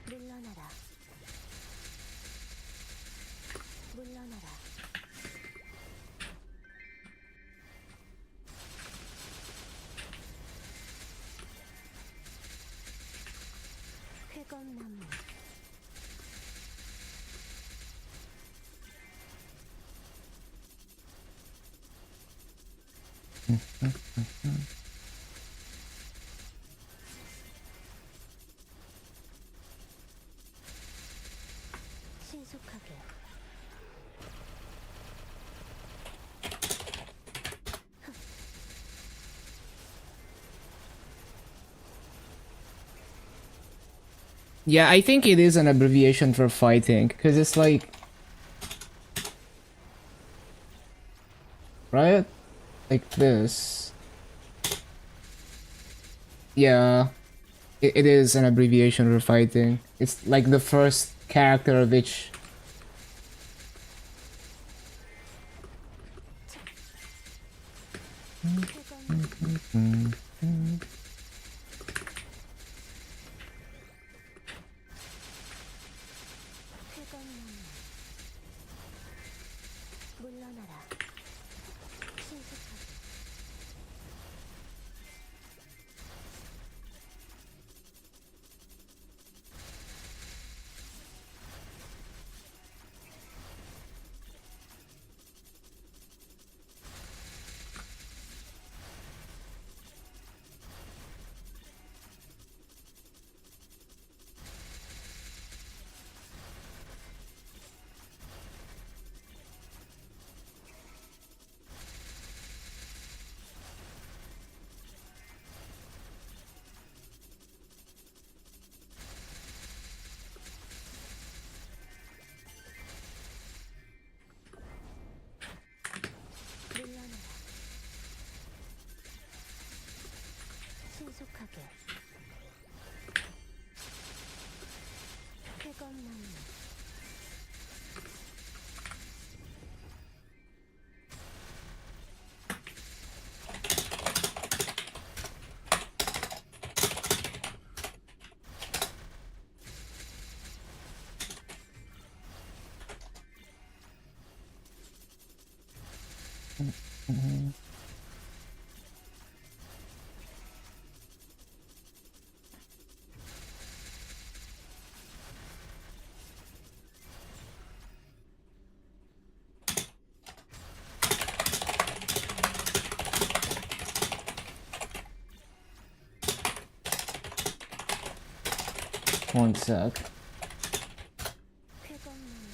물러나라 물러나라 쾌검나무 신속하게 Yeah, I think it is an abbreviation for fighting, because it's like... Right? Like this. Yeah. It is an abbreviation for fighting. It's like the first character of each... 쾌검나무 쾌검나무 물러나라 신속하게 One sec. 쾌검나무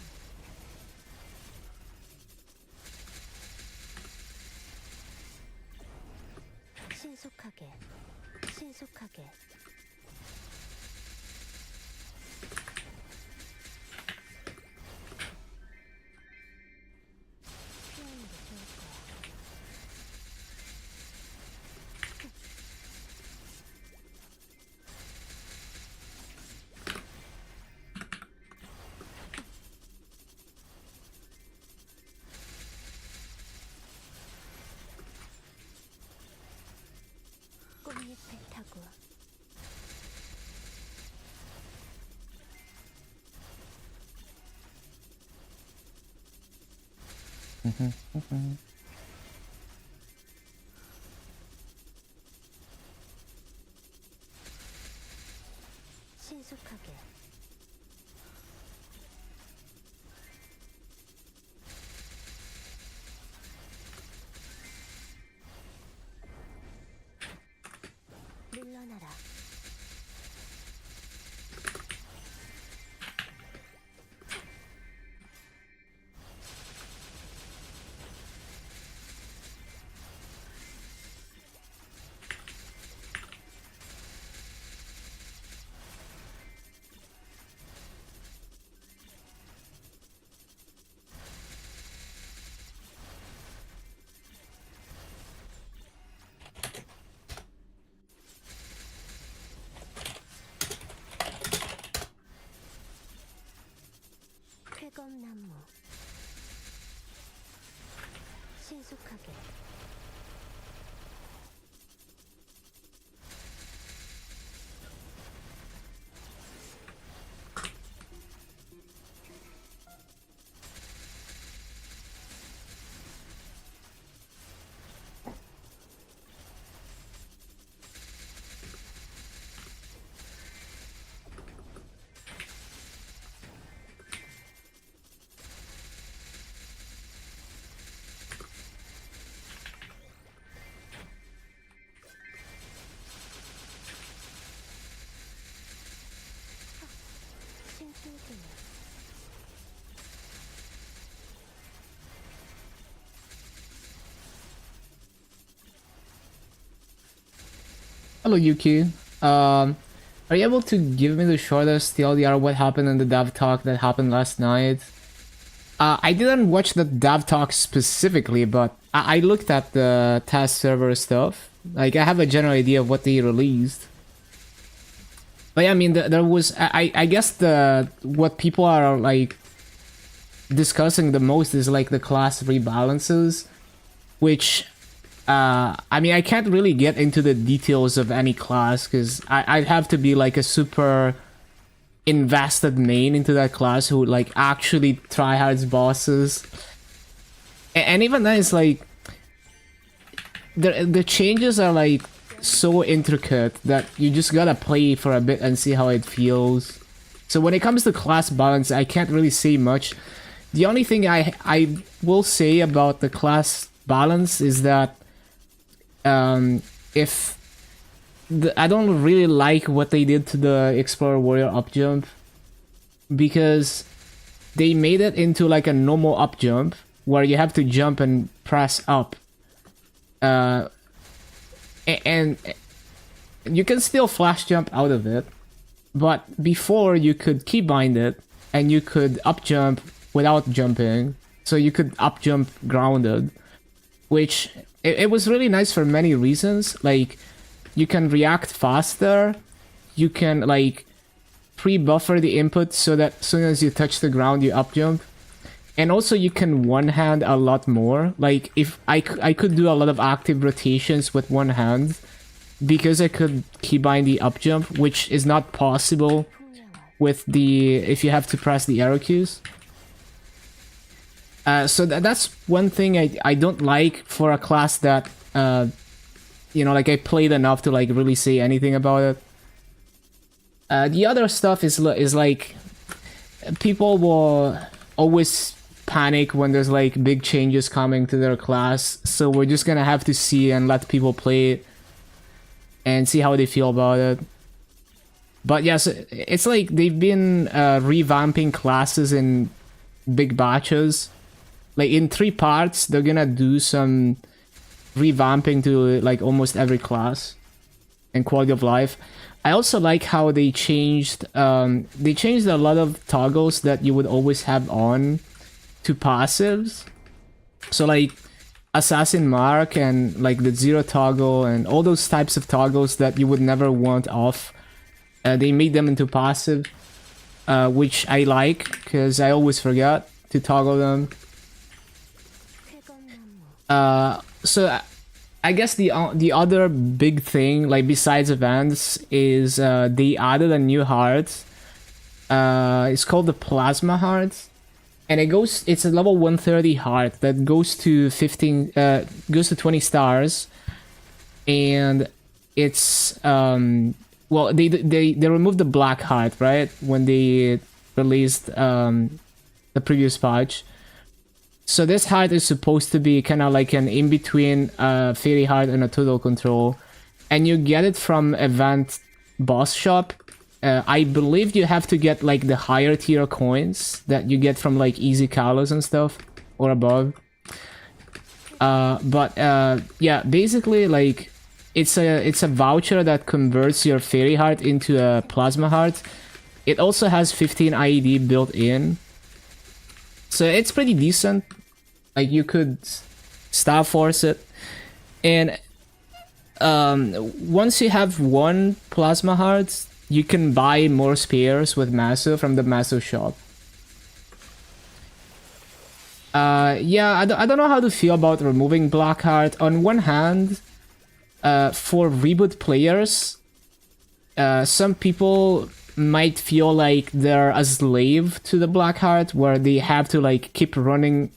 신속하게 신속하게 피하는 게 좋을 거야. 꽃잎을 타고 신속하게 물러나라. 쾌검나무 신속하게 신출기네. Hello, Yuki. Are you able to give me the shortest TLDR what happened in the dev talk that happened last night? I didn't watch the dev talk specifically, but I looked at the test server stuff. Like, I have a general idea of what they released. But yeah, I mean, there was... I guess what people are, like, discussing the most is, like, the class rebalances, which... I mean, I can't really get into the details of any class because I'd have to be like a super invested main into that class who like actually tryhards bosses. And even then, it's like the changes are like so intricate that you just gotta play for a bit and see how it feels. So when it comes to class balance, I can't really say much. The only thing I will say about the class balance is that I don't really like what they did to the Explorer Warrior up jump because they made it into like a normal up jump where you have to jump and press up. And you can still flash jump out of it, but before you could keybind it and you could up jump without jumping, so you could up jump grounded, which it was really nice for many reasons. Like, you can react faster, you can like pre-buffer the input so that as soon as you touch the ground you up jump, and also you can one hand a lot more. Like, if I could do a lot of active rotations with one hand because I could keybind the up jump, which is not possible with the if you have to press the arrow keys. So that's one thing I don't like for a class that you know, like I played enough to like really say anything about it. The other stuff is like people will always panic when there's like big changes coming to their class, so we're just gonna have to see and let people play it and see how they feel about it. But yes, it's like they've been revamping classes in big batches. Like in 3 parts, they're gonna do some revamping to like almost every class and quality of life. I also like how they changed a lot of toggles that you would always have on to passives. So like Assassin Mark and like the Zero toggle and all those types of toggles that you would never want off, they made them into passive, which I like because I always forget to toggle them. So I guess the other big thing, like besides events, is they added a new heart. It's called the Plasma Heart, and it's a level 130 heart that goes to 20 stars, and it's well, they removed the black heart, right, when they released the previous patch. So this heart is supposed to be kind of like an in-between fairy heart and a total control, and you get it from event boss shop. I believe you have to get like the higher tier coins that you get from like Easy Kalos and stuff or above. But yeah, basically like it's a voucher that converts your fairy heart into a plasma heart. It also has 15 IED built in, so it's pretty decent. Like you could staff force it, and once you have 1 plasma heart, you can buy more spares with Maso from the Maso shop. Yeah, I don't know how to feel about removing Black Heart. On one hand, for reboot players, some people might feel like they're a slave to the Black Heart, where they have to like keep running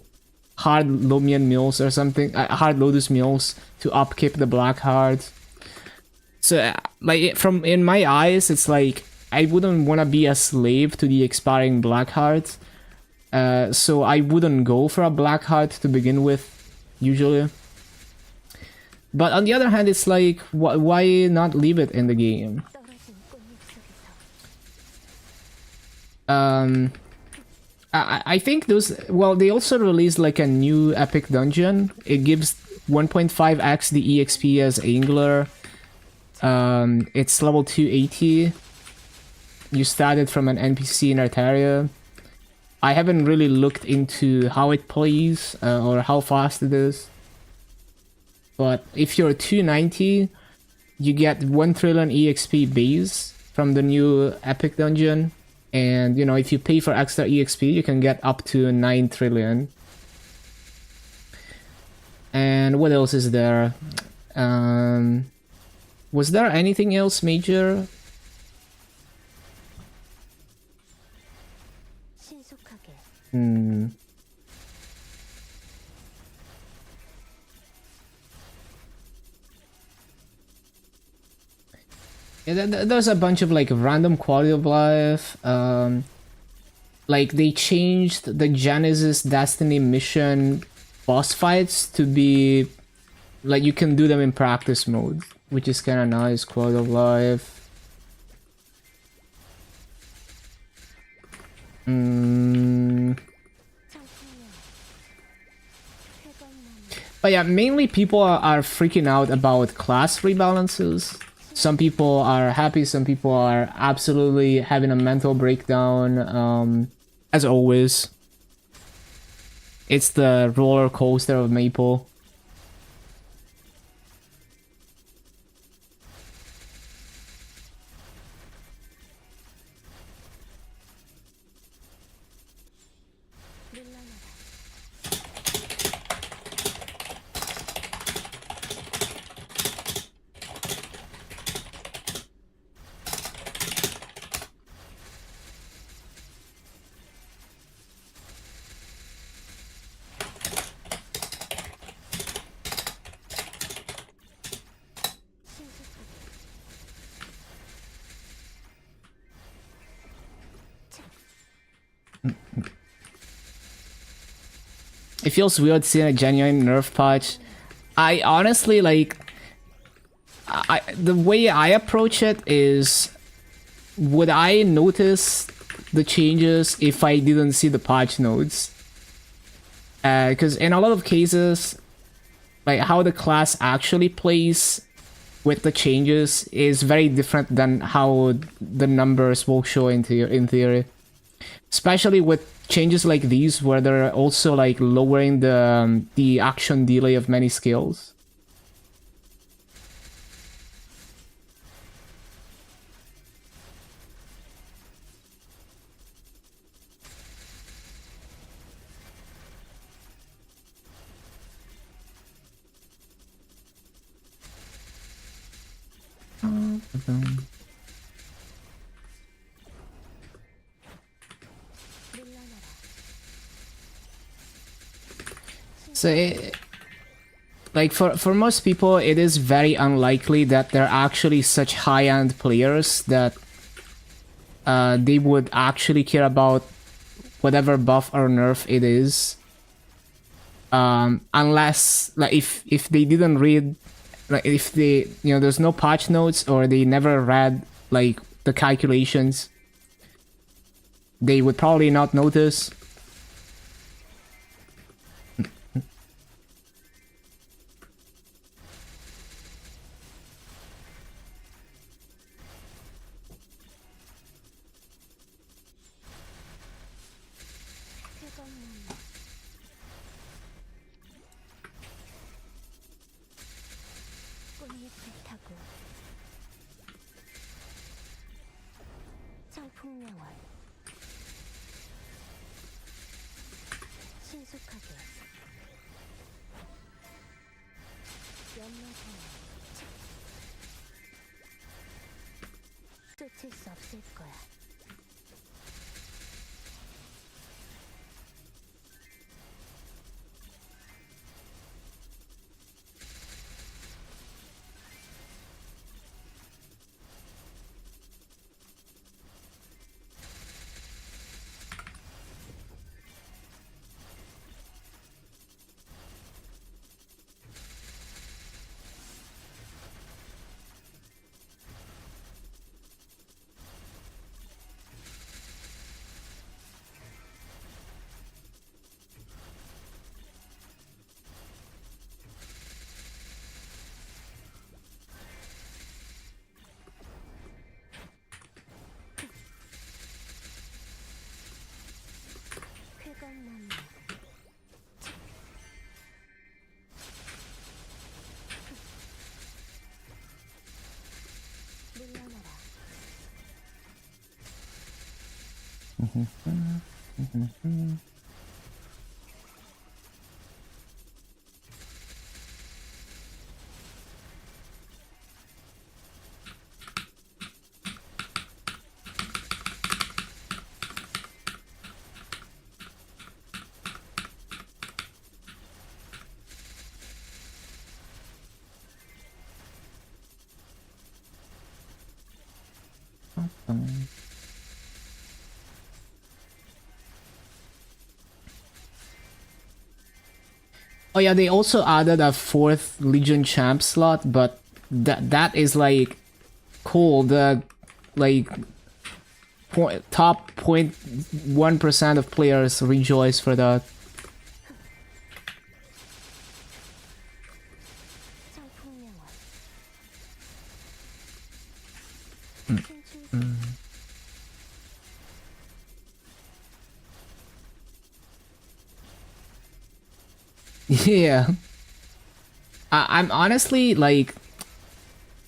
hard Lomian mills or something, hard Lotus mills to upkeep the Black Heart. So like in my eyes, it's like I wouldn't want to be a slave to the expiring Black Heart. So I wouldn't go for a Black Heart to begin with, usually. But on the other hand, it's like, why not leave it in the game? I think those... Well, they also released like a new epic dungeon. It gives 1.5x the EXP as Angler. It's level 280. You started from an NPC in Artaria. I haven't really looked into how it plays or how fast it is. But if you're 290, you get 1 trillion EXP base from the new epic dungeon. And, you know, if you pay for extra EXP, you can get up to 9 trillion. And what else is there? Was there anything else major? Yeah, there's a bunch of like random quality of life. Like they changed the Genesis Destiny mission boss fights to be like you can do them in practice mode, which is kind of nice. Quality of life. But yeah, mainly people are freaking out about class rebalances. Some people are happy, some people are absolutely having a mental breakdown. As always, it's the roller coaster of Maple. It feels weird seeing a genuine nerf patch. I honestly like. The way I approach it is, would I notice the changes if I didn't see the patch notes? Because in a lot of cases, like how the class actually plays with the changes is very different than how the numbers will show in theory. Especially with changes like these, where they're also like lowering the action delay of many skills. So, like for most people, it is very unlikely that they're actually such high-end players that they would actually care about whatever buff or nerf it is. Unless, like, if they didn't read, like, if they, you know, there's no patch notes or they never read like the calculations, they would probably not notice. 쾌감난다. 꽃잎을 타고 청풍명월 신속하게 연마사냥 쫓을 수 없을 거야. 쾌감난다. 물러나라. Oh yeah, they also added a 4th Legion champ slot, but that is like cool. The like top 0.1% of players rejoice for that. 청풍명월 신출 Yeah. I'm honestly like,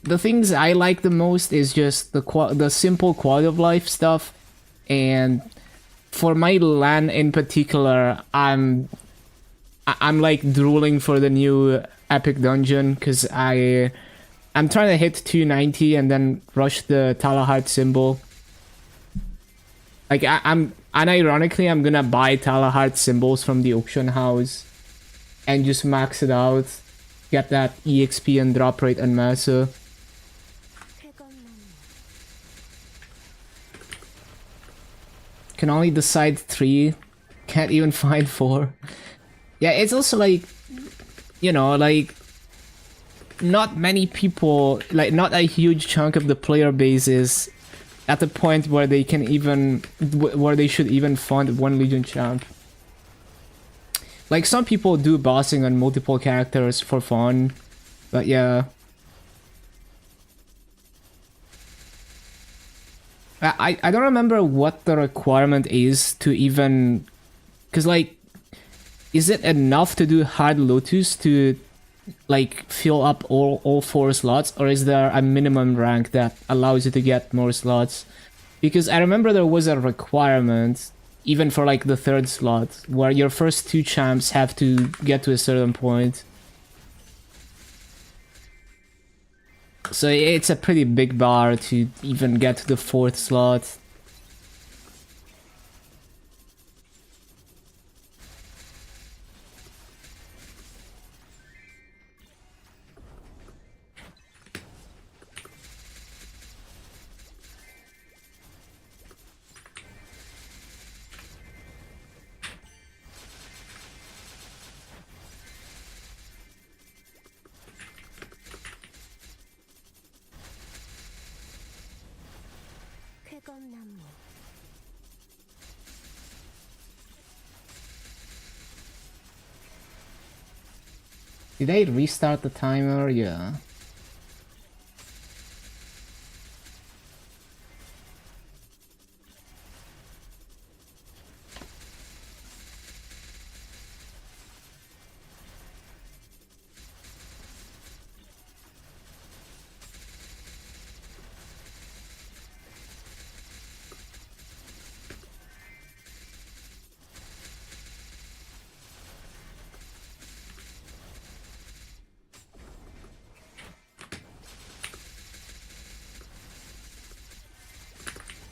the things I like the most is just the simple quality of life stuff, and for my LAN in particular, I'm like drooling for the new epic dungeon because I'm trying to hit 290 and then rush the Talahart symbol. Like I'm unironically I'm gonna buy Talahart symbols from the auction house and just max it out, get that EXP and drop rate en masse. 쾌감난다. Can only decide 3, can't even find 4. Yeah, it's also like, you know, like not many people, like not a huge chunk of the player base is at the point where they can even, where they should even fund one Legion champ. Like some people do bossing on multiple characters for fun, but yeah. I don't remember what the requirement is to even, because like, is it enough to do hard Lotus to like fill up all 4 slots, or is there a minimum rank that allows you to get more slots? Because I remember there was a requirement even for like the 3rd slot where your first 2 champs have to get to a certain point. So it's a pretty big bar to even get to the 4th slot. 쾌검나무 Did I restart the timer? Yeah.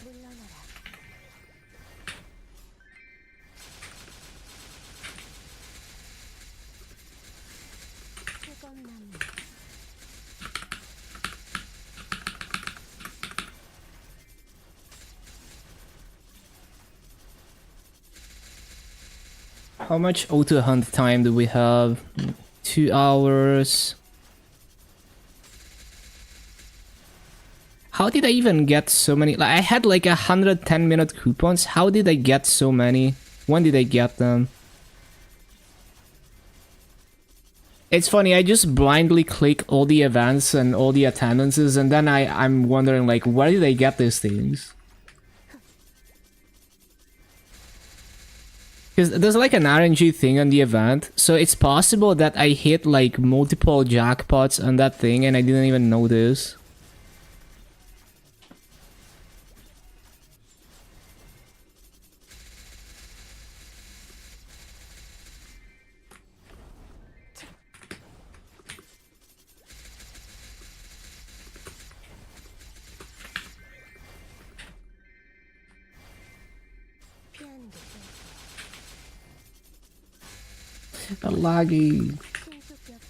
물러나라. 쾌검나무 How much auto hunt time do we have? 2 hours. How did I even get so many? Like I had like 110-minute coupons. How did I get so many? When did I get them? It's funny, I just blindly click all the events and all the attendances, and then I'm wondering like, where did I get these things? Because there's like an RNG thing on the event, so it's possible that I hit like multiple jackpots on that thing and I didn't even notice. 피하는 게 Laggy. 신수격풍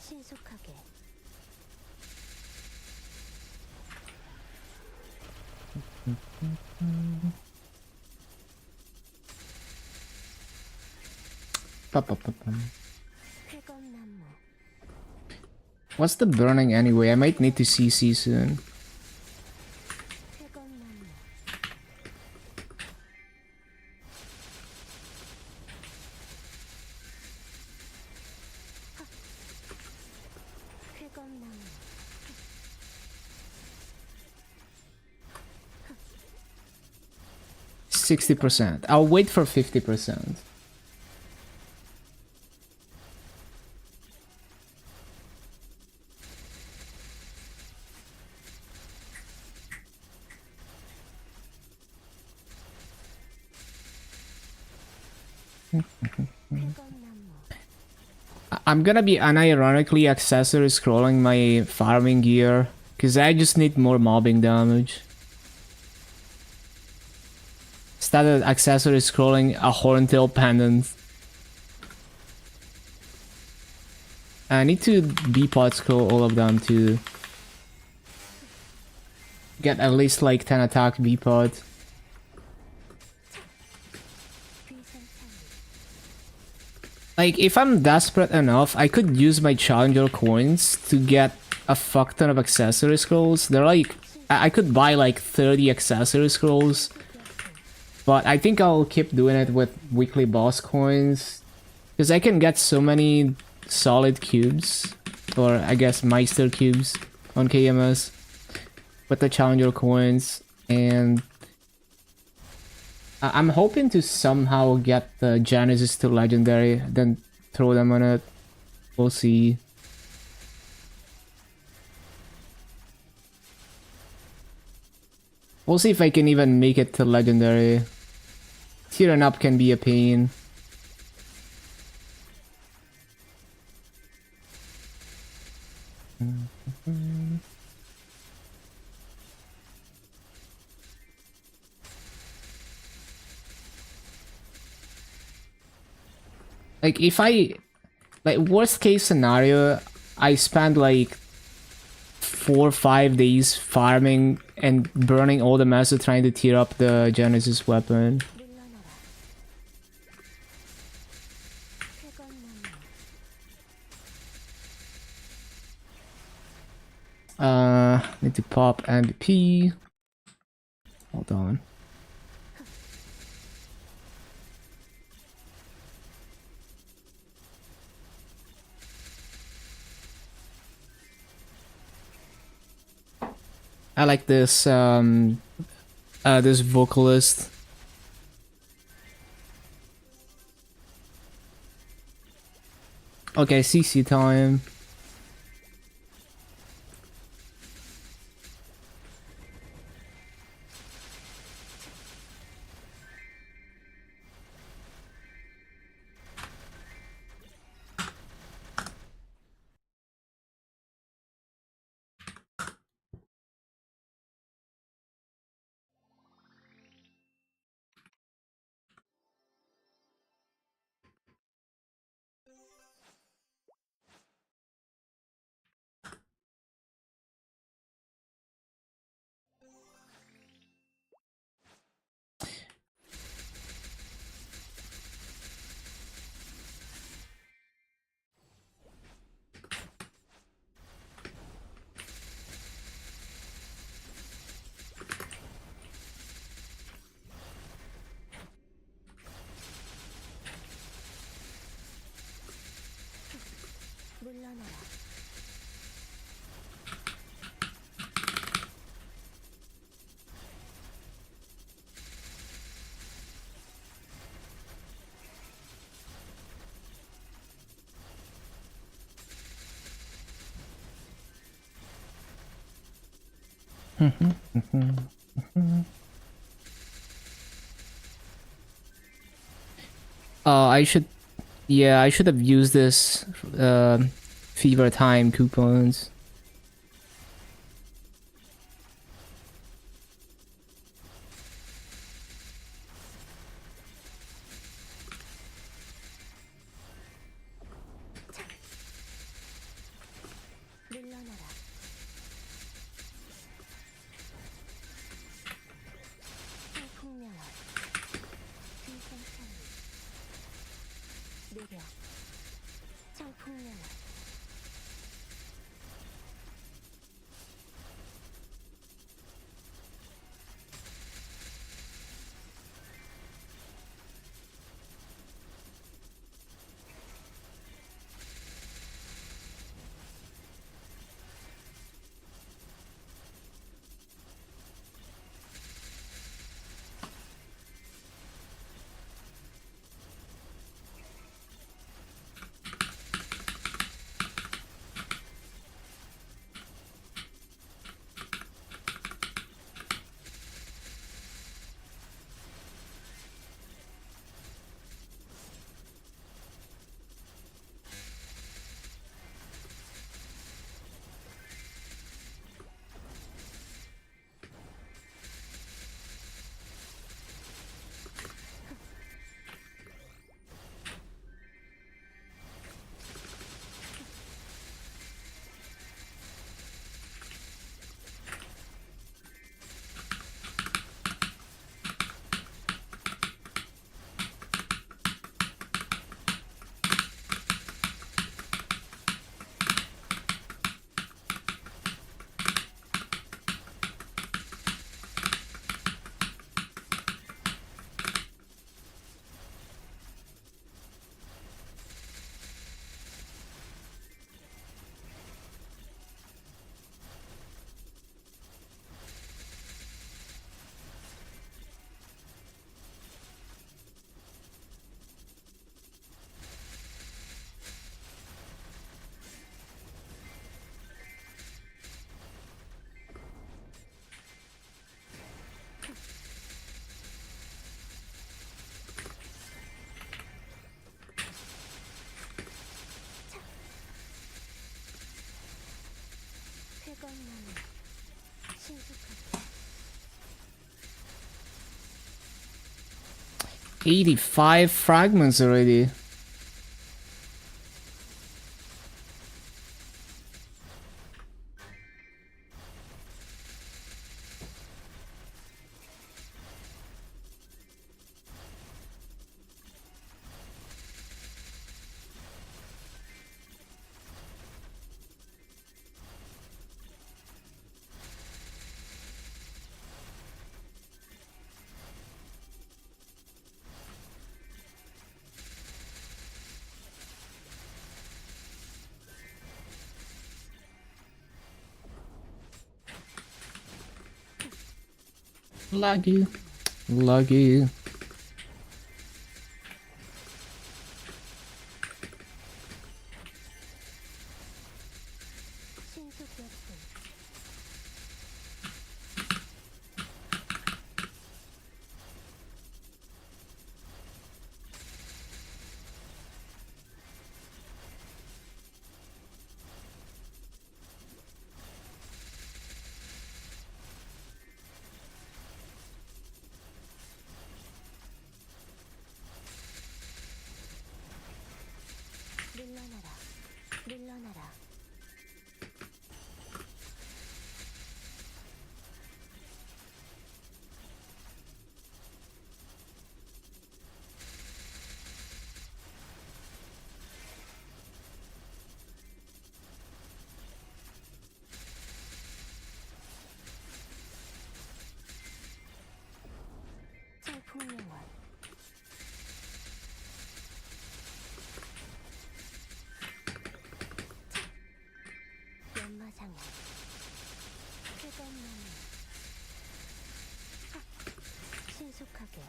신속하게 쾌검나무 What's the burning anyway? I might need to CC soon. 쾌검나무 쾌검나무 60%. I'll wait for 50%. 쾌검나무 I'm gonna be unironically accessory scrolling my farming gear, because I just need more mobbing damage. Started accessory scrolling a horntail pendant. I need to B-pot scroll all of them to get at least like 10 attack B-pot. Like, if I'm desperate enough, I could use my challenger coins to get a fuck ton of accessory scrolls. They're like, I could buy like 30 accessory scrolls, but I think I'll keep doing it with weekly boss coins, because I can get so many solid cubes, or I guess Meister cubes on KMS with the challenger coins, and I'm hoping to somehow get the Genesis to legendary, then throw them on it. We'll see. We'll see if I can even make it to legendary. Tearing up can be a pain. Like, if I... Like, worst case scenario, I spend like 4 or 5 days farming and burning all the mesa trying to tear up the Genesis weapon. Need to pop MVP. Hold on. I like this, this vocalist. Okay, CC time. 물러나라. I should... Yeah, I should have used this, Fever Time coupons. 물러나라. 풍명화. 비상상리. 느려. 청풍명화. 쾌감나는 신속하게 85 fragments already. Laggy. Laggy. 신속약분 물러나라 물러나라 청풍명원 연마장애 쾌감나는 신속하게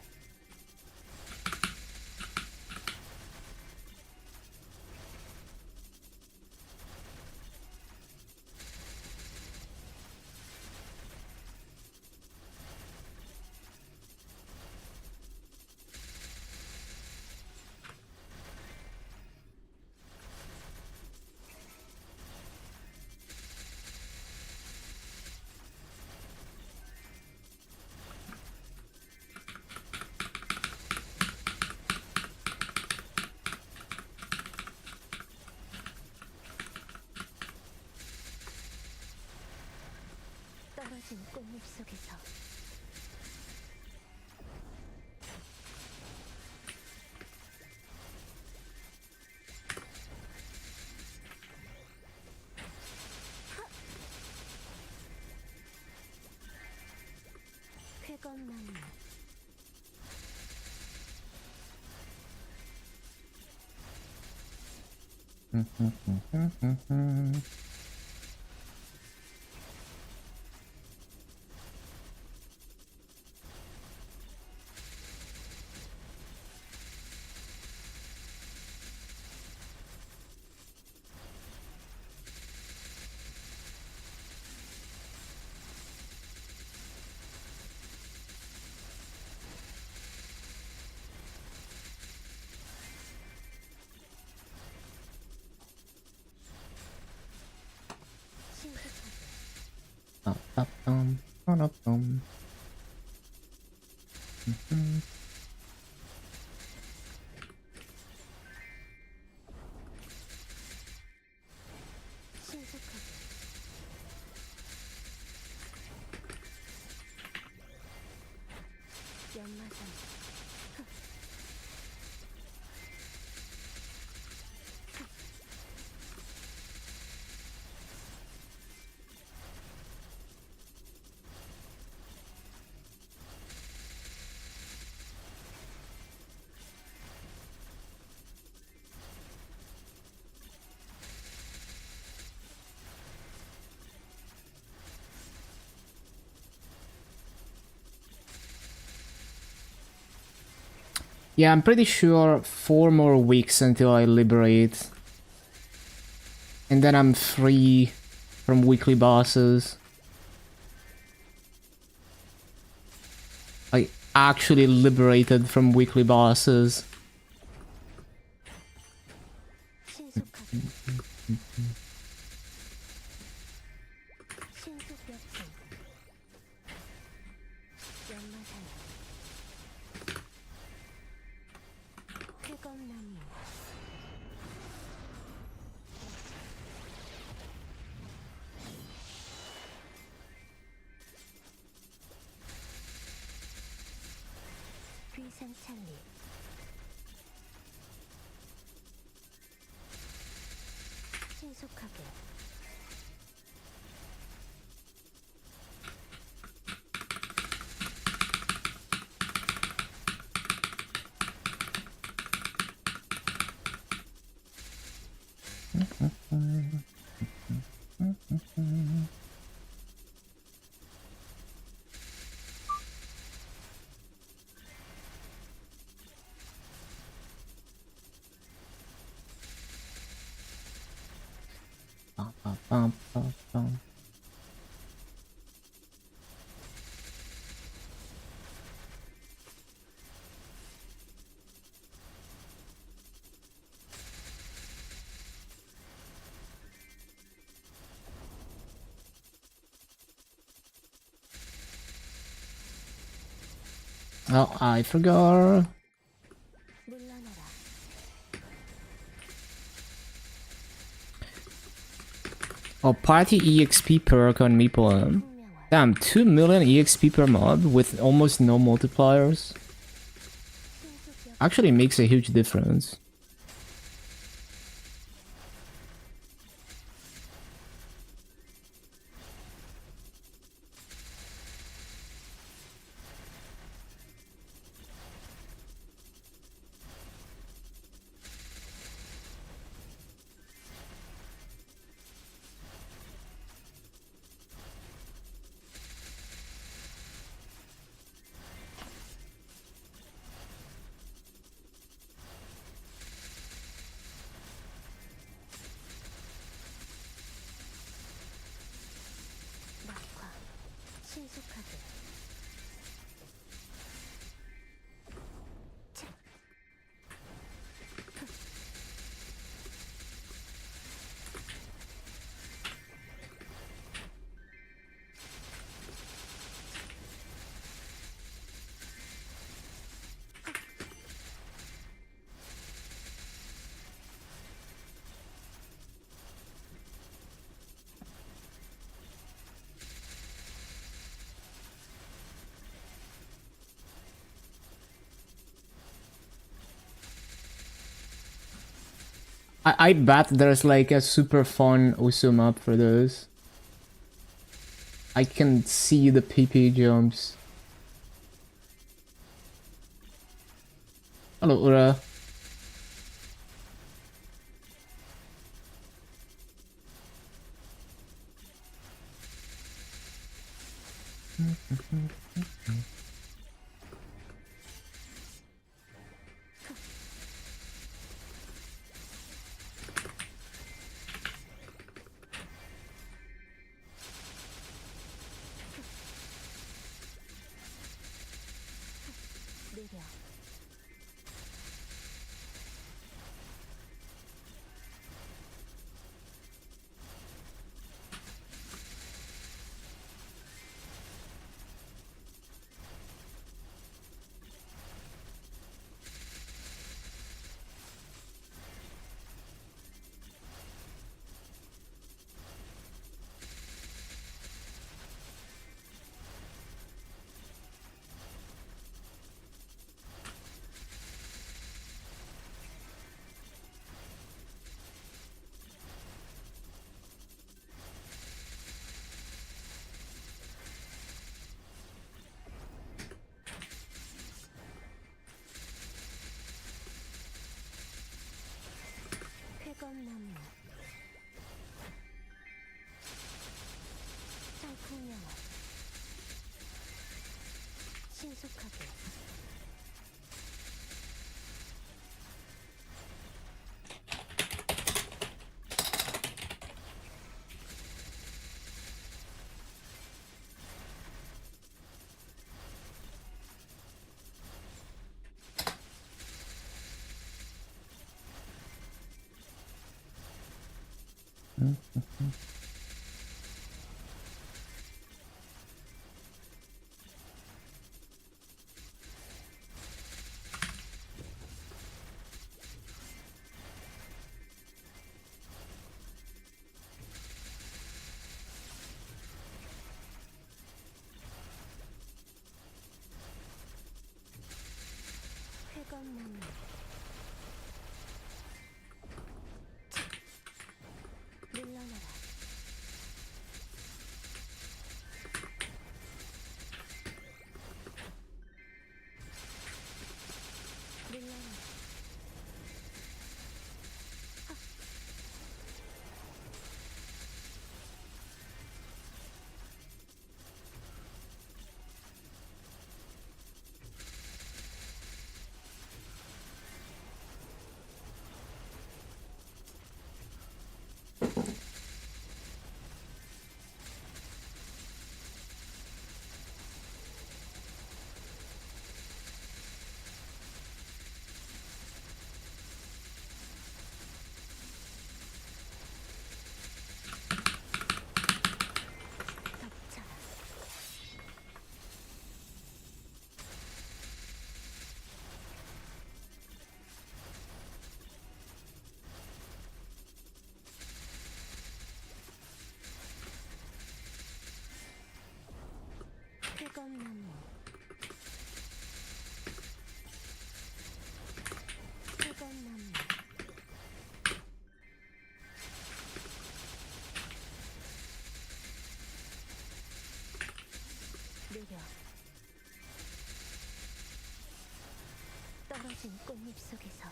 떨어진 꽃잎 속에서 쾌감나는 신속하게 연마장 Yeah, I'm pretty sure 4 more weeks until I liberate. And then I'm free from weekly bosses. I actually liberated from weekly bosses. 신속하게 휘상찰리 신속하게 빰빰빰빰빰. Oh, I forgot. 물러나라. Oh, party EXP perk on Maple. 투명화. Damn, 2 million EXP per mob with almost no multipliers. 신속력. Actually makes a huge difference. 낙화. 신속하게. 책. I bet there's like a super fun Usu map for those. I can see the PP jumps. Hello, Ura. 느려. 쾌검나무. 상풍명화. 신속하게. 차가운 나무 느려 떨어진 꽃잎 속에서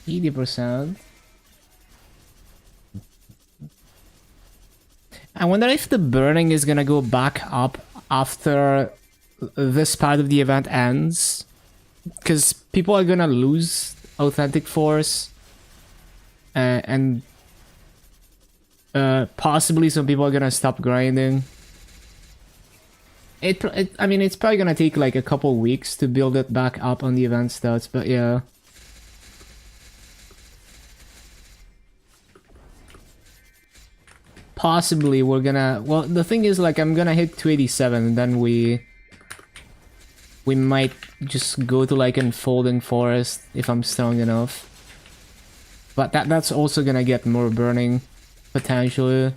%. I wonder if the burning is gonna go back up after this part of the event ends. Because people are gonna lose Authentic Force. And possibly some people are gonna stop grinding. I mean, it's probably gonna take like a couple weeks to build it back up on the event stats, but yeah. Possibly we're gonna... Well, the thing is, like, I'm gonna hit 287 and then we might just go to like Unfolding Forest if I'm strong enough. But that's also gonna get more burning, potentially.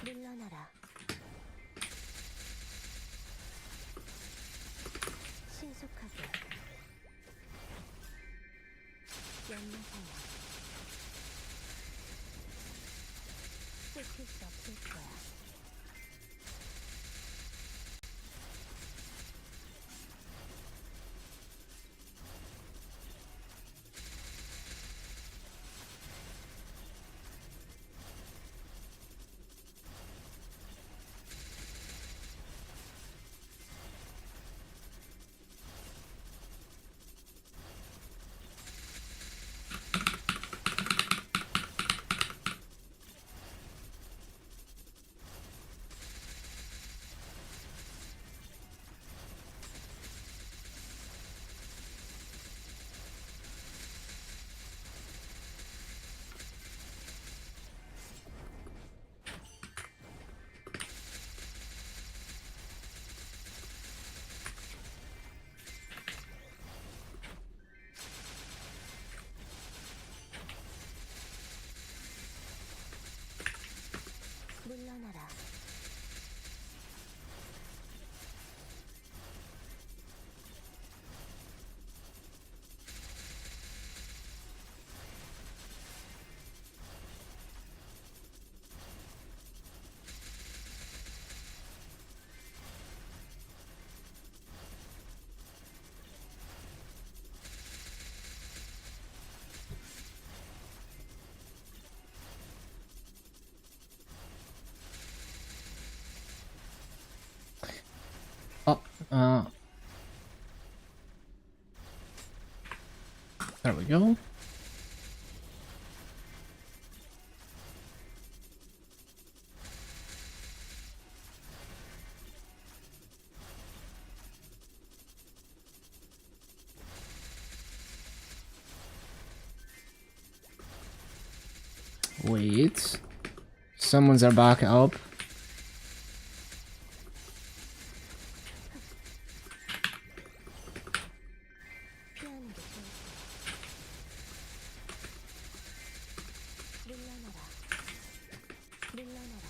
물러나라. 신속하게 연마하여 쫓길 수 없을 거야. 물러나라. Oh, there we go. Wait. Summons are back up. 피하는 게 좋을 거야. 물러나라. 물러나라.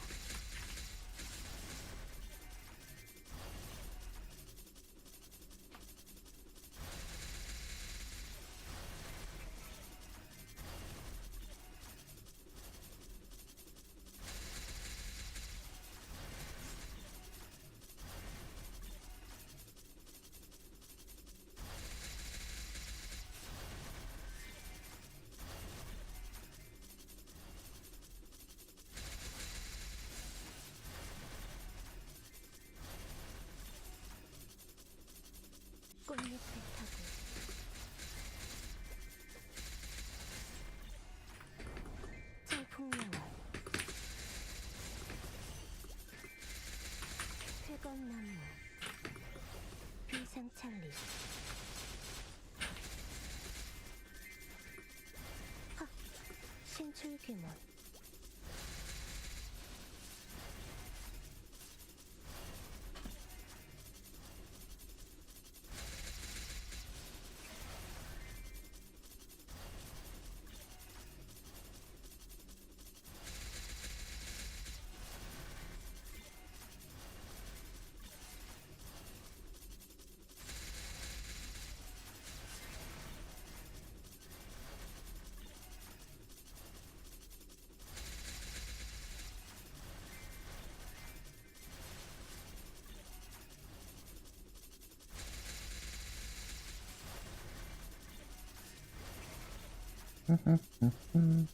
힘은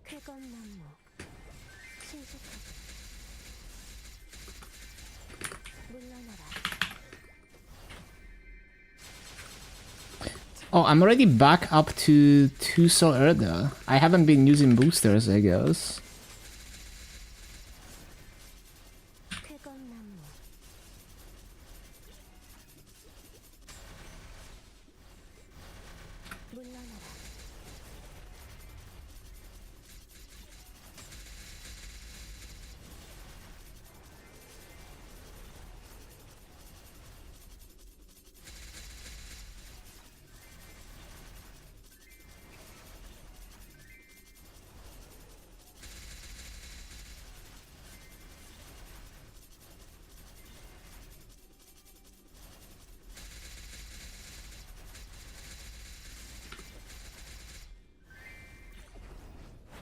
쾌검나무 신속하게 물러나라. Oh, I'm already back up to 2 Soul Erda. I haven't been using boosters, I guess. 쾌검나무 물러나라.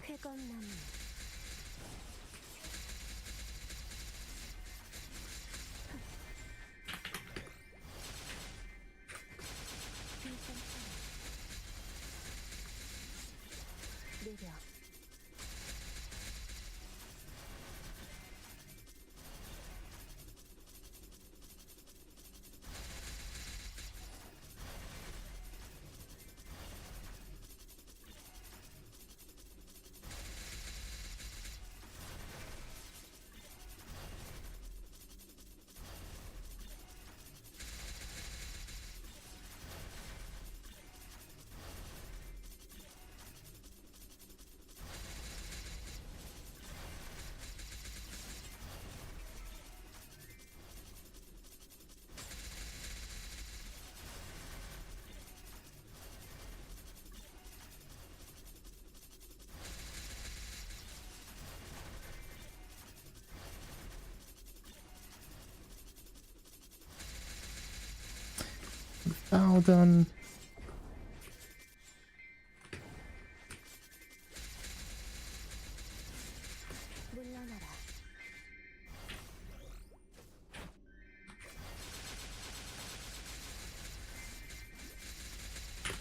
쾌검나무 느려. Well done. 물러나라.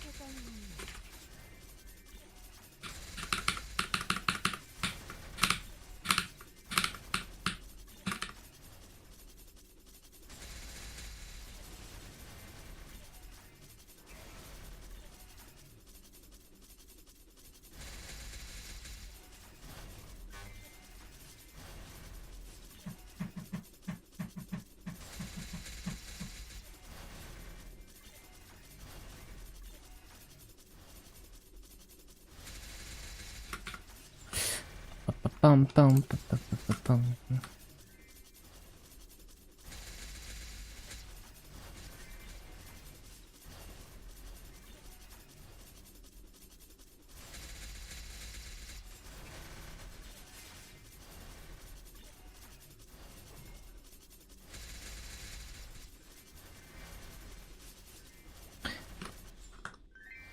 쾌검나무 Bum, bum, bum, bum, bum, bum.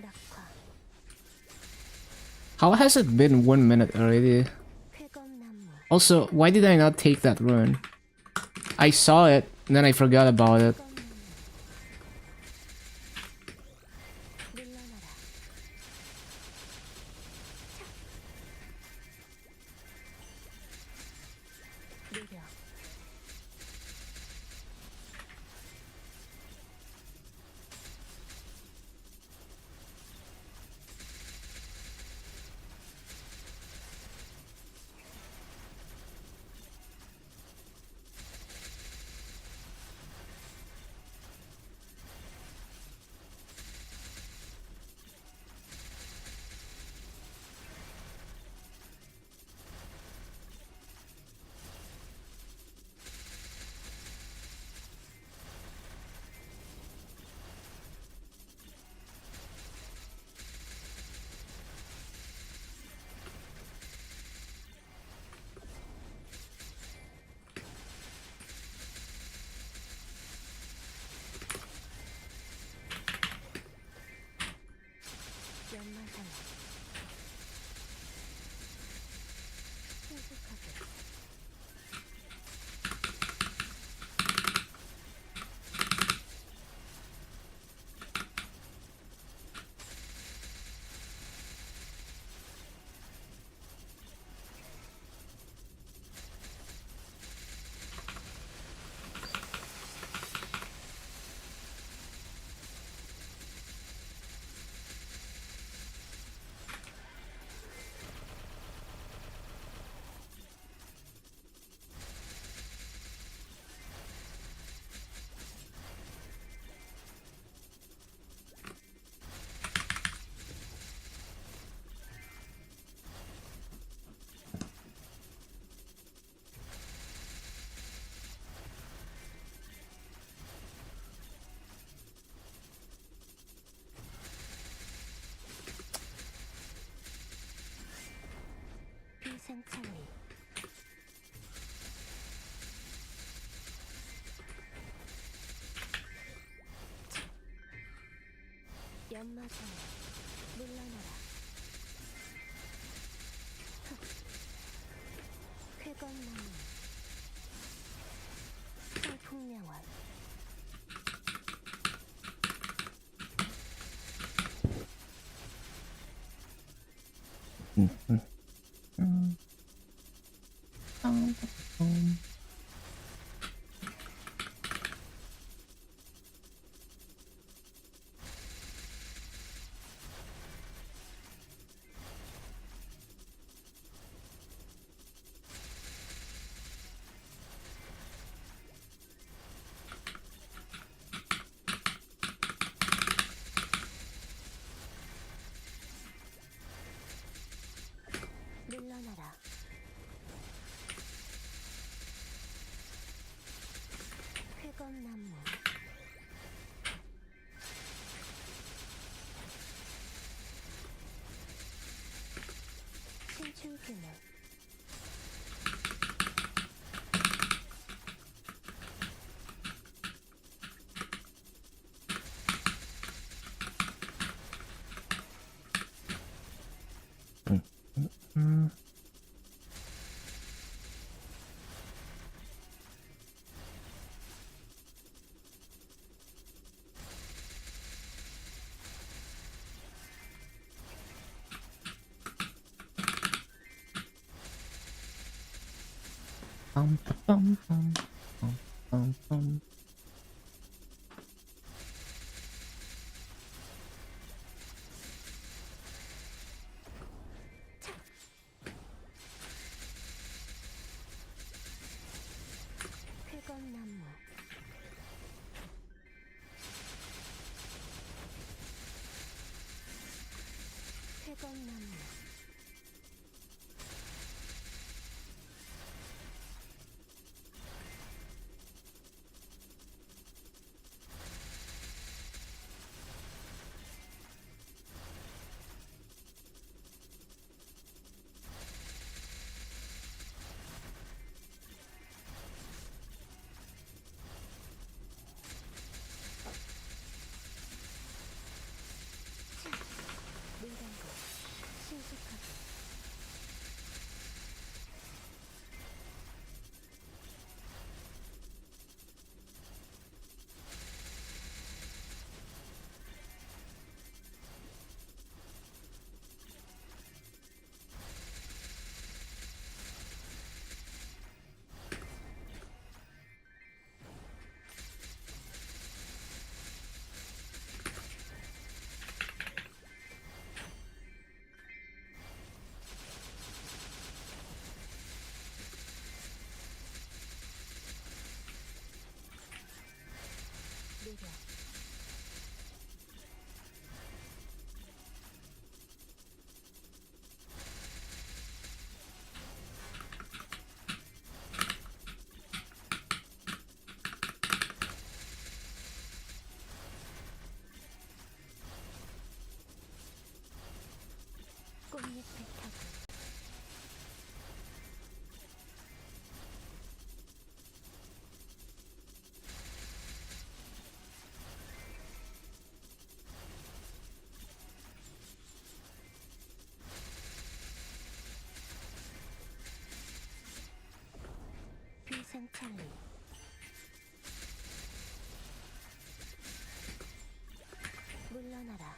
낙화. How has it been 1 minute already? 쾌검나무 Also, why did I not take that rune? I saw it, and then I forgot about it. 쾌검나무 물러나라. 느려. 연마장에 물러나라. 쾌건나무 풍량원 물러나라. 쾌건나무 신출규모 쾌건나무 쾌건나무 물단고 신속하게 느려 꽃잎을 타고 비상찰리 물러나라.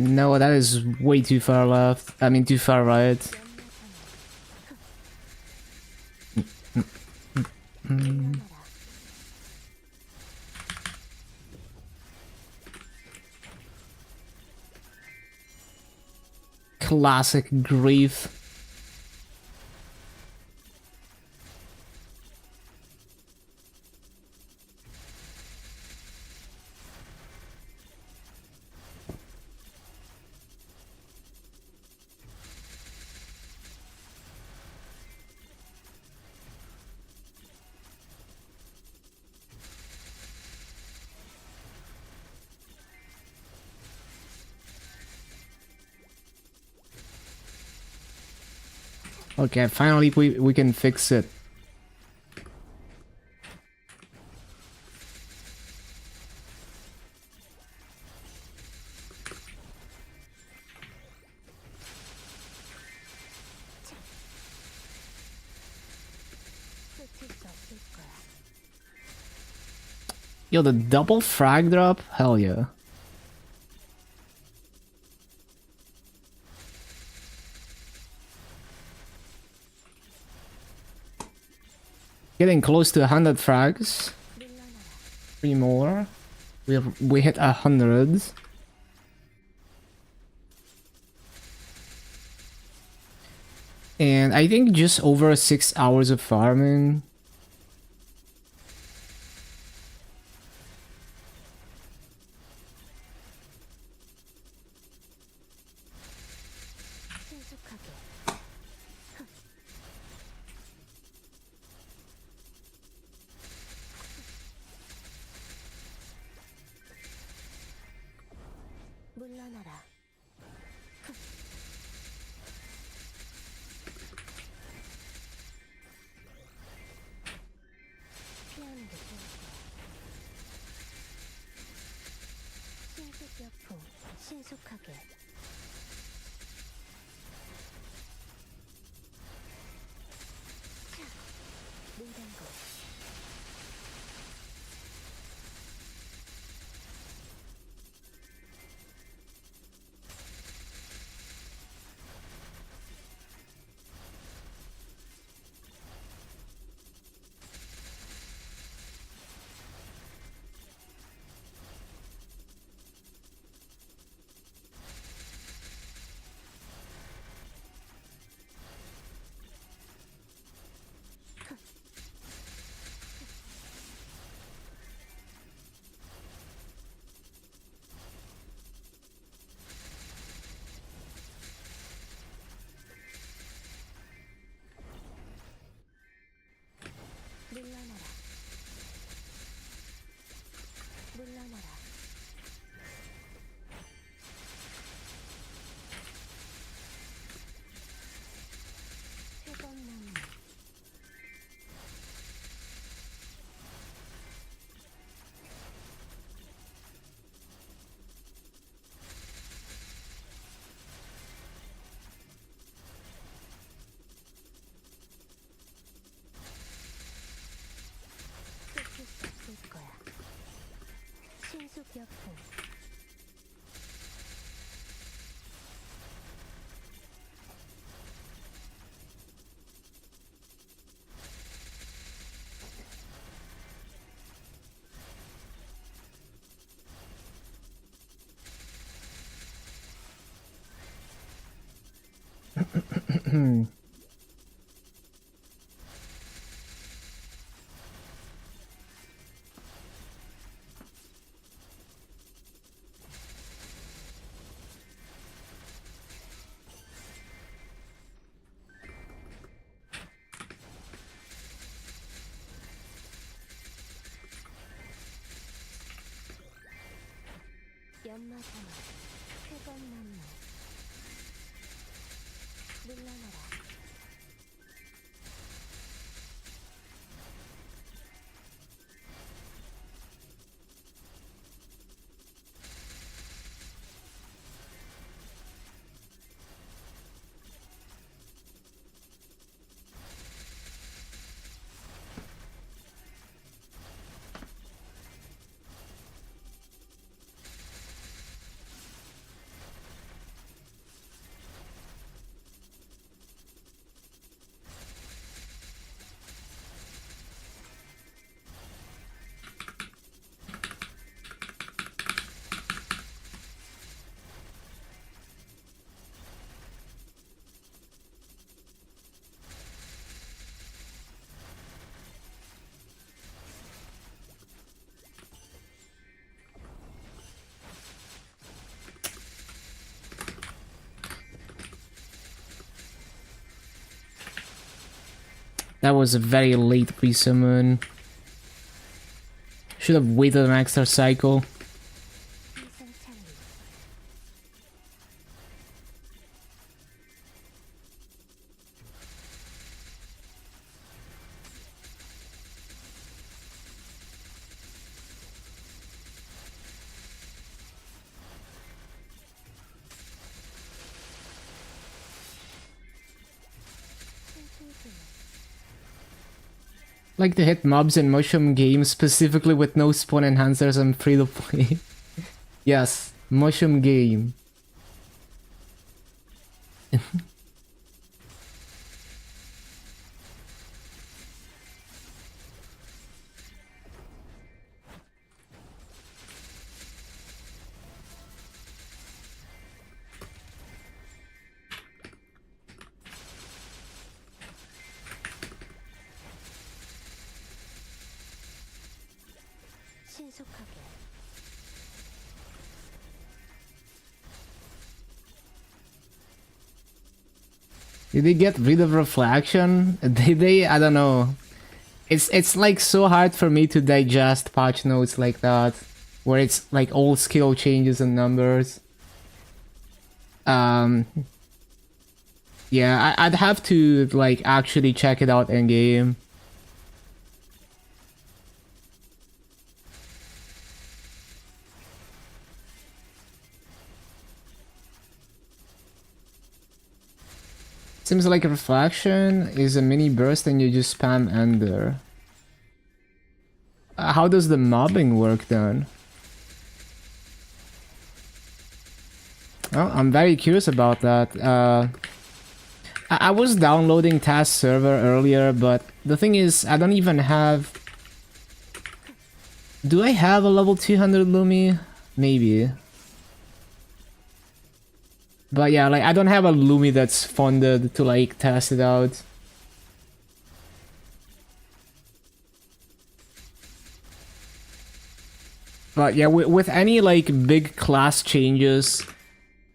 No, that is way too far left. I mean, too far right. Classic grief. Okay, finally we can fix it. 끝일 수 없을 거야. Yo, the double frag drop? Hell yeah. Getting close to 100 frags. 3 more. We hit 100. And I think just over 6 hours of farming. 신속하게. 물러나라. 피하는 게 좋을 거야. 신속격풍. 신속하게. 차. 문단고. 물러나라. 물러나라. 회전나무. 끝일 수 없을 거야. 신속격풍. 연마사마. 회전나무. 물러나라. That was a very late pre-summon. Should have waited an extra cycle. 희생창리 생충수는 Like to hit mobs in mushroom games, specifically with no spawn enhancers and free to play. Yes, mushroom game. 신속하게 Did they get rid of reflection? Did they? I don't know. It's like so hard for me to digest patch notes like that, where it's like all skill changes and numbers. Yeah, I'd have to like actually check it out in game. Seems like a reflection is a mini burst and you just spam ender. How does the mobbing work then? Oh, I'm very curious about that. I was downloading task server earlier, but the thing is, I don't even have... Do I have a level 200 Lumi? Maybe. But yeah, like I don't have a Lumi that's funded to like test it out. But yeah, with any like big class changes,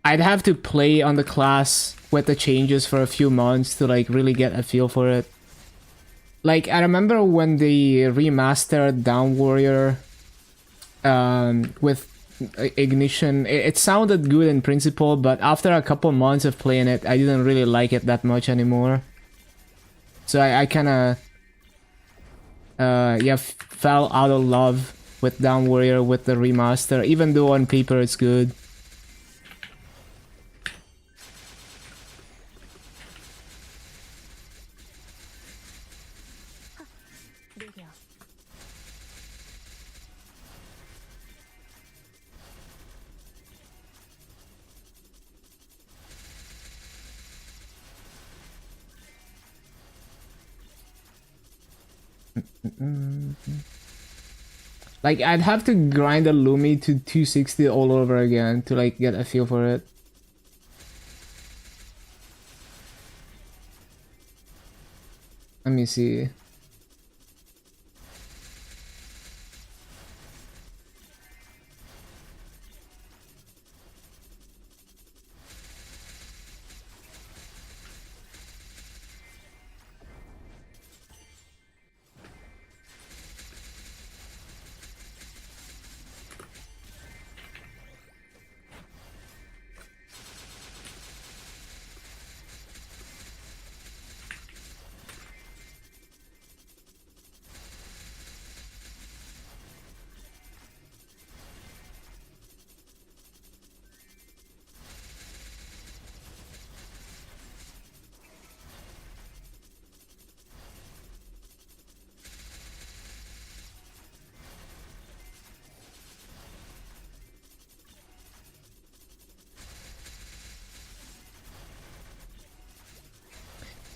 I'd have to play on the class with the changes for a few months to like really get a feel for it. Like I remember when they remastered Down Warrior with Ignition, it sounded good in principle, but after a couple months of playing it, I didn't really like it that much anymore. So I kind of yeah, fell out of love with Down Warrior with the remaster, even though on paper it's good. 느려 Like I'd have to grind a Lumi to 260 all over again to like get a feel for it. Let me see.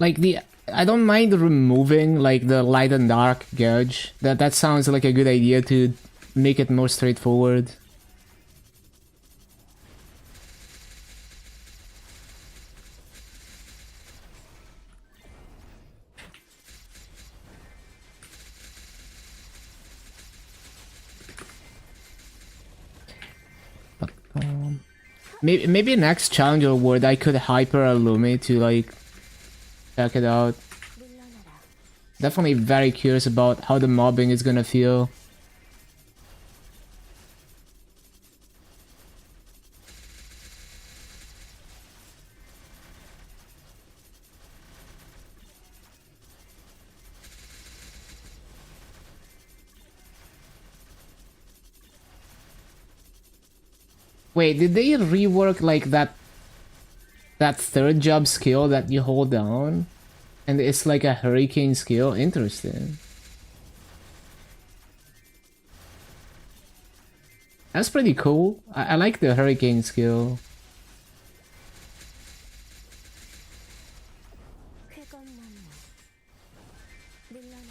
Like I don't mind removing like the light and dark gauge. That sounds like a good idea to make it more straightforward. But, maybe next challenge award I could hyper Illumi to like check it out. 물러나라 Definitely very curious about how the mobbing is gonna feel. Wait, did they rework like that third job skill that you hold down? And it's like a hurricane skill? Interesting. That's pretty cool. I like the hurricane skill. 쾌검나무 물러나라.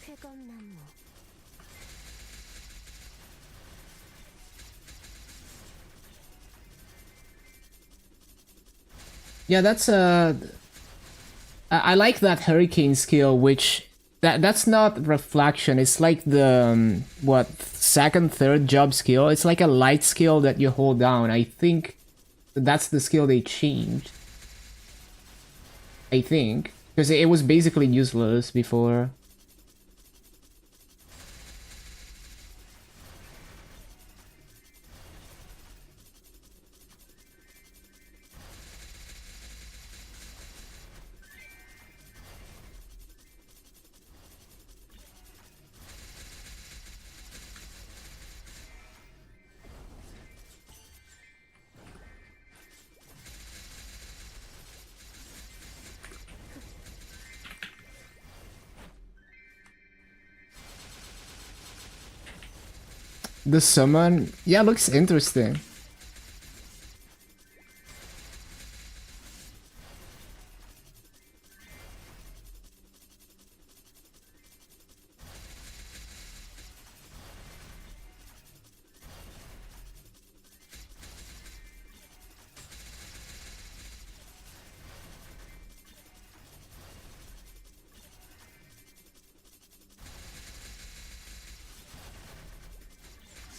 쾌검나무 Yeah, that's I like that hurricane skill, which that's not reflection. It's like the what, second, third job skill. It's like a light skill that you hold down. I think that's the skill they changed. I think because it was basically useless before. The summon, yeah, looks interesting.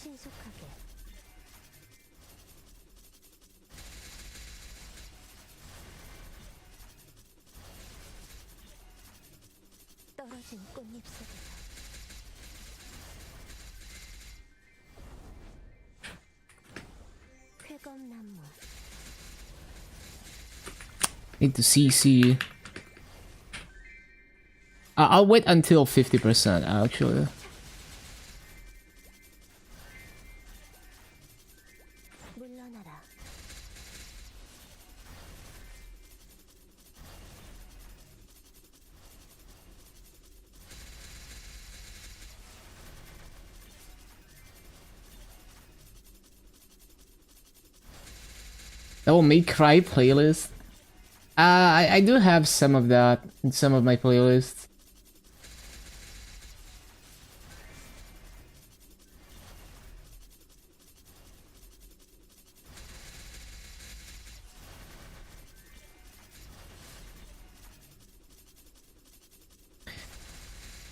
신속하게 떨어진 꽃잎 속에서 쾌검나무 Need to CC. I'll wait until 50% actually. 물러나라. Oh, Make Cry playlist. I do have some of that in some of my playlists.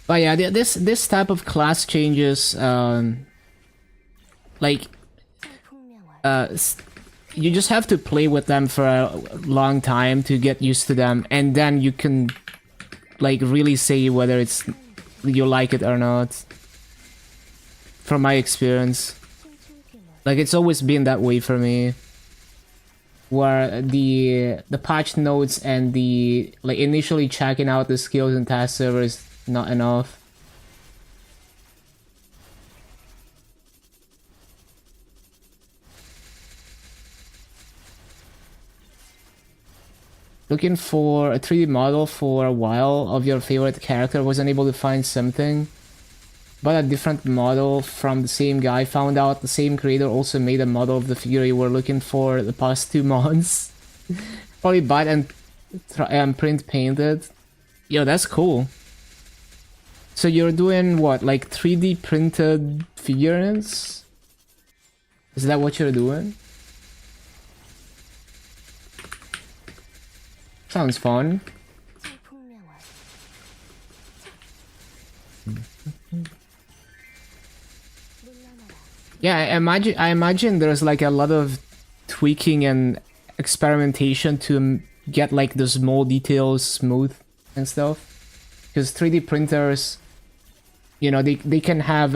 But yeah, this type of class changes, like 풍명화 you just have to play with them for a long time to get used to them, and then you can like really say whether it's you like it or not. From my experience, 신출귀몰 like it's always been that way for me, where the patch notes and the like initially checking out the skills and task server is not enough. Looking for a 3D model for a while of your favorite character, wasn't able to find something. But a different model from the same guy, found out the same creator also made a model of the figure you were looking for the past 2 months. Probably buy it and print painted. Yo, that's cool. So you're doing what, like 3D printed figurines? Is that what you're doing? Sounds fun. 풍명화 Yeah, I imagine there's like a lot of tweaking and experimentation to get like the small details smooth and stuff. Because 3D printers, you know, they can have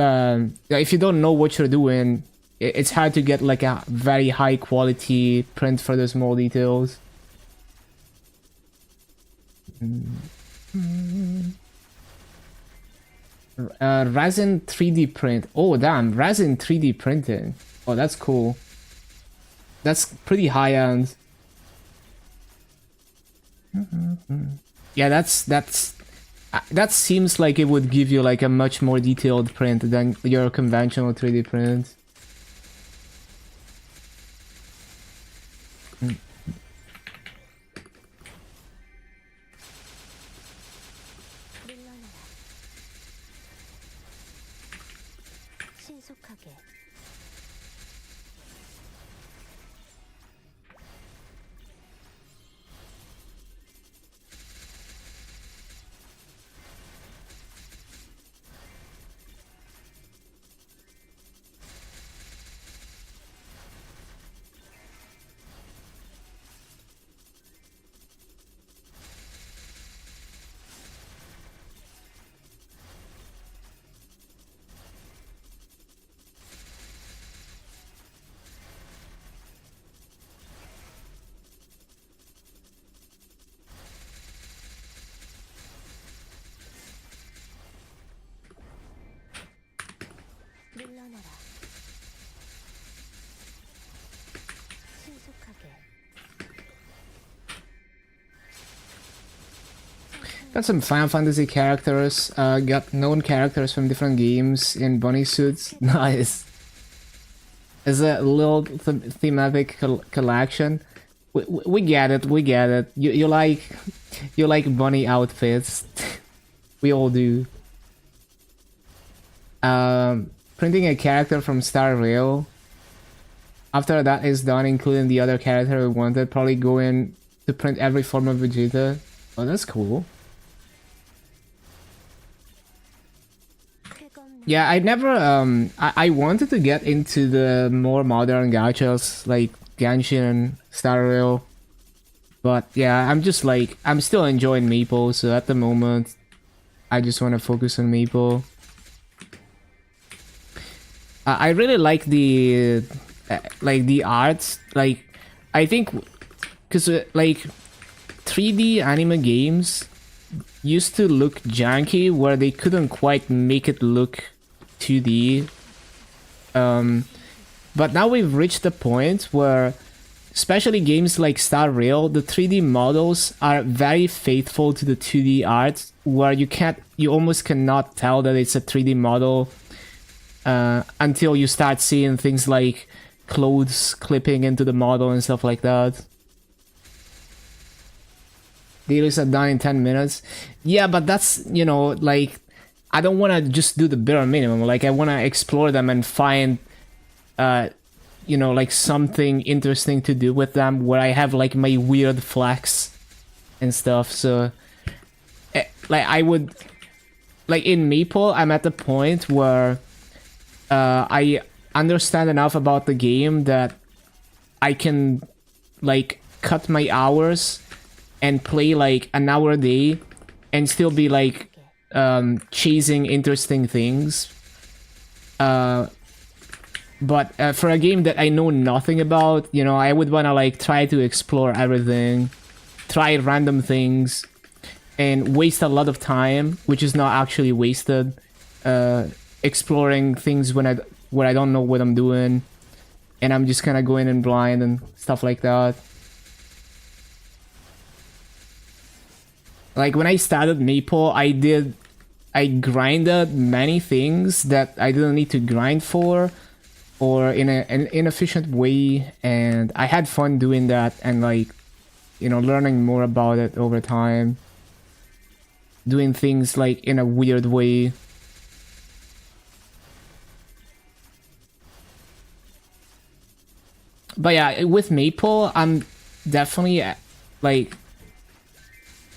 if you don't know what you're doing, it's hard to get like a very high quality print for the small details. Resin 3D print. Oh damn, resin 3D printing. Oh, that's cool. That's pretty high end. Yeah, that seems like it would give you like a much more detailed print than your conventional 3D print. 물러나라. 신속하게. 물러나라. 신속하게. Got some Final Fantasy characters. Got known characters from different games in bunny suits. Nice. It's a little thematic collection. We get it. We get it. You like bunny outfits. We all do. Printing a character from Star Rail. After that is done, including the other character we wanted, probably go in to print every form of Vegeta. Oh, that's cool. Yeah, I never, I wanted to get into the more modern gachas, like Genshin, Star Rail. But yeah, I'm just like, I'm still enjoying Maple, so at the moment, I just want to focus on Maple. I really like the arts, like, I think, because like, 3D anime games used to look janky, where they couldn't quite make it look 2D. But now we've reached the point where, especially games like Star Rail, the 3D models are very faithful to the 2D art, where you almost cannot tell that it's a 3D model until you start seeing things like clothes clipping into the model and stuff like that. Dailies are done in 10 minutes. Yeah, but that's, you know, like, I don't want to just do the bare minimum. Like, I want to explore them and find, you know, like, something interesting to do with them, where I have, like, my weird flex and stuff. So, like, I would, like, in Maple, I'm at the point where I understand enough about the game that I can, like, cut my hours and play like an hour a day and still be like chasing interesting things. But for a game that I know nothing about, you know, I would want to like try to explore everything, try random things, and waste a lot of time, which is not actually wasted, exploring things where I don't know what I'm doing, and I'm just kind of going in blind and stuff like that. Like, when I started Maple, I grinded many things that I didn't need to grind for, or in an inefficient way, and I had fun doing that and, like, you know, learning more about it over time. Doing things, like, in a weird way. But yeah, with Maple, I'm definitely, like,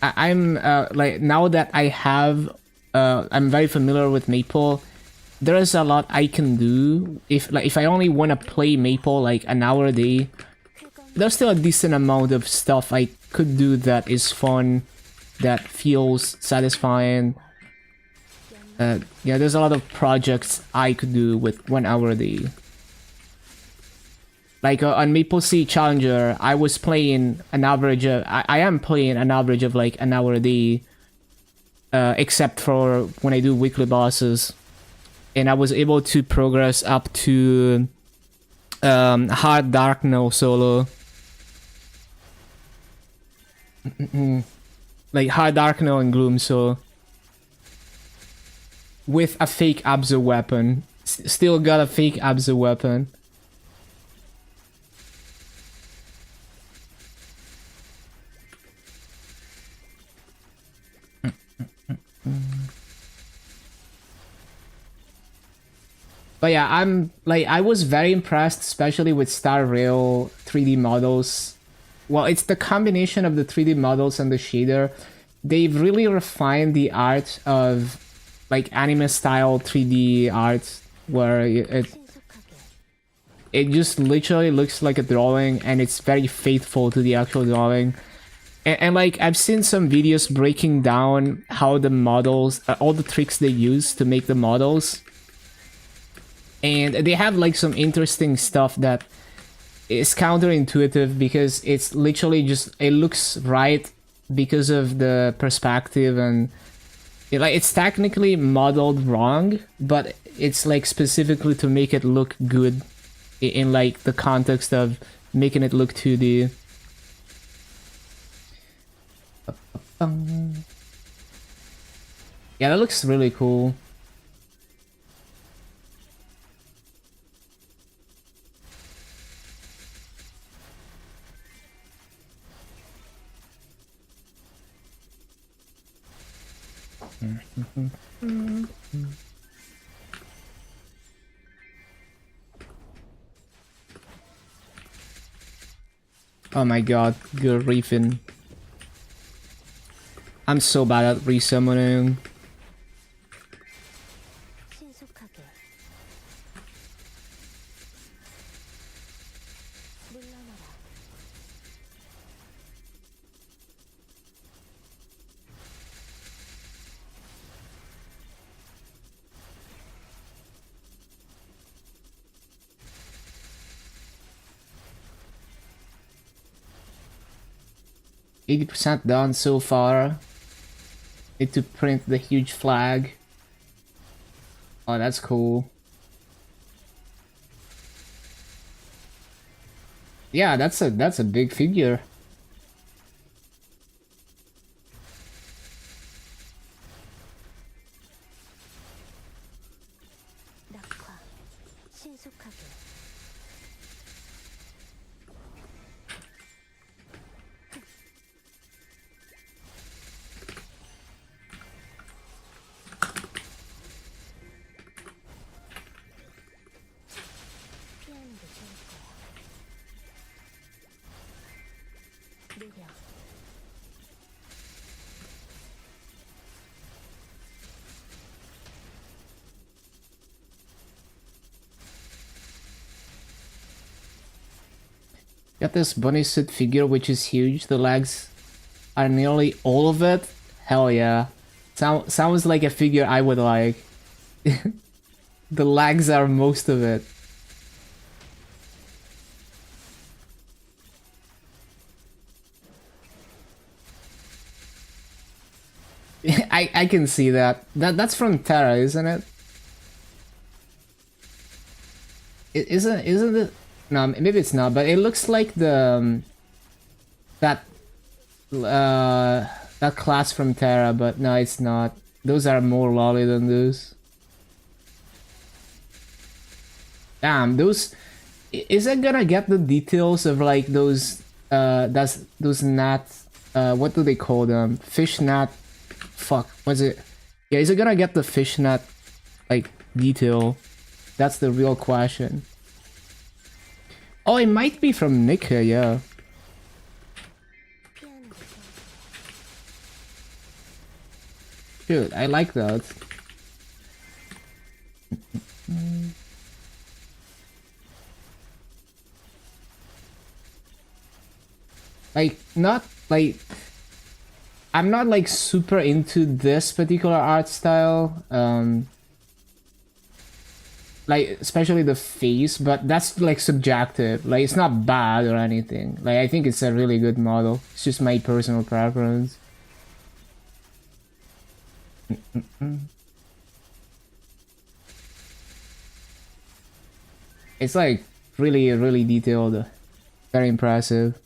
I'm like, now that I have I'm very familiar with Maple, there is a lot I can do. If I only want to play Maple like an hour a day, there's still a decent amount of stuff I could do that is fun, that feels satisfying. Yeah, there's a lot of projects I could do with 1 hour a day. Like on MapleStory Challenger, I was playing an average of, I am playing an average of like an hour a day, except for when I do weekly bosses. And I was able to progress up to Hard Dark No solo. Like Hard Dark No and Gloom solo. With a fake Abzu weapon. Still got a fake Abzu weapon. But yeah, I was very impressed, especially with Star Rail 3D models. Well, it's the combination of the 3D models and the shader. They've really refined the art of like anime style 3D art, where it just literally looks like a drawing, and it's very faithful to the actual drawing. And like I've seen some videos breaking down how the models, all the tricks they use to make the models. And they have like some interesting stuff that is counterintuitive, because it's literally just, it looks right because of the perspective, and it's technically modeled wrong, but it's like specifically to make it look good in like the context of making it look 2D. Yeah, that looks really cool. Oh my god, good reefing. I'm so bad at resummoning. 신속하게 물러나라. %80 done so far. Need to print the huge flag. Oh, that's cool. Yeah, that's a big figure. 낙화. 신속하게. 피하는 게 좋을 거야. 느려. Got this bunny suit figure, which is huge. The legs are nearly all of it. Hell yeah. Sounds like a figure I would like. The legs are most of it. I can see that. That's from Terra, isn't it? Isn't it? No, maybe it's not. But it looks like the that class from Terra. But no, it's not. Those are more lolly than those. Damn, those. Is it gonna get the details of like those? Those gnats. What do they call them? Fish gnat. Fuck, what's it? Yeah, is it gonna get the fishnet like detail? That's the real question. Oh, it might be from Nika, yeah. 피하는 게 좋을 거야. Dude, I like that. like not like I'm not like super into this particular art style. Like especially the face, but that's like subjective. Like it's not bad or anything. Like I think it's a really good model. It's just my personal preference. It's like really, really detailed, very impressive.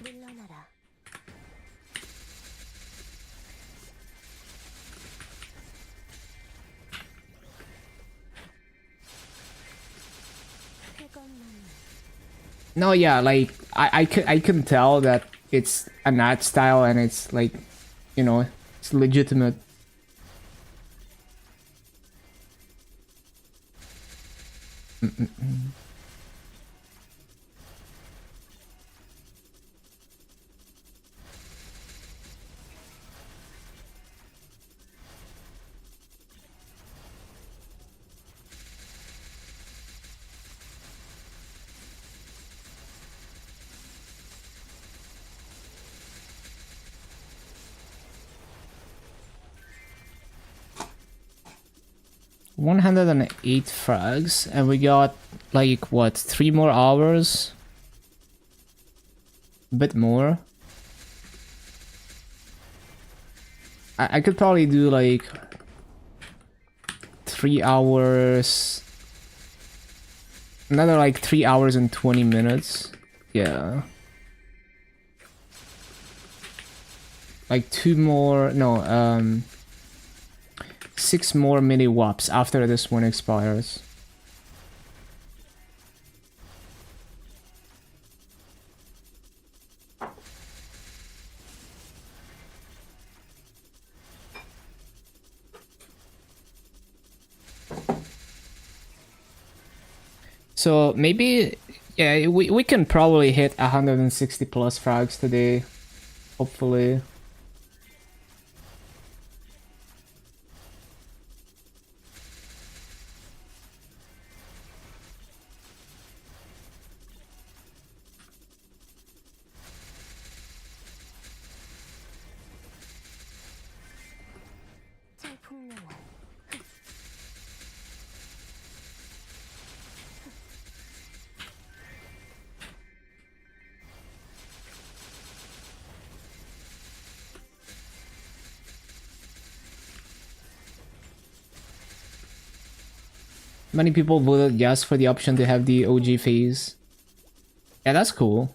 물러나라. 태건나무. No, yeah, like I can tell that it's an art style and it's like, you know, it's legitimate. Mm-mm-mm. 108 frags, and we got like what, 3 more hours? A bit more. I could probably do like 3 hours. Another like 3 hours and 20 minutes. Yeah. Like 2 more, no, 6 more mini WAPs after this one expires. So maybe, yeah, we can probably hit 160 plus frags today, hopefully. 철풍령아. Many people voted yes for the option to have the OG phase. Yeah, that's cool.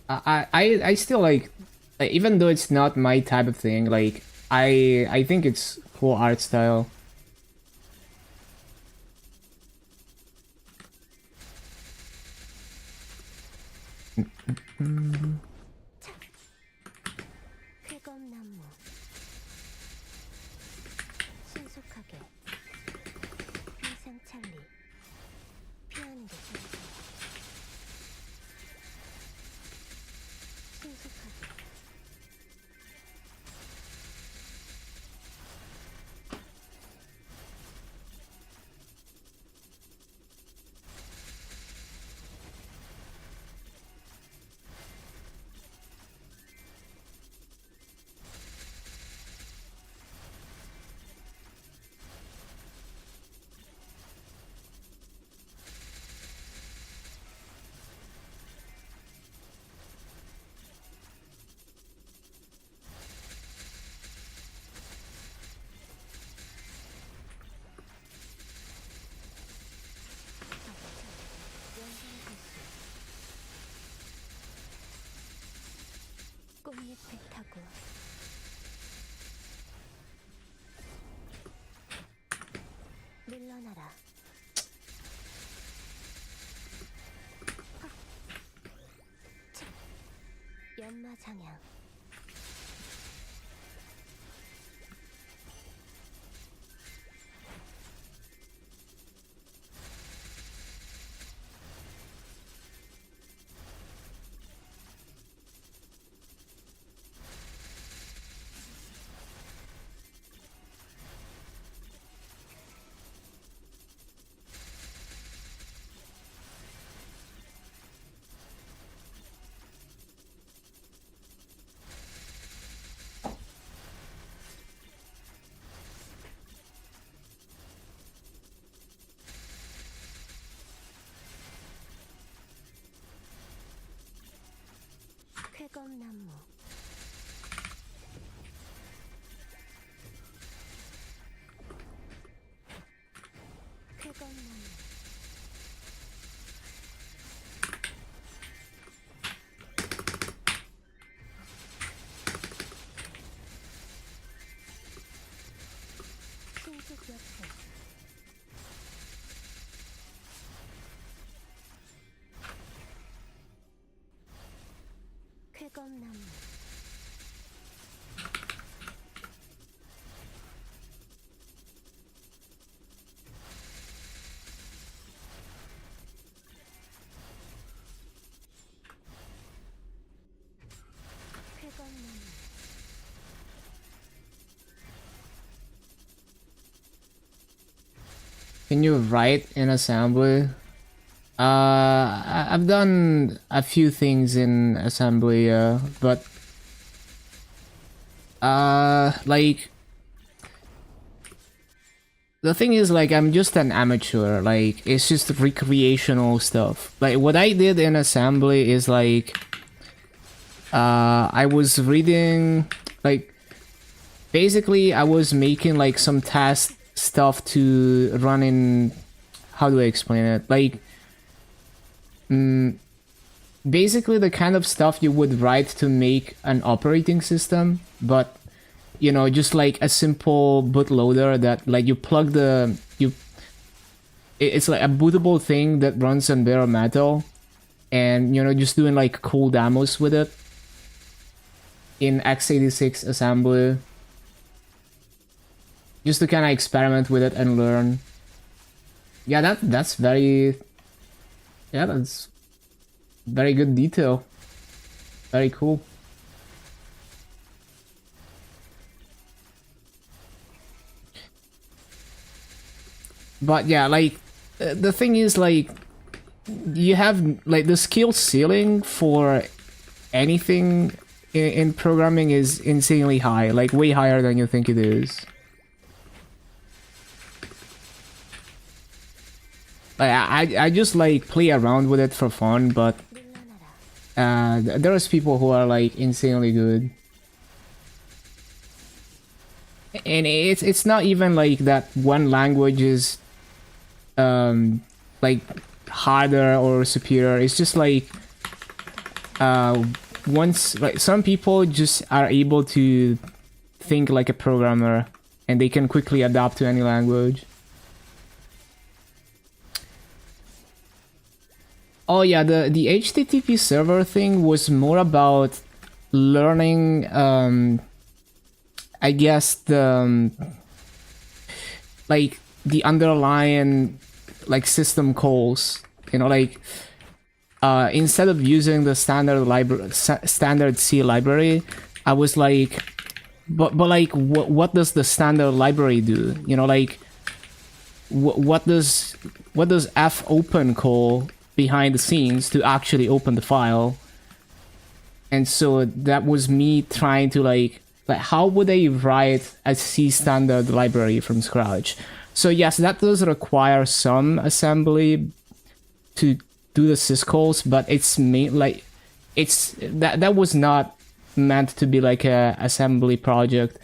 I still like, even though it's not my type of thing, like I think it's cool art style. 태건나무. 신속하게. 위상찰리. 피하는 게 좋아. 신속하게. 꽃잎을 타고 물러나라. 연마장향. 쾌건 나무 쾌건 나무 신축 옆에 쾌건 나무 쾌건 나무 Can you write in assembly? I've done a few things in assembly, but like the thing is, like, I'm just an amateur. Like, it's just recreational stuff. Like, what I did in assembly is like, I was reading, like, basically I was making like some test stuff to run in, how do I explain it? Like, basically the kind of stuff you would write to make an operating system, but you know, just like a simple bootloader that like you plug the it's like a bootable thing that runs on bare metal, and you know, just doing like cool demos with it in x86 assembly, just to kind of experiment with it and learn. Yeah, that's very, yeah, that's very good detail. Very cool. But yeah, like, the thing is, like, you have, like, the skill ceiling for anything in programming is insanely high, like, way higher than you think it is. Like, I just, like, play around with it for fun, but there's people who are, like, insanely good. And it's not even like that one language is like harder or superior. It's just like once, like, some people just are able to think like a programmer and they can quickly adapt to any language. Oh yeah, the HTTP server thing was more about learning, I guess, the like the underlying like system calls, you know, like instead of using the standard C library, I was like, but like, what does the standard library do? You know, like, what does fopen call behind the scenes to actually open the file? And so that was me trying to like how would I write a C standard library from scratch? So yes, that does require some assembly to do the syscalls, but it's like, it's that was not meant to be like a assembly project.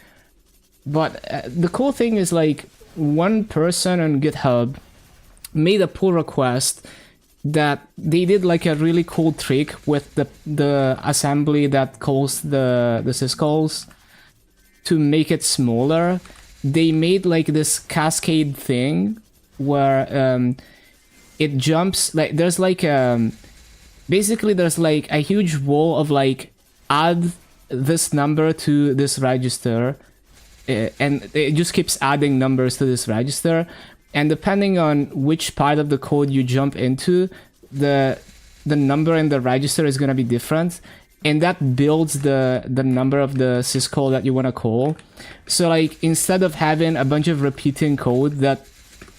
But the cool thing is, like, one person on GitHub made a pull request that they did like a really cool trick with the assembly that calls the syscalls to make it smaller. They made like this cascade thing where it jumps, like, there's like basically there's like a huge wall of like, add this number to this register, and it just keeps adding numbers to this register, and depending on which part of the code you jump into, the number in the register is going to be different, and that builds the number of the syscall that you want to call. So like, instead of having a bunch of repeating code that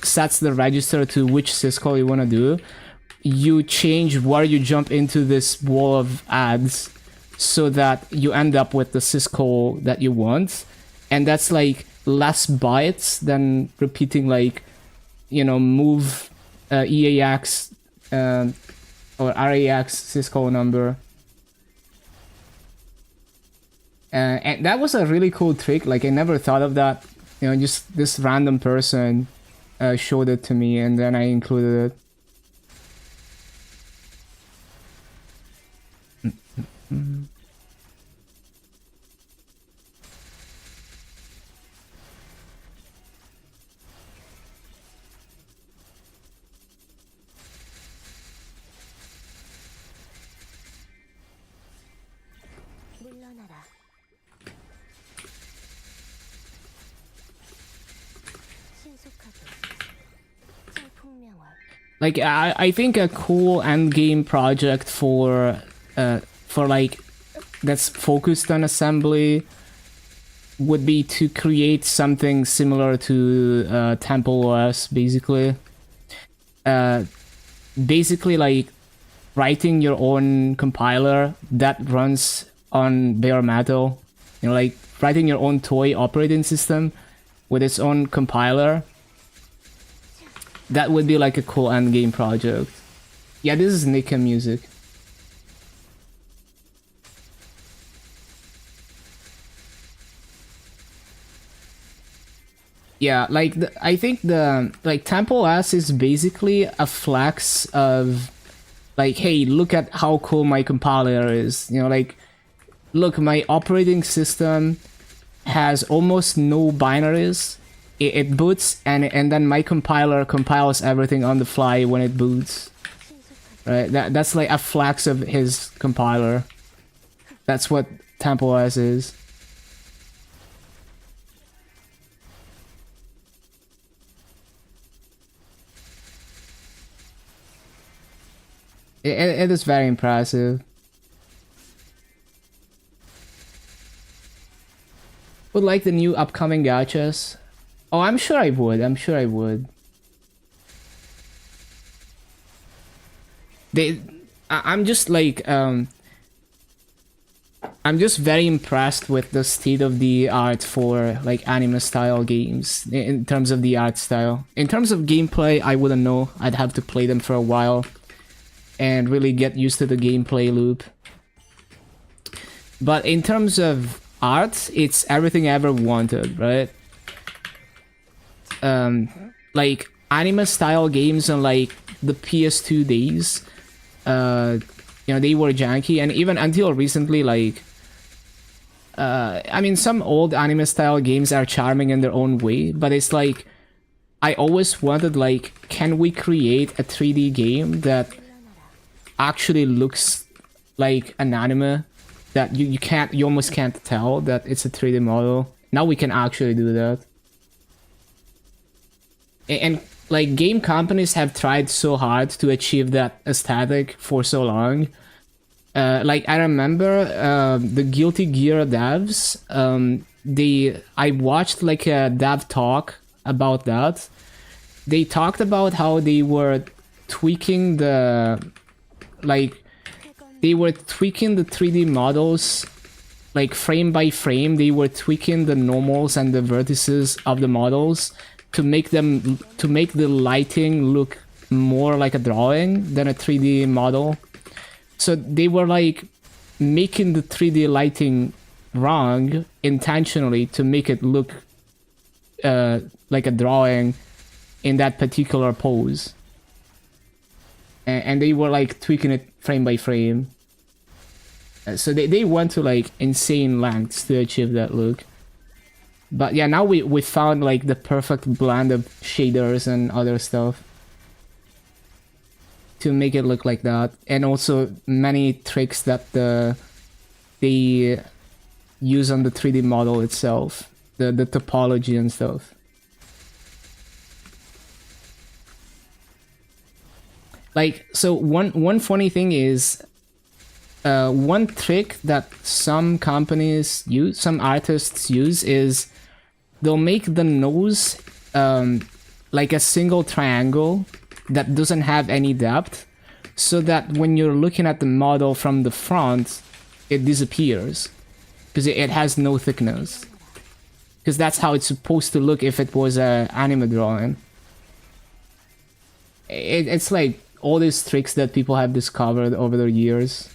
sets the register to which syscall you want to do, you change where you jump into this wall of adds so that you end up with the syscall that you want. And that's like less bytes than repeating, like, you know, move EAX or RAX syscall number. And that was a really cool trick. Like I never thought of that. You know, just this random person showed it to me, and then I included it. 물러나라. 신속하게. 풍명화. Like I think a cool end game project for like that's focused on assembly would be to create something similar to Temple OS, basically. Basically like writing your own compiler that runs on bare metal. You know, like writing your own toy operating system with its own compiler. That would be like a cool end game project. Yeah, this is Nika music. Yeah, like I think the like Temple S is basically a flex of like, hey, look at how cool my compiler is. You know, like, look, my operating system has almost no binaries. It boots and then my compiler compiles everything on the fly when it boots. Right? That's like a flex of his compiler. That's what Temple OS is. It is very impressive. Would like the new upcoming gachas? Oh, I'm sure I would. I'm sure I would. I'm just like I'm just very impressed with the state of the art for like anime style games in terms of the art style. In terms of gameplay, I wouldn't know. I'd have to play them for a while and really get used to the gameplay loop. But in terms of art, it's everything I ever wanted, right? Like anime style games on like the PS2 days, you know, they were janky, and even until recently, like I mean, some old anime style games are charming in their own way, but it's like I always wanted, like, can we create a 3D game that actually looks like an anime, that you almost can't tell that it's a 3D model. Now we can actually do that. And like game companies have tried so hard to achieve that aesthetic for so long. Like I remember the Guilty Gear devs. I watched like a dev talk about that. They talked about how they were tweaking the 3D models, like frame by frame. They were tweaking the normals and the vertices of the models to make the lighting look more like a drawing than a 3D model. So they were like making the 3D lighting wrong intentionally to make it look like a drawing in that particular pose. And they were like tweaking it frame by frame. So they went to like insane lengths to achieve that look. But yeah, now we found like the perfect blend of shaders and other stuff to make it look like that, and also many tricks that they use on the 3D model itself, the topology and stuff. Like, so one funny thing is, one trick that some companies use, some artists use, is they'll make the nose like a single triangle that doesn't have any depth, so that when you're looking at the model from the front, it disappears because it has no thickness. Because that's how it's supposed to look if it was an anime drawing. It's like all these tricks that people have discovered over the years.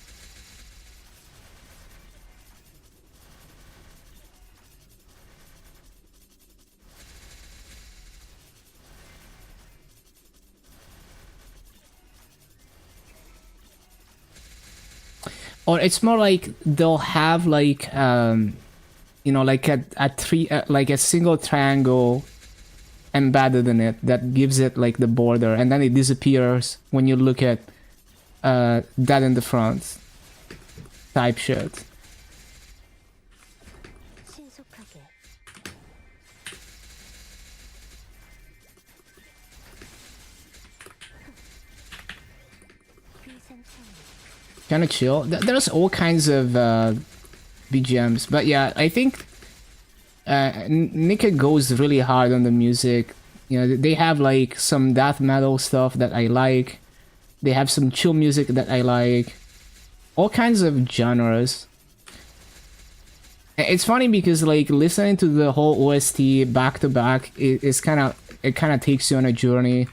or it's more like they'll have like you know, like like a single triangle embedded in it that gives it like the border, and then it disappears when you look at that in the front type shit. 迅速하게. Kind of chill. There's all kinds of BGMs, but yeah, I think Nika goes really hard on the music. You know, they have like some death metal stuff that I like. They have some chill music that I like. All kinds of genres. It's funny because like listening to the whole OST back to back is kind of, it kind of takes you on a journey.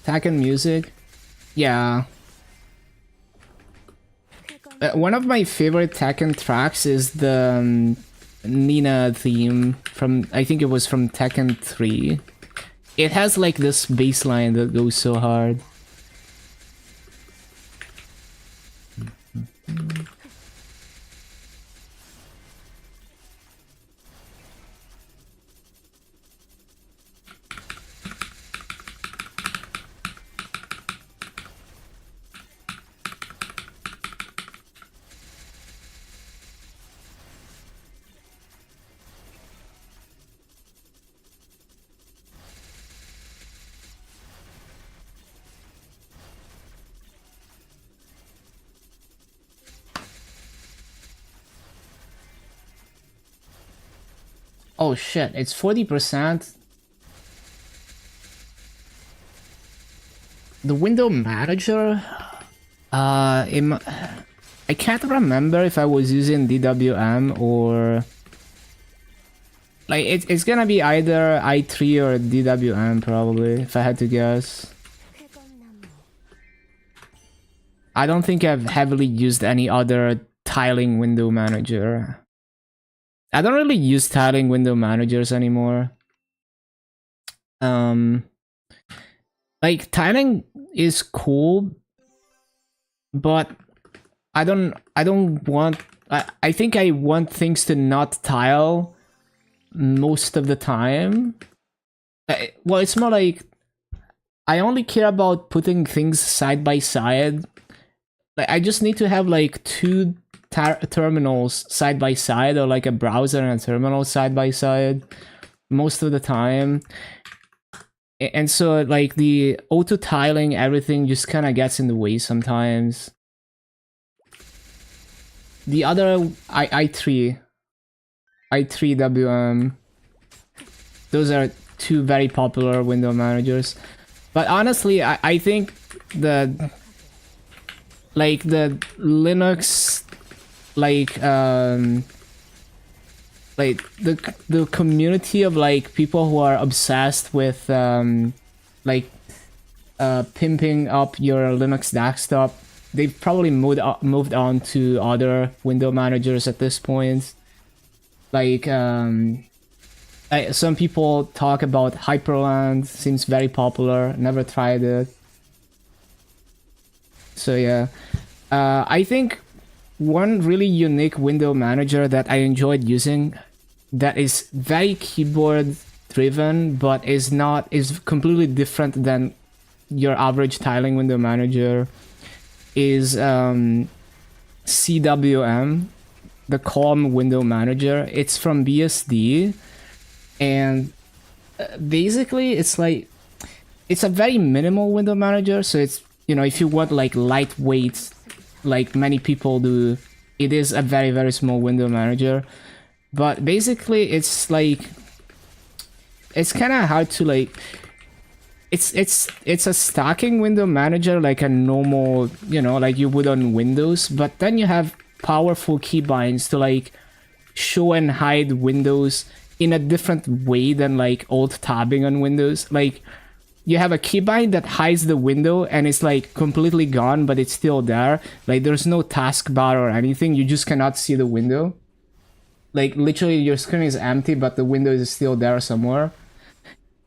Tekken music, yeah. One of my favorite Tekken tracks is the Nina theme from, I think it was from Tekken 3. It has like this bass line that goes so hard. Oh shit, it's 40%. The window manager? I can't remember if I was using DWM or... Like, it's gonna be either i3 or DWM probably, if I had to guess. I don't think I've heavily used any other tiling window manager. I don't really use tiling window managers anymore. Like tiling is cool, but I think I want things to not tile most of the time. Well, it's more like I only care about putting things side by side. Like I just need to have like two terminals side by side, or like a browser and a terminal side by side most of the time. And so like the auto tiling, everything just kind of gets in the way sometimes. The other i3 WM, those are two very popular window managers. But honestly, I think the Linux the community of like people who are obsessed with pimping up your Linux desktop, they've probably moved on to other window managers at this point. Like some people talk about Hyperland, seems very popular, never tried it. So yeah, I think one really unique window manager that I enjoyed using, that is very keyboard driven but is completely different than your average tiling window manager, is CWM, the Calm window manager. It's from BSD, and basically it's like, it's a very minimal window manager. So it's, you know, if you want like lightweight, like many people do, it is a very, very small window manager. But basically it's like, it's kind of hard to like, it's a stacking window manager like a normal, you know, like you would on Windows, but then you have powerful keybinds to like show and hide windows in a different way than like alt tabbing on Windows. Like you have a keybind that hides the window and it's like completely gone, but it's still there. Like there's no taskbar or anything. You just cannot see the window. Like literally your screen is empty, but the window is still there somewhere.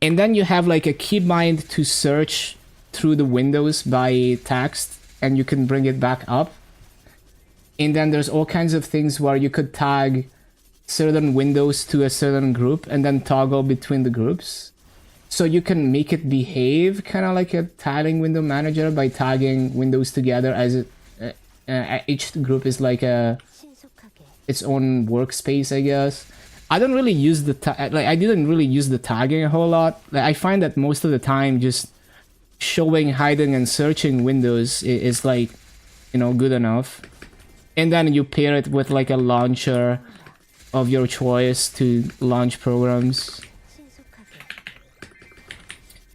And then you have like a keybind to search through the windows by text, and you can bring it back up. And then there's all kinds of things where you could tag certain windows to a certain group and then toggle between the groups. So you can make it behave kind of like a tiling window manager by tagging windows together as each group is like its own workspace, I guess. I don't really use I didn't really use the tagging a whole lot. Like, I find that most of the time just showing, hiding, and searching windows is like, you know, good enough. And then you pair it with like a launcher of your choice to launch programs.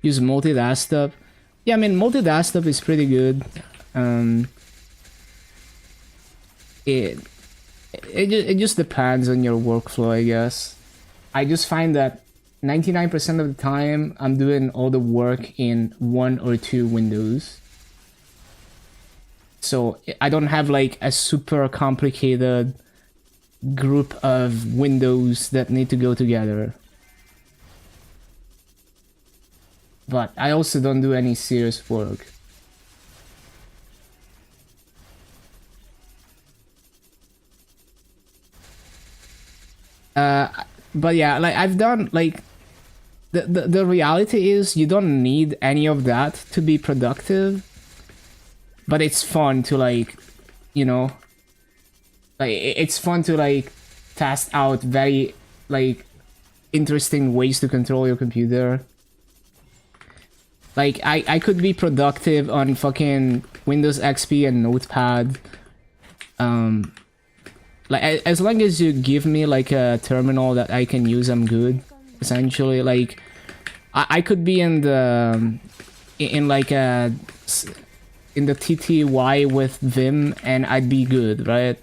Use multi-desktop. Yeah, I mean, multi-desktop is pretty good. It just depends on your workflow, I guess. I just find that 99% of the time I'm doing all the work in 1 or 2 windows. So I don't have like a super complicated group of windows that need to go together. But I also don't do any serious work. But yeah, like I've done like the reality is you don't need any of that to be productive, but it's fun to like, you know, like it's fun to like test out very like interesting ways to control your computer. Like I could be productive on fucking Windows XP and Notepad. Like as long as you give me like a terminal that I can use, I'm good. Essentially, like I could be in the TTY with Vim and I'd be good, right?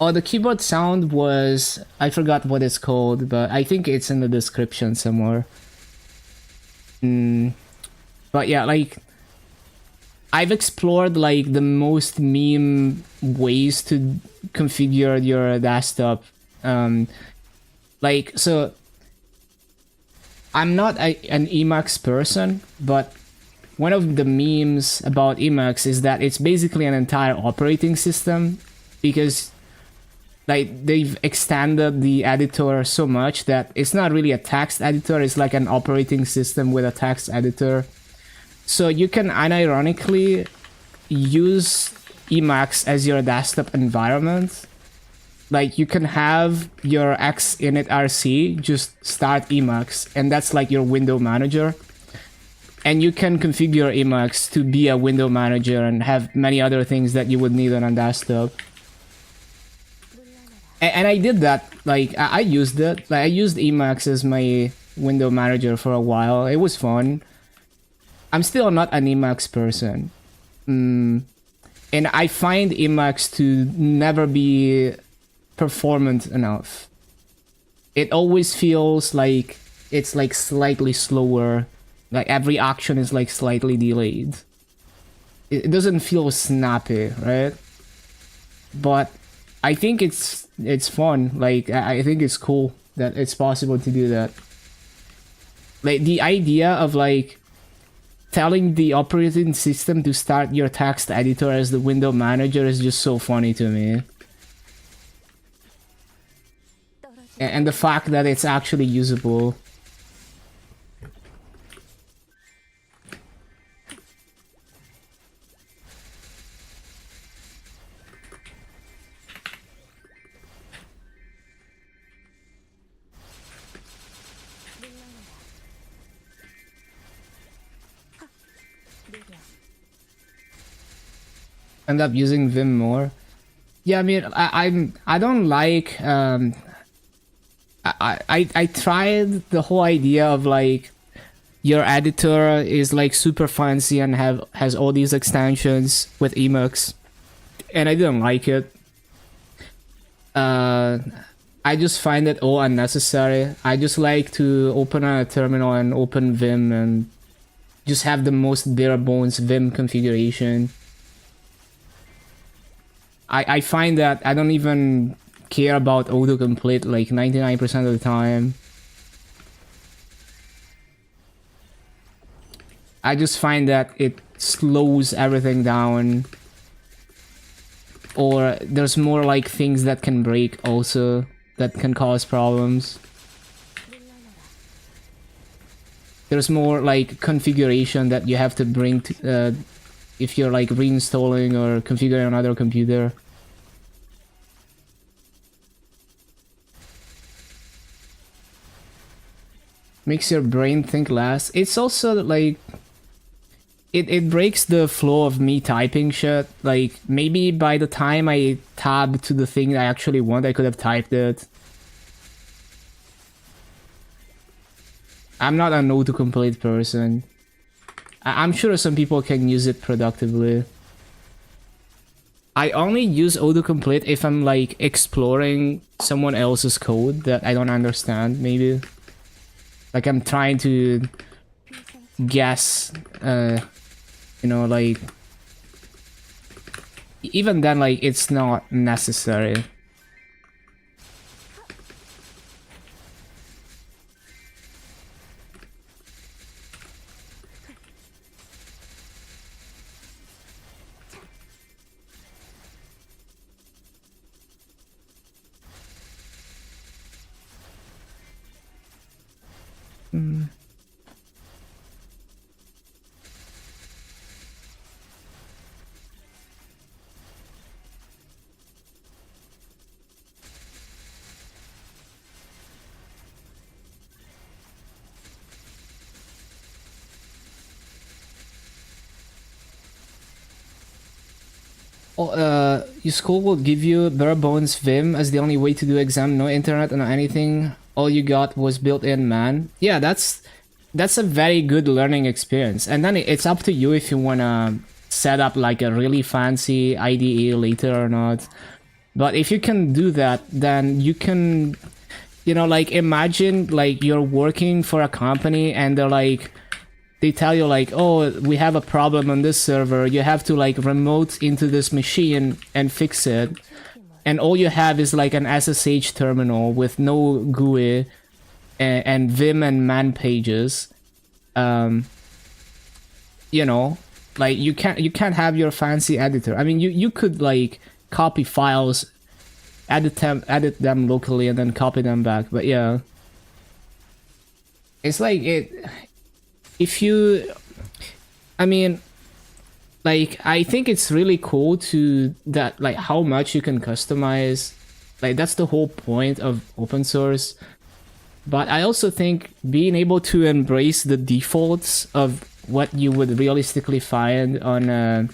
Oh, the keyboard sound was, I forgot what it's called, but I think it's in the description somewhere. But yeah, like I've explored like the most meme ways to configure your desktop. Like, so I'm not an Emacs person, but one of the memes about Emacs is that it's basically an entire operating system, because like they've extended the editor so much that it's not really a text editor, it's like an operating system with a text editor. So you can unironically use Emacs as your desktop environment. Like you can have your xinitRC just start Emacs, and that's like your window manager. And you can configure Emacs to be a window manager and have many other things that you would need on a desktop. And I did that, like I used it. Like I used Emacs as my window manager for a while. It was fun. I'm still not an Emacs person. And I find Emacs to never be performant enough. It always feels like it's like slightly slower. Like every action is like slightly delayed. It doesn't feel snappy, right? But I think it's fun. Like I think it's cool that it's possible to do that. Like the idea of like telling the operating system to start your text editor as the window manager is just so funny to me. And the fact that it's actually usable. End up using Vim more. Yeah, I mean, I don't like I tried the whole idea of like your editor is like super fancy and has all these extensions with Emacs, and I didn't like it. I just find it all unnecessary. I just like to open a terminal and open Vim and just have the most bare bones Vim configuration. I find that I don't even care about autocomplete like 99% of the time. I just find that it slows everything down. Or there's more like things that can break also, that can cause problems. There's more like configuration that you have to bring to, if you're like reinstalling or configuring another computer. Makes your brain think less. It's also like it breaks the flow of me typing shit. Like maybe by the time I tab to the thing I actually want, I could have typed it. I'm not an autocomplete person. I'm sure some people can use it productively. I only use autocomplete if I'm like exploring someone else's code that I don't understand, maybe. Like I'm trying to guess, you know, like... Even then, like, it's not necessary. Your school will give you bare bones Vim as the only way to do exam, no internet and anything. All you got was built-in man. Yeah, that's a very good learning experience. And then it's up to you if you wanna set up like a really fancy IDE later or not. But if you can do that, then you can, you know, like imagine like you're working for a company and they're like, they tell you like, oh, we have a problem on this server. You have to like remote into this machine and fix it. And all you have is like an SSH terminal with no GUI and Vim and man pages. You know, like you can't have your fancy editor. I mean, you could like copy files, edit them locally and then copy them back. But yeah, it's like if you, I mean, like, I think it's really cool to that, like, how much you can customize. Like, that's the whole point of open source. But I also think being able to embrace the defaults of what you would realistically find on a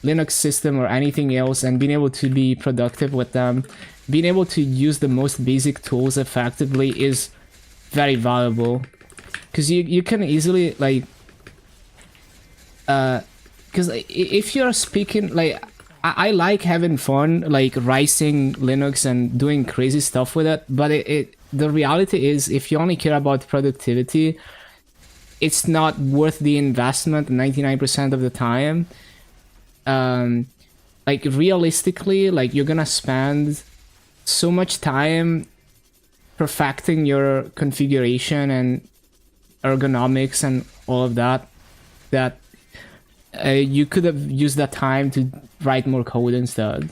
Linux system or anything else, and being able to be productive with them, being able to use the most basic tools effectively is very valuable. Because you can easily, like, because if you're speaking, like, I like having fun, like, rising Linux and doing crazy stuff with it, but the reality is, if you only care about productivity, it's not worth the investment 99% of the time. Like, realistically, like, you're gonna spend so much time perfecting your configuration and ergonomics and all of that, that you could have used that time to write more code instead.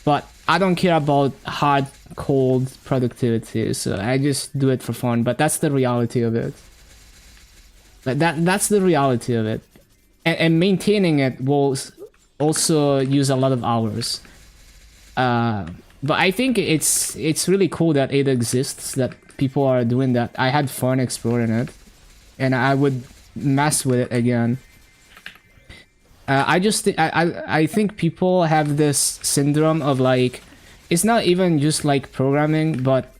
But I don't care about hard, cold productivity, so I just do it for fun. But that's the reality of it. But that's the reality of it. And maintaining it will also use a lot of hours. But I think it's really cool that it exists, that people are doing that. I had fun exploring it, and I would mess with it again. I think people have this syndrome of like, it's not even just like programming, but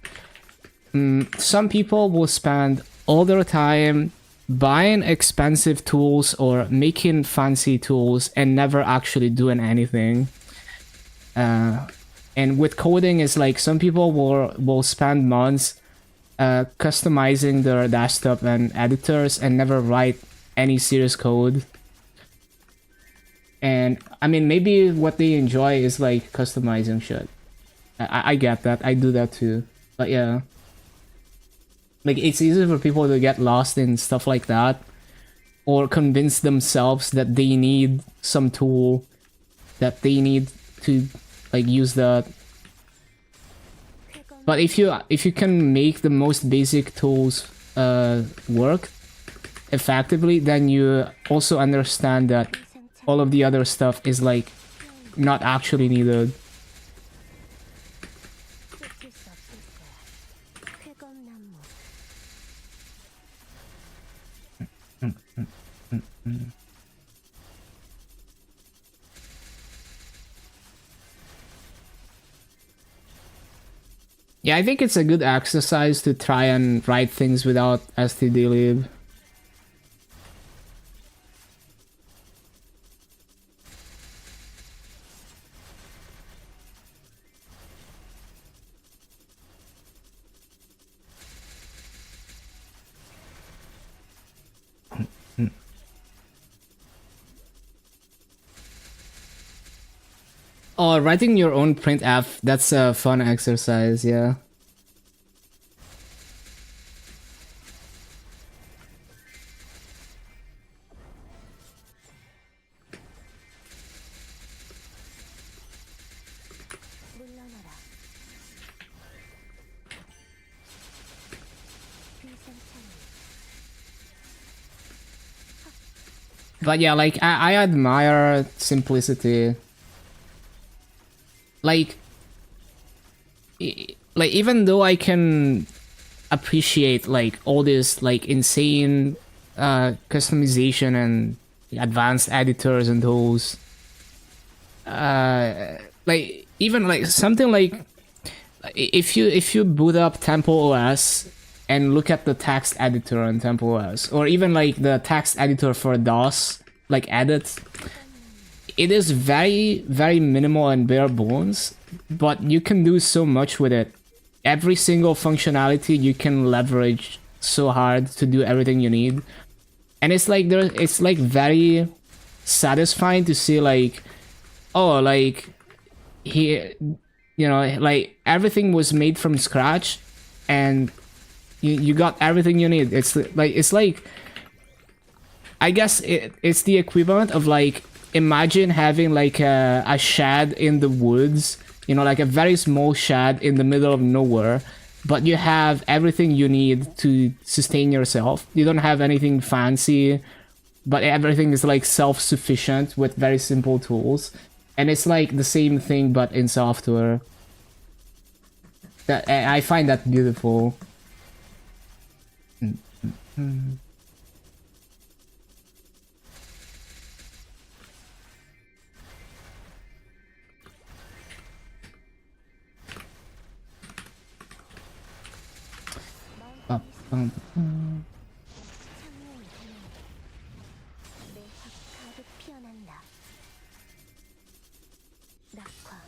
some people will spend all their time buying expensive tools or making fancy tools and never actually doing anything. And with coding, is like some people will spend months customizing their desktop and editors and never write any serious code. And I mean, maybe what they enjoy is like customizing shit. I get that. I do that too. But yeah. Like, it's easy for people to get lost in stuff like that. Or convince themselves that they need some tool. That they need to, like, use that. But if you can make the most basic tools work effectively, then you also understand that all of the other stuff is like not actually needed. 쫓을 수 없을 거야. 쾌검나무. Yeah, I think it's a good exercise to try and write things without stdlib. Oh, writing your own printf, that's a fun exercise, yeah. 물러나라. 비상창. But yeah, like, I admire simplicity. Like, like, even though I can appreciate like all this like insane customization and advanced editors and tools, like even like something like if you boot up Temple OS and look at the text editor on Temple OS, or even like the text editor for DOS, like edit, it is very, very minimal and bare bones, but you can do so much with it. Every single functionality you can leverage so hard to do everything you need. And it's like it's like very satisfying to see like, oh, like he, you know, like everything was made from scratch and you got everything you need. It's like I guess it's the equivalent of like, imagine having like a shed in the woods, you know, like a very small shed in the middle of nowhere, but you have everything you need to sustain yourself. You don't have anything fancy, but everything is like self-sufficient with very simple tools. And it's like the same thing but in software. That I find that beautiful. 창문을 향해. 내 확 가득 피어난다. 낙화.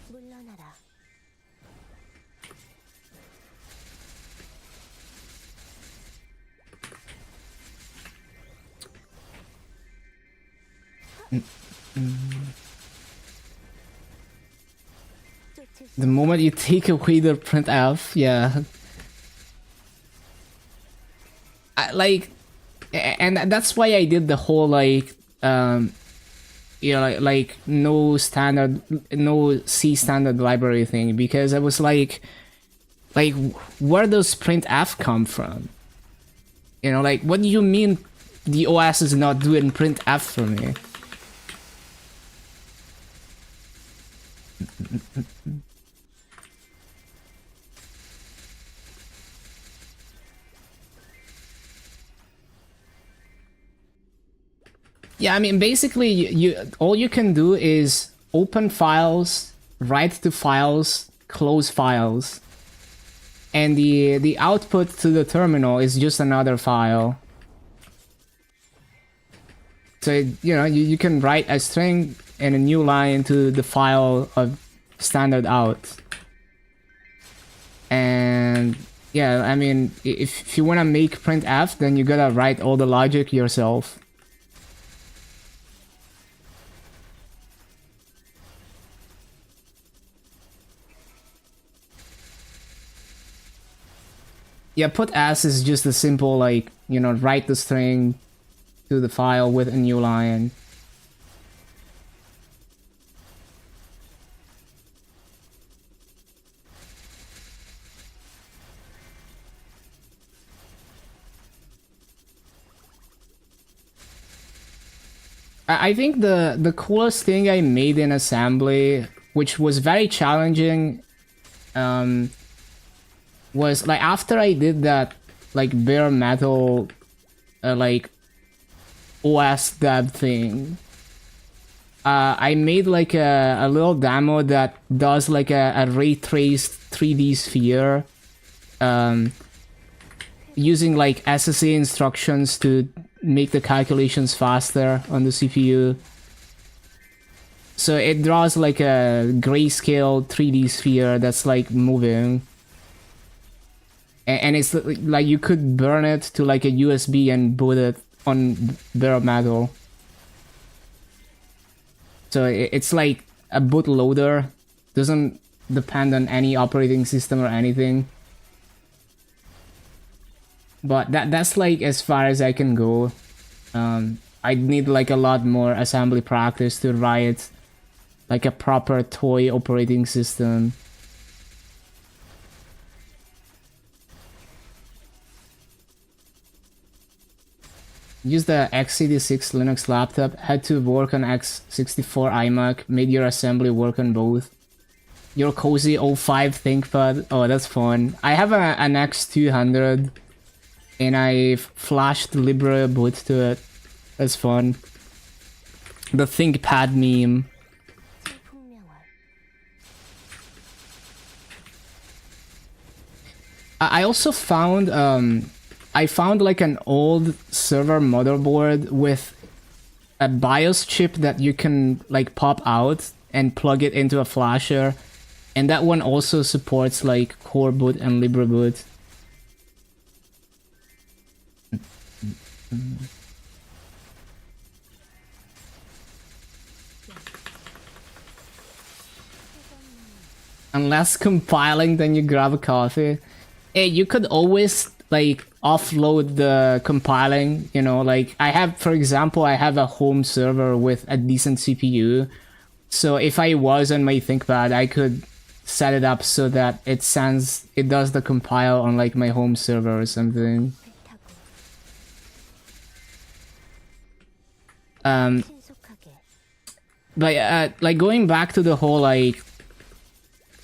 물러나라. 쫓을 수 The moment you take away the printf, yeah. Like, and that's why I did the whole like, you know, like no standard, no C standard library thing, because I was like, where does printf come from? You know, like, what do you mean the OS is not doing printf for me? Yeah, I mean, basically, you all you can do is open files, write to files, close files, and the output to the terminal is just another file. So you can write a string and a new line to the file of standard out. And yeah, I mean, if you want to make printf, then you gotta write all the logic yourself. Yeah, put s is just a simple, like, write the string to the file with a new line. I think the coolest thing I made in assembly, which was very challenging, was like after I did that like bare metal like OS dev thing, I made like a little demo that does like a ray traced 3D sphere using like SSA instructions to make the calculations faster on the CPU. So it draws like a grayscale 3D sphere that's like moving. And it's like you could burn it to like a USB and boot it on bare metal. So it's like a bootloader, doesn't depend on any operating system or anything. But that's like as far as I can go. I'd need like a lot more assembly practice to write like a proper toy operating system. Use the x86 Linux laptop, had to work on x64 iMac, made your assembly work on both. Your cozy 05 ThinkPad, oh that's fun. I have an X200 and I flashed Libre boot to it. That's fun. The ThinkPad meme. I also found I found like an old server motherboard with a BIOS chip that you can like pop out and plug it into a flasher, and that one also supports like core boot and Libre boot. Unless compiling, then you grab a coffee. Hey, you could always like offload the compiling, like I have, for example, I have a home server with a decent CPU. So if I was on my ThinkPad, I could set it up so that it does the compile on like my home server or something. But like going back to the whole like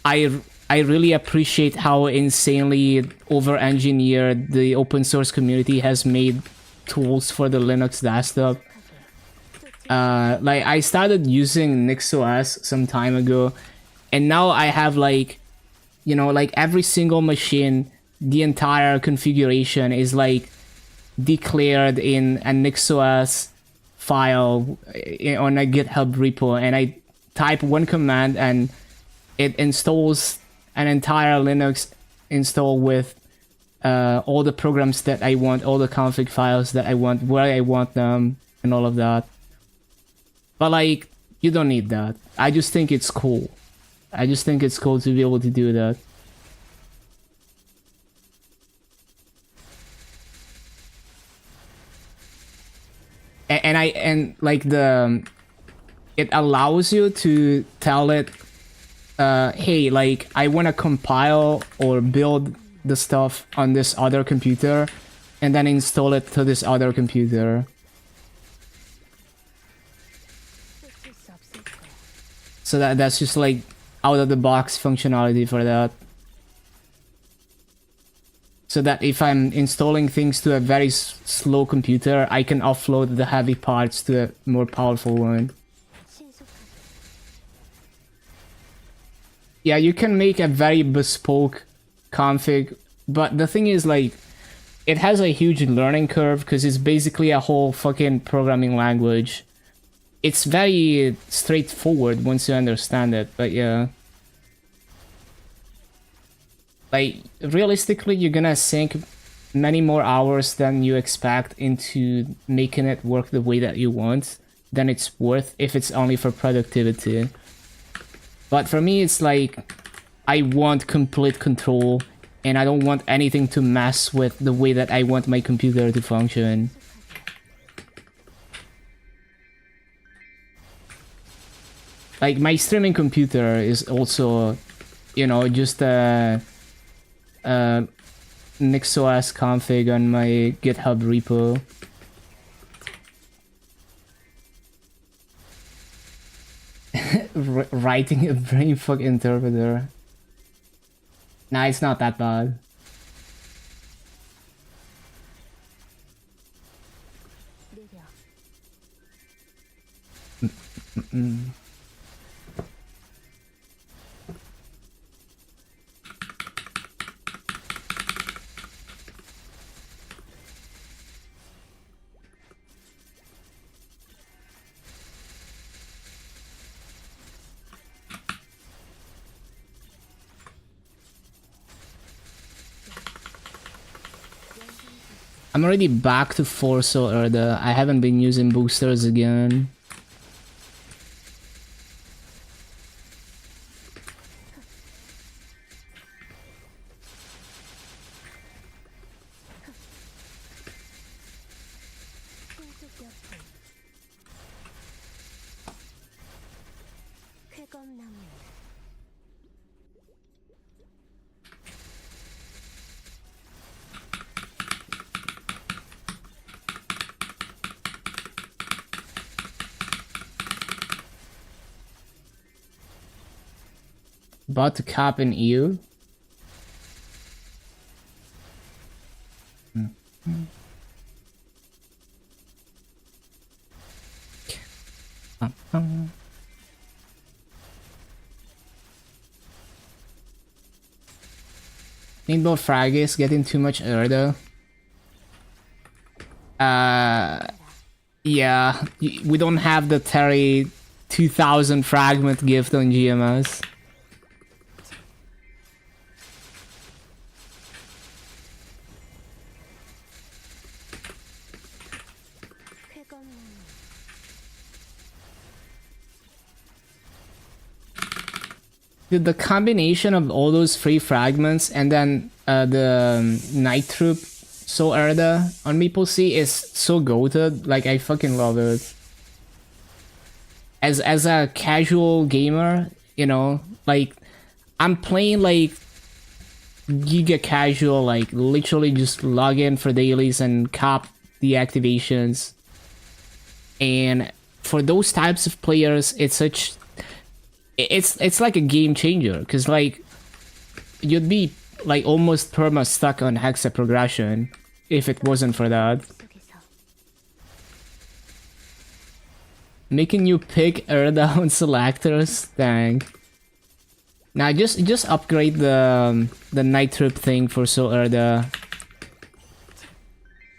I really appreciate how insanely over-engineered the open source community has made tools for the Linux desktop. Like I started using NixOS some time ago, and now I have like, like every single machine, the entire configuration is like declared in a NixOS file on a GitHub repo, and I type one command and it installs an entire Linux install with all the programs that I want, all the config files that I want, where I want them, and all of that. But like, you don't need that. I just think it's cool. I just think it's cool to be able to do that. And like it allows you to tell it, hey, like I want to compile or build the stuff on this other computer and then install it to this other computer. So that's just like out of the box functionality for that. So that if I'm installing things to a very slow computer, I can offload the heavy parts to a more powerful one. Yeah, you can make a very bespoke config, but the thing is, like, it has a huge learning curve because it's basically a whole fucking programming language. It's very straightforward once you understand it, but yeah. Like, realistically, you're gonna sink many more hours than you expect into making it work the way that you want than it's worth if it's only for productivity. But for me, it's like, I want complete control, and I don't want anything to mess with the way that I want my computer to function. Like, my streaming computer is also, you know, just a NixOS config on my GitHub repo. Writing a brainfuck interpreter. Nah, it's not that bad. I'm already back to Forza Erda. I haven't been using boosters again. About to cap an EU. Rainbow Frag is getting too much Erdo. Yeah, we don't have the Terry 2000 fragment gift on GMS. Dude, the combination of all those free fragments and then the Night Troop So Erda on MapleStory is so goated. Like, I fucking love it. As a casual gamer, you know, like, I'm playing like giga casual, like literally just log in for dailies and cop the activations. And for those types of players, it's such... It's like a game changer, because like you'd be like almost perma stuck on hexa progression if it wasn't for that. Making you pick Erda on selectors, dang. Now just upgrade the Night Troop thing for So Erda.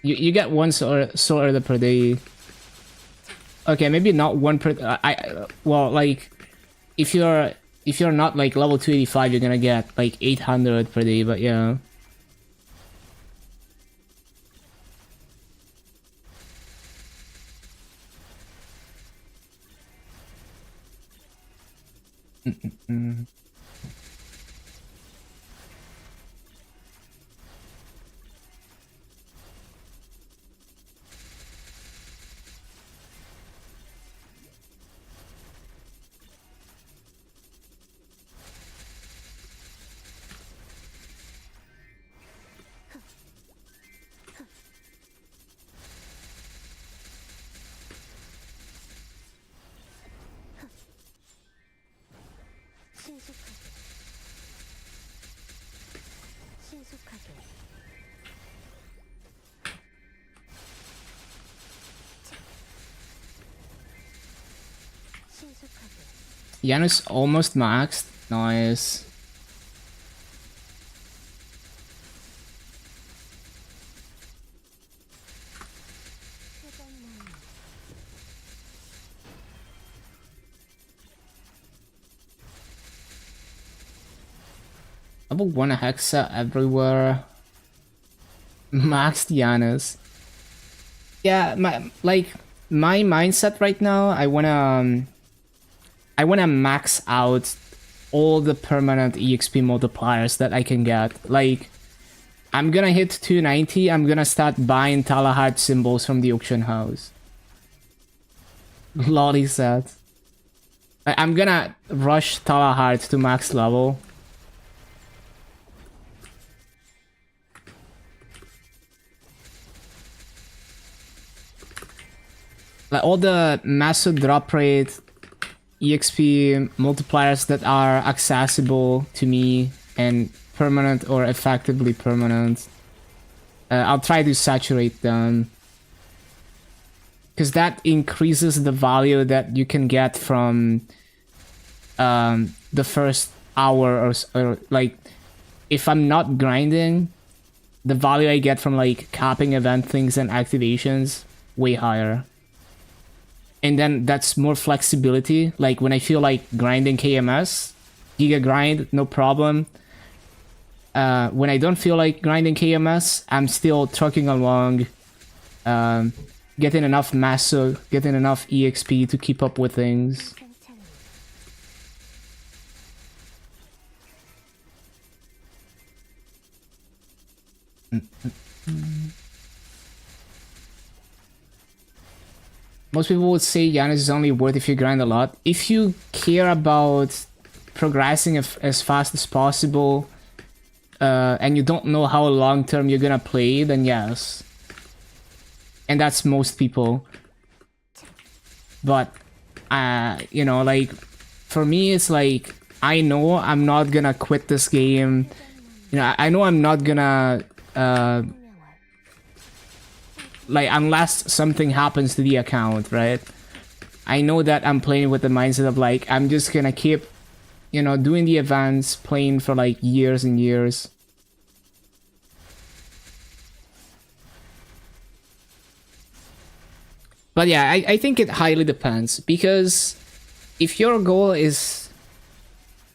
You get one So Erda per day. Okay, maybe not one per. Well, like, if you're not like level 285, you're gonna get like 800 per day, but yeah. Janus almost maxed. Nice. Level 1 Hexa everywhere. Max Dianas. Yeah, my mindset right now, I wanna max out all the permanent EXP multipliers that I can get. Like, I'm gonna hit 290, I'm gonna start buying Talahart symbols from the auction house. Lolly said. I'm gonna rush Talahart to max level. Like all the massive drop rate EXP multipliers that are accessible to me and permanent or effectively permanent. I'll try to saturate them. Because that increases the value that you can get from the first hour or like, if I'm not grinding, the value I get from like capping event things and activations way higher. And then that's more flexibility. Like when I feel like grinding KMS, Giga grind, no problem. When I don't feel like grinding KMS, I'm still trucking along, getting enough Maso, getting enough EXP to keep up with things. Most people would say Janus is only worth if you grind a lot. If you care about progressing as fast as possible, and you don't know how long term you're gonna play, then yes. And that's most people. But, you know, like, for me, it's like, I know I'm not gonna quit this game. You know, I know I'm not gonna, like, unless something happens to the account, right? I know that I'm playing with the mindset of, like, I'm just gonna keep, you know, doing the events, playing for, like, years and years. But yeah, I think it highly depends, because if your goal is,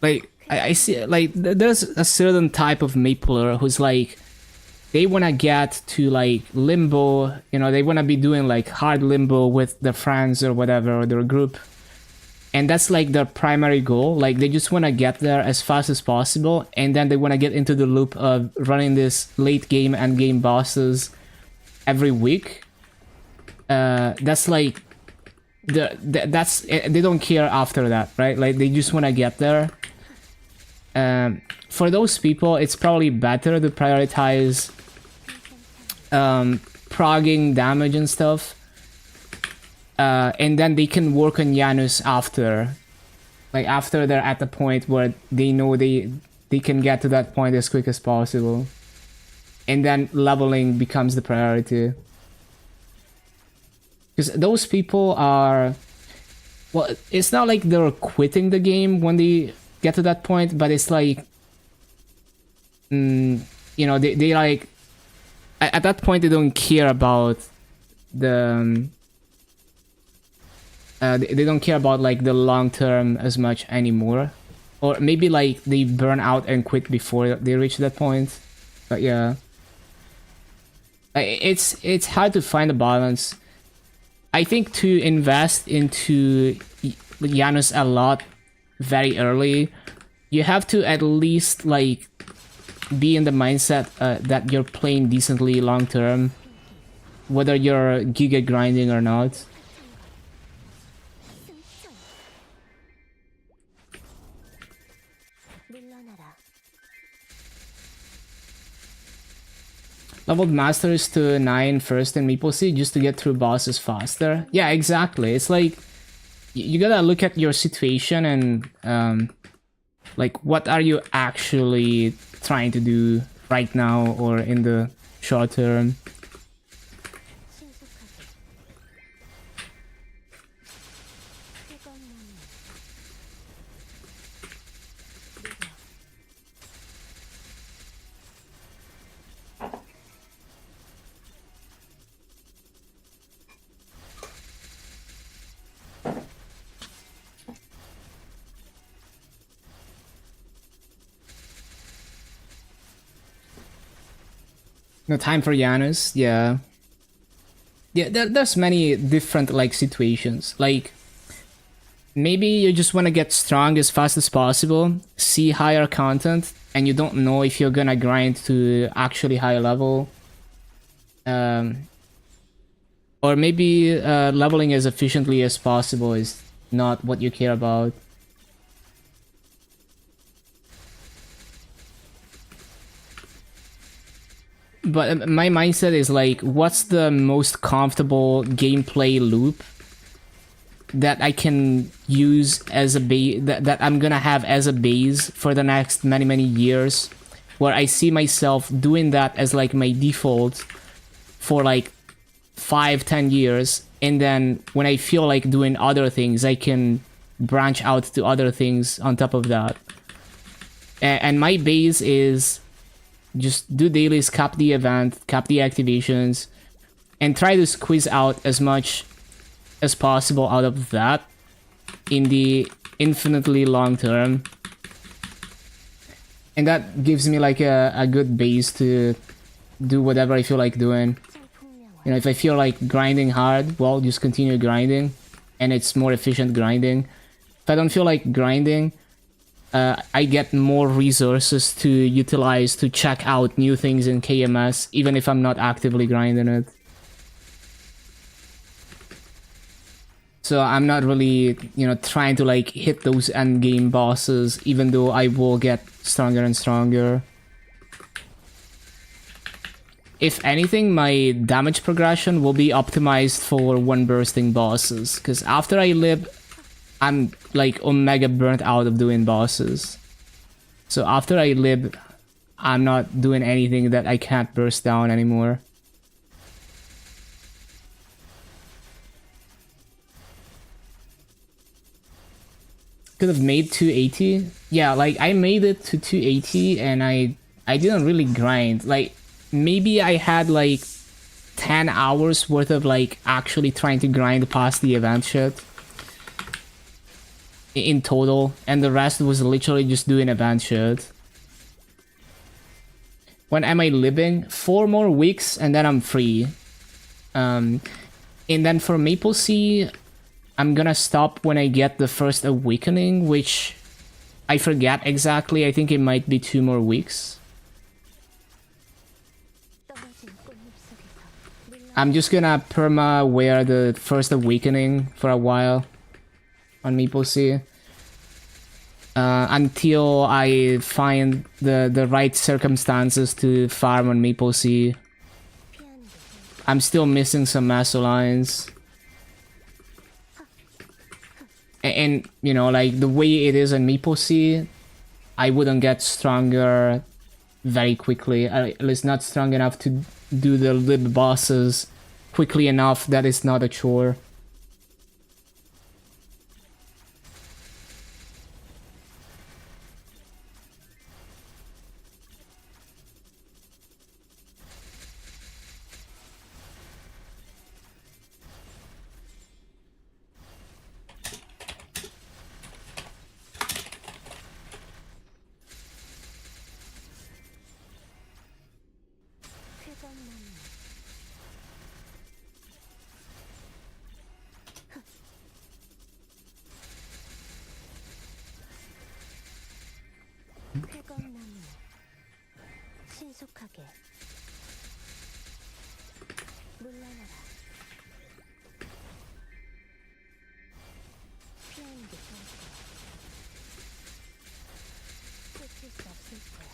like, I see, like, there's a certain type of Mapler who's like, they want to get to like limbo, you know, they want to be doing like hard limbo with their friends or whatever, or their group. And that's like their primary goal. Like they just want to get there as fast as possible. And then they want to get into the loop of running this late game and game bosses every week. That's like, that's, they don't care after that, right? Like they just want to get there. For those people, it's probably better to prioritize progging damage and stuff, and then they can work on Janus after, like after they're at the point where they know they can get to that point as quick as possible, and then leveling becomes the priority. Because those people are, well, it's not like they're quitting the game when they get to that point, but it's like, you know, they like, at that point they don't care about the they don't care about like the long term as much anymore, or maybe like they burn out and quit before they reach that point. But yeah, it's hard to find a balance. I think to invest into Janus a lot very early, you have to at least like be in the mindset that you're playing decently long term, whether you're giga grinding or not. Leveled masters to 9 first in MapleStory just to get through bosses faster. Yeah, exactly. It's like, you gotta look at your situation and like, what are you actually trying to do right now or in the short term. No time for Janus. Yeah. Yeah, there's many different like situations. Like maybe you just want to get strong as fast as possible, see higher content, and you don't know if you're gonna grind to actually high level. Or maybe leveling as efficiently as possible is not what you care about. But my mindset is like, what's the most comfortable gameplay loop that I can use as a base, that I'm gonna have as a base for the next many years, where I see myself doing that as like my default for like 5-10 years, and then when I feel like doing other things, I can branch out to other things on top of that. And my base is just do dailies, cap the event, cap the activations, and try to squeeze out as much as possible out of that in the infinitely long term. And that gives me like a good base to do whatever I feel like doing. You know, if I feel like grinding hard, well, just continue grinding, and it's more efficient grinding. If I don't feel like grinding, I get more resources to utilize to check out new things in KMS, even if I'm not actively grinding it. So I'm not really, you know, trying to like hit those end game bosses, even though I will get stronger and stronger. If anything, my damage progression will be optimized for one bursting bosses, because after I live, I'm like omega burnt out of doing bosses. So after I live, I'm not doing anything that I can't burst down anymore. Could have made 280. Yeah, like I made it to 280 and I didn't really grind. Like maybe I had like 10 hours worth of like actually trying to grind past the event shit in total, and the rest was literally just doing event shit. When am I living? 4 more weeks and then I'm free. And then for Maple Sea, I'm gonna stop when I get the first awakening, which I forget exactly. I think it might be 2 more weeks. I'm just gonna perma wear the first awakening for a while on Maple Sea. Until I find the right circumstances to farm on Maple Sea. I'm still missing some Maso lines. And, you know, like the way it is on Maple Sea, I wouldn't get stronger very quickly. At least not strong enough to do the lib bosses quickly enough. That is not a chore. 신속하게 물러나라. 피하는 게 좋을 거야. 끝일 수 없을 거야.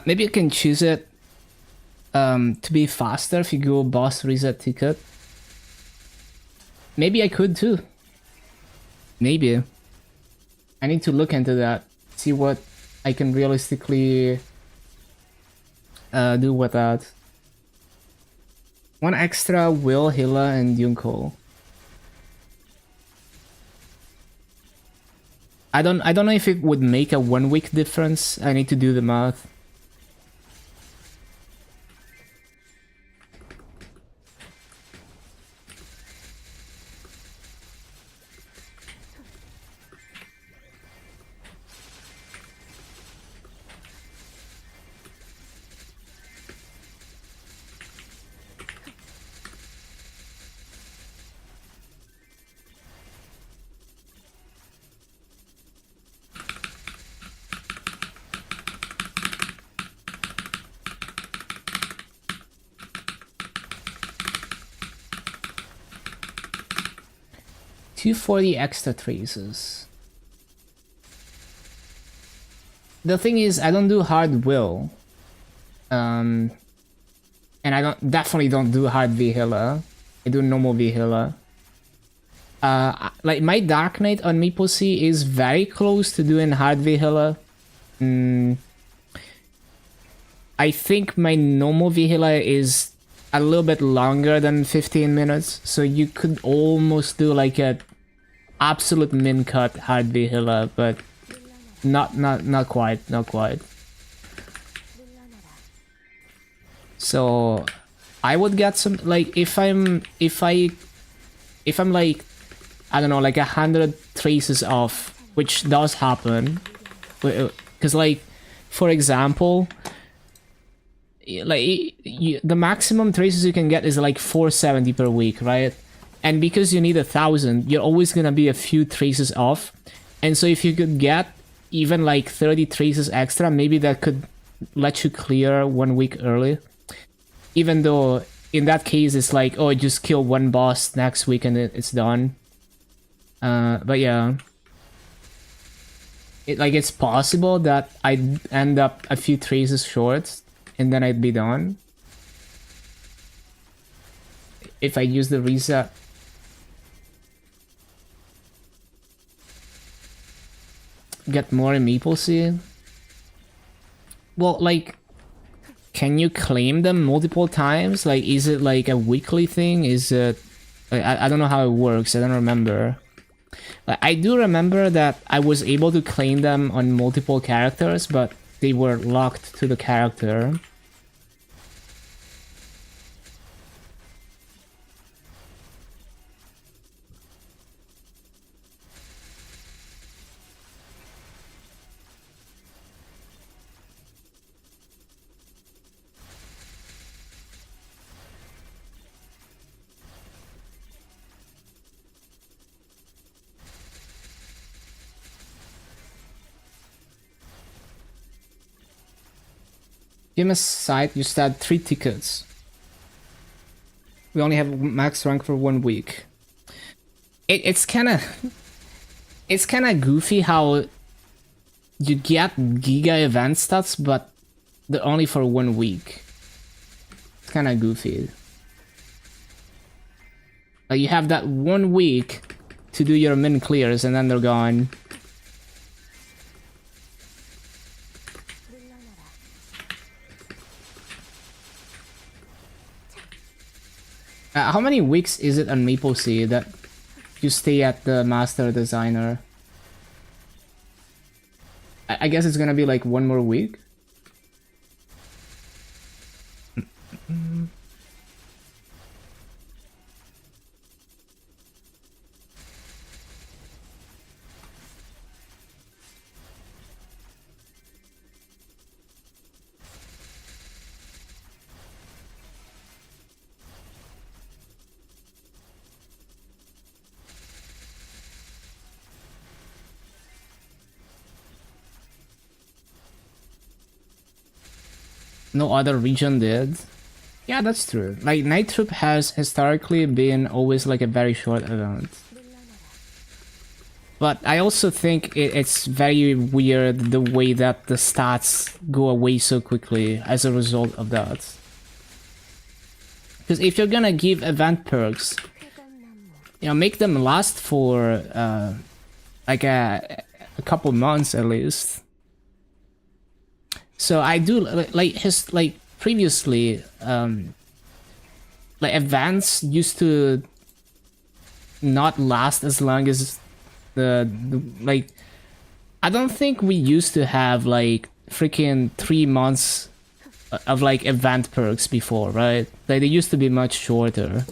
Maybe you can choose it to be faster if you go boss reset ticket. Maybe I could too. Maybe. I need to look into that. See what I can realistically do with that. 1 extra Will, Hilla, and Yunko. I don't know if it would make a 1 week difference. I need to do the math. 240 extra traces. The thing is, I don't do hard will. And I definitely don't do hard Vihila. I do normal Vihila. Like my Dark Knight on MapleStory is very close to doing hard Vihila. I think my normal Vihila is a little bit longer than 15 minutes, so you could almost do like a absolute min cut hard Vihila, but not quite. So I would get some, like, if I'm like, I don't know, like 100 traces off, which does happen, because like, for example, like the maximum traces you can get is like 470 per week, right? And because you need 1,000, you're always gonna be a few traces off. And so if you could get even like 30 traces extra, maybe that could let you clear 1 week early. Even though in that case it's like, oh, just kill one boss next week and it's done. But yeah, it's possible that I'd end up a few traces short and then I'd be done if I use the reset. Get more in MapleStory. Well, like, can you claim them multiple times? Like, is it like a weekly thing? Is it... I don't know how it works. I don't remember. Like, I do remember that I was able to claim them on multiple characters, but they were locked to the character. Give a site, you start 3 tickets. We only have max rank for 1 week. It's kind of goofy how you get Giga event stats, but they're only for 1 week. It's kind of goofy. Like, you have that 1 week to do your min clears, and then they're gone. How many weeks is it on MapleStory that you stay at the master designer? I guess it's gonna be like 1 more week. No other region did. Yeah, that's true. Like, Night Troop has historically been always like a very short event. But I also think it's very weird the way that the stats go away so quickly as a result of that. Because if you're gonna give event perks, you know, make them last for like a couple months at least. So I do like previously, like events used to not last as long as the like. I don't think we used to have like freaking 3 months of like event perks before, right? Like, they used to be much shorter.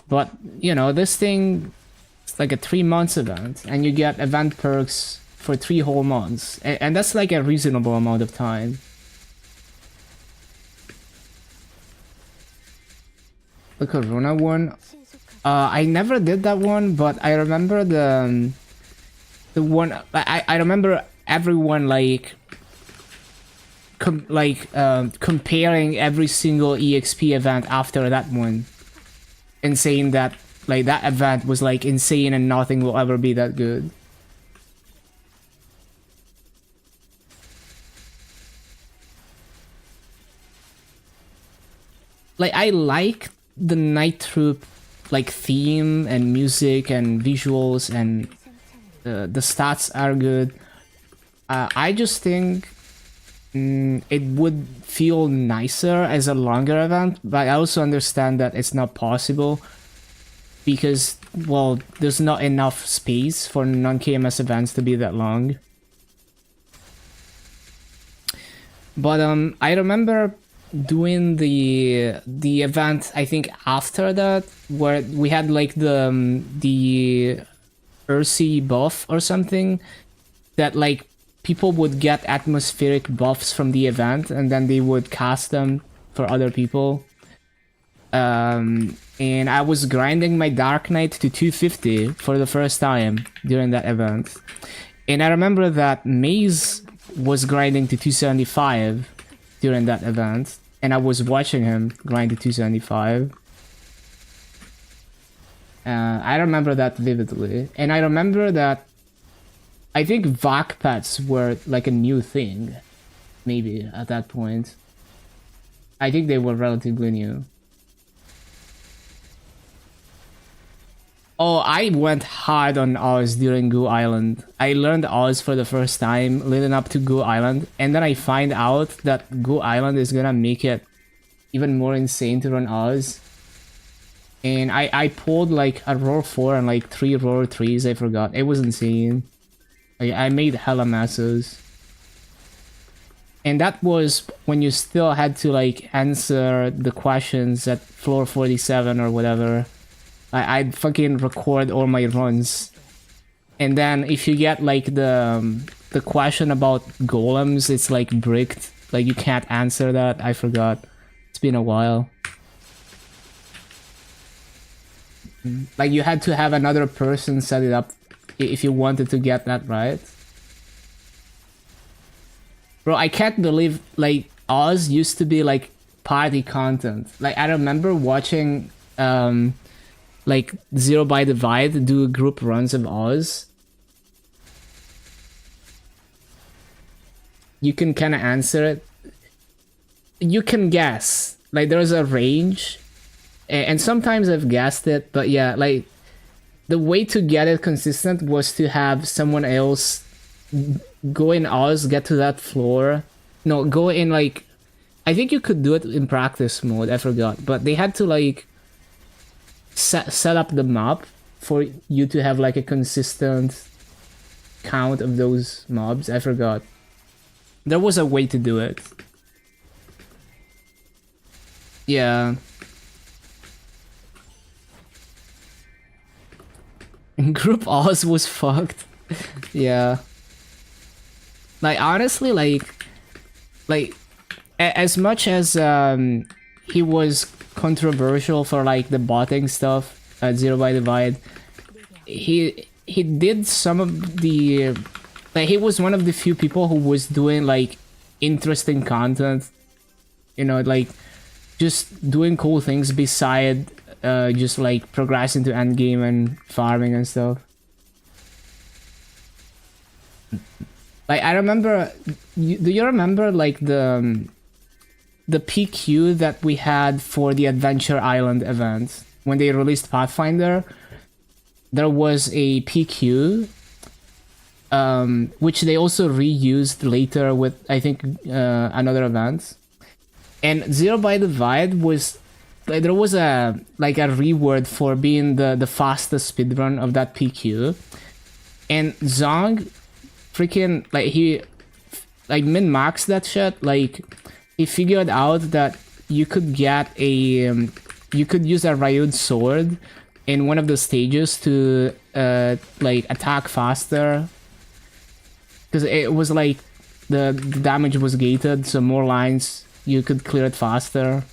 But you know, this thing, it's like a 3 months event, and you get event perks for 3 whole months, and that's like a reasonable amount of time. The Corona one, I never did that one, but I remember the one. I remember everyone like comparing every single EXP event after that one, and saying that Like that event was like insane and nothing will ever be that good. Like I like the Night Troop like theme and music and visuals, and the stats are good. I just think it would feel nicer as a longer event, but I also understand that it's not possible because, well, there's not enough space for non-KMS events to be that long. But I remember doing the event, I think after that, where we had like the Ursi buff or something, that like people would get atmospheric buffs from the event and then they would cast them for other people. And I was grinding my Dark Knight to 250 for the first time during that event. And I remember that Maze was grinding to 275 during that event, and I was watching him grind to 275. I remember that vividly, and I remember that I think VAC pets were like a new thing, maybe at that point. I think they were relatively new. Oh, I went hard on Oz during Goo Island. I learned Oz for the first time leading up to Goo Island, and then I find out that Goo Island is gonna make it even more insane to run Oz. And I pulled like a roar 4 and like 3 roar 3s, I forgot. It was insane. I made hella masses. And that was when you still had to like answer the questions at floor 47 or whatever. I'd fucking record all my runs. And then if you get like the question about golems, it's like bricked. Like you can't answer that. I forgot. It's been a while. Like you had to have another person set it up if you wanted to get that right. Bro, I can't believe like Oz used to be like party content. Like I remember watching like Zero by Divide do group runs of Oz. You can kind of answer it. You can guess. Like there's a range. And sometimes I've guessed it, but yeah, like the way to get it consistent was to have someone else go in Oz, get to that floor. No, go in like, I think you could do it in practice mode, I forgot. But they had to like set up the map for you to have like a consistent count of those mobs. I forgot. There was a way to do it. Yeah. Group Oz was fucked. Yeah. Like honestly, like as much as he was controversial for like the botting stuff at Zero by Divide, he did some of the, like he was one of the few people who was doing like interesting content, you know, like just doing cool things beside just like progressing to endgame and farming and stuff. Like I remember, do you remember like the PQ that we had for the Adventure Island event when they released Pathfinder? There was a PQ, which they also reused later with I think another event. And Zero by Divide was like there was a like a reward for being the fastest speedrun of that PQ, and Zong freaking like he like min-maxed that shit. Like he figured out that you could get a you could use a Ryud sword in one of the stages to like attack faster, because it was like the damage was gated, so more lines you could clear it faster.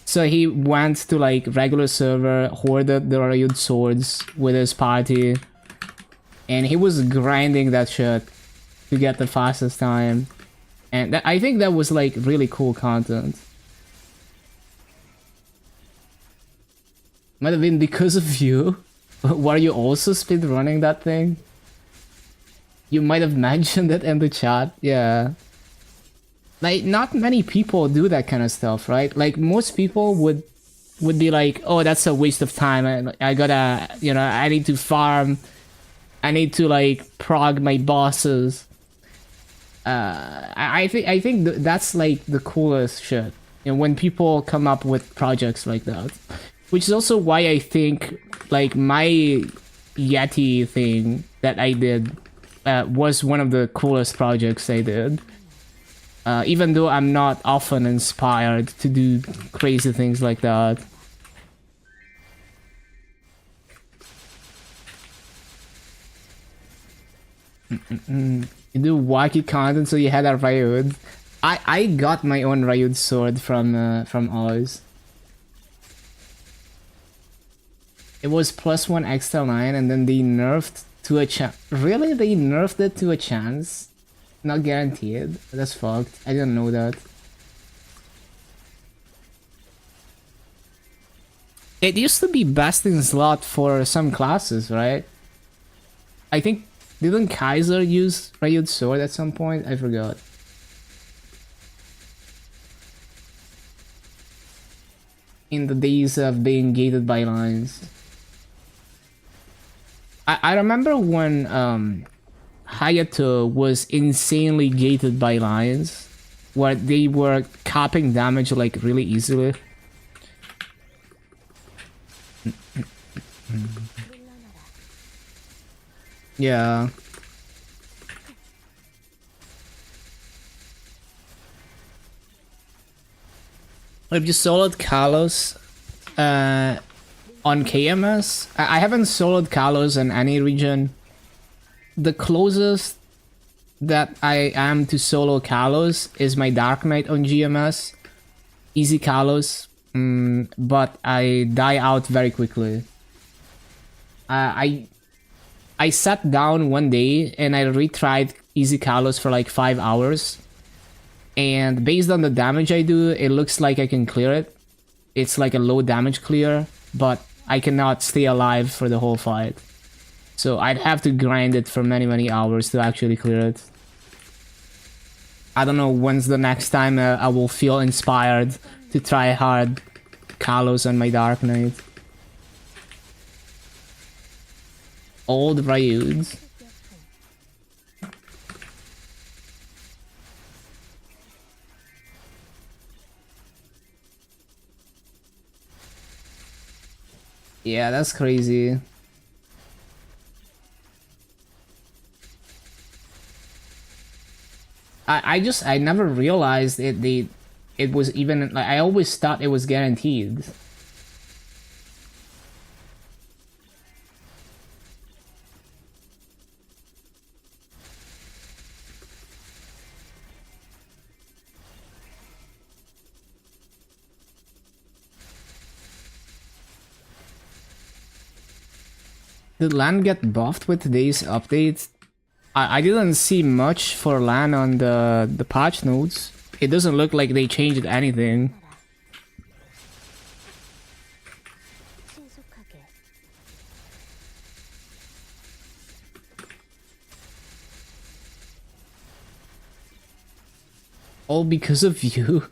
So he went to like regular server, hoarded the Ryud swords with his party, and he was grinding that shit to get the fastest time. And I think that was like really cool content. Might have been because of you. Were you also speedrunning that thing? You might have mentioned it in the chat. Yeah. Like, not many people do that kind of stuff, right? Like, most people would be like, oh, that's a waste of time. I gotta, you know, I need to farm. I need to, like, prog my bosses. I think that's, like, the coolest shit. You know, when people come up with projects like that. Which is also why I think, like, my Yeti thing that I did was one of the coolest projects I did. Even though I'm not often inspired to do crazy things like that. You do wacky content so you had a Ryud. I got my own Ryud sword from Oz. It was +1 extra line and then they nerfed to a chance. Really? They nerfed it to a chance? Not guaranteed. That's fucked. I didn't know that. It used to be best in slot for some classes, right? I think, didn't Kaiser use Ryud Sword at some point? I forgot. In the days of being gated by lines. I remember when Hayato was insanely gated by lines, where they were capping damage like really easily. Yeah. Have you soloed Kalos on KMS? I haven't soloed Kalos in any region. The closest that I am to solo Kalos is my Dark Knight on GMS. Easy Kalos, but I die out very quickly. I sat down one day and I retried Easy Kalos for like 5 hours. And based on the damage I do, it looks like I can clear it. It's like a low damage clear, but I cannot stay alive for the whole fight. So I'd have to grind it for many hours to actually clear it. I don't know when's the next time I will feel inspired to try hard Kalos on my Dark Knight. Old Ryuds. Yeah, that's crazy. I never realized it was even like I always thought it was guaranteed. Did LAN get buffed with today's update? I didn't see much for LAN on the patch notes. It doesn't look like they changed anything. All because of you.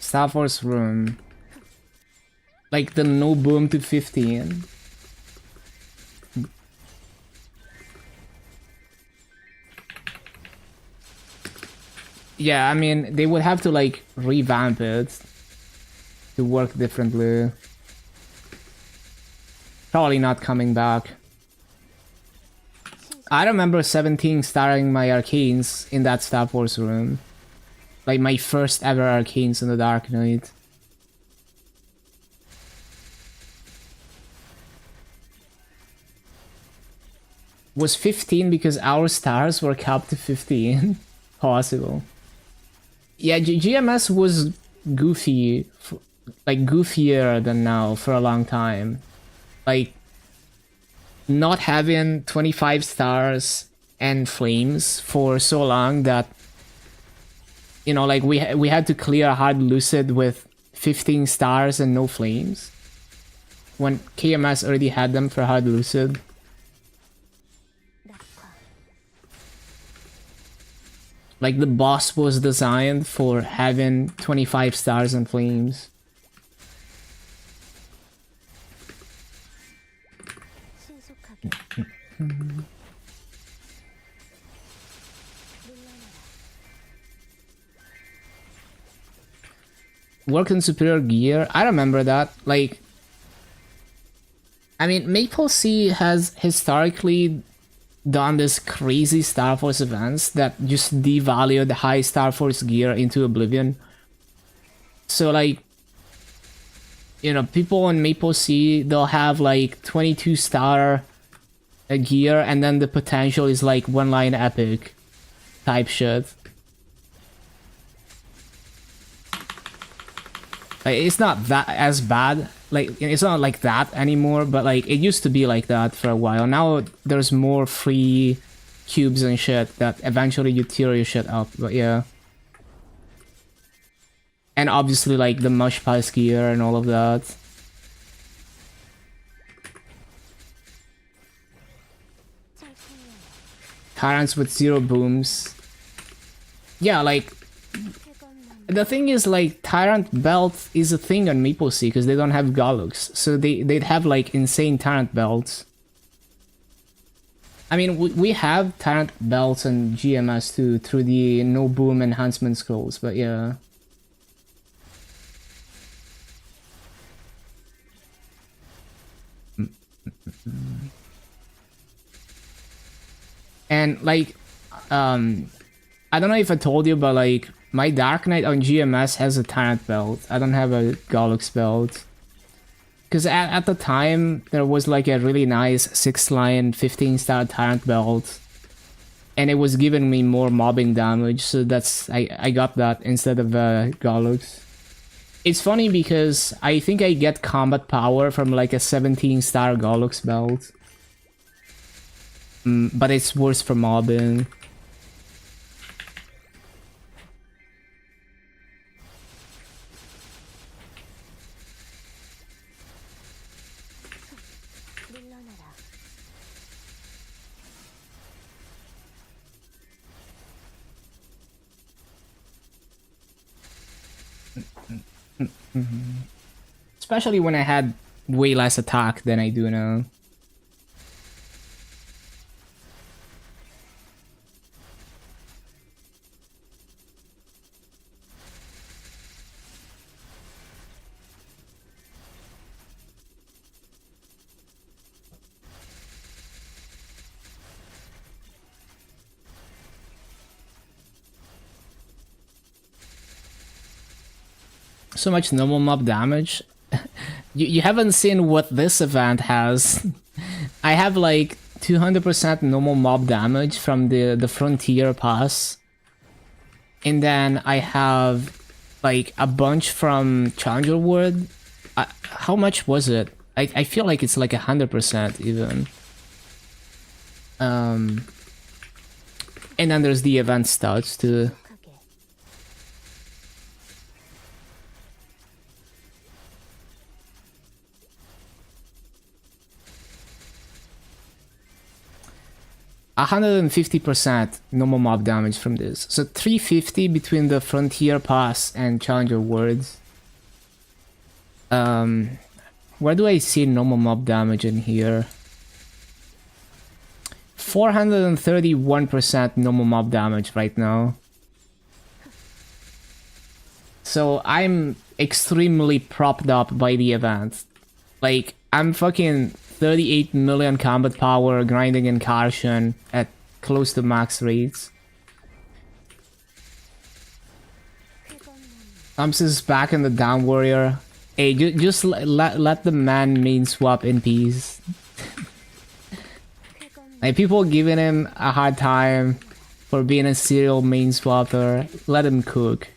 Star Force room. Like the no boom to 15. Yeah, I mean, they would have to like revamp it to work differently. Probably not coming back. I remember 17 starring my arcanes in that Star Force room. Like my first ever arcanes in the Dark Knight. Was 15 because our stars were capped to 15. Possible. Yeah, GMS was goofy, like goofier than now for a long time. Like, not having 25 stars and flames for so long that, you know, like we had to clear hard lucid with 15 stars and no flames when KMS already had them for hard lucid. Like the boss was designed for having 25 stars and flames. Work in superior gear. I remember that. Like, I mean, Maple Sea has historically done this crazy Star Force events that just devalued high Star Force gear into oblivion. So like, you know, people on Maple Sea, they'll have like 22 star gear and then the potential is like one line epic type shit. Like, it's not that as bad. Like, it's not like that anymore, but like it used to be like that for a while. Now there's more free cubes and shit that eventually you tear your shit up, but yeah. And obviously like the mush pass gear and all of that. Tyrants with 0 booms. Yeah, like the thing is, like, Tyrant Belt is a thing on Maple Sea because they don't have Gollux. So they'd have, like, insane Tyrant Belts. I mean, we have Tyrant Belts and GMS too through the No Boom enhancement scrolls, but yeah. And, like, I don't know if I told you, but, like, my Dark Knight on GMS has a Tyrant belt. I don't have a Gollux belt. Because at the time, there was like a really nice 6-line 15-star Tyrant belt. And it was giving me more mobbing damage, so that's I got that instead of Gollux. It's funny because I think I get combat power from like a 17-star Gollux belt. But it's worse for mobbing. Especially when I had way less attack than I do now. So much normal mob damage. You haven't seen what this event has. I have like 200% normal mob damage from the Frontier pass. And then I have like a bunch from Challenger Wood. How much was it? I feel like it's like 100% even. And then there's the event stats too. A 150% normal mob damage from this. So 350 between the Frontier Pass and Challenger Words. Where do I see normal mob damage in here? 431% normal mob damage right now. So I'm extremely propped up by the event. Like, I'm fucking 38 million combat power grinding in Karshan at close to max rates. Is back in the down warrior. Hey, just let the man main swap in peace. Like, people giving him a hard time for being a serial main swapper. Let him cook.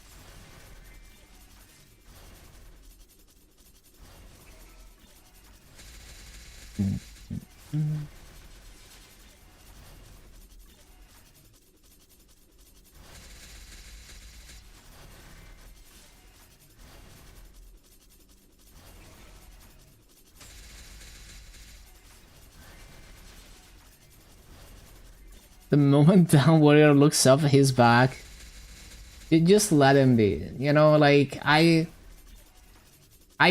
The moment down warrior looks up his back, you just let him be. You know, like, I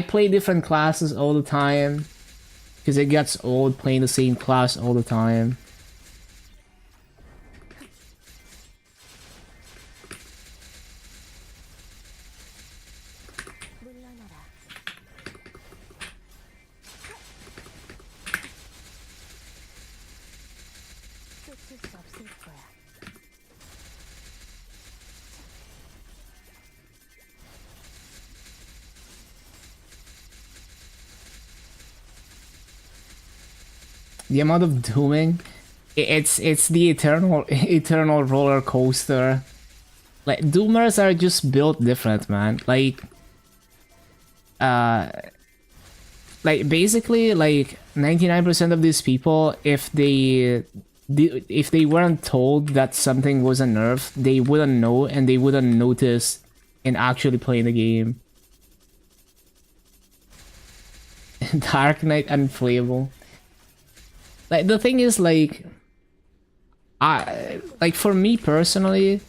play different classes all the time because it gets old playing the same class all the time. The amount of dooming, it's the eternal roller coaster. Like, doomers are just built different, man. Like basically, like 99% of these people, if they weren't told that something was a nerf, they wouldn't know and they wouldn't notice in actually playing the game. Dark Knight unplayable. Like, the thing is, like, for me personally,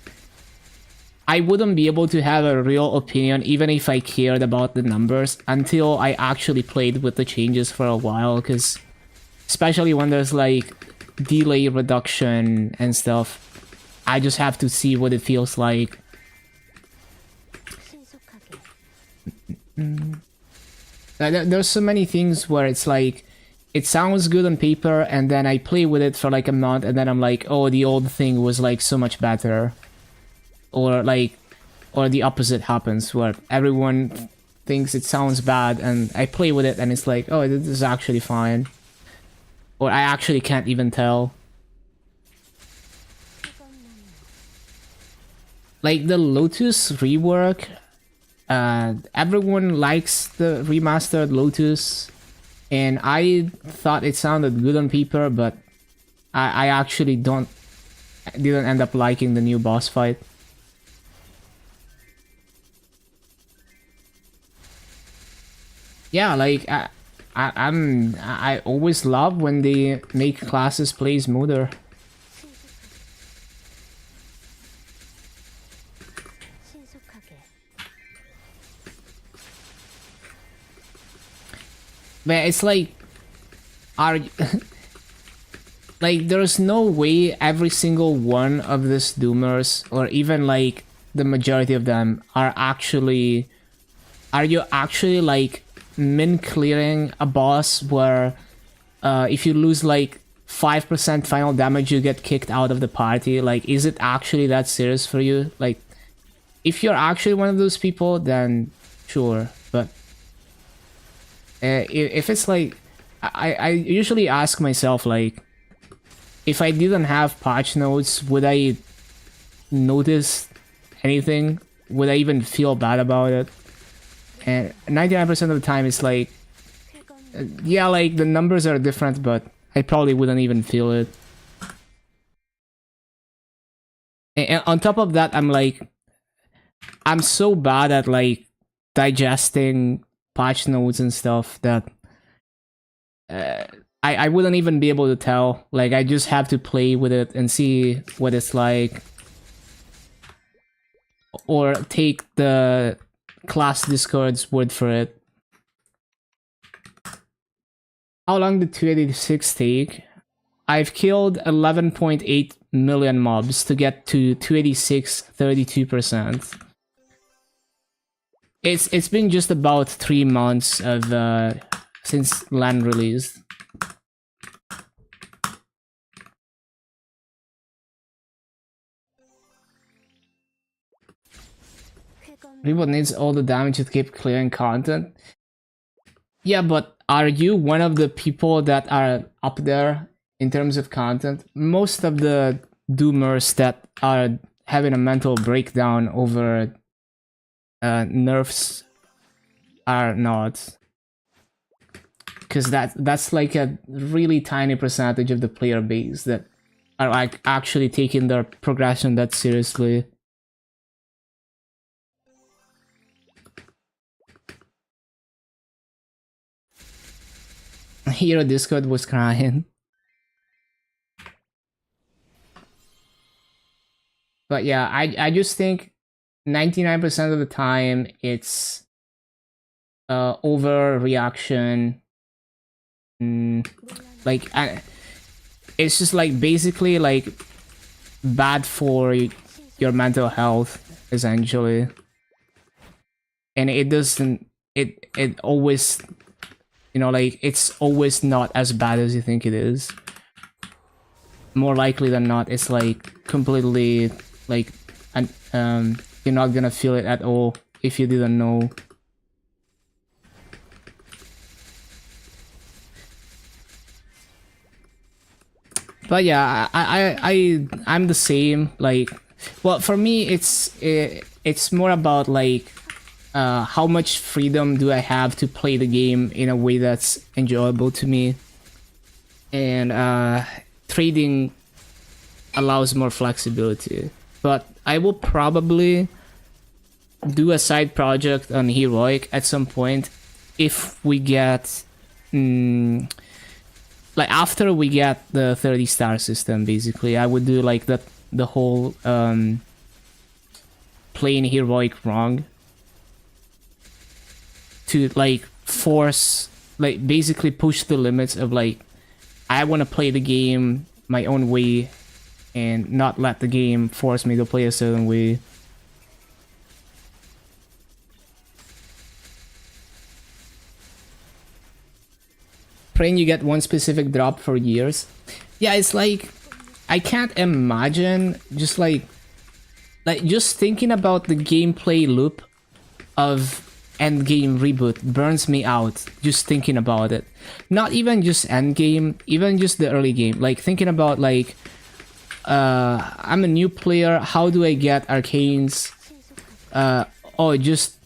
I wouldn't be able to have a real opinion even if I cared about the numbers until I actually played with the changes for a while, because especially when there's like delay reduction and stuff, I just have to see what it feels like. There's so many things where it's like, it sounds good on paper, and then I play with it for like a month, and then I'm like, oh, the old thing was like so much better. Or the opposite happens, where everyone thinks it sounds bad, and I play with it, and it's like, oh, this is actually fine. Or I actually can't even tell. Like, the Lotus rework, everyone likes the remastered Lotus. And I thought it sounded good on paper, but I actually didn't end up liking the new boss fight. Yeah, like, I always love when they make classes play smoother. But it's like, like, there's no way every single one of these doomers, or even like the majority of them, are you actually like min clearing a boss where if you lose like 5% final damage you get kicked out of the party? Like, is it actually that serious for you? Like, if you're actually one of those people, then sure, but if it's like, I usually ask myself, like, if I didn't have patch notes, would I notice anything? Would I even feel bad about it? And 99% of the time it's like, yeah, like, the numbers are different, but I probably wouldn't even feel it. And on top of that, I'm like, I'm so bad at like digesting patch notes and stuff that I wouldn't even be able to tell. Like, I just have to play with it and see what it's like, or take the class Discord's word for it. How long did 286 take? I've killed 11.8 million mobs to get to 286, 32%. It's been just about 3 months of since LAN released. Reboot needs all the damage to keep clearing content. Yeah, but are you one of the people that are up there in terms of content? Most of the doomers that are having a mental breakdown over nerfs are not. Because that's like a really tiny percentage of the player base that are like actually taking their progression that seriously. Hero Discord was crying. But yeah, I just think 99% of the time it's overreaction. Like it's just like basically like bad for your mental health essentially, and it doesn't it always, you know, like it's always not as bad as you think it is. More likely than not, it's like completely like you're not gonna feel it at all if you didn't know. But yeah, I'm the same. Like, well, for me, it's more about like how much freedom do I have to play the game in a way that's enjoyable to me, and trading allows more flexibility. But I will probably do a side project on Heroic at some point if we get like after we get the 30-star system. Basically I would do like the whole playing Heroic wrong to like force, like basically push the limits of like I want to play the game my own way and not let the game force me to play a certain way. Praying you get one specific drop for years. Yeah, it's like I can't imagine just like just thinking about the gameplay loop of endgame reboot burns me out just thinking about it. Not even just endgame, even just the early game. Like thinking about like I'm a new player, how do I get arcanes? Oh, just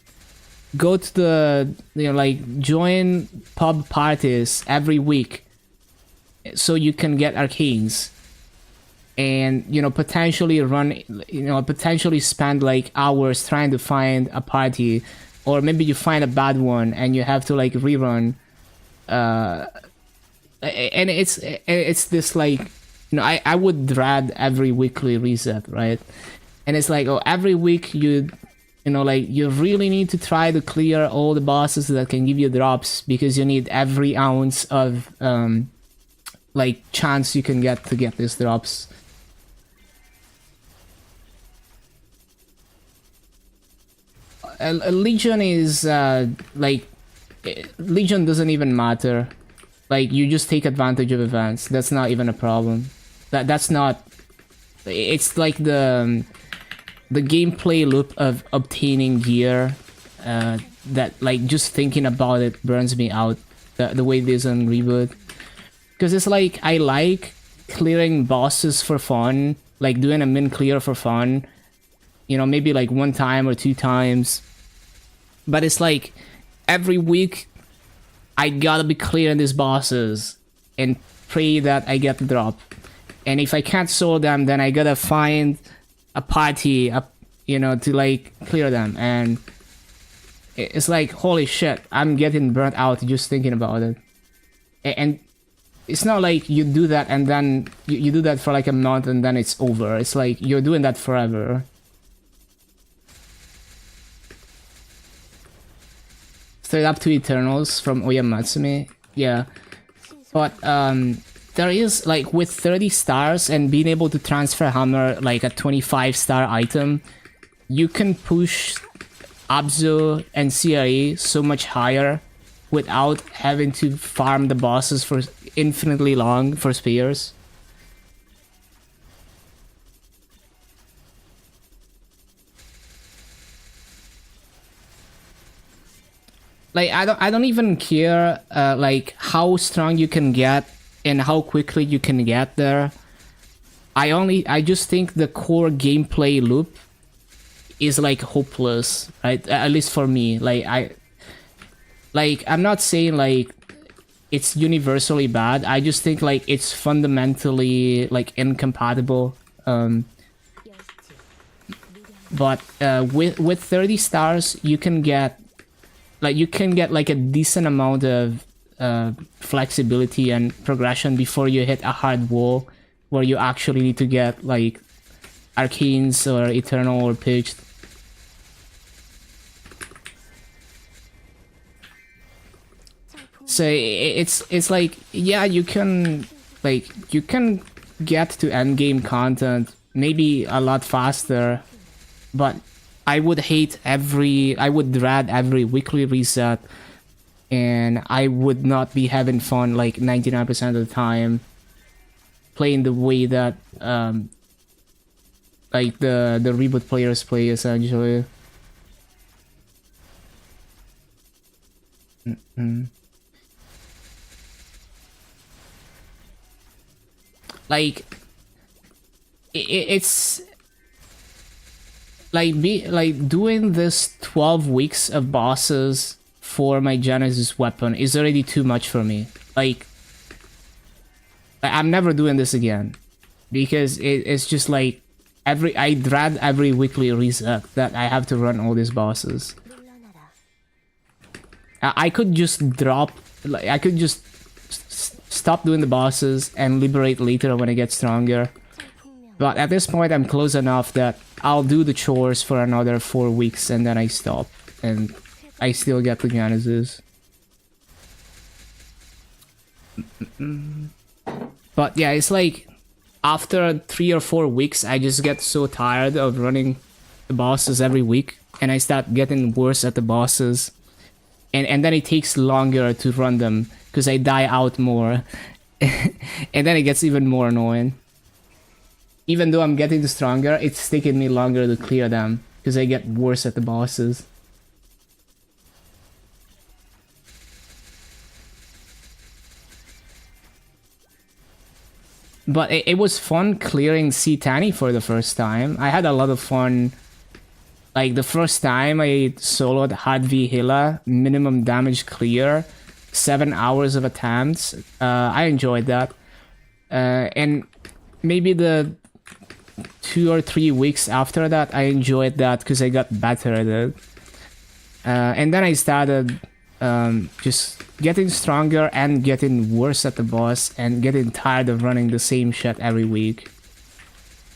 go to the, you know, like join pub parties every week so you can get arcanes, and you know potentially run, you know, potentially spend like hours trying to find a party, or maybe you find a bad one and you have to like rerun, and it's this like, you know, I would dread every weekly reset, right? And it's like, oh, every week you know, like you really need to try to clear all the bosses that can give you drops, because you need every ounce of like chance you can get to get these drops. A Legion is like Legion doesn't even matter. Like you just take advantage of events. That's not even a problem. That's not. It's like the gameplay loop of obtaining gear that like just thinking about it burns me out. The way it is on Reboot, because it's like I like clearing bosses for fun, like doing a min clear for fun, you know, maybe like one time or two times, but it's like every week I gotta be clearing these bosses and pray that I get the drop, and if I can't solve them, then I gotta find a party, you know, to like clear them, and it's like holy shit, I'm getting burnt out just thinking about it. And it's not like you do that and then you do that for like a month and then it's over. It's like you're doing that forever. Straight up to Eternals from Oyamatsumi. Yeah, but there is like with 30 stars and being able to transfer hammer like a 25-star item, you can push Abzu and CRE so much higher without having to farm the bosses for infinitely long for spears. like I don't even care like how strong you can get and how quickly you can get there. I just think the core gameplay loop is like hopeless, right? At least for me. I'm not saying like it's universally bad. I just think like it's fundamentally like incompatible. But with 30 stars, you can get like a decent amount of flexibility and progression before you hit a hard wall where you actually need to get like arcanes or eternal or pitched. So it's like, yeah, you can get to end game content maybe a lot faster, but I would dread every weekly reset, and I would not be having fun like 99% of the time playing the way that like the reboot players play essentially. Like it's like doing this 12 weeks of bosses for my Genesis weapon is already too much for me. Like I'm never doing this again because it's just like I dread every weekly reset that I have to run all these bosses. I could just drop, like I could just stop doing the bosses and liberate later when I get stronger. But at this point, I'm close enough that I'll do the chores for another 4 weeks and then I stop. And I still get the Genesis. But yeah, it's like after 3 or 4 weeks, I just get so tired of running the bosses every week. And I start getting worse at the bosses. And then it takes longer to run them because I die out more. And then it gets even more annoying. Even though I'm getting stronger, it's taking me longer to clear them because I get worse at the bosses. But it was fun clearing Ctani for the first time. I had a lot of fun. Like the first time I soloed Hard V Hila, minimum damage clear, 7 hours of attempts. I enjoyed that. And maybe the 2 or 3 weeks after that, I enjoyed that because I got better at it. And then I started just getting stronger and getting worse at the boss and getting tired of running the same shit every week.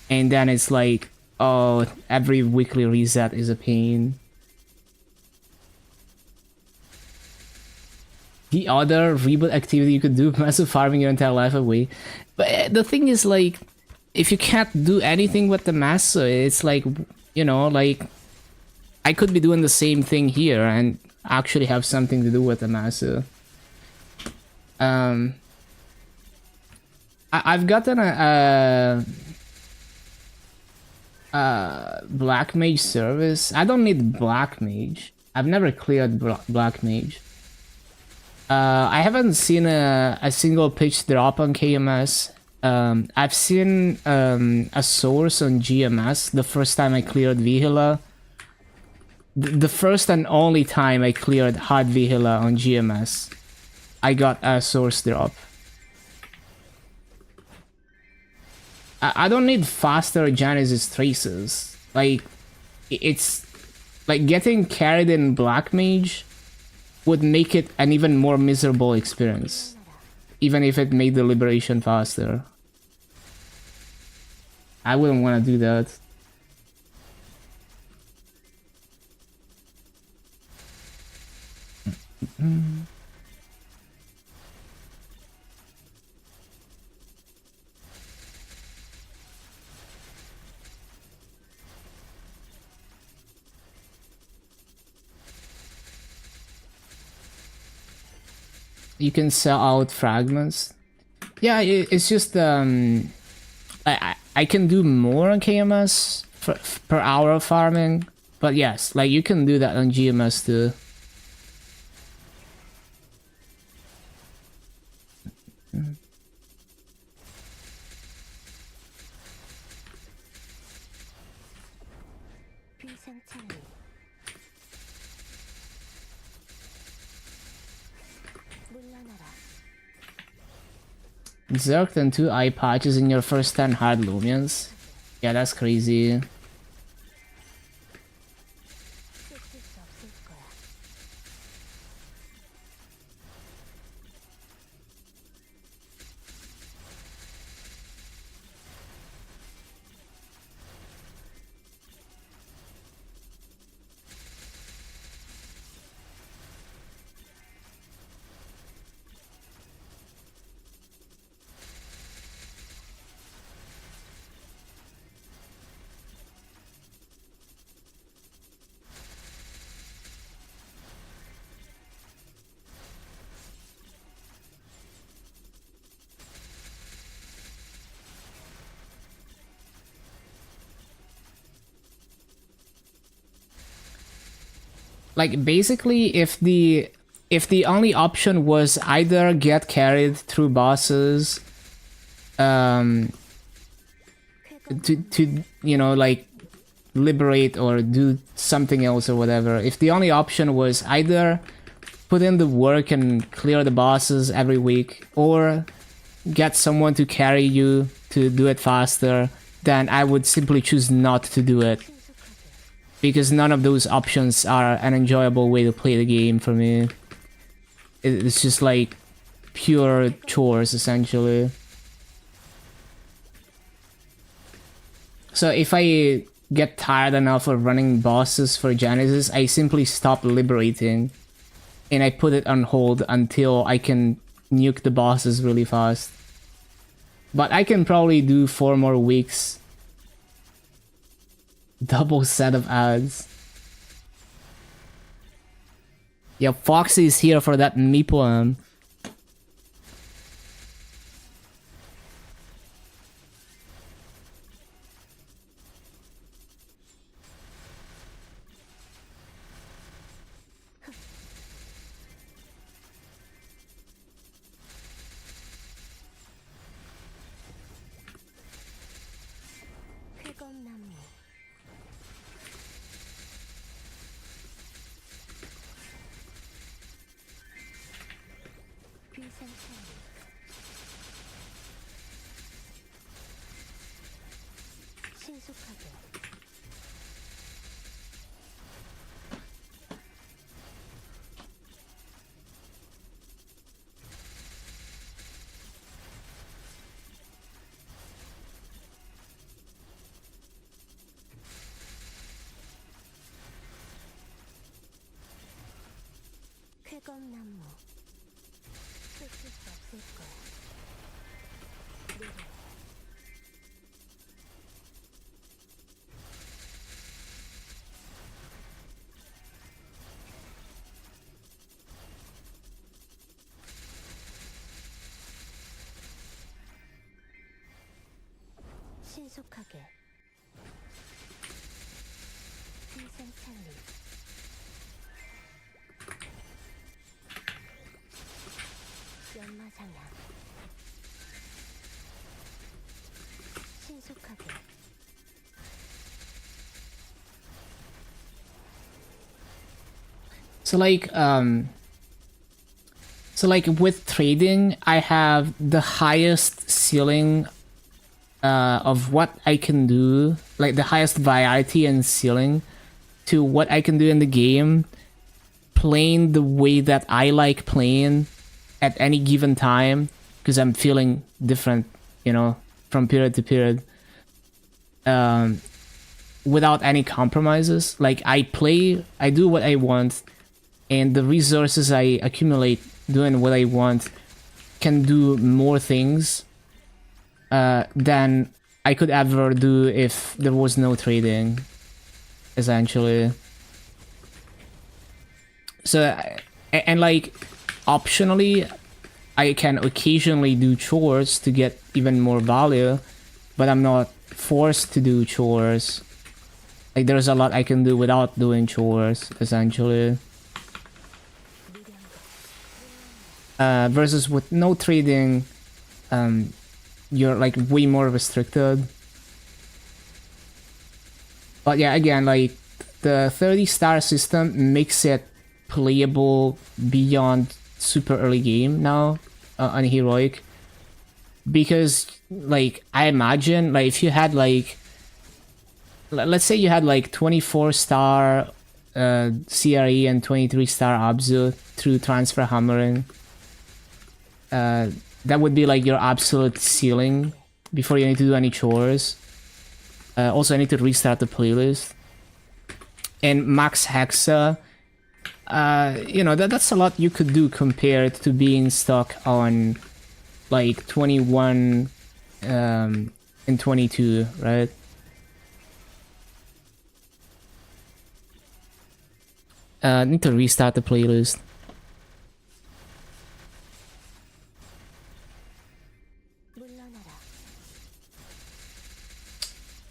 And then it's like, oh, every weekly reset is a pain. The other reboot activity you could do, massive farming your entire life away. But the thing is, like, if you can't do anything with the master, it's like, you know, like, I could be doing the same thing here and actually have something to do with the master. I've gotten a Black Mage service. I don't need Black Mage. I've never cleared Black Mage. I haven't seen a single pitch drop on KMS. I've seen a source on GMS the first time I cleared Vihila. The first and only time I cleared Hard Vihila on GMS, I got a source drop. I don't need faster Genesis traces. Like, it's like getting carried in Black Mage would make it an even more miserable experience, even if it made the liberation faster. I wouldn't want to do that. You can sell out fragments. Yeah, it's just I can do more on KMS per hour of farming, but yes, like you can do that on GMS too. 비상창리 물러나라. Zerked and 2 eye patches in your first 10 hard Lumions. Yeah, that's crazy. 쓰쓸 수 없을 거야. Like basically if the only option was either get carried through bosses to you know, like liberate or do something else or whatever, if the only option was either put in the work and clear the bosses every week or get someone to carry you to do it faster, then I would simply choose not to do it. Because none of those options are an enjoyable way to play the game for me. It's just like pure chores, essentially. So if I get tired enough of running bosses for Genesis, I simply stop liberating. And I put it on hold until I can nuke the bosses really fast. But I can probably do 4 more weeks. Double set of ads. Yeah, Foxy's here for that meeple. 쾌검나무 비상창리 신속하게 쾌검나무 쓰쓸 수 없을 거야. 느려 신속하게 비상창리 연마상야 신속하게 So like with trading, I have the highest ceiling of what I can do, like the highest variety and ceiling to what I can do in the game, playing the way that I like playing at any given time, because I'm feeling different, you know, from period to period, without any compromises. Like I do what I want, and the resources I accumulate doing what I want can do more things than I could ever do if there was no trading, essentially. So, and like, optionally, I can occasionally do chores to get even more value, but I'm not forced to do chores. Like, there's a lot I can do without doing chores, essentially. Versus with no trading, you're like way more restricted. But yeah, again, like the 30-star system makes it playable beyond super early game now on heroic, because like I imagine like if you had like let's say you had like 24-star CRE and 23-star Abzu through transfer hammering, that would be like your absolute ceiling before you need to do any chores. Also, I need to restart the playlist. And max hexa, you know, that's a lot you could do compared to being stuck on like 21 and 22, right? Need to restart the playlist.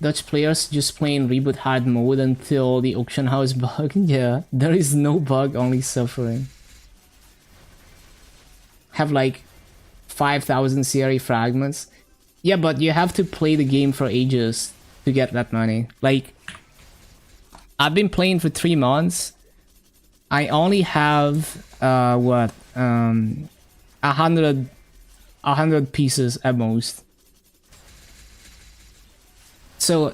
Dutch players just playing reboot hard mode until the auction house bug. Yeah, there is no bug, only suffering. Have like 5,000 CRE fragments. Yeah, but you have to play the game for ages to get that money. Like, I've been playing for 3 months. I only have 100 pieces at most. So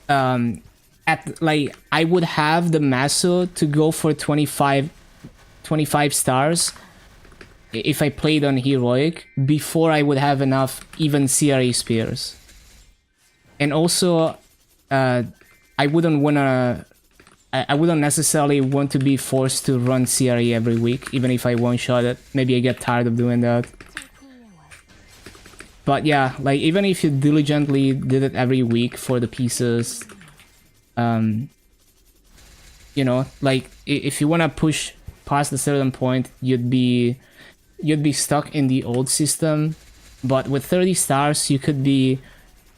at like I would have the Maso to go for 25 stars if I played on heroic before I would have enough even CRE spears. And also I wouldn't necessarily want to be forced to run CRE every week, even if I one-shot it. Maybe I get tired of doing that. But yeah, like even if you diligently did it every week for the pieces, you know, like if you want to push past a certain point, you'd be stuck in the old system. But with 30 stars, you could be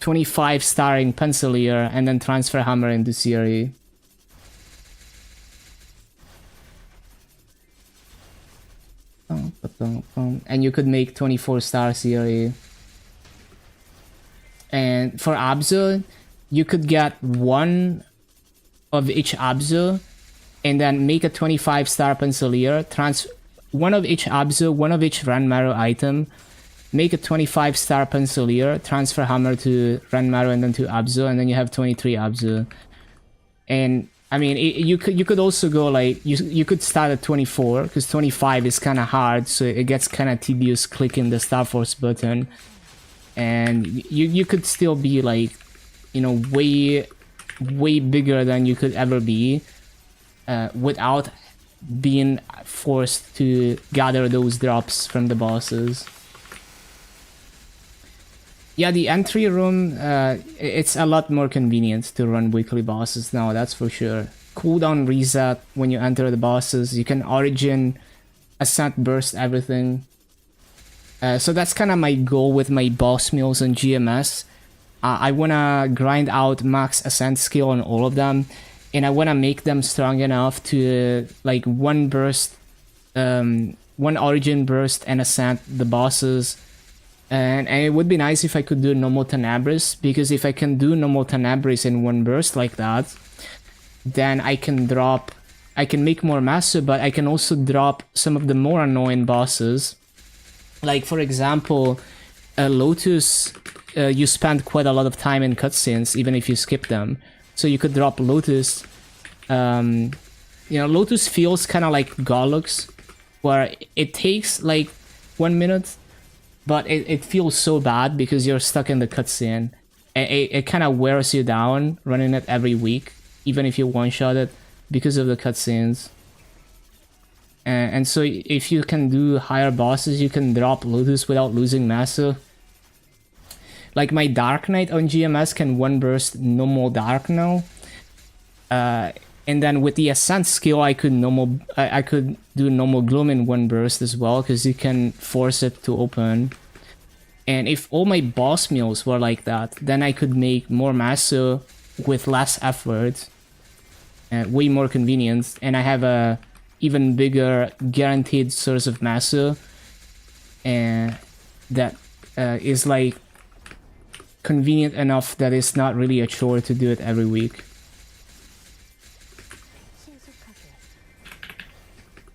25 starring Pencilier and then transfer hammer into CRE. And you could make 24-star CRE. And for Abzu, you could get one of each Abzu and then make a 25-star Pencilier, one of each Abzu, one of each Renmaru item, make a 25-star Pencilier, transfer hammer to Renmaru and then to Abzu, and then you have 23 Abzu. And I mean, you could also go like, you could start at 24, because 25 is kind of hard, so it gets kind of tedious clicking the Star Force button. And you could still be like, you know, way bigger than you could ever be without being forced to gather those drops from the bosses. Yeah, the entry room, it's a lot more convenient to run weekly bosses now, that's for sure. Cooldown reset when you enter the bosses. You can origin, ascent, burst, everything. So that's kind of my goal with my boss meals on GMS. I want to grind out max ascent skill on all of them, and I want to make them strong enough to like one origin burst and ascent the bosses. And it would be nice if I could do normal Tenebris, because if I can do normal Tenebris in one burst like that, then I can make more master, but I can also drop some of the more annoying bosses. Like, for example, Lotus, you spend quite a lot of time in cutscenes, even if you skip them. So you could drop Lotus. You know, Lotus feels kind of like Gollux, where it takes like 1 minute, but it feels so bad because you're stuck in the cutscene. It kind of wears you down running it every week, even if you one-shot it, because of the cutscenes. And so if you can do higher bosses, you can drop Lotus without losing Massive. Like my Dark Knight on GMS can one burst normal Dark now. And then with the Ascent skill, I could do normal Gloom in one burst as well, because you can force it to open. And if all my boss meals were like that, then I could make more Massive with less effort. Way more convenient, and I have a even bigger guaranteed source of Masu. and that is like convenient enough that it's not really a chore to do it every week. 신속하게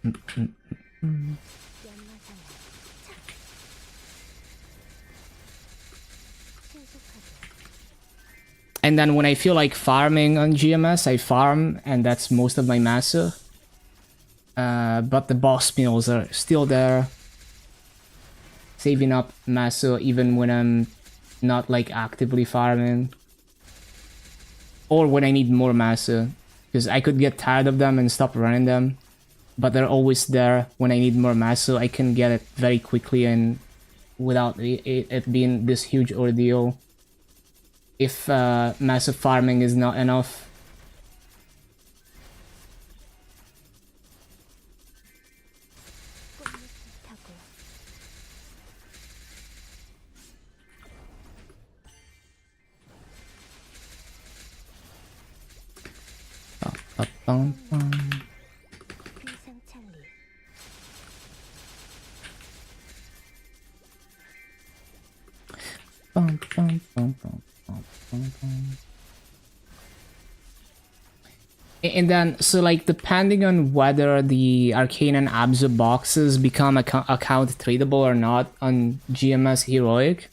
연마상을 신속하게 And then when I feel like farming on GMS, I farm, and that's most of my massa. But the boss meals are still there, saving up massa even when I'm not like actively farming, or when I need more massa, because I could get tired of them and stop running them, but they're always there when I need more massa. I can get it very quickly and without it being this huge ordeal. If massive farming is not enough. 꽃잎을 타고 휘상찰리 And then, so like, depending on whether the Arcane and Abzu boxes become account tradable or not on GMS Heroic,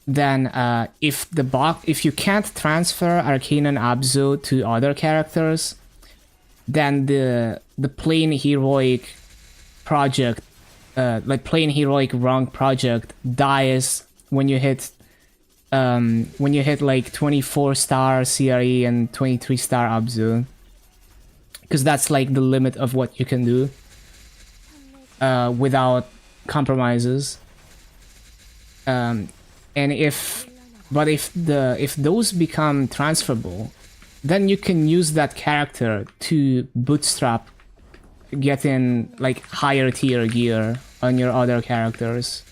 then if you can't transfer Arcane and Abzu to other characters, then the plain Heroic project, like plain Heroic Wrong project, dies when you hit like 24-star CRE and 23-star Abzu, because that's like the limit of what you can do without compromises. And if those become transferable, then you can use that character to bootstrap getting like higher tier gear on your other characters.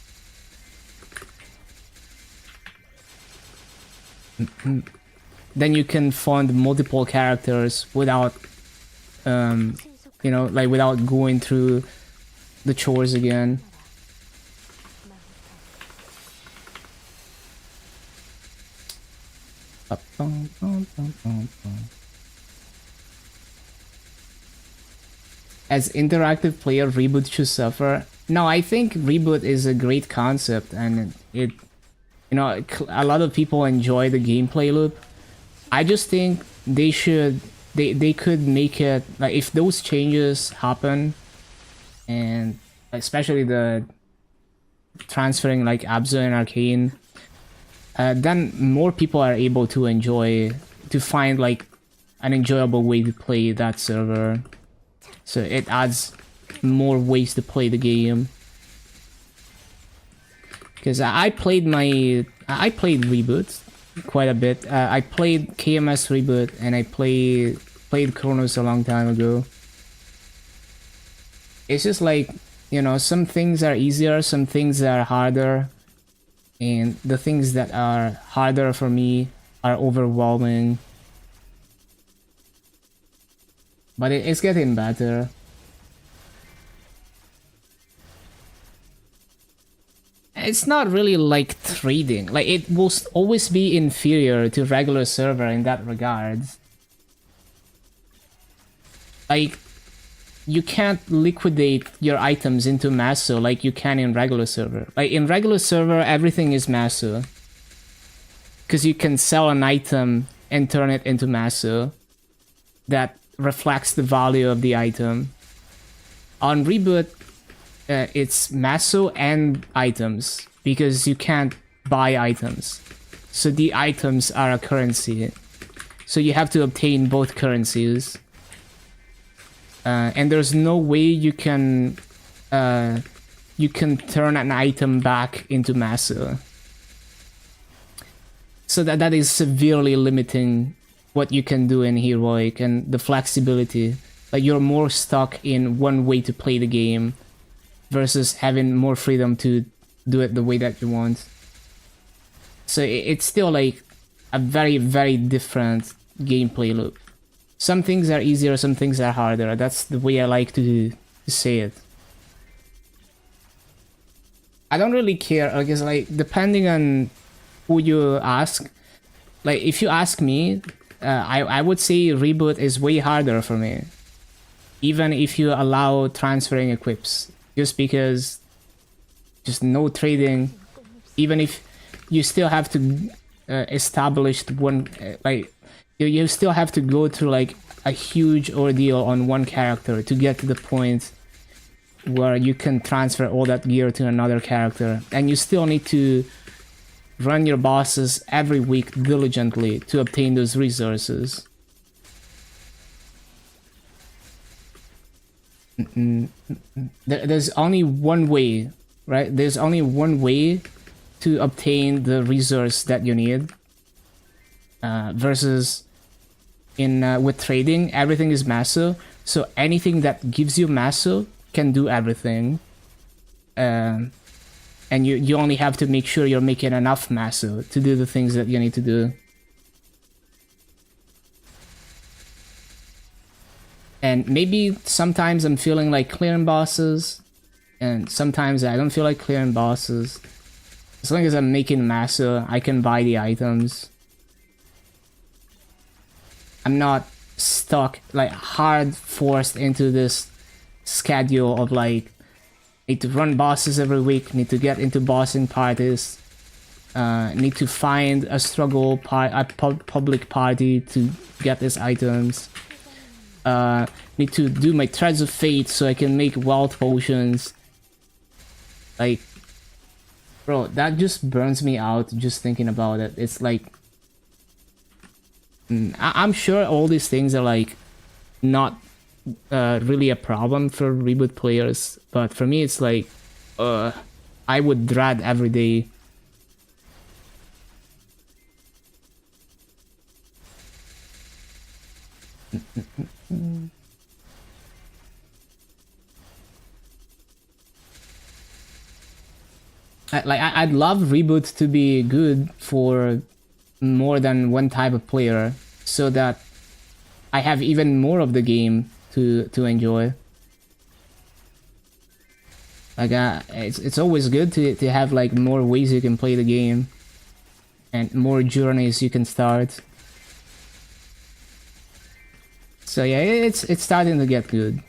Then you can fund multiple characters without you know, like without going through the chores again. As interactive player, reboot should suffer. No, I think reboot is a great concept, and it, you know, a lot of people enjoy the gameplay loop. I just think they could make it like, if those changes happen, and especially the transferring like Abzu and Arcane, then more people are able to find like an enjoyable way to play that server. So it adds more ways to play the game. Because I played Reboot quite a bit. I played KMS Reboot, and I played Chronos a long time ago. It's just like, you know, some things are easier, some things are harder, and the things that are harder for me are overwhelming. But it's getting better. It's not really like trading. Like, it will always be inferior to regular server in that regard. Like, you can't liquidate your items into Maso like you can in regular server. Like, in regular server, everything is Maso, because you can sell an item and turn it into Maso that reflects the value of the item. On Reboot, it's Maso and items, because you can't buy items. So the items are a currency. So you have to obtain both currencies. And there's no way you can turn an item back into Maso. So that is severely limiting what you can do in Heroic, and the flexibility. Like, you're more stuck in one way to play the game versus having more freedom to do it the way that you want. So it's still like a very, very different gameplay loop. Some things are easier, some things are harder. That's the way I like to say it. I don't really care because like depending on who you ask, like if you ask me, I would say reboot is way harder for me, even if you allow transferring equips, just because just no trading, even if you still have to establish one like you still have to go through like a huge ordeal on one character to get to the point where you can transfer all that gear to another character, and you still need to run your bosses every week diligently to obtain those resources. There's only one way, right? There's only one way to obtain the resource that you need. Versus in with trading, everything is maso, so anything that gives you maso can do everything. And you only have to make sure you're making enough maso to do the things that you need to do. And maybe sometimes I'm feeling like clearing bosses, and sometimes I don't feel like clearing bosses. As long as I'm making maso, I can buy the items. I'm not stuck, like hard forced into this schedule of like need to run bosses every week, need to get into bossing parties, need to find a struggle public party to get these items. Need to do my threads of fate so I can make wealth potions. Like, bro, that just burns me out just thinking about it. It's like, I'm sure all these things are like not really a problem for reboot players, but for me it's like, I would dread every day. I'd love reboot to be good for more than one type of player, so that I have even more of the game to enjoy. Like it's always good to have like more ways you can play the game and more journeys you can start. So yeah, it's starting to get good.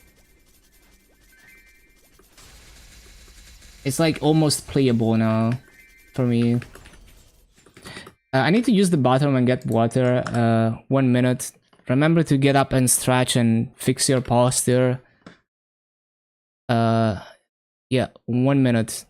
It's like almost playable now for me. I need to use the bathroom and get water. 1 minute. Remember to get up and stretch and fix your posture. Yeah, 1 minute.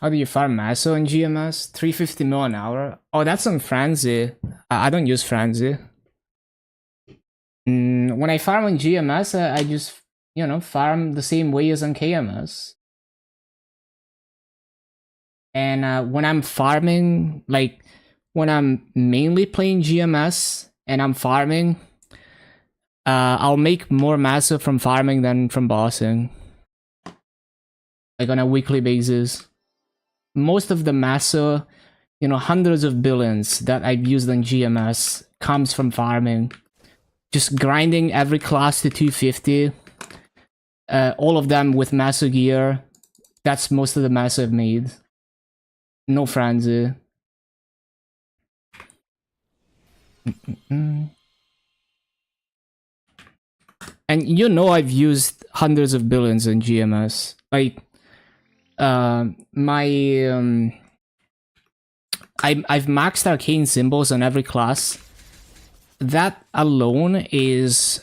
How do you farm Maso in GMS? 350 mil an hour? Oh, that's on Frenzy. I don't use Frenzy. When I farm on GMS, I just, you know, farm the same way as on KMS. And when I'm farming, like, when I'm mainly playing GMS and I'm farming, I'll make more Maso from farming than from bossing. Like, on a weekly basis. Most of the Maso, you know, hundreds of billions that I've used on GMS comes from farming. Just grinding every class to 250. All of them with Maso gear. That's most of the Maso I've made. No Frenzy. And you know I've used hundreds of billions in GMS. Like, I've maxed arcane symbols on every class. That alone is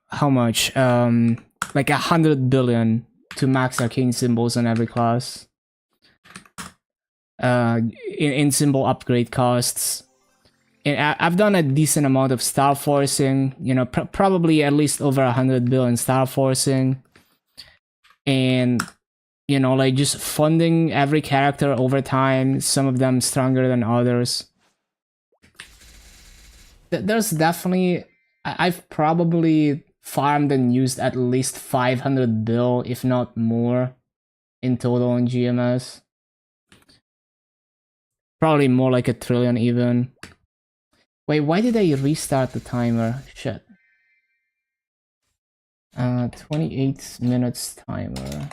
how much? Like 100 billion to max arcane symbols on every class. In symbol upgrade costs. And I've done a decent amount of star forcing, you know, probably at least over 100 billion star forcing. And, you know, like just funding every character over time, some of them stronger than others. There's definitely, I've probably farmed and used at least 500 bill, if not more, in total in GMS. Probably more like 1 trillion even. Wait, why did I restart the timer? Shit. 28 minutes timer.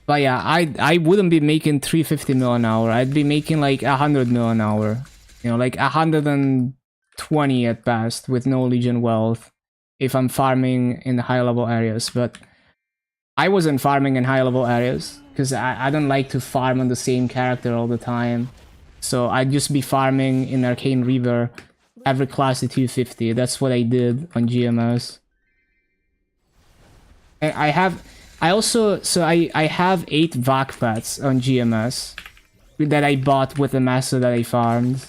But yeah, I wouldn't be making 350 mil an hour. I'd be making like 100 mil an hour. You know, like 120 at best with no Legion wealth if I'm farming in the high level areas. But I wasn't farming in high level areas because I don't like to farm on the same character all the time. So I'd just be farming in Arcane Reaver every class to 250. That's what I did on GMS. And I have 8 VAC pets on GMS that I bought with the master that I farmed.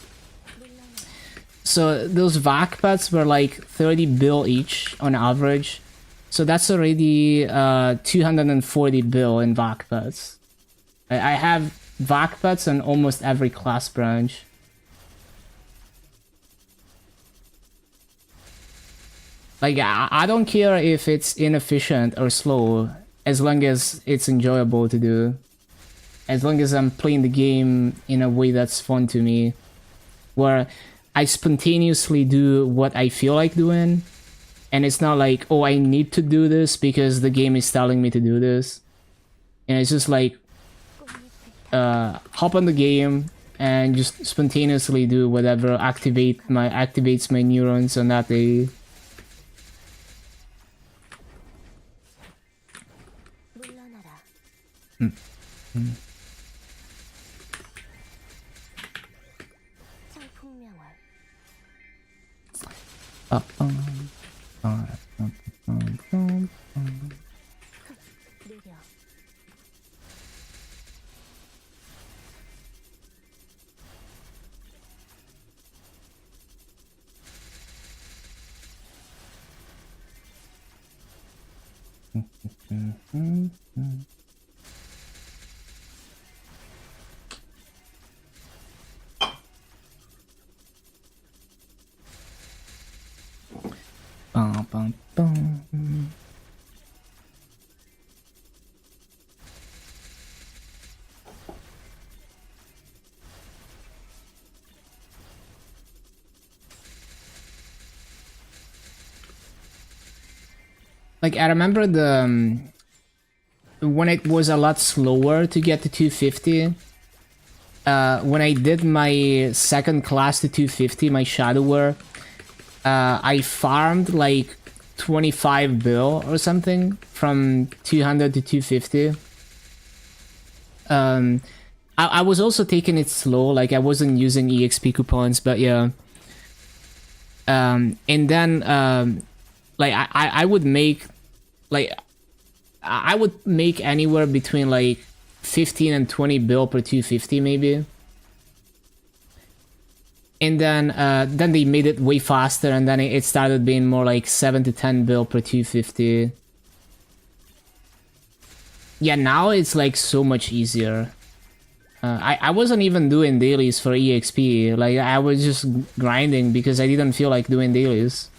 So those VAC pets were like 30 bill each on average. So that's already 240 bill in VAC pets. I have VAC pets on almost every class branch. Like, I don't care if it's inefficient or slow, as long as it's enjoyable to do. As long as I'm playing the game in a way that's fun to me. Where I spontaneously do what I feel like doing. And it's not like, oh, I need to do this because the game is telling me to do this. And it's just like, hop on the game and just spontaneously do whatever activates my neurons on that day. Like, I remember the when it was a lot slower to get to 250. When I did my second class to 250, my Shadower, I farmed like 25 bill or something from 200 to 250. I was also taking it slow, like I wasn't using EXP coupons, but yeah. And then like I would make, like, I would make anywhere between like 15 and 20 bill per 250 maybe. And then they made it way faster, and then it started being more like 7 to 10 bill per 250. Yeah, now it's like so much easier. I wasn't even doing dailies for EXP. Like, I was just grinding because I didn't feel like doing dailies.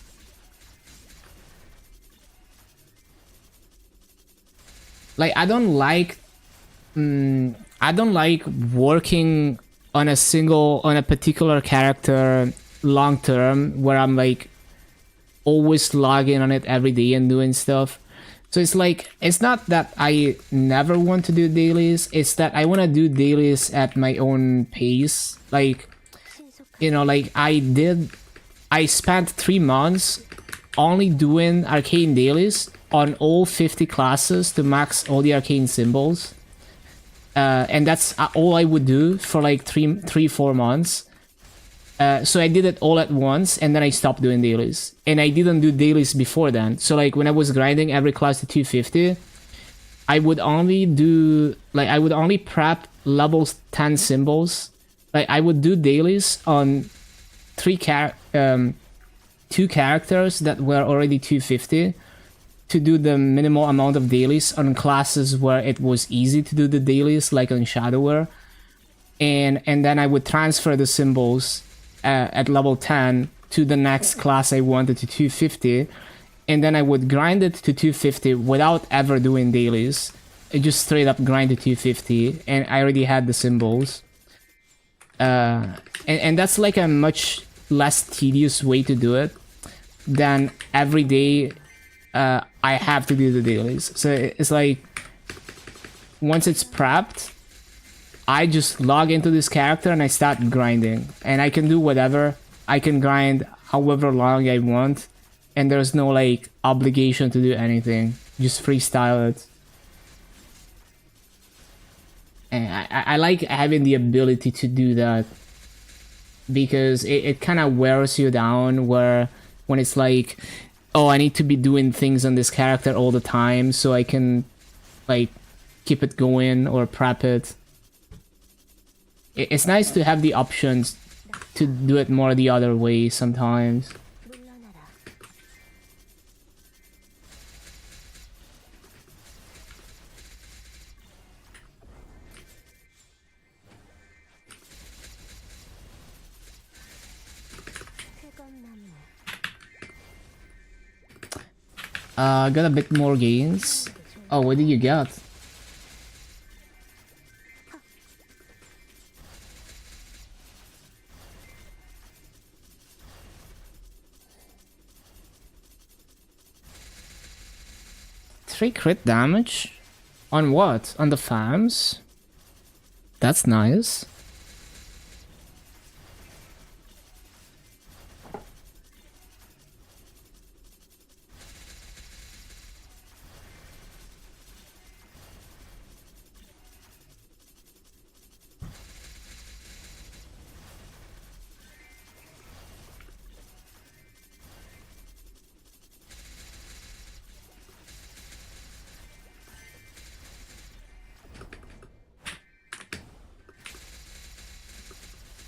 Like, I don't like working on a particular character long term, where I'm like always logging on it every day and doing stuff. So it's like, it's not that I never want to do dailies, it's that I want to do dailies at my own pace. Like, you know, like I spent 3 months only doing arcane dailies on all 50 classes to max all the arcane symbols. And that's all I would do for like 4 months. So I did it all at once, and then I stopped doing dailies. And I didn't do dailies before then. So like when I was grinding every class to 250, I would only prep levels 10 symbols. Like, I would do dailies on 2 characters that were already 250, to do the minimal amount of dailies on classes where it was easy to do the dailies, like on Shadower. And then I would transfer the symbols at level 10 to the next class I wanted to 250, and then I would grind it to 250 without ever doing dailies. I just straight up grind to 250, and I already had the symbols. And that's like a much less tedious way to do it than every day I have to do the dailies. So it's like, once it's prepped, I just log into this character and I start grinding. And I can do whatever. I can grind however long I want. And there's no like obligation to do anything. Just freestyle it. And I like having the ability to do that. Because it kind of wears you down, when it's like, oh, I need to be doing things on this character all the time so I can like keep it going or prep it. It's nice to have the options to do it more the other way sometimes. Got a bit more gains. Oh, what did you get? Three crit damage? On what? On the farms? That's nice.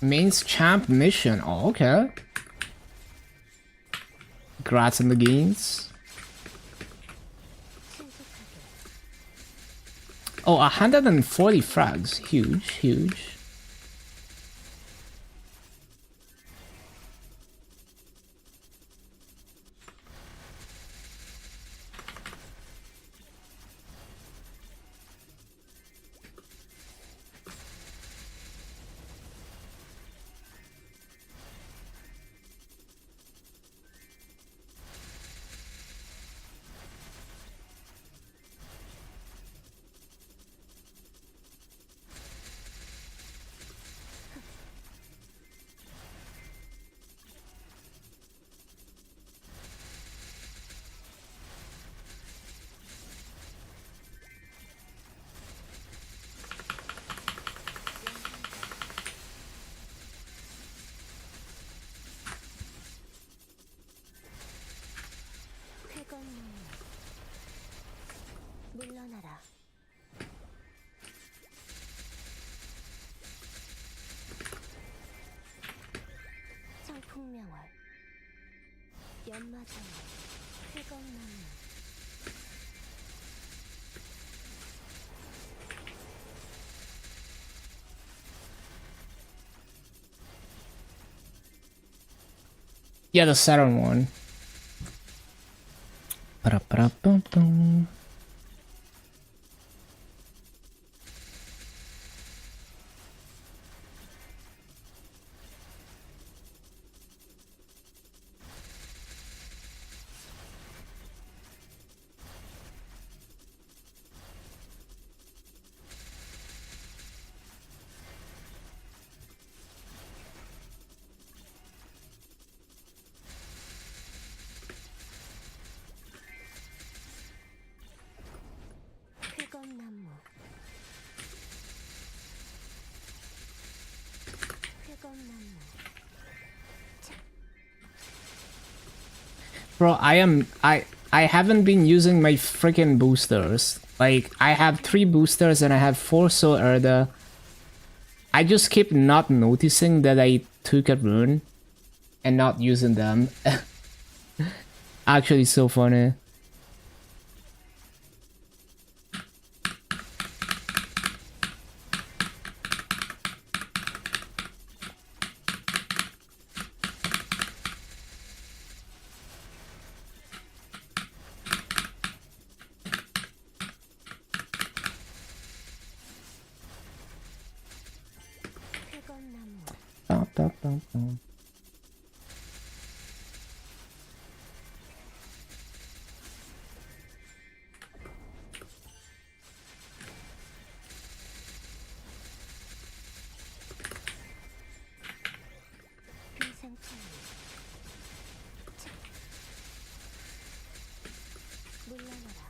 Mains champ mission. Oh, okay. Congrats on the gains. Oh, 140 frags. Huge, huge. 연마장에 쾌검나무 Yeah, the Saturn one. Ba-da-ba-da-bum-bum. 쾌검나무 쾌검나무 Bro, I haven't been using my freaking boosters. Like, I have 3 boosters and I have 4 Soul Erda. I just keep not noticing that I took a rune and not using them. Actually, so funny. 쾌검나무 Ba-ba-ba-bum. 비상창 물러나라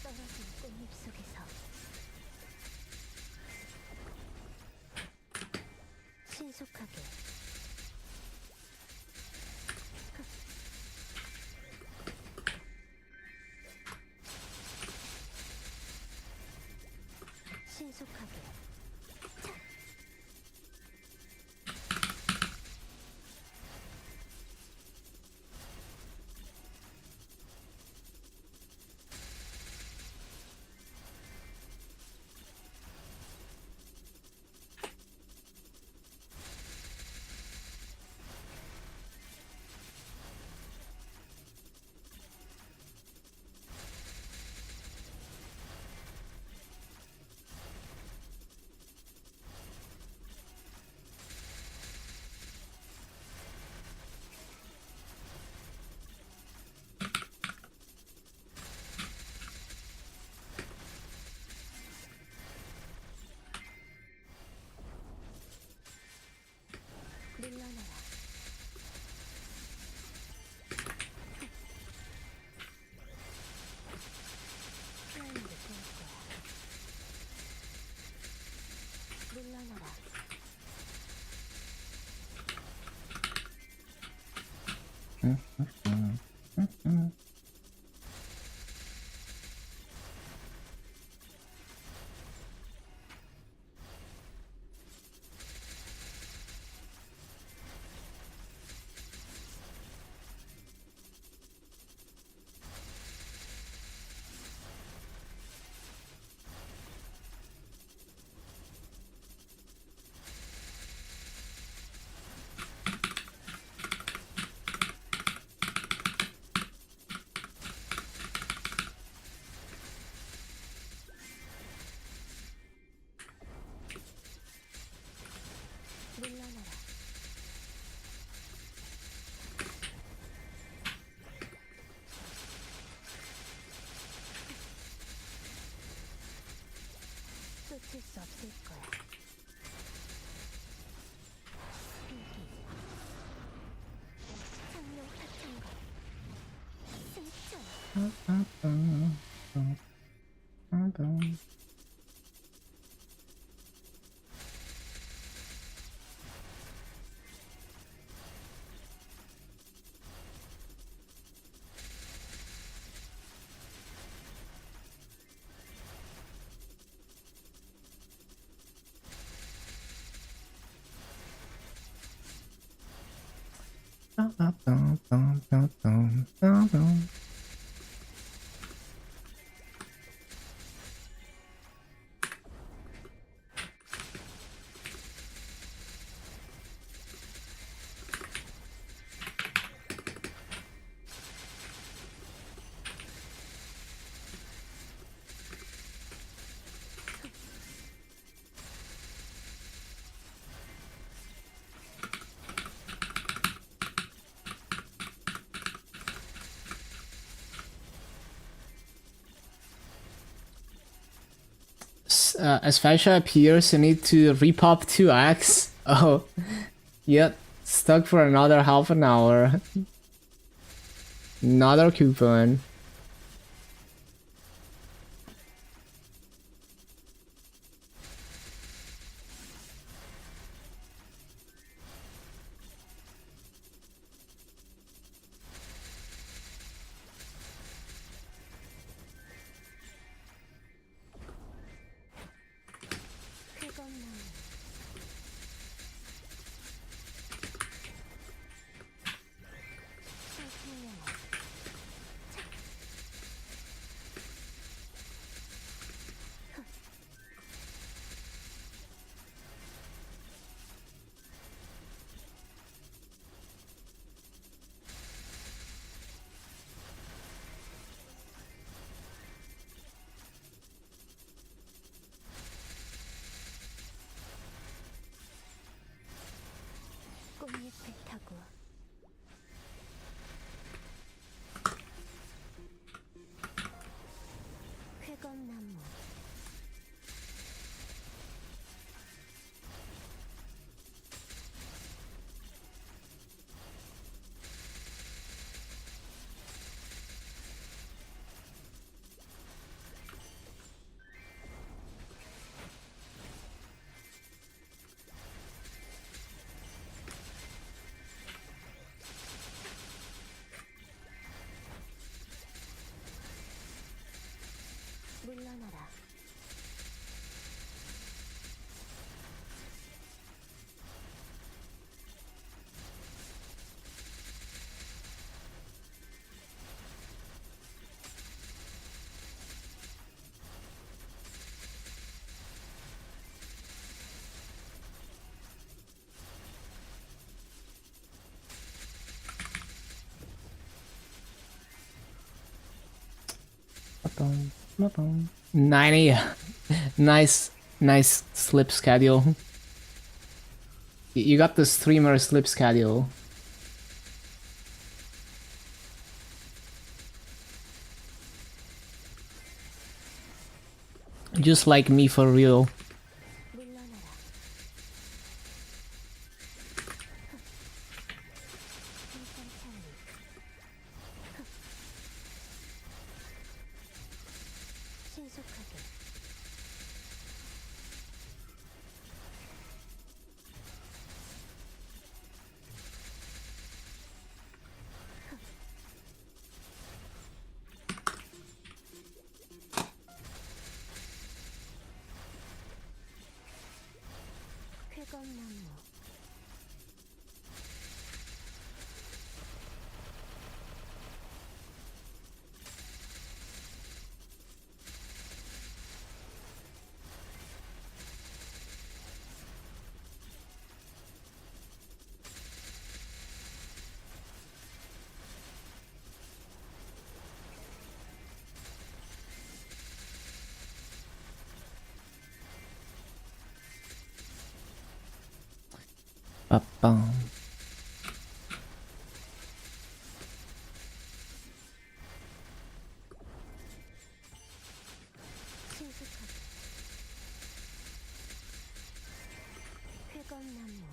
떨어진 꽃잎 속에서 신속하게 신속하게 물러나라 피하는 게 좋을 거야 물러나라 As Fascia appears, you need to repop 2x. Oh, yep. Stuck for another half an hour. Another coupon. 쾌검나무 설탕영화 꽃잎을 타고 쾌검나무 물러나라. Ba-bum, ba-bum. 90. Nice sleep schedule. You got the streamer sleep schedule. Just like me for real. 물러나라. 생선 차오리. 신속하게. 쾌검나무 Ba-bum. 신속하게. 쾌검나무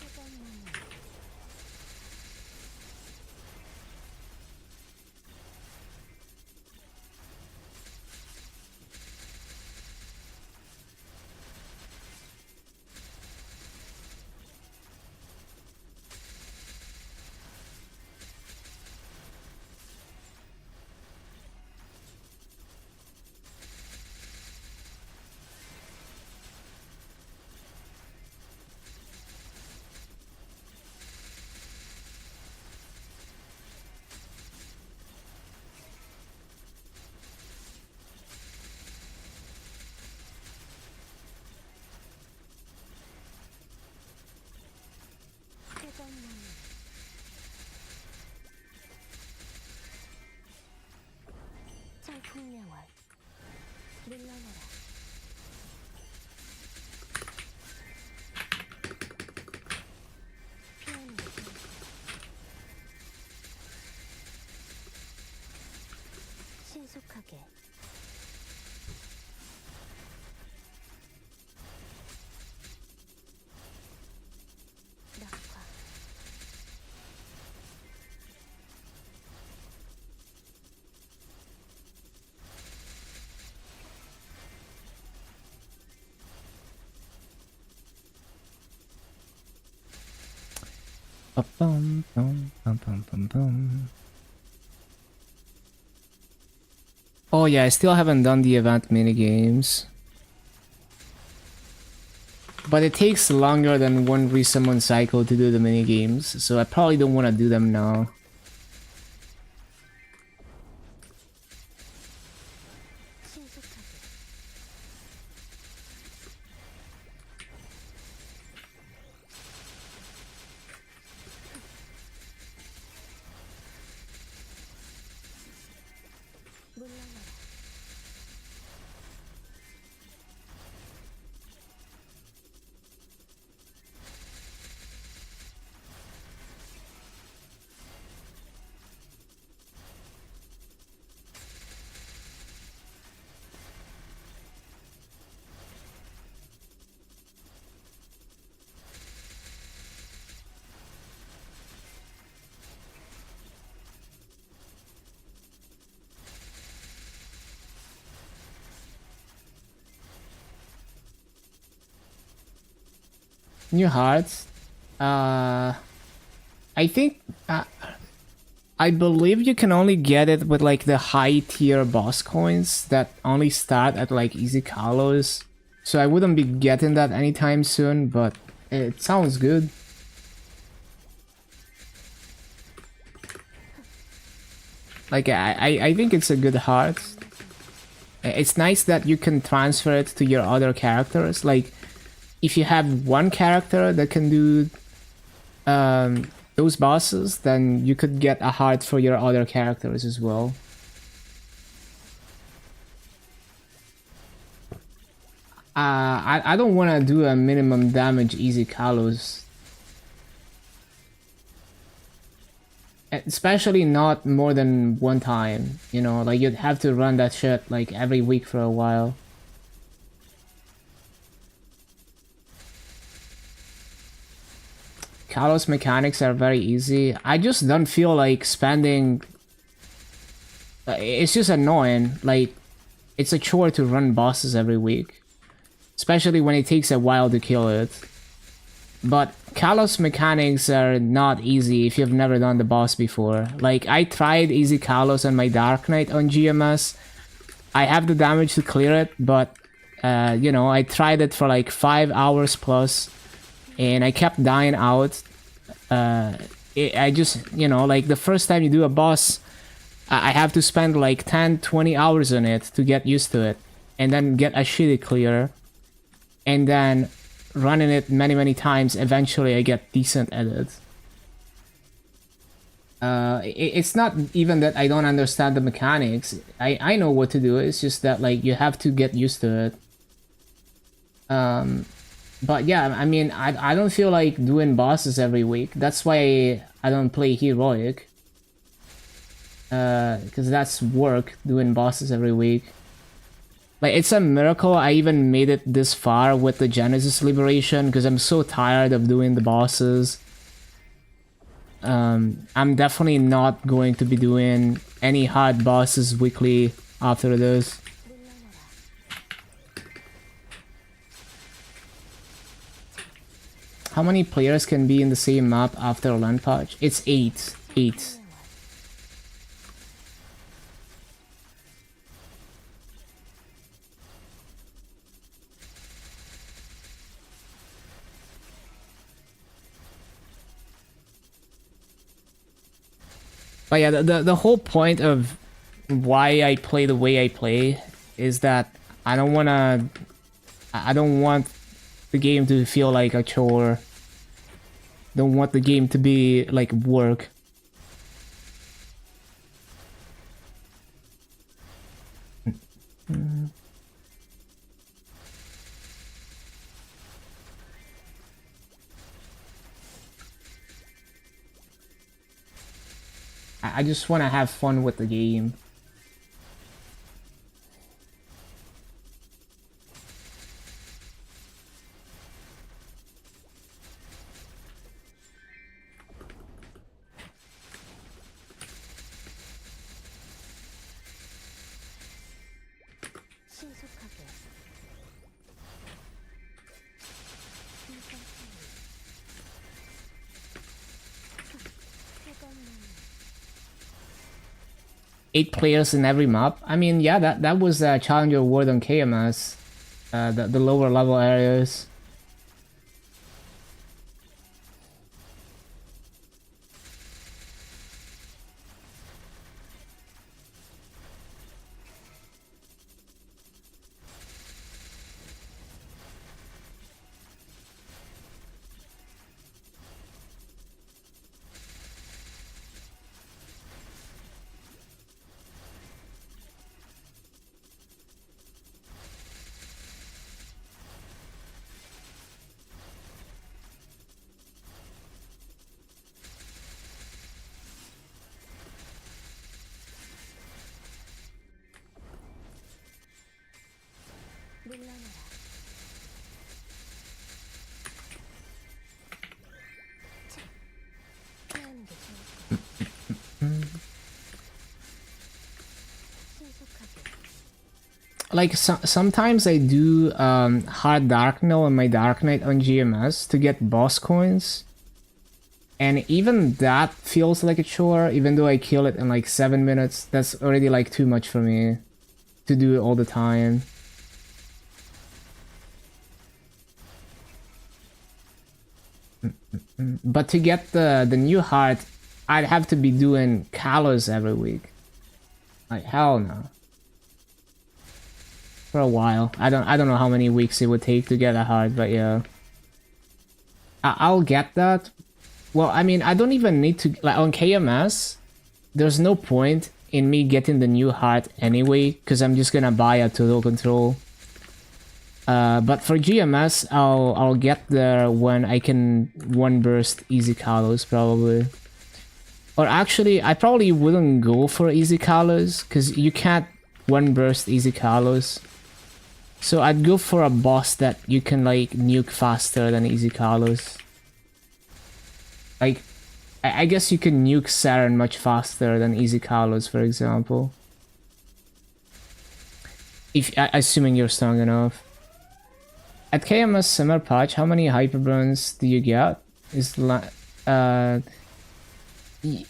쾌검나무 Ba-bum, bum, bum, bum, bum, bum. Oh yeah, I still haven't done the event minigames. But it takes longer than one resummon cycle to do the minigames, so I probably don't want to do them now. New hearts. I think I believe you can only get it with like the high tier boss coins that only start at like easy Kalos. So I wouldn't be getting that anytime soon, but it sounds good. Like I think it's a good heart. It's nice that you can transfer it to your other characters. Like if you have one character that can do those bosses, then you could get a heart for your other characters as well. I don't want to do a minimum damage easy Kalos. Especially not more than one time, you know, like you'd have to run that shit like every week for a while. Kalos mechanics are very easy. I just don't feel like spending... It's just annoying, like, it's a chore to run bosses every week. Especially when it takes a while to kill it. But Kalos mechanics are not easy if you've never done the boss before. Like, I tried easy Kalos on my Dark Knight on GMS. I have the damage to clear it, but, you know, I tried it for like 5 hours plus, and I kept dying out. I just, you know, like the first time you do a boss, I have to spend like 10-20 hours on it to get used to it, and then get a shitty clear, and then running it many times, eventually I get decent at it. It's not even that I don't understand the mechanics. I know what to do. It's just that like you have to get used to it. But yeah, I mean, I don't feel like doing bosses every week. That's why I don't play Heroic. Because that's work, doing bosses every week. Like, it's a miracle I even made it this far with the Genesis Liberation, because I'm so tired of doing the bosses. I'm definitely not going to be doing any hard bosses weekly after this. How many players can be in the same map after a land patch? It's 8. 8. But yeah, the whole point of why I play the way I play is that I don't want the game to feel like a chore. Don't want the game to be like work. I just want to have fun with the game. 8 players in every map. I mean, yeah, that was a Challenger Award on KMS. The lower level areas. 물러나라. 자, 피하는 게 좋을 거야. 신속하게. Like sometimes I do hard dark now on my Dark Knight on GMS to get boss coins. And even that feels like a chore, even though I kill it in like 7 minutes. That's already like too much for me to do it all the time. But to get the new heart, I'd have to be doing Kalos every week. Like hell no. For a while. I don't know how many weeks it would take to get a heart, but yeah. I'll get that. Well, I mean, I don't even need to, like on KMS, there's no point in me getting the new heart anyway, because I'm just gonna buy a Total Control. But for GMS, I'll get there when I can one burst Easy Kalos probably. Or actually, I probably wouldn't go for Easy Kalos, because you can't one burst Easy Kalos. So I'd go for a boss that you can like nuke faster than Easy Kalos. Like, I guess you can nuke Saren much faster than Easy Kalos, for example. Assuming you're strong enough. At KMS Summer Patch, how many Hyperburns do you get?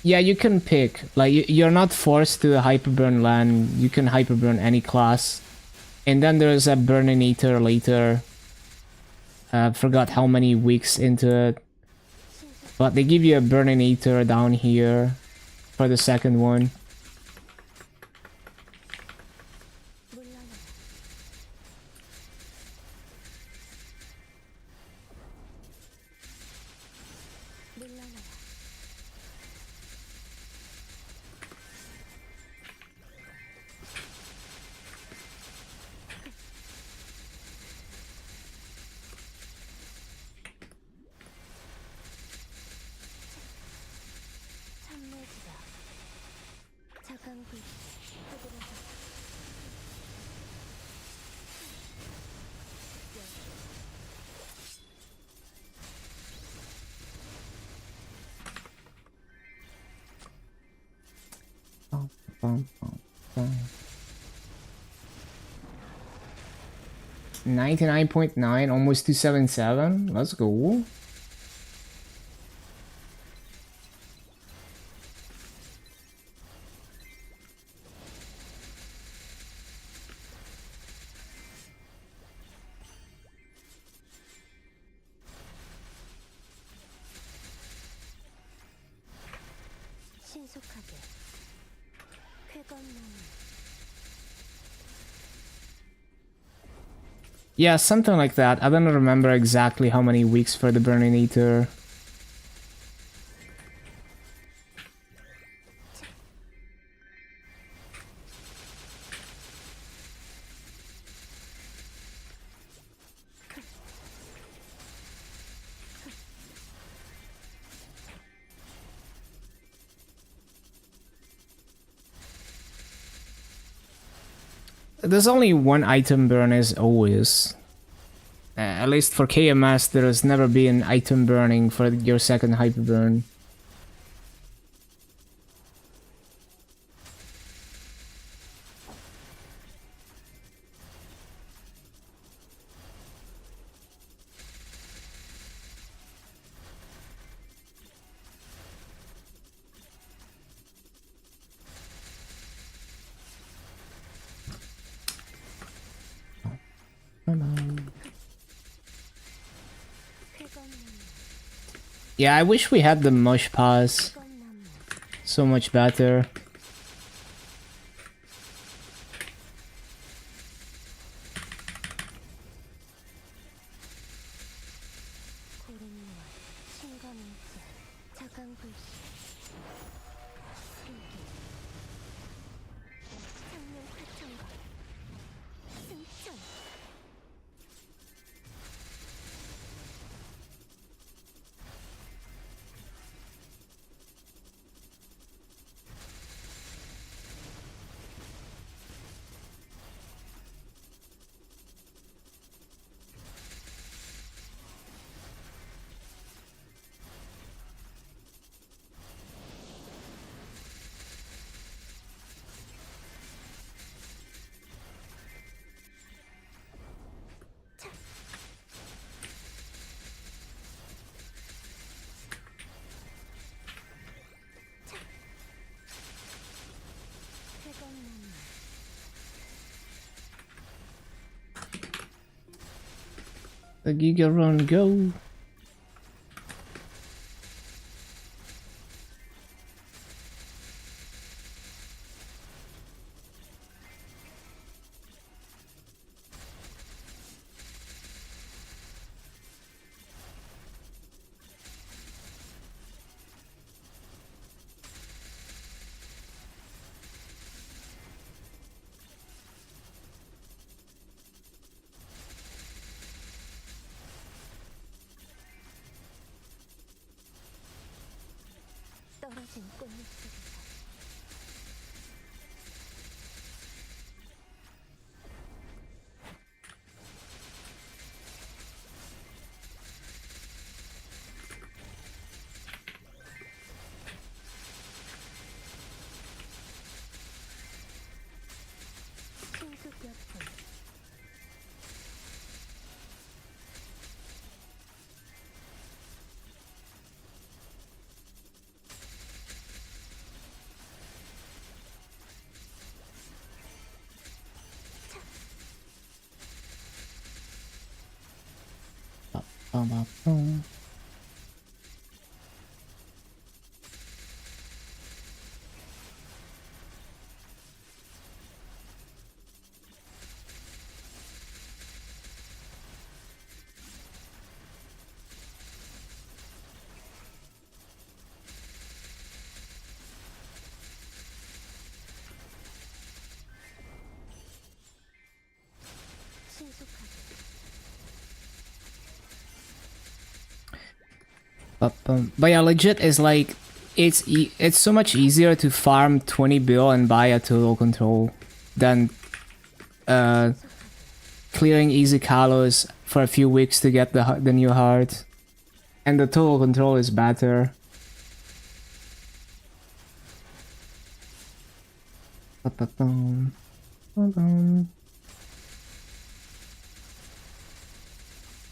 Yeah, you can pick. Like, you're not forced to Hyperburn land. You can Hyperburn any class. And then there's a Burning Eater later. Forgot how many weeks into it. But they give you a Burning Eater down here for the second one. 참내지다. 자강불. 흐드러져. Bum, bum, bum. 99.9, almost 277. Let's go. 신속하게. 쾌건나무. Yeah, something like that. I don't remember exactly how many weeks for the Burning Eater. There's only one item burn as always. At least for KMS, there has never been item burning for your second hyper burn. Yeah, I wish we had the mush pass. 이건 나무 So much better. 고름노아 신검일제 자강불씨 슬기 창룡 파천거 승천 태건나무 The Giga Run, go! 떨어진 꽃잎 속에서 신속역분 Bum. 신속하게 But yeah, legit is like it's so much easier to farm 20 bill and buy a total control than clearing easy Kalos for a few weeks to get the new heart, and the total control is better. Ba-ba-bum. Ba-bum.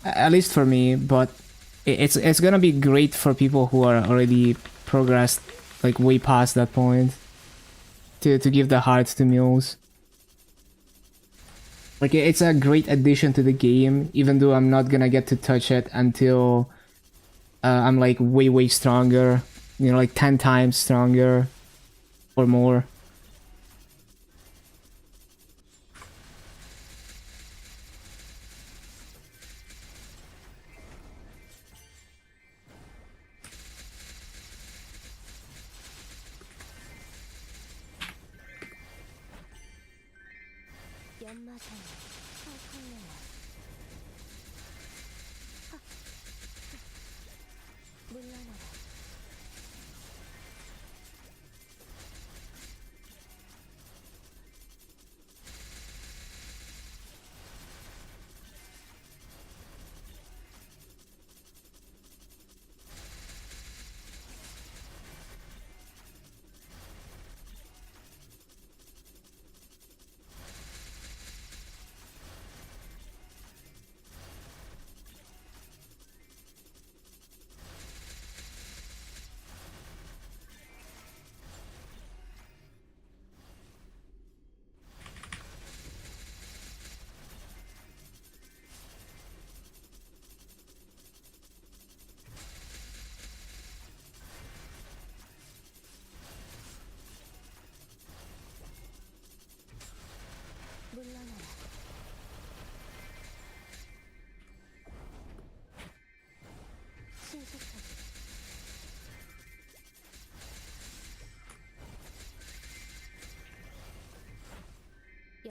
At least for me, but it's gonna be great for people who are already progressed like way past that point to give the hearts to mules. Like it's a great addition to the game, even though I'm not gonna get to touch it until I'm like way stronger, you know, like 10 times stronger or more. 연마산 성풍내와 물러나라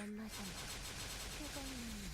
연마산 쾌감나무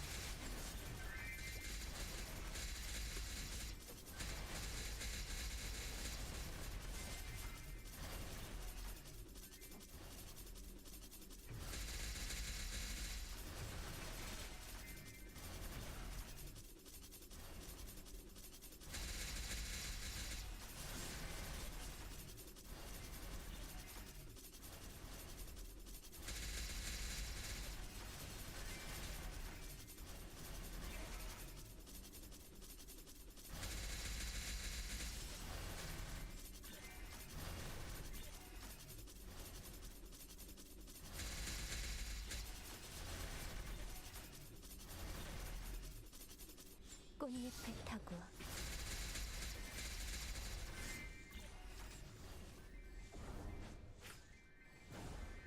꽃잎을 타고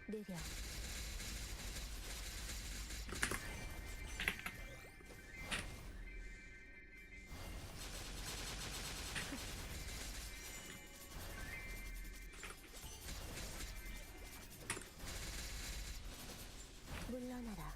느려 물러나라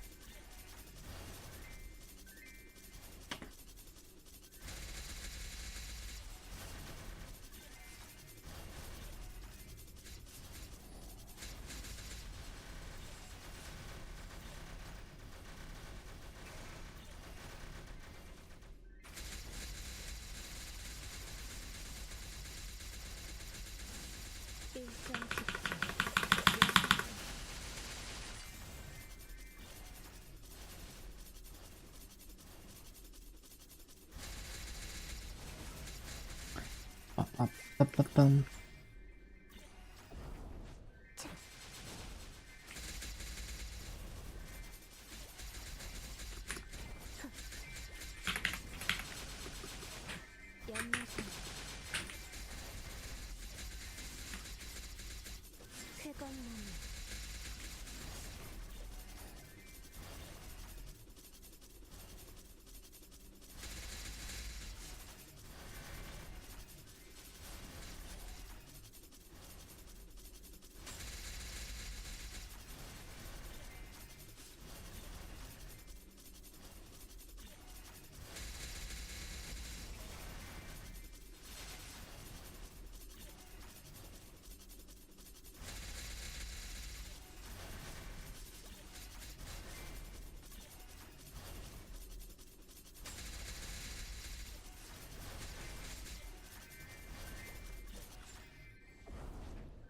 일정직지 빠빠빠빰. 연마산 쾌감나무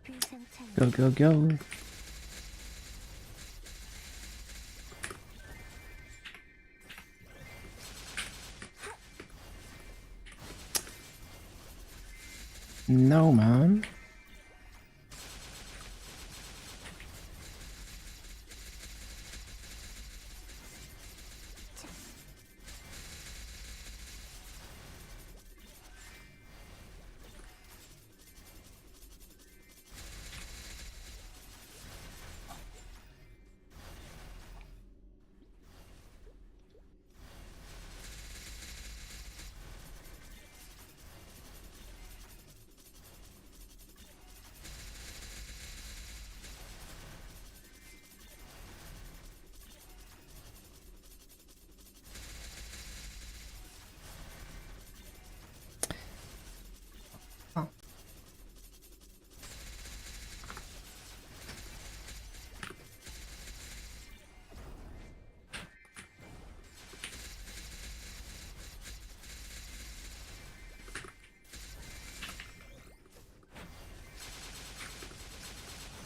비상창 Go go go. No man.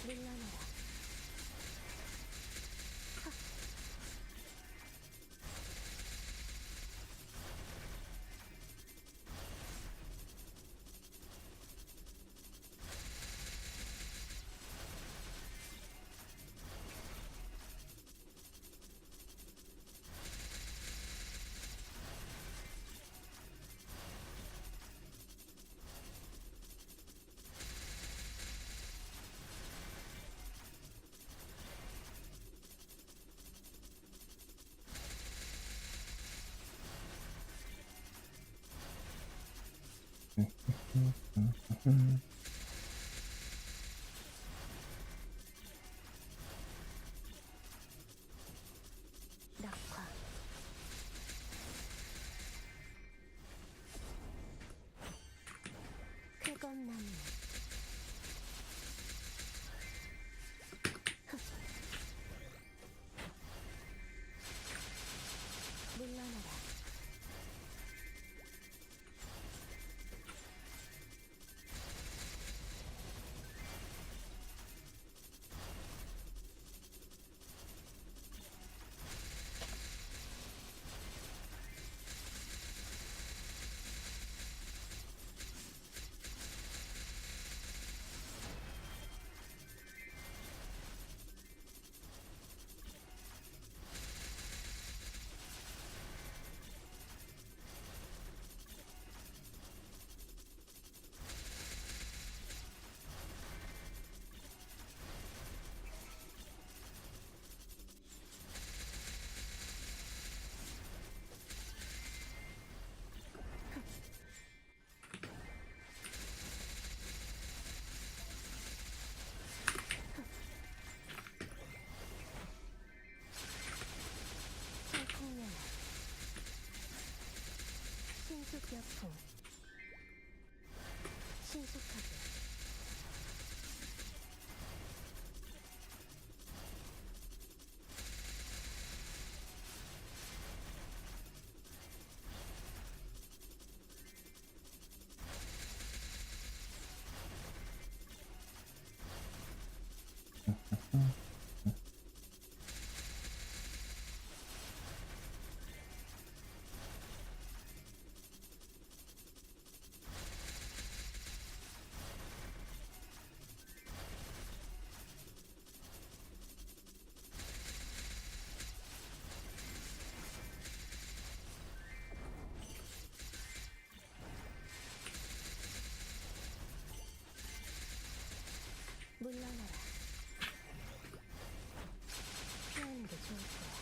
물러나라 쾌검나무 물러나라. 철풍령 신속격풍 신속하게 물러나라. 피하는 게 좋을 거야.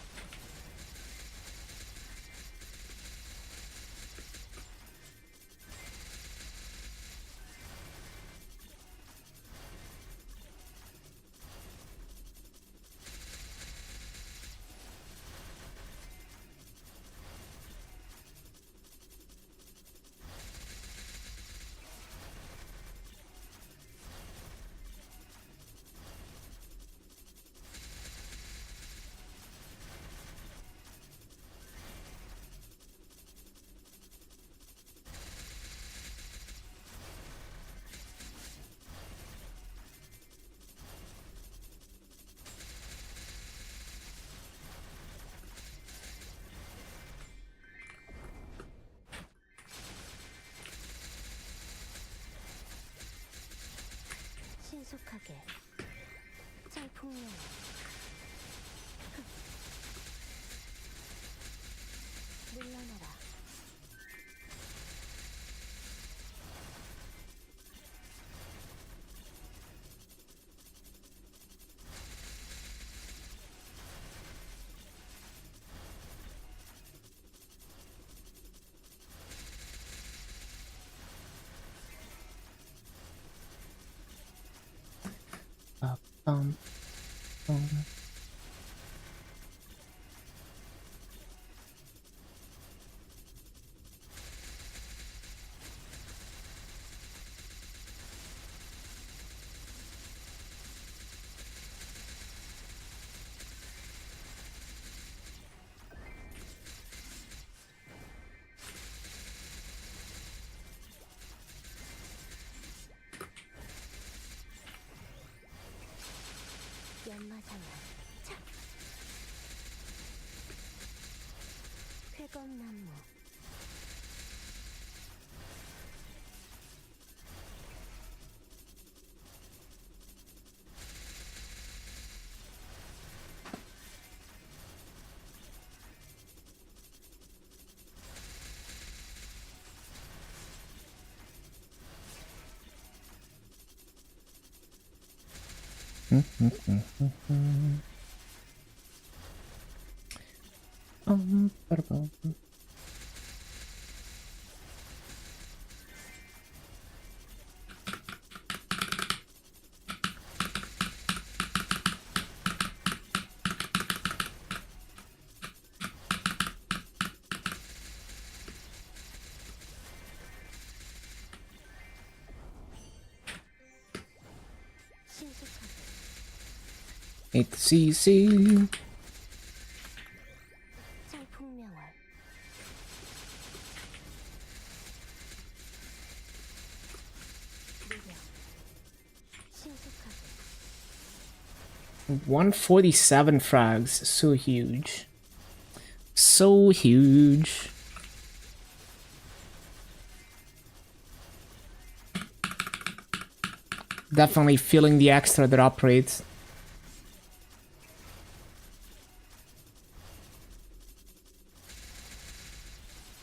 신속하게 철풍령 물러나라. 빰, 빰. 연마장아 차 쾌검나무 빠라밤. 8cc. 청풍명월 무력 신속하게 147 frags, so huge. So huge. Definitely feeling the extra drop rate.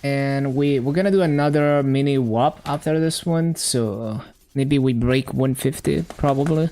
And we're gonna do another mini WAP after this one, so maybe we break 150 probably.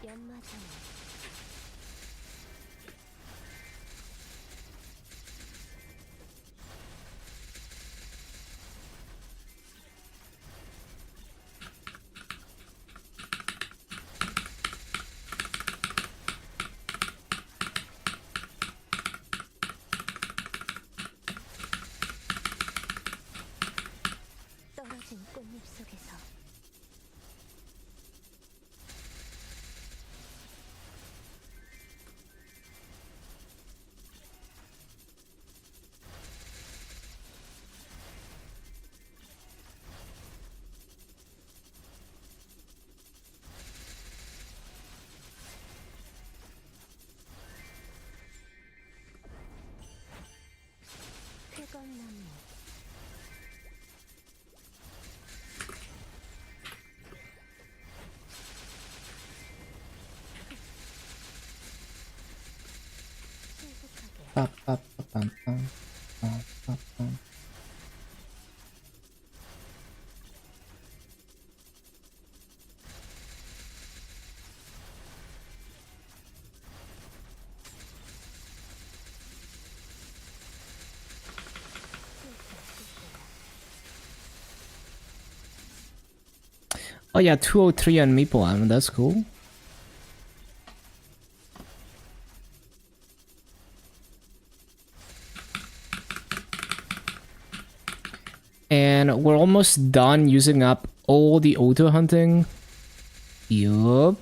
연마정 떨어진 꽃잎 속에서 쾌건나무 신속하게 Pam. Oh yeah, 203 on Maple Island, that's cool. And we're almost done using up all the auto hunting. Yup.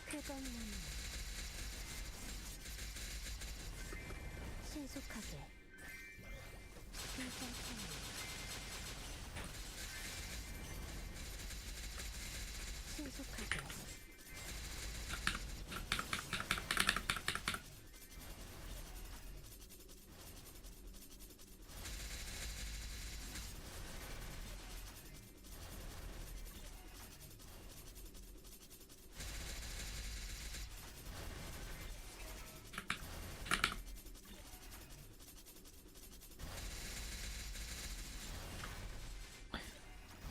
쾌건나무 신속하게 신선천리 신속하게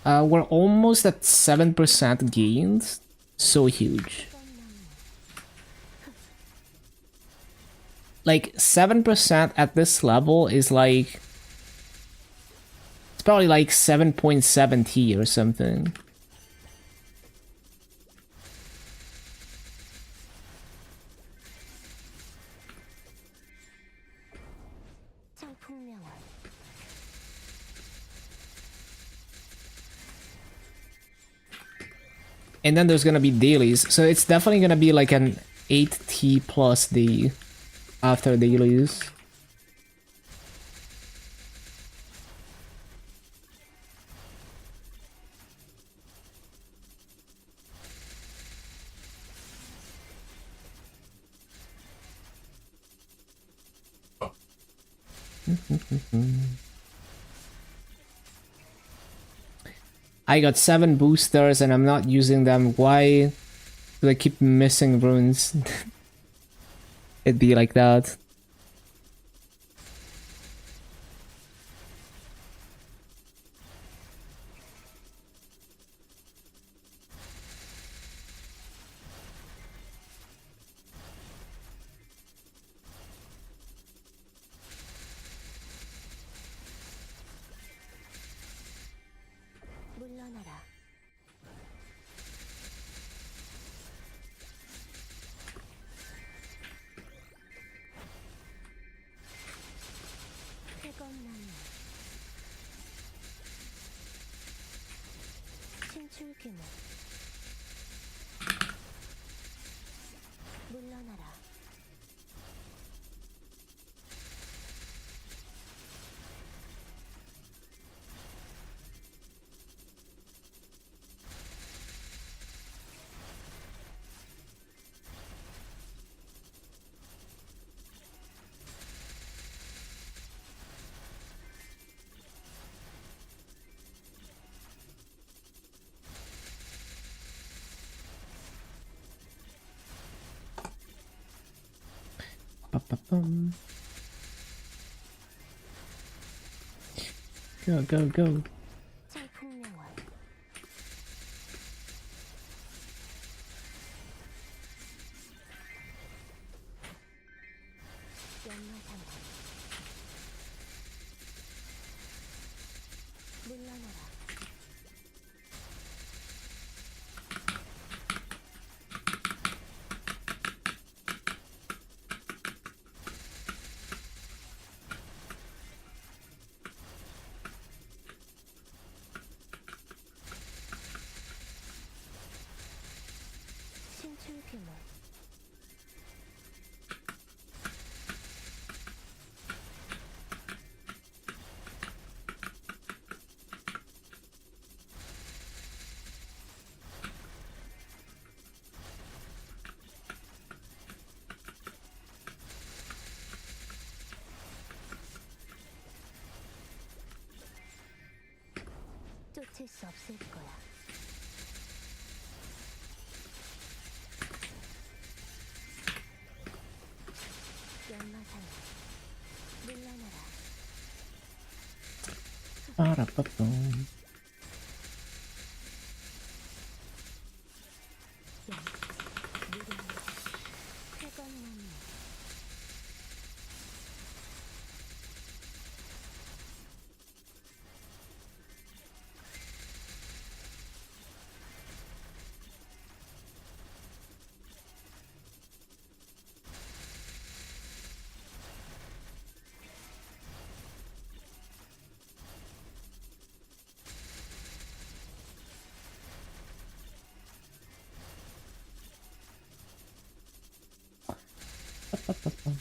We're almost at 7% gains. So huge. Like 7% at this level is like it's probably like 7.7 T or something. 청풍명월 And then there's gonna be dailies, so it's definitely gonna be like an 8T plus day after dailies. I got 7 boosters and I'm not using them. Why do I keep missing runes? It'd be like that. 물러나라. 태건나무. 신출귀물. 물러나라. Ba-ba-bum. Go, go, go. 창풍명월. 연마상관. 물러나라. 신출귀물. 쫓을 수 없을 거야. 연마상관. 물러나라. Ba-da-ba-bum. 태건나무. Ba-ba-bum.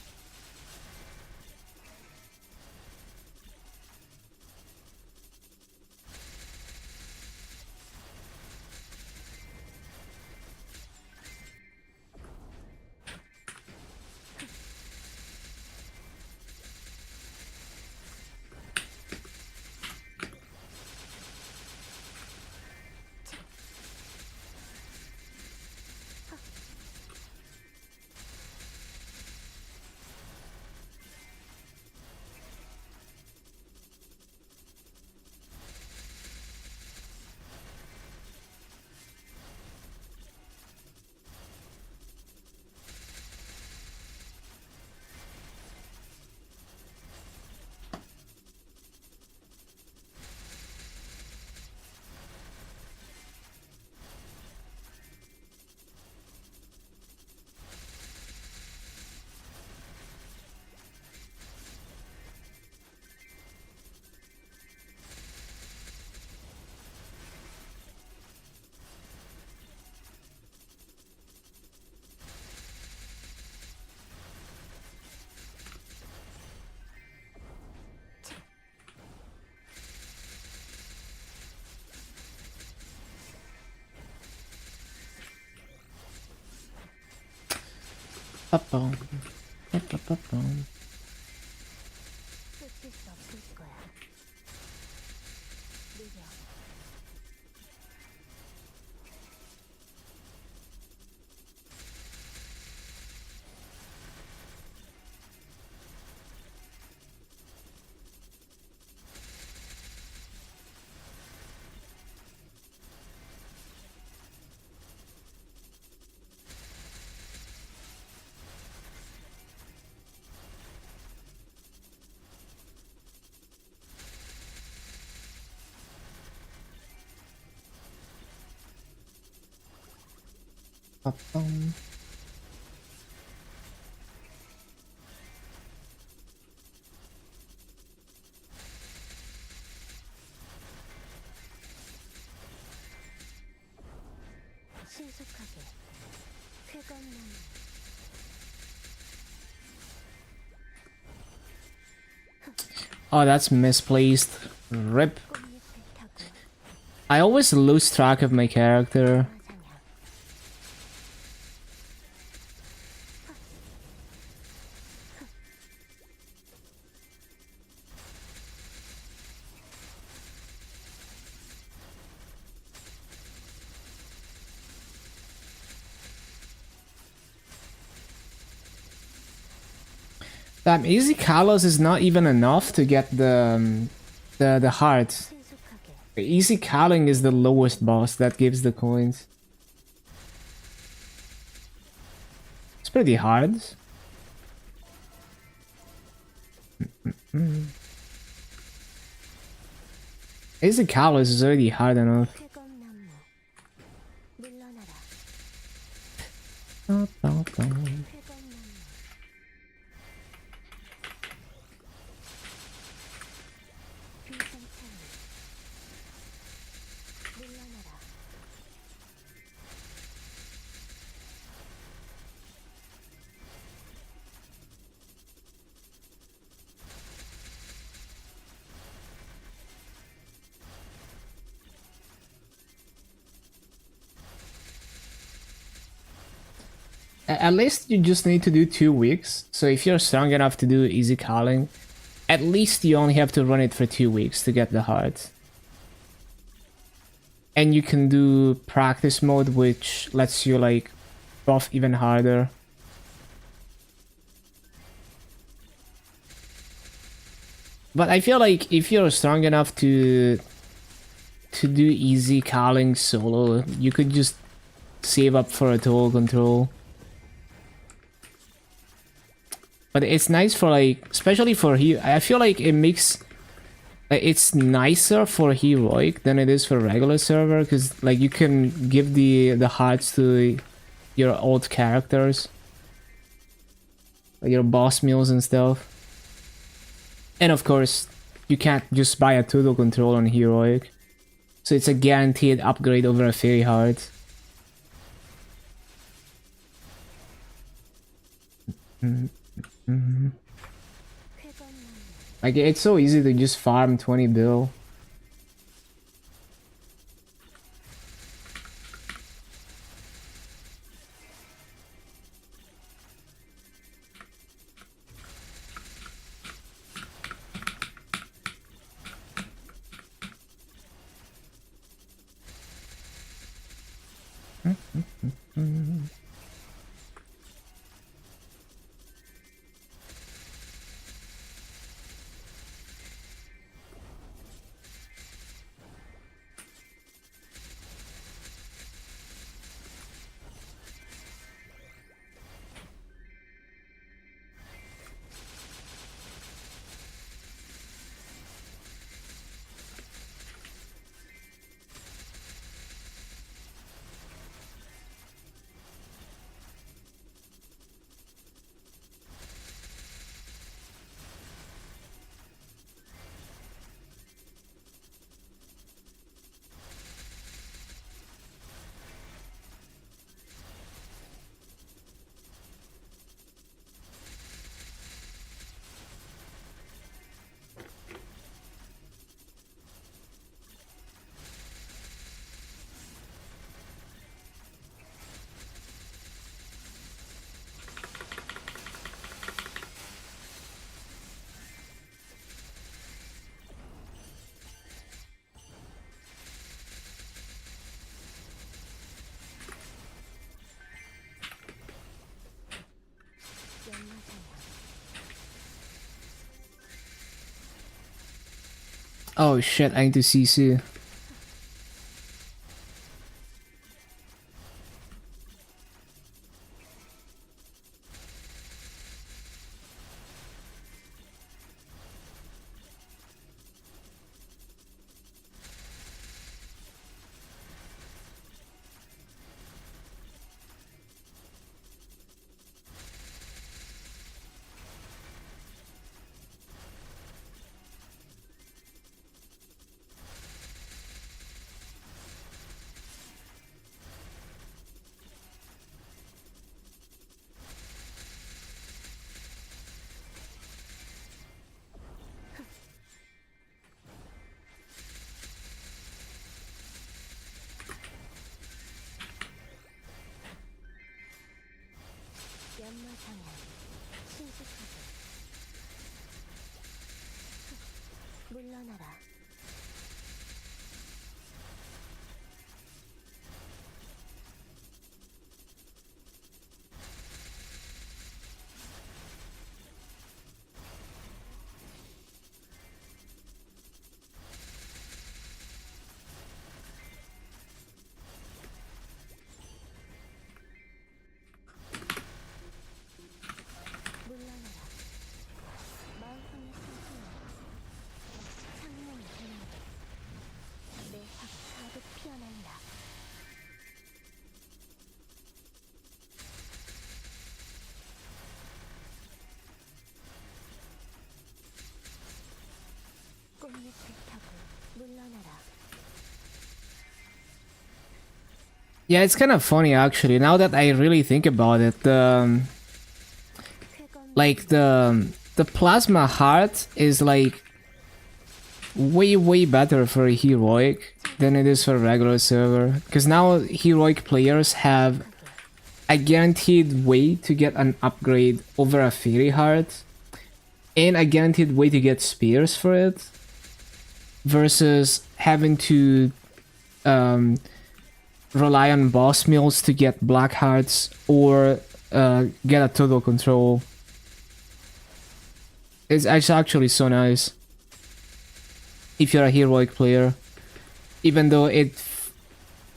Ba-bum. Ba-ba-ba-bum. 쫓을 수 없을 거야. 느려. Ba-bum. 신속하게 쾌감나무 Oh, that's misplaced. Rip. 꽃잎을 타고 I always lose track of my character. 화상향 Easy Kalos is not even enough to get the heart. 신속하게 Easy Kaling is the lowest boss that gives the coins. It's pretty hard. Easy Kalos is already hard enough. 쾌감나무 물러나라 Ba-ba-bum. 쾌감나무 비상창 물러나라 At least you just need to do 2 weeks. So if you're strong enough to do Easy Calling, at least you only have to run it for 2 weeks to get the heart. And you can do practice mode, which lets you like buff even harder. But I feel like if you're strong enough to do Easy Calling solo, you could just save up for a total control. But it's nice for like, especially for I feel like it makes, like, it's nicer for heroic than it is for regular server, because like you can give the hearts to your old characters, like your boss meals and stuff. And of course, you can't just buy a total control on heroic, so it's a guaranteed upgrade over a fairy heart. 쾌감나무 Like, it's so easy to just farm 20 bill. Oh shit, I need to CC. 연마상에 신속하게 물러나라. 물러나라. 마음속의 상승을 창문을 보내. 내 화가 가득 피어난다. 꽃잎을 타고 물러나라. Yeah, it's kind of funny actually. Now that I really think about it, 쾌건 like the plasma heart is like way better for a heroic than it is for a regular server. Because now heroic players have a guaranteed way to get an upgrade over a fairy heart, and a guaranteed way to get spears for it, versus having to rely on boss mills to get black hearts or get a total control. It's actually so nice if you're a heroic player, even though if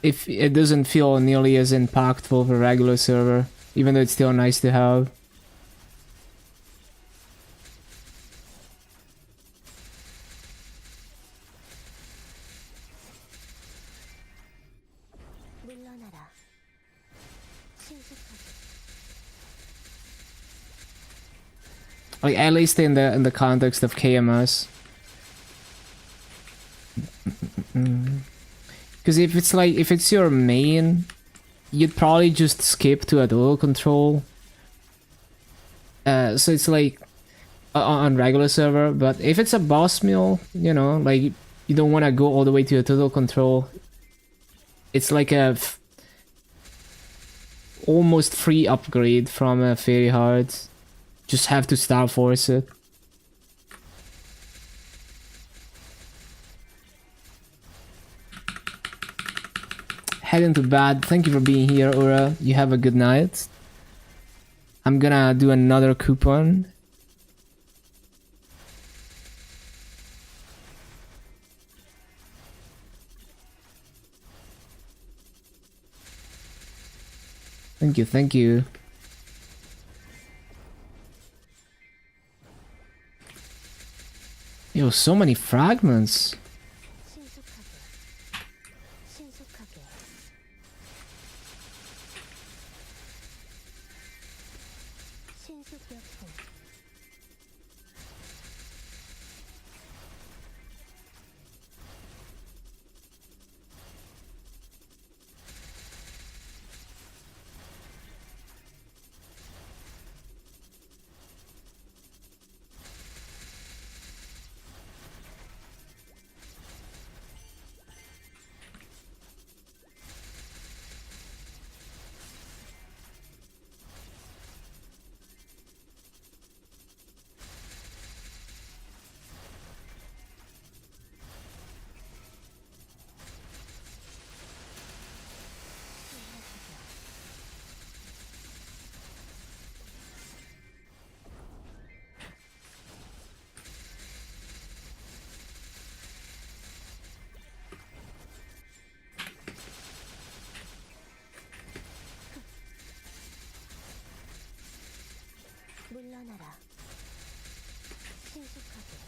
it doesn't feel nearly as impactful for a regular server, even though it's still nice to have. 물러나라. 신속하게 Like at least in the context of KMS. Because if it's your main, you'd probably just skip to a dual control. So it's like on regular server, but if it's a boss mill, you know, like you don't want to go all the way to a total control. It's like a almost free upgrade from a fairy heart. Just have to Star Force it. Heading to bed. Thank you for being here, Ura. You have a good night. I'm gonna do another coupon. Thank you, thank you. Yo, so many fragments. 신속하게 신속하게 신속역풍 물러나라. 신속하게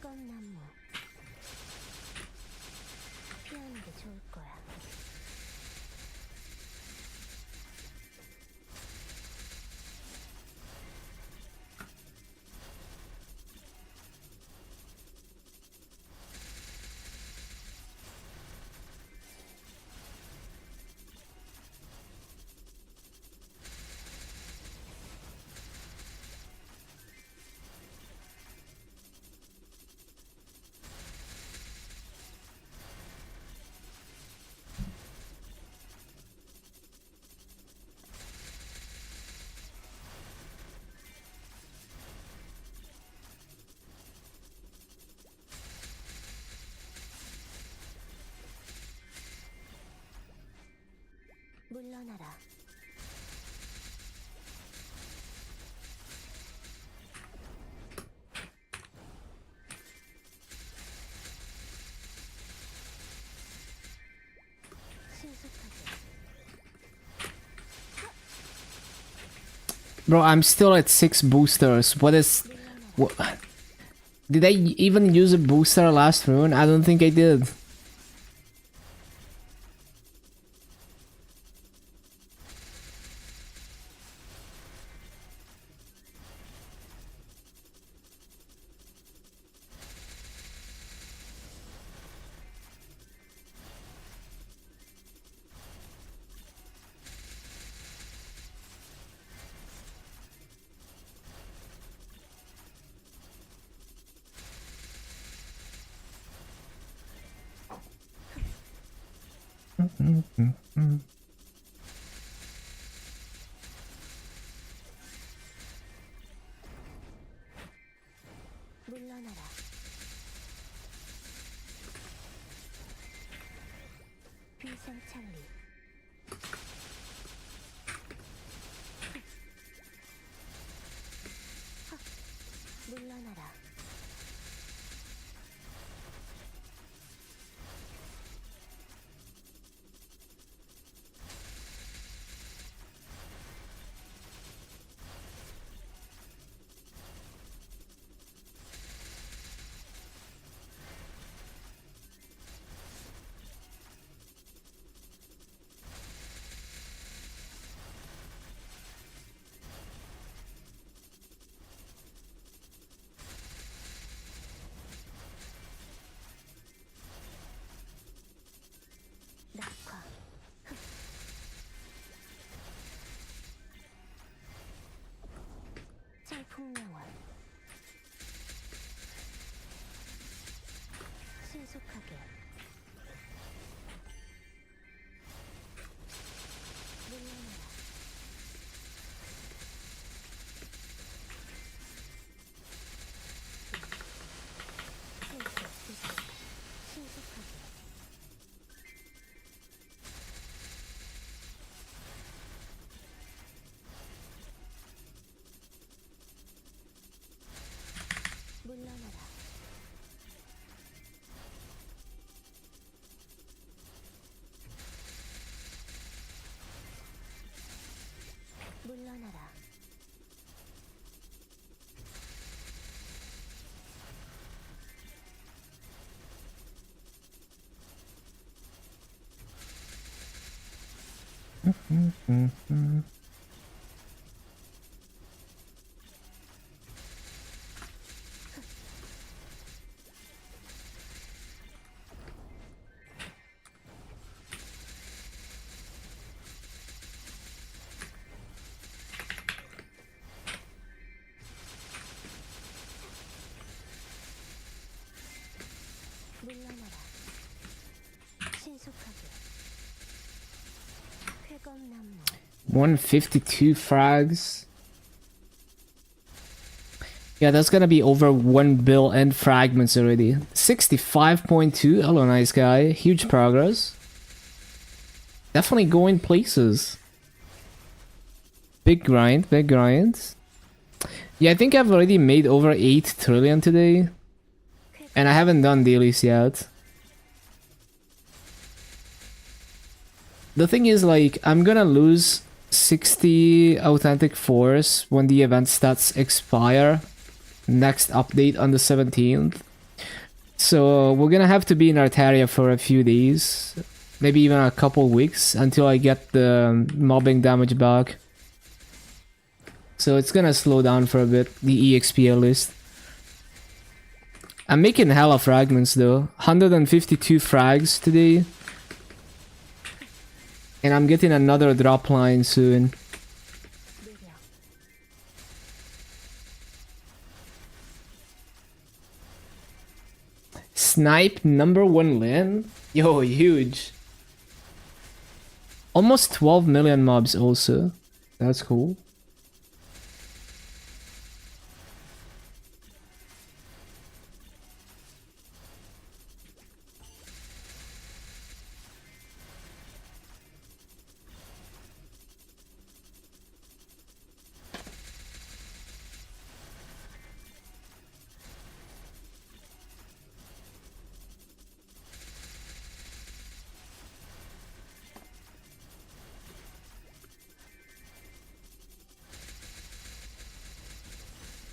쾌검나무. 피하는 게 좋을 거야. 물러나라. 신속하게. Bro, I'm still at 6 boosters. What is... What, did I even use a booster last rune? I don't think I did. 물러나라. 비상찰리. 물러나라. 낙화. 철풍명화. 신속하게. 물러나라. 신속하게. 물러나라. 물러나라. 물러나라. 신속하게. 쾌검나무. 152 frags. Yeah, that's gonna be over 1 bill and fragments already. 65.2. Hello, nice guy. Huge progress. Definitely going places. Big grind, big grind. Yeah, I think I've already made over 8 trillion today. And I haven't done dailies yet. The thing is, like, I'm gonna lose 60 authentic force when the event stats expire. Next update on the 17th. So we're gonna have to be in Artaria for a few days, maybe even a couple weeks until I get the mobbing damage back. So it's gonna slow down for a bit, the EXP at least. I'm making hella fragments though, 152 frags today. And I'm getting another drop line soon. Snipe #1 lane? Yo, huge. Almost 12 million mobs also. That's cool.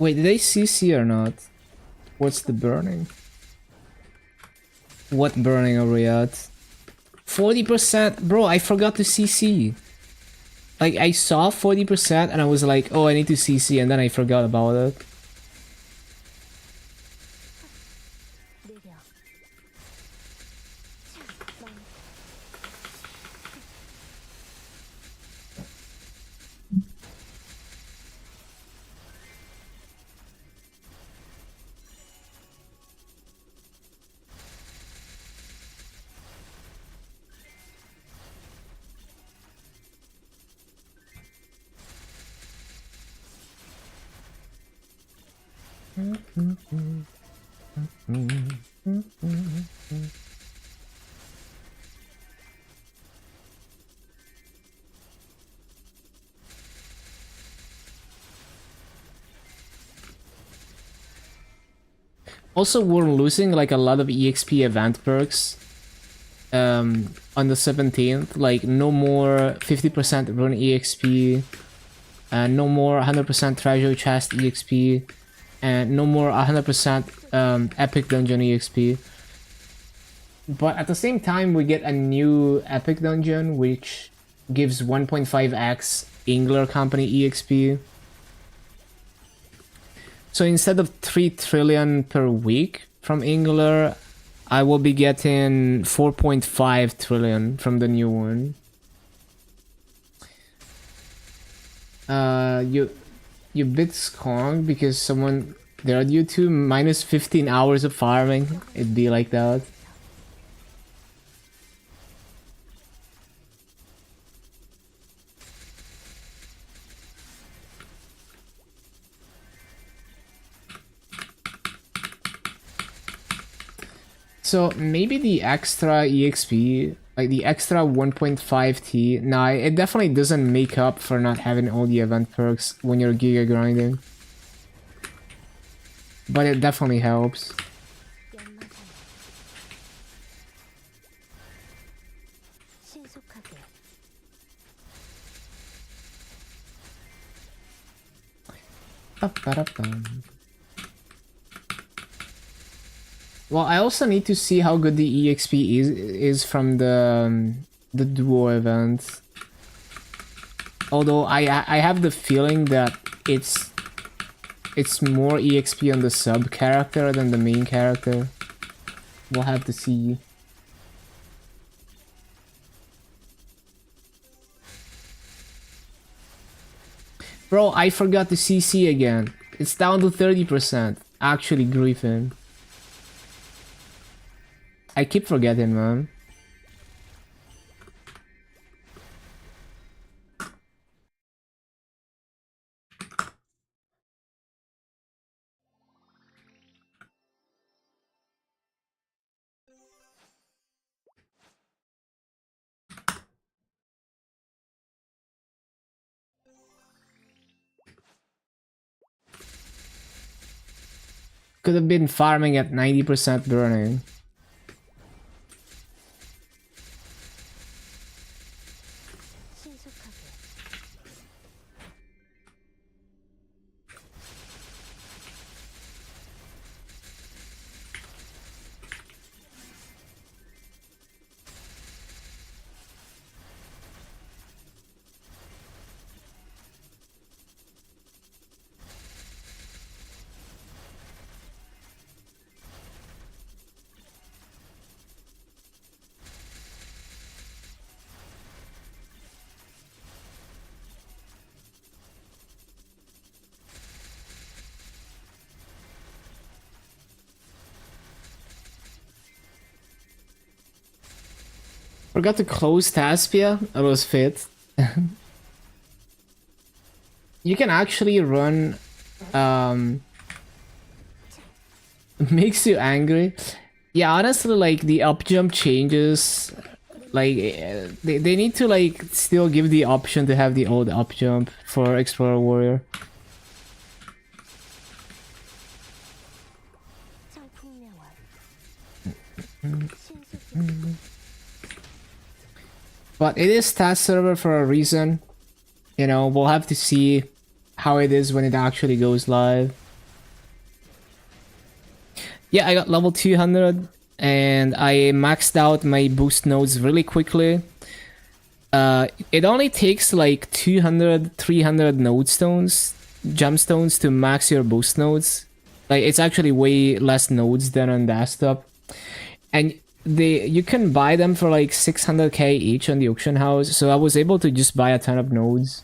Wait, did they CC or not? What's the burning? What burning are we at? 40%? Bro, I forgot to CC. Like, I saw 40% and I was like, oh, I need to CC, and then I forgot about it. Also, we're losing like a lot of EXP event perks on the 17th. Like, no more 50% run EXP, no more 100% treasure chest EXP, and no more 100% epic dungeon EXP. But at the same time, we get a new epic dungeon which gives 1.5x Ingler Company EXP. So instead of 3 trillion per week from Ingler, I will be getting 4.5 trillion from the new one. You bit skong because someone dared you to minus 15 hours of farming. It'd be like that. So maybe the extra EXP, like the extra 1.5T, nah, it definitely doesn't make up for not having all the event perks when you're giga grinding. But it definitely helps. Well, I also need to see how good the EXP is from the duo event. Although I have the feeling that it's more EXP on the sub character than the main character. We'll have to see. Bro, I forgot to CC again. It's down to 30%. Actually, Griffin. I keep forgetting, man. Could have been farming at 90% burning. Forgot to close Taspia. That was fit. You can actually run makes you angry. Yeah, honestly, like the up jump changes. Like they need to like still give the option to have the old up jump for Explorer Warrior. 청풍명월 신수수 But it is test server for a reason. You know, we'll have to see how it is when it actually goes live. Yeah, I got level 200 and I maxed out my boost nodes really quickly. It only takes like 200, 300 node stones, gemstones to max your boost nodes. Like it's actually way less nodes than on desktop. And you can buy them for like 600k each on the auction house, so I was able to just buy a ton of nodes.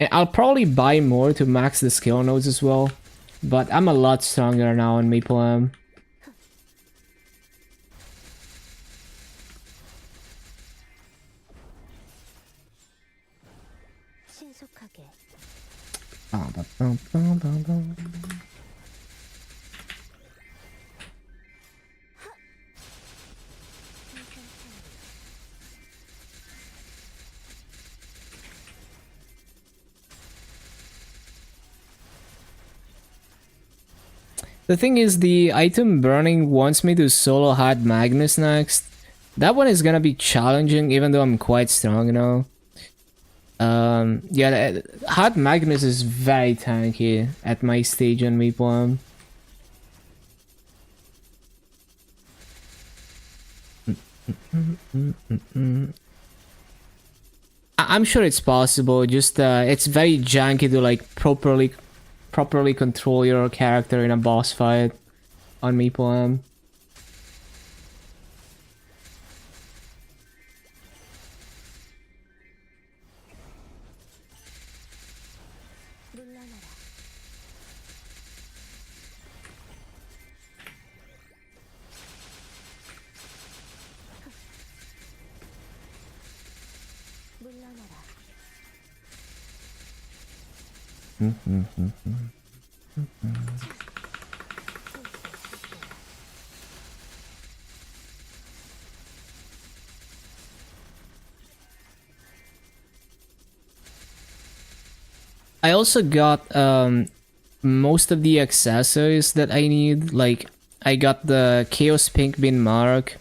And I'll probably buy more to max the skill nodes as well, but I'm a lot stronger now on MapleM. 신속하게 The thing is, the item burning wants me to solo hard Magnus next. That one is gonna be challenging, even though I'm quite strong, you know. Yeah, hard Magnus is very tanky at my stage on MapleM. I'm sure it's possible. Just it's very janky to like properly control your character in a boss fight on MapleM. 물러나라 물러나라 I also got most of the accessories that I need. Like I got the Chaos Pink Bean Mark.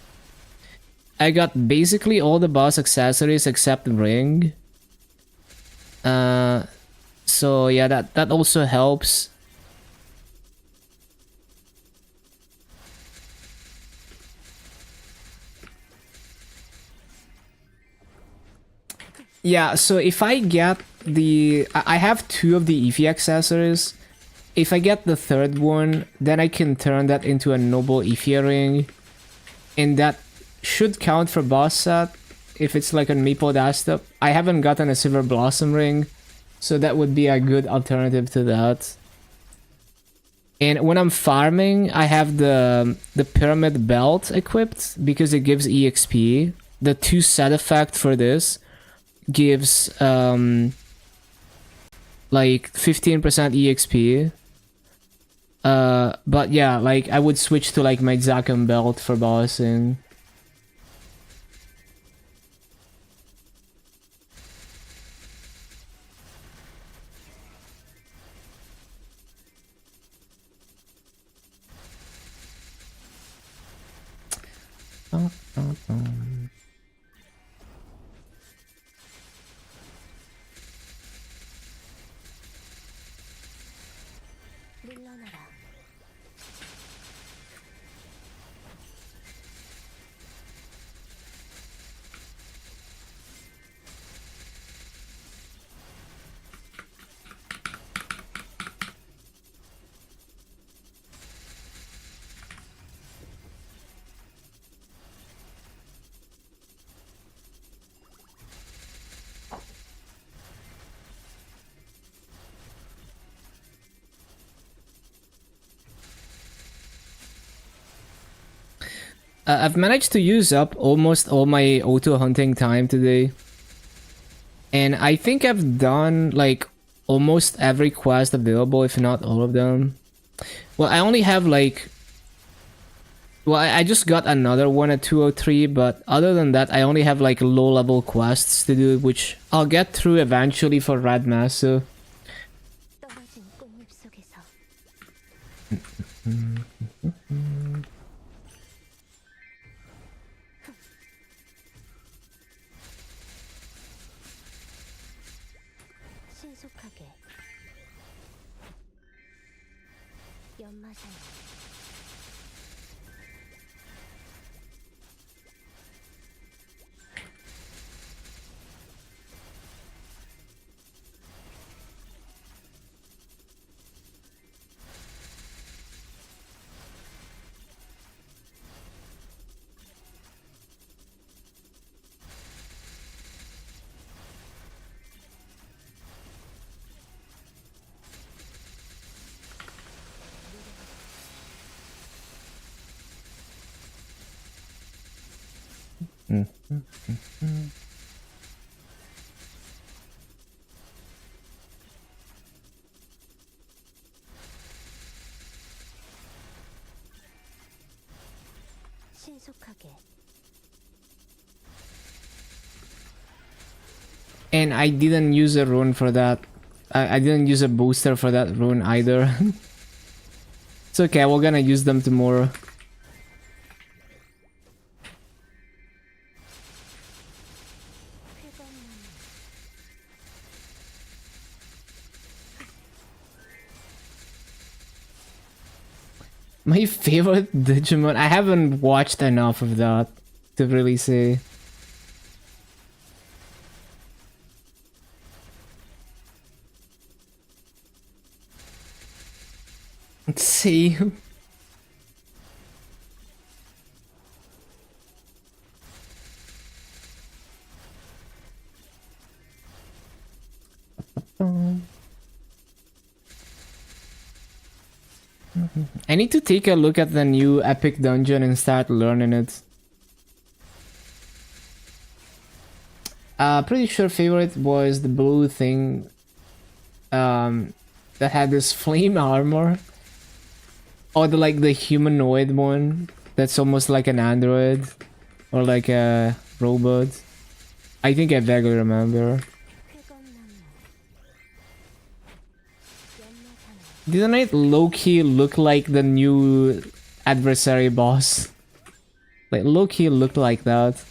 I got basically all the boss accessories except ring. So yeah, that also helps. Yeah, so if I get I have 2 of the Eevee accessories. If I get the 3rd one, then I can turn that into a Noble Eevee ring. And that should count for boss set if it's like a Maple desktop. I haven't gotten a Silver Blossom ring, so that would be a good alternative to that. And when I'm farming, I have the Pyramid Belt equipped because it gives EXP. The 2 set effect for this gives like 15% EXP. But yeah, like I would switch to like my Zakum belt for bossing. 물러나라 I've managed to use up almost all my auto hunting time today. And I think I've done like almost every quest available, if not all of them. Well, I only have like... Well, I just got another one at 203, but other than that, I only have like low-level quests to do, which I'll get through eventually for Red Mesa. 떨어진 꽃잎 속에서 신속하게 연마살 신속하게 And I didn't use a rune for that. I didn't use a booster for that rune either. It's okay, we're gonna use them tomorrow. My favorite Digimon? I haven't watched enough of that to really say. Let's see. I need to take a look at the new epic dungeon and start learning it. Pretty sure favorite was the blue thing that had this flame armor. Or the humanoid one that's almost like an android or like a robot. I think I vaguely remember. Didn't it low-key look like the new adversary boss? Like low-key looked like that.